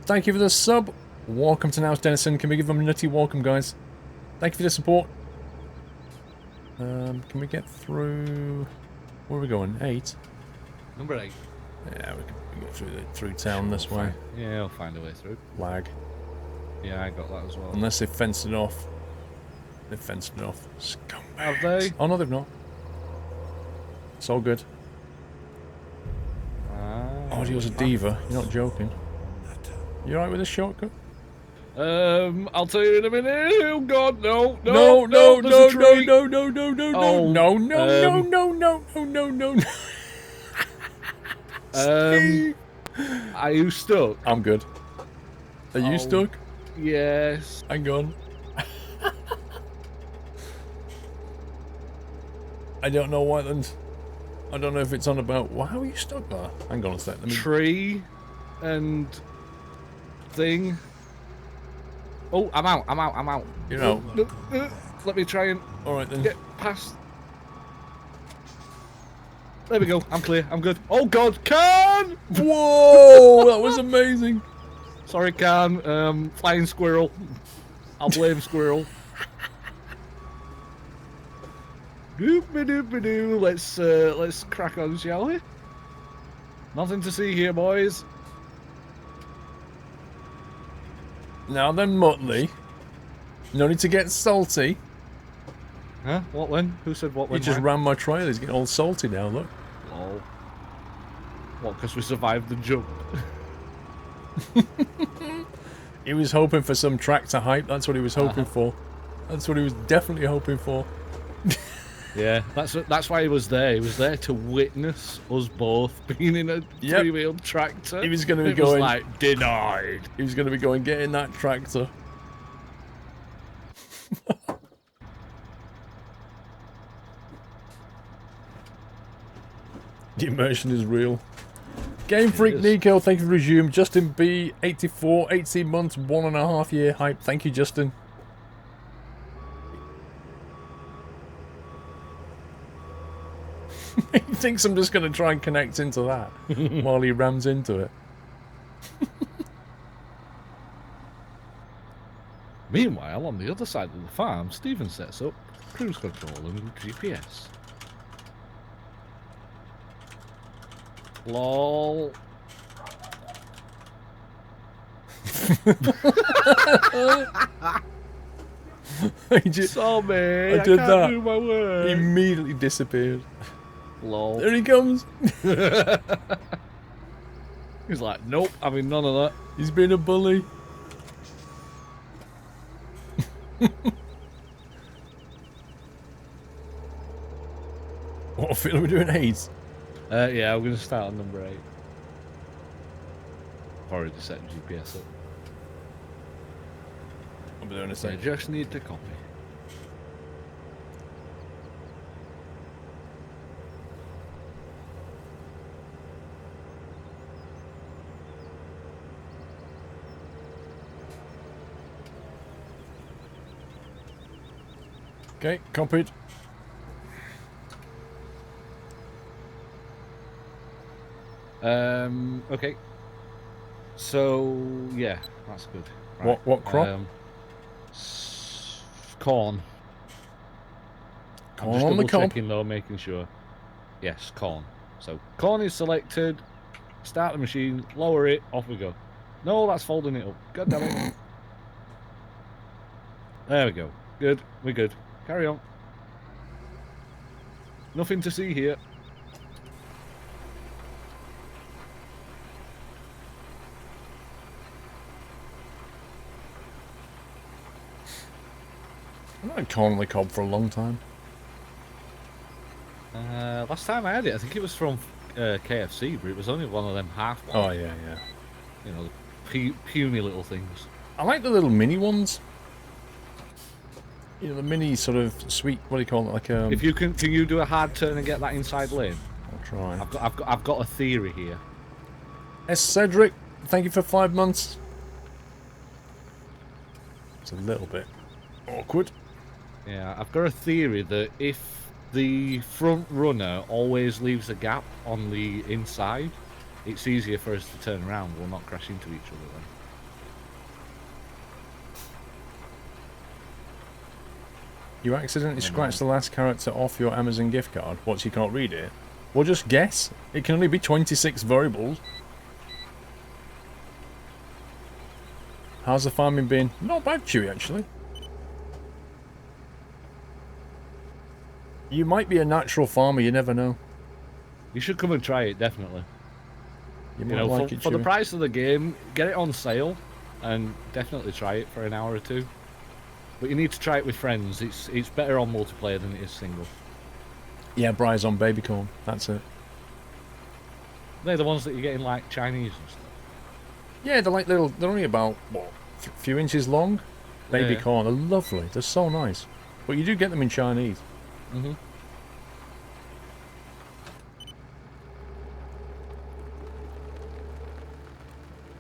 thank you for the sub. Welcome to Now's Denison. Can we give them a nutty welcome, guys? Thank you for the support. Can we get through... Where are we going? 8? Number 8. Yeah, we can go through town this way. Yeah, I'll find a way through. Lag. Yeah, I got that as well. Unless they've fenced it off. They've fenced it off. Scumbags. Have they? Oh no, they've not. It's all good. Audio's a diva. You're not joking. You alright with this shortcut? I'll tell you in a minute. Oh God, no, No, no, no, there's a no, tree. no, no, no, no, Oh, no, no, no, no, no, no, no, no, no. Steve. Are you stuck? I'm good. Are you stuck? Yes. Hang on. I don't know why then. I don't know if it's on about. Well, how are you stuck there? Hang on a sec. Let me. Tree and thing. Oh, I'm out. I'm out. I'm out. You're out. Let me try and All right then. get past. There we go. I'm clear. I'm good. Oh God, Can! Whoa, that was amazing. Sorry, Can. Flying squirrel. I'll blame squirrel. Doop-a-doop-a-doo. Let's crack on, shall we? Nothing to see here, boys. Now then, Muttley. No need to get salty. Huh? What when? Who said what He when? just why? ran my trail. He's getting all salty now. Look. Lol. What? Because we survived the jump. He was hoping for some tractor hype. That's what he was hoping for. That's what he was definitely hoping for. Yeah, that's why he was there. He was there to witness us both being in a three-wheeled tractor. He was going to be It going. was like denied. He was going to be going, get in that tractor. The immersion is real. Game Freak Nico, thank you for resume. Justin B, 84, 18 months, 1.5 year hype. Thank you, Justin. thinks I'm just going to try and connect into that while he rams into it. Meanwhile, on the other side of the farm, Stephen sets up cruise control and GPS. LOL. Sorry, I did can't that. do my work. He immediately disappeared. LOL. There he comes. He's like, nope, having none of that. He's been a bully. What field are we doing? 8? Yeah, I'm going to start on number 8. I've already set GPS up. I'll be doing a So I second. just need to copy. Okay, copied. Okay. So yeah, that's good. Right. What crop? Corn. I'm Corn just on the double cob. checking though, making sure. Yes, corn. So corn is selected. Start the machine. Lower it. Off we go. No, that's folding it up. God damn it. There we go. Good. We're good. Carry on. Nothing to see here. I've not had corn on the cob for a long time. Last time I had it, I think it was from KFC, but it was only one of them half ones. Oh, yeah, yeah. You know, the puny little things. I like the little mini ones. You know, the mini sort of sweet, what do you call it? Like If you can you do a hard turn and get that inside lane? I'll try. I've got a theory here. S. Cedric, thank you for 5 months. It's a little bit awkward. Yeah, I've got a theory that if the front runner always leaves a gap on the inside, it's easier for us to turn around. We'll not crash into each other then. You accidentally scratched the last character off your Amazon gift card. What, you can't read it? Well, just guess. It can only be 26 variables. How's the farming been? Not bad, Chewy, actually. You might be a natural farmer, you never know. You should come and try it, definitely. You You might know, like it, for the Chewy. price of the game, get it on sale, and definitely try it for an hour or two. But you need to try it with friends. It's better on multiplayer than it is single. Yeah, Bry's on baby corn. That's it. They're the ones that you get in like Chinese and stuff. Yeah, they're like little. They're only about what, a few inches long. Baby Yeah. corn. They're lovely. They're so nice. But you do get them in Chinese. Mm-hmm.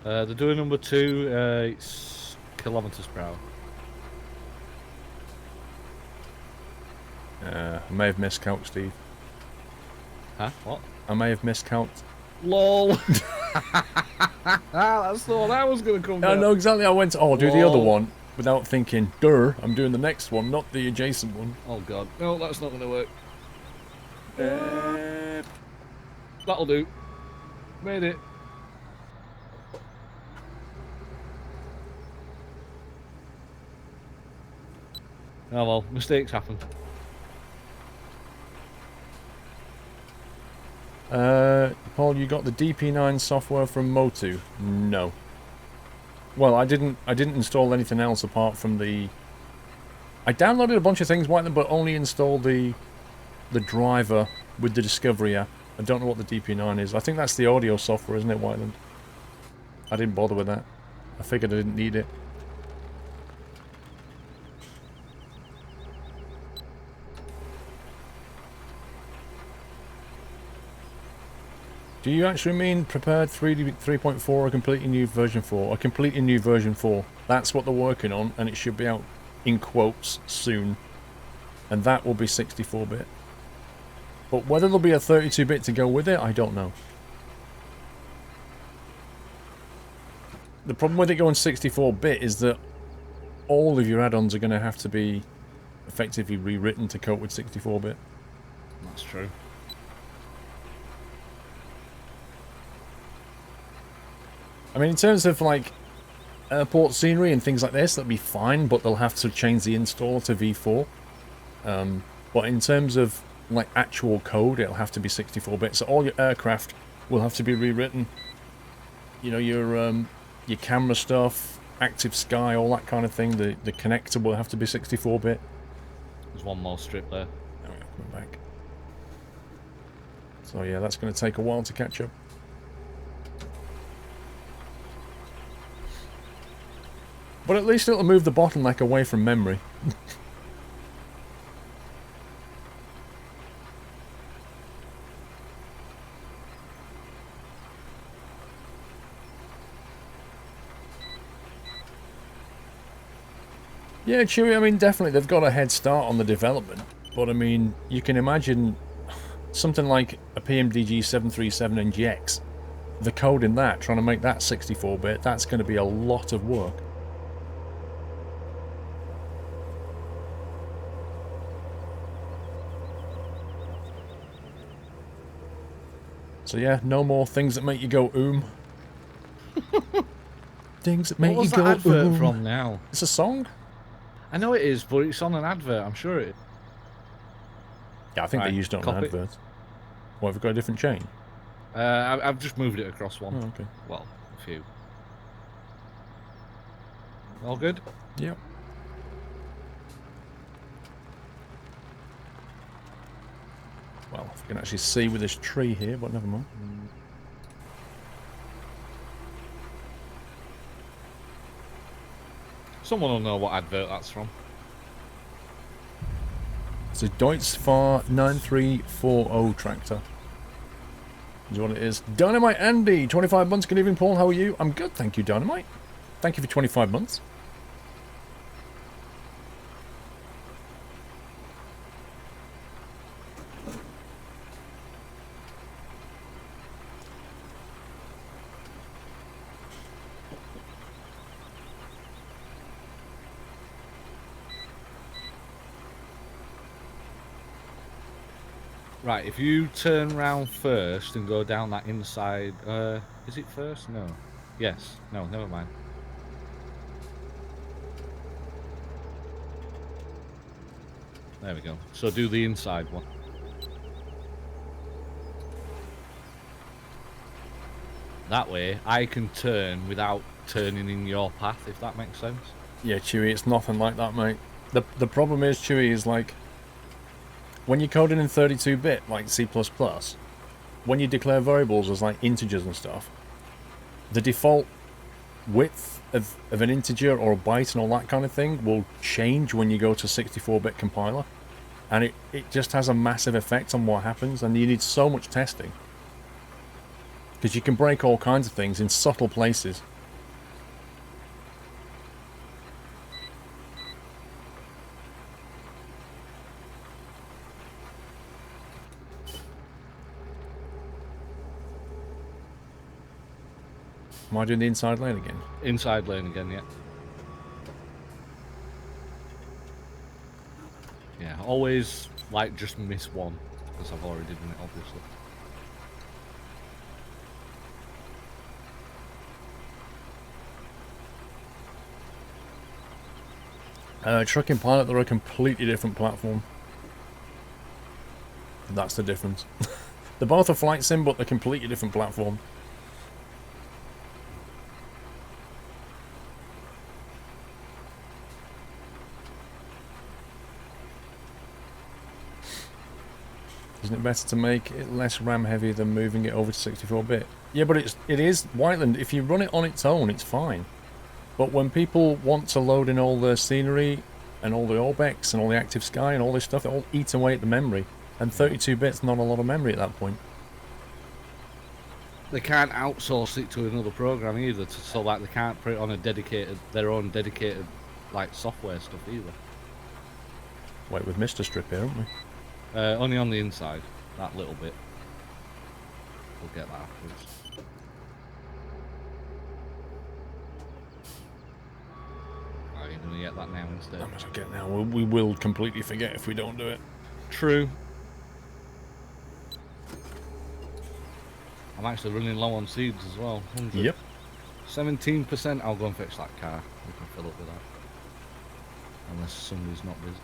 They're doing number 2. It's kilometers per hour. I may have miscount, Steve. Huh? What? I may have miscount. LOL. That's the one I was going to come I down. know exactly. I went, oh, I'll do the other Lol. one without thinking, duh, I'm doing the next one, not the adjacent one. Oh god. No, that's not going to work. That'll do. Made it. Oh well, mistakes happen. Paul, you got the DP9 software from Motu? No. Well, I didn't install anything else apart from the... I downloaded a bunch of things, Whiteland, but only installed the driver with the Discovery app. I don't know what the DP9 is. I think that's the audio software, isn't it, Whiteland? I didn't bother with that. I figured I didn't need it. Do you actually mean prepared 3.4 or completely new version 4? A completely new version 4. That's what they're working on, and it should be out, in quotes, soon. And that will be 64-bit. But whether there'll be a 32-bit to go with it, I don't know. The problem with it going 64-bit is that all of your add-ons are going to have to be effectively rewritten to cope with 64-bit. That's true. I mean, in terms of, like, airport scenery and things like this, that'll be fine, but they'll have to change the installer to V4. But in terms of, like, actual code, it'll have to be 64-bit, so all your aircraft will have to be rewritten. You know, your camera stuff, active sky, all that kind of thing, the connector will have to be 64-bit. There's one more strip there. There we go, coming back. So yeah, that's going to take a while to catch up. But at least it'll move the bottleneck away from memory. Yeah, Chewy, I mean, definitely they've got a head start on the development. But I mean, you can imagine something like a PMDG 737 NGX. The code in that, trying to make that 64-bit, that's going to be a lot of work. So yeah, no more things that make you go Things that make What was you go that advert from now? It's a song? I know it is, but it's on an advert. I'm sure it is. Yeah, I think Right, they used it on copy. an advert. What, have we got a different chain? I've just moved it across one. Oh, okay. Well, a few. All good? Yep. Well, if you can actually see with this tree here, but never mind. Someone will know what advert that's from. It's a Deutz-Fahr 9340 tractor. Is what it is. Dynamite Andy, 25 months. Good evening, Paul. How are you? I'm good, thank you, Dynamite. Thank you for 25 months. Right, if you turn round first and go down that inside... is it first? No. Yes. No, never mind. There we go. So do the inside one. That way, I can turn without turning in your path, if that makes sense. Yeah, Chewy, it's nothing like that, mate. The problem is, Chewy, is like... when you're coding in 32-bit, like C++, when you declare variables as like integers and stuff, the default width of an integer or a byte and all that kind of thing will change when you go to 64-bit compiler. And it just has a massive effect on what happens, and you need so much testing. Because you can break all kinds of things in subtle places. Am I doing the inside lane again? Inside lane again, yeah. Yeah, always, like, just miss one, because I've already done it, obviously. Truck and Pilot, they're a completely different platform. That's the difference. They're both a flight sim, but they're completely different platform. Isn't it better to make it less RAM heavy than moving it over to 64-bit? Yeah, but it is Whiteland. If you run it on its own, it's fine. But when people want to load in all the scenery and all the orbex and all the active sky and all this stuff, it all eats away at the memory. And 32-bit's not a lot of memory at that point. They can't outsource it to another program either, so like they can't put it on a their own dedicated like software stuff either. Wait, with Mr. Strip here, haven't we? Only on the inside. that little bit. We'll get that afterwards. Oh, you're gonna get that now instead. How much I get now? We will completely forget if we don't do it. True. I'm actually running low on seeds as well. 100. Yep. 17%. I'll go and fetch that car. We can fill up with that. Unless somebody's not busy.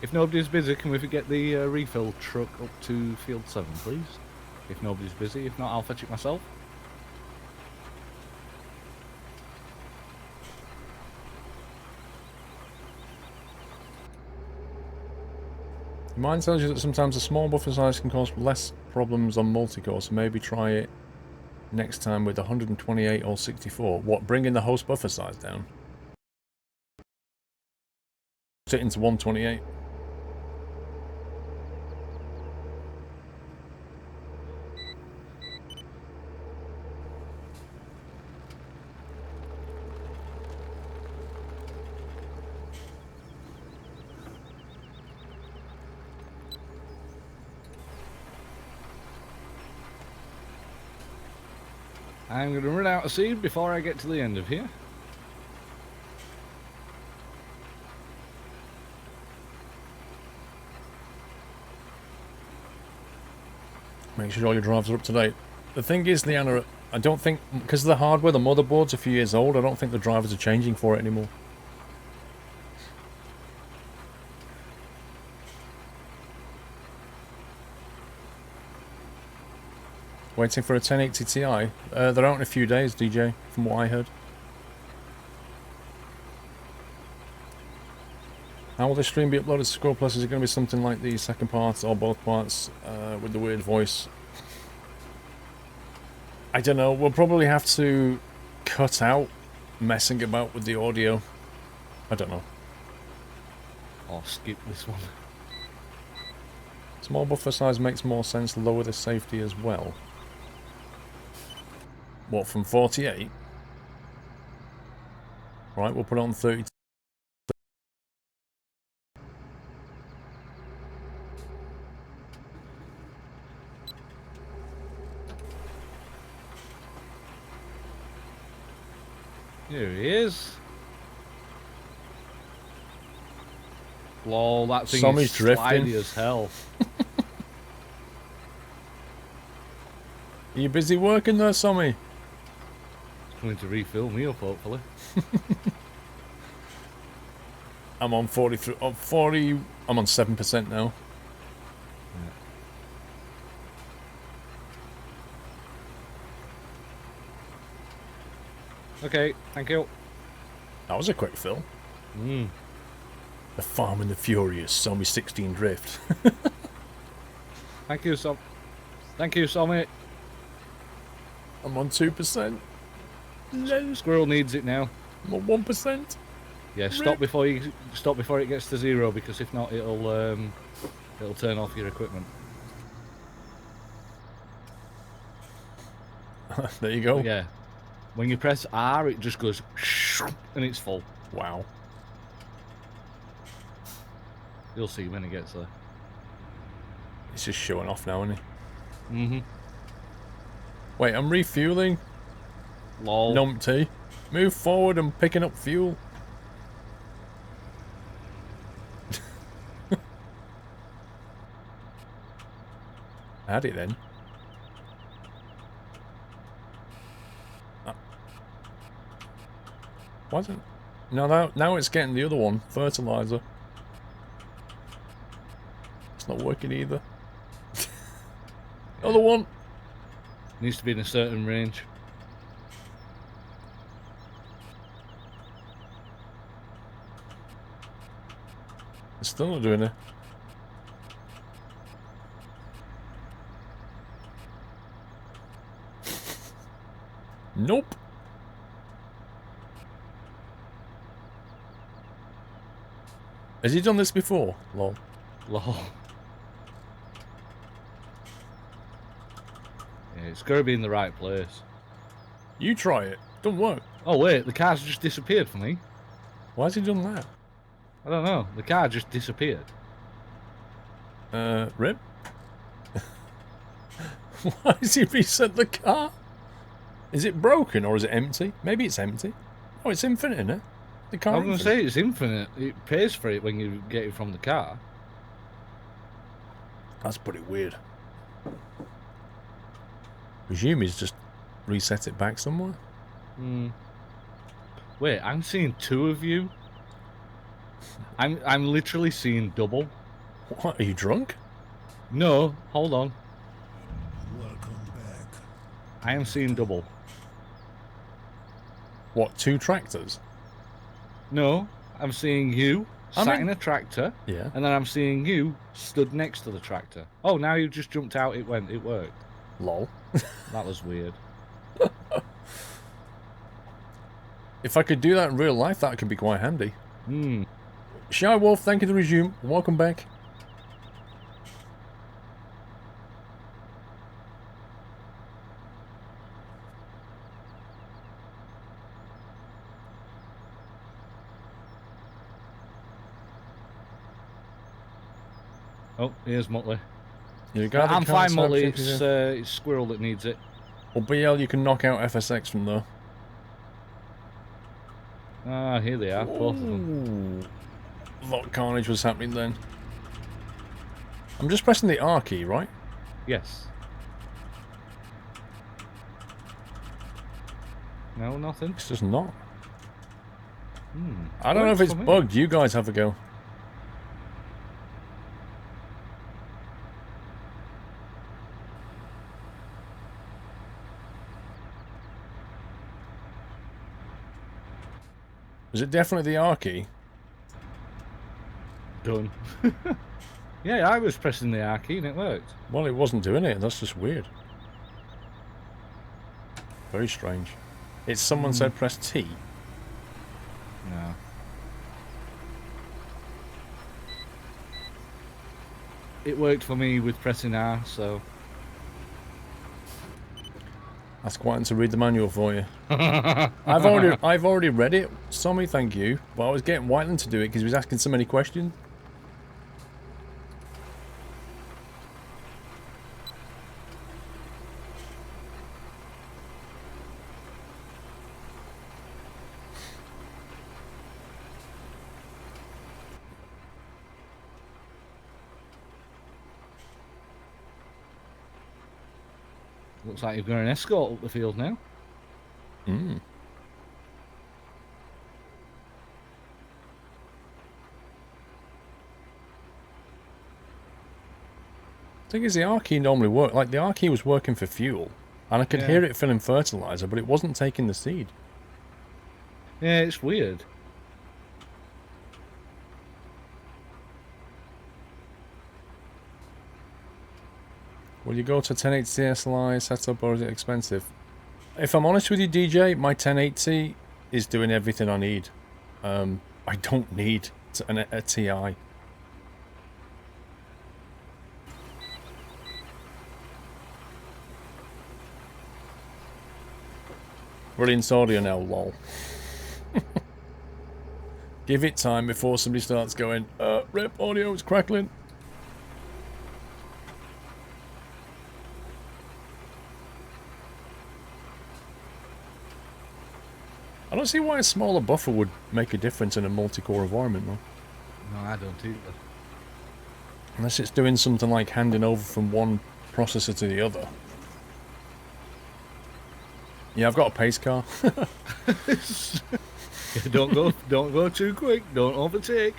If nobody's busy, can we get the refill truck up to field 7, please? If nobody's busy. If not, I'll fetch it myself. Mine tells you that sometimes a small buffer size can cause less problems on multi-core, so maybe try it next time with 128 or 64. What, bringing the host buffer size down? Put it into 128. I'm going to run out of seed before I get to the end of here. Make sure all your drives are up to date. The thing is, Leanna, I don't think, because of the hardware, the motherboard's a few years old, I don't think the drivers are changing for it anymore. Waiting for a 1080 Ti. They're out in a few days, DJ, from what I heard. How will this stream be uploaded to SquirrelPlus? Is it going to be something like the second part or both parts with the weird voice? I don't know. We'll probably have to cut out messing about with the audio. I don't know. Or skip this one. Small buffer size makes more sense. Lower the safety as well. What, from 48? Right, we'll put it on 30. Here he is. Lol, that thing Sommy's is drifting. slidey as hell. Are you busy working there, Sommy? Coming to refill me up, hopefully. I'm on 40, I'm on 7% now. Yeah. Okay, thank you. That was a quick fill. Mm. The Farm and the Furious, Sommy 16 Drift. Thank you, Thank you, Sommy. I'm on 2%. Squirrel needs it now. I'm on 1%. Yeah, stop before it gets to 0, because if not, it'll turn off your equipment. There you go. But yeah, when you press R, it just goes and it's full. Wow. You'll see when it gets there. It's just showing off now, isn't it? Mm-hmm. Wait, I'm refueling. Lol. Numpty. Move forward, I'm picking up fuel. Had it then. Wasn't. No, now it's getting the other one, fertilizer. It's not working either. Other one. Needs to be in a certain range. It's still not doing it. Nope. Has he done this before? Lol. Lol. Yeah, it's got to be in the right place. You try it. Don't work. Oh wait, the car's just disappeared for me. Why has he done that? I don't know. The car just disappeared. Rip? Why does he reset the car? Is it broken or is it empty? Maybe it's empty. Oh, it's infinite, isn't it? The car I'm going to infinite. say it's infinite. It pays for it when you get it from the car. That's pretty weird. Presume he's just reset it back somewhere. Hmm. Wait, I'm seeing two of you. I'm literally seeing double. What, are you drunk? No, hold on. Welcome back. I am seeing double. What, 2 tractors? No, I'm seeing you sat in a tractor, Yeah. and then I'm seeing you stood next to the tractor. Oh, now you just jumped out. It worked. Lol. That was weird. If I could do that in real life, that could be quite handy. Hmm. Shy Wolf, thank you to resume. Welcome back. Oh, here's Muttley. You got I'm fine, Muttley. It's Squirrel that needs it. Well, BL, you can knock out FSX from there. Ah, here they are, both of them. A lot of carnage was happening then. I'm just pressing the R key, right? Yes. No, nothing. It's just not. Hmm. I don't know if it's bugged. You guys have a go. Is it definitely the R key? Done. Yeah, I was pressing the R key and it worked. Well, it wasn't doing it. That's just weird. Very strange. It's someone said press T. No. It worked for me with pressing R, so... Ask Whiten to read the manual for you. I've already read it. Sommy, thank you. But I was getting Whiteland to do it because he was asking so many questions. Looks like you've got an escort up the field now. Mm. Thing is, the R key normally worked. Like, the R key was working for fuel. And I could hear it filling fertilizer, but it wasn't taking the seed. Yeah, it's weird. Will you go to 1080 SLI setup or is it expensive? If I'm honest with you, DJ, my 1080 is doing everything I need. I don't need a TI. Brilliant audio now, lol. Give it time before somebody starts going, rip audio is crackling. I don't see why a smaller buffer would make a difference in a multi-core environment, though. No, I don't either. Unless it's doing something like handing over from one processor to the other. Yeah, I've got a pace car. Don't go too quick. Don't overtake.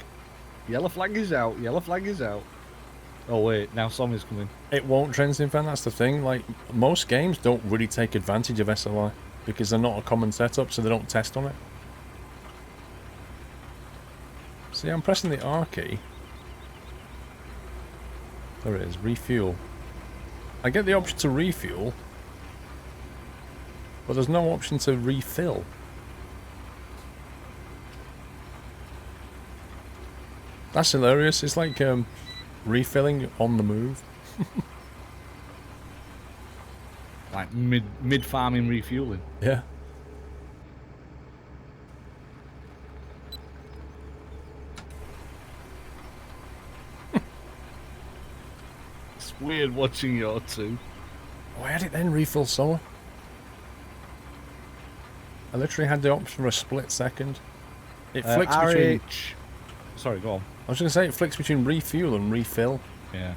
Yellow flag is out. Yellow flag is out. Oh wait, now Sommy's coming. It won't, Transient Fan, that's the thing. Like, most games don't really take advantage of SLI because they're not a common setup, so they don't test on it. See, I'm pressing the R key. There it is, refuel. I get the option to refuel, but there's no option to refill. That's hilarious. It's like refilling on the move. Like mid farming refueling. Yeah. It's weird watching your two. Why had it then refill solar? I literally had the option for a split second. It flicks between... Sorry, go on. I was going to say it flicks between refuel and refill. Yeah.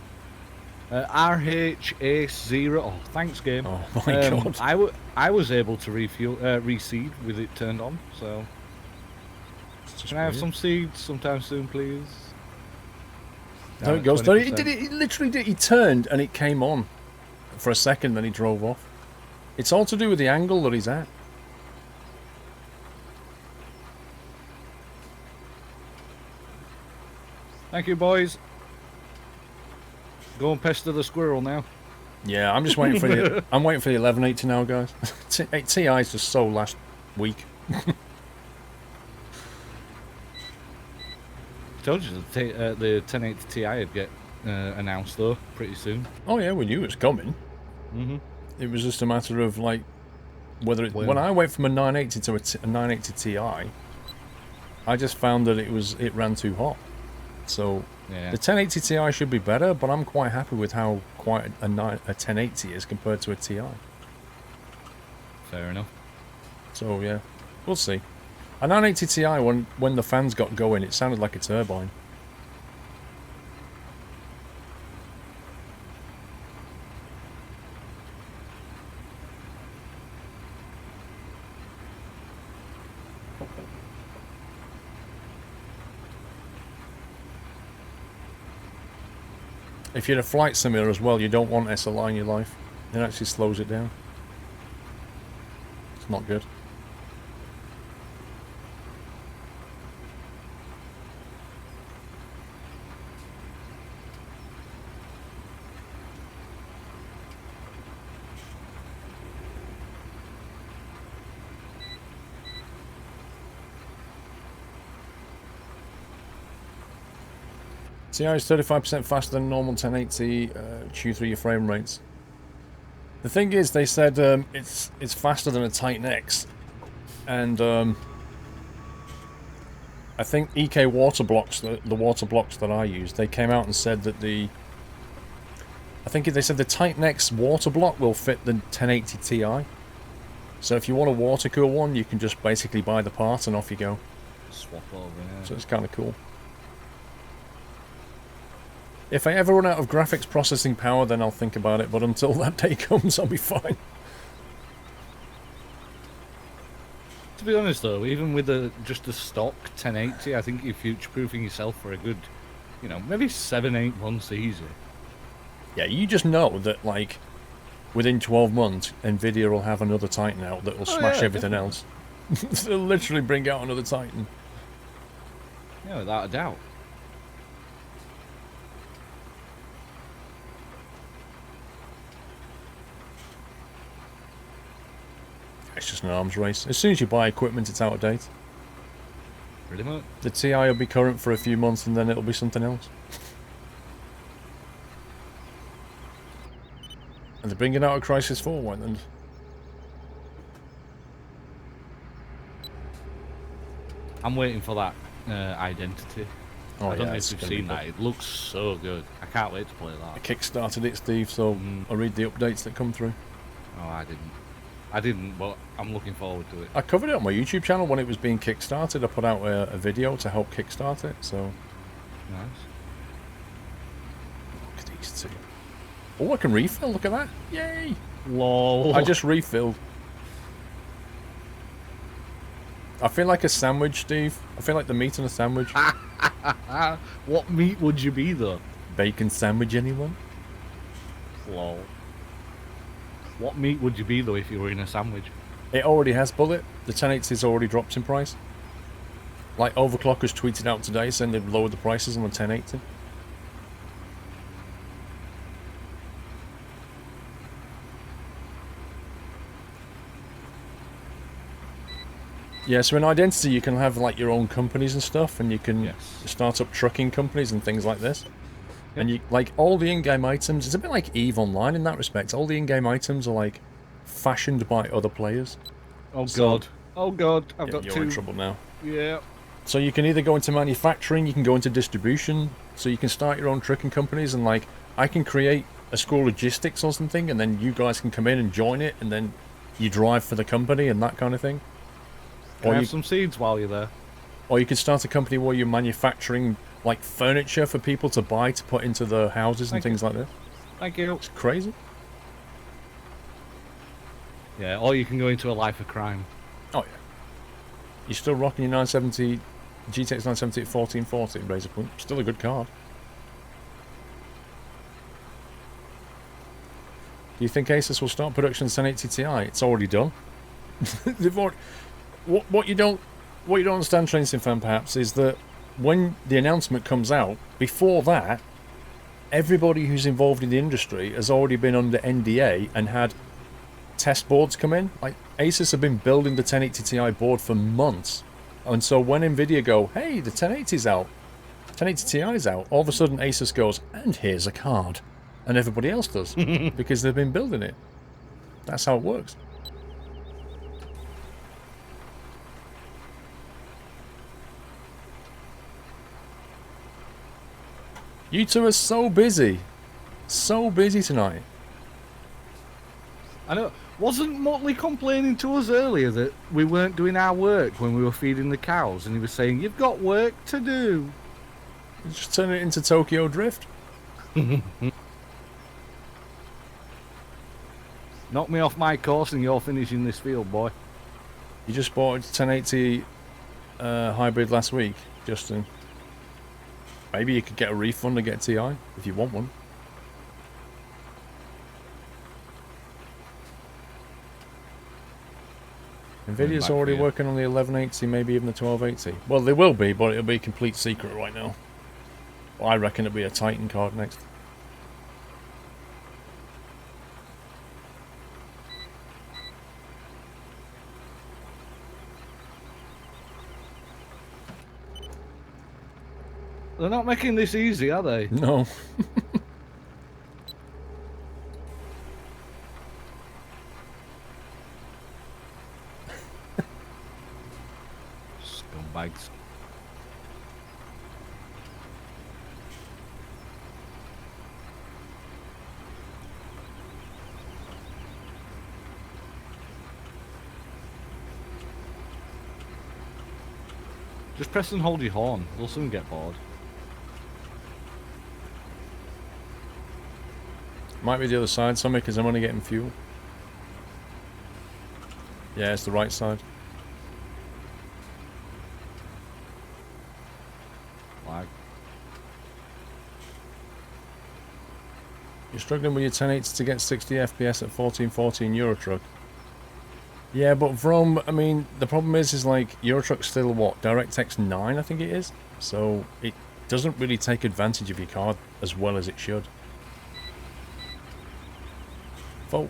RH Ace 0. Oh, thanks, game. Oh my god. I was able to refuel, reseed with it turned on, so... Can I have some seeds sometime soon, please? There it goes. It did it. It literally did. He turned and it came on for a second, then he drove off. It's all to do with the angle that he's at. Thank you, boys. Go and pester the squirrel now. Yeah, I'm just waiting for the. I'm waiting for the 1180 now, guys. TI is just so last week. Told you the 1080 Ti would get announced though pretty soon. Oh yeah, we knew it was coming. It was just a matter of like whether it. When I went from a 980 to a 980 Ti, I just found that it ran too hot. So Yeah. the 1080 Ti should be better, but I'm quite happy with how quiet a 1080 is compared to a Ti. Fair enough. So yeah, we'll see. A 980 Ti, when the fans got going, it sounded like a turbine. If you're in a flight simulator as well, you don't want SLI in your life. It actually slows it down. It's not good. TI is 35% faster than normal 1080 Q3 your frame rates. The thing is, they said it's faster than a Titan X, and I think EK water blocks, the water blocks that I use, they came out and said that I think they said the Titan X water block will fit the 1080 Ti. So if you want a water cool one, you can just basically buy the part and off you go. Swap over, yeah. So it's kind of cool. If I ever run out of graphics processing power, then I'll think about it, but until that day comes, I'll be fine. To be honest though, even with just the stock 1080, I think you're future-proofing yourself for a good, maybe 7-8 months easy. Yeah, you just know that, like, within 12 months, Nvidia will have another Titan out that will smash everything else. They'll literally bring out another Titan. Yeah, without a doubt. It's just an arms race. As soon as you buy equipment, it's out of date. Pretty much. The TI will be current for a few months and then it'll be something else. And they're bringing out a Crisis 4 one, and I'm waiting for that Identity. oh, I don't know it's if you've gonna be seen that. It looks so good. I can't wait to play I that. kickstarted it, Steve, so I'll read the updates that come through. Oh, I didn't, but I'm looking forward to it. I covered it on my YouTube channel when it was being kickstarted. I put out a video to help kickstart it, so... Nice. Look at these two. Oh, I can refill, look at that. Yay! Lol. I just refilled. I feel like a sandwich, Steve. I feel like the meat in a sandwich. What meat would you be though? Bacon sandwich, anyone? Lol. What meat would you be though if you were in a sandwich? It already has bullet. The 1080's already dropped in price. Like Overclockers tweeted out today saying they've lowered the prices on the 1080. Yeah, so in Identity you can have like your own companies and stuff, and you can start up trucking companies and things like this. And you like all the in-game items. It's a bit like EVE Online in that respect. All the in-game items are like fashioned by other players. Oh god. Oh god. I've got you're two. in trouble now. Yeah. So you can either go into manufacturing, you can go into distribution. So you can start your own trucking companies, and like I can create a Squirrel Logistics or something, and then you guys can come in and join it, and then you drive for the company and that kind of thing. Can Or I have you, some seeds while you're there? or you could start a company where you're manufacturing like furniture for people to buy to put into their houses and things like that. Thank you. It's crazy. Yeah, or you can go into a life of crime. Oh yeah. You're still rocking your 970 GTX 970 at 1440 Razor Point. Still a good card. Do you think Asus will start production of 1080 Ti? It's already done. They've already, what you don't understand, Trainsim fan, perhaps, is that when the announcement comes out, before that, everybody who's involved in the industry has already been under NDA and had test boards come in. Like, Asus have been building the 1080 Ti board for months. And so when Nvidia go, hey, the 1080's out, 1080 Ti's out, all of a sudden Asus goes, and here's a card. And everybody else does, because they've been building it. That's how it works. You two are so busy. So busy tonight. I know. Wasn't Motley complaining to us earlier that we weren't doing our work when we were feeding the cows? And he was saying, you've got work to do. Just turn it into Tokyo Drift. Knock me off my course and you're finishing this field, boy. You just bought a 1080 hybrid last week, Justin. Maybe you could get a refund and get a TI if you want one. Nvidia's already working on the 1180, maybe even the 1280. Well, they will be, but it'll be a complete secret right now. Well, I reckon it'll be a Titan card next. They're not making this easy, are they? No. Scumbags. Just press and hold your horn. They'll soon get bored. Might be the other side, Sammy, because I'm only getting fuel. Yeah, it's the right side. Lag. You're struggling with your 1080 to get 60 FPS at 1440 in Euro Truck. Yeah, but from, I mean, the problem is like, Euro Truck's still what, DirectX 9 I think it is? So, it doesn't really take advantage of your card as well as it should. Vote.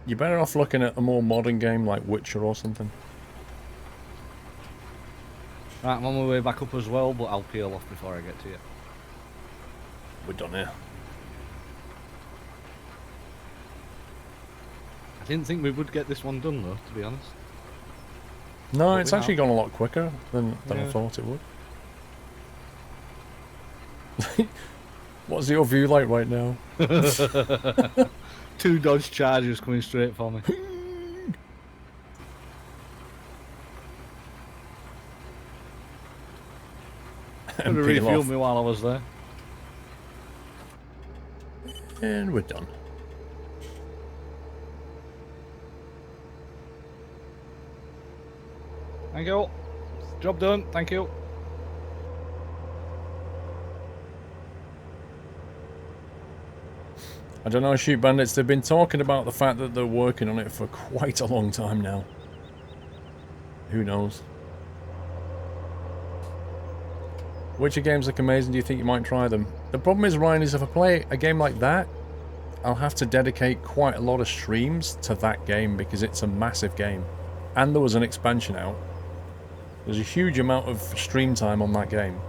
You're better off looking at a more modern game like Witcher or something. Right, I'm on my way back up as well, but I'll peel off before I get to you. We're done here. I didn't think we would get this one done though, to be honest. No, But it's we actually have. gone a lot quicker than I Yeah. thought it would. What's your view like right now? 2 Dodge Chargers coming straight for me. Could have peel refueled off. me while I was there. And we're done. Thank you. Job done. Thank you. I don't know, Shoot Bandits, they've been talking about the fact that they're working on it for quite a long time now. Who knows? Which games look amazing, do you think you might try them? The problem is, Ryan, is if I play a game like that, I'll have to dedicate quite a lot of streams to that game because it's a massive game. And there was an expansion out. There's a huge amount of stream time on that game.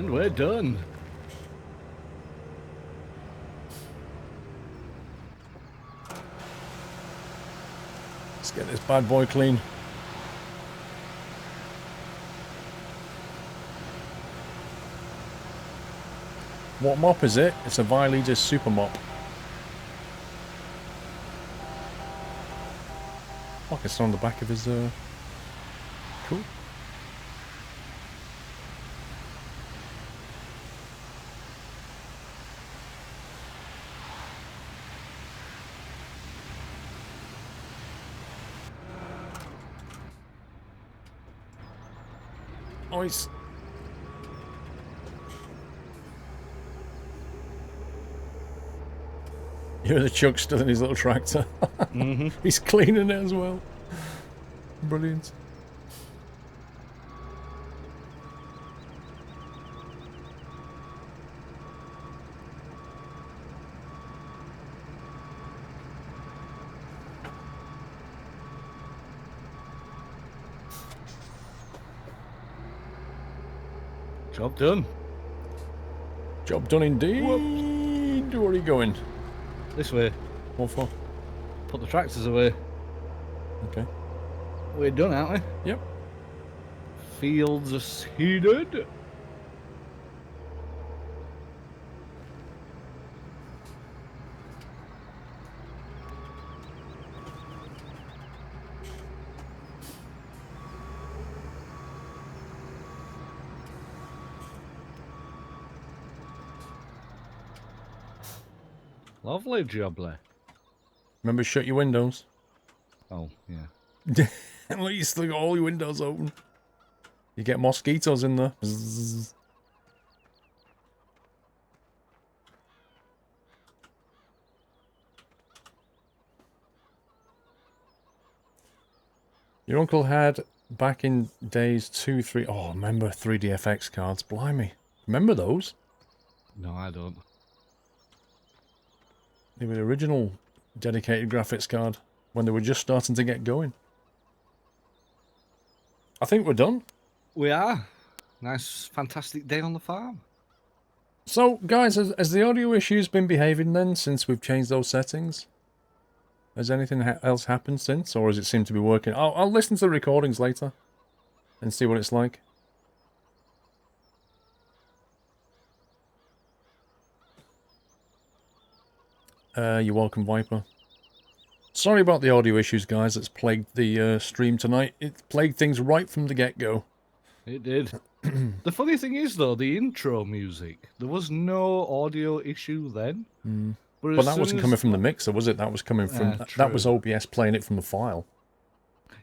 And we're done. Let's get this bad boy clean. What mop is it? It's a Vileader Super Mop. Look, it's on the back of his, cool. Nice. You're the Chuck still in his little tractor. He's cleaning it as well. Brilliant. Job done. Job done indeed. Whoops. Where are you going? This way. What for? Put the tractors away. Okay. We're done, aren't we? Yep. Fields are seeded. Lovely jubbly. Remember, shut your windows. Oh, yeah. Well, you still got all your windows open. You get mosquitoes in there. Bzzz. Your uncle had back in days 2, 3. Oh, remember 3DFX cards? Blimey. Remember those? No, I don't. They were the original dedicated graphics card when they were just starting to get going. I think we're done. We are. Nice, fantastic day on the farm. So, guys, has the audio issues been behaving then since we've changed those settings? Has anything else happened since, or does it seem to be working? I'll listen to the recordings later and see what it's like. You're welcome, Viper. Sorry about the audio issues, guys. That's plagued the stream tonight. It plagued things right from the get-go. It did. The funny thing is, though, the intro music, there was no audio issue then. But that wasn't coming from the mixer, was it? That was coming from... that was OBS playing it from the file.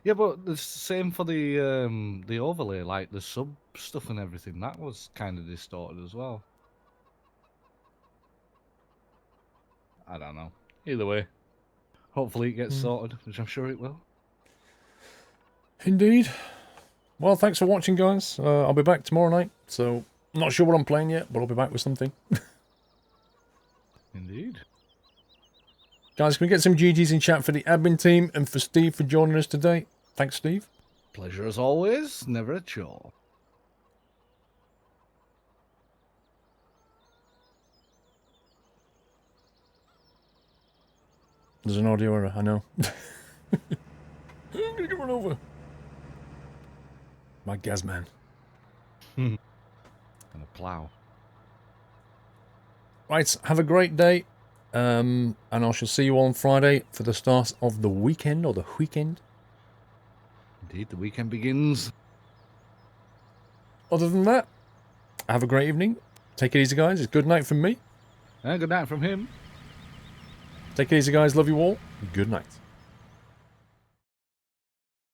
Yeah, but the same for the overlay, like the sub stuff and everything. That was kind of distorted as well. I don't know. Either way, hopefully it gets sorted, which I'm sure it will. Indeed. Well, thanks for watching, guys. I'll be back tomorrow night, so I'm not sure what I'm playing yet, but I'll be back with something. Indeed. Guys, can we get some GGs in chat for the admin team and for Steve for joining us today? Thanks, Steve. Pleasure as always, never a chore. There's an audio error, I know. I'm gonna get run over. My Gazman. And a plough. Right, have a great day. And I shall see you on Friday for the start of the weekend, or the weekend. Indeed, the weekend begins. Other than that, have a great evening. Take it easy, guys. It's good night from me. And good night from him. Take it easy, guys. Love you all. Good night.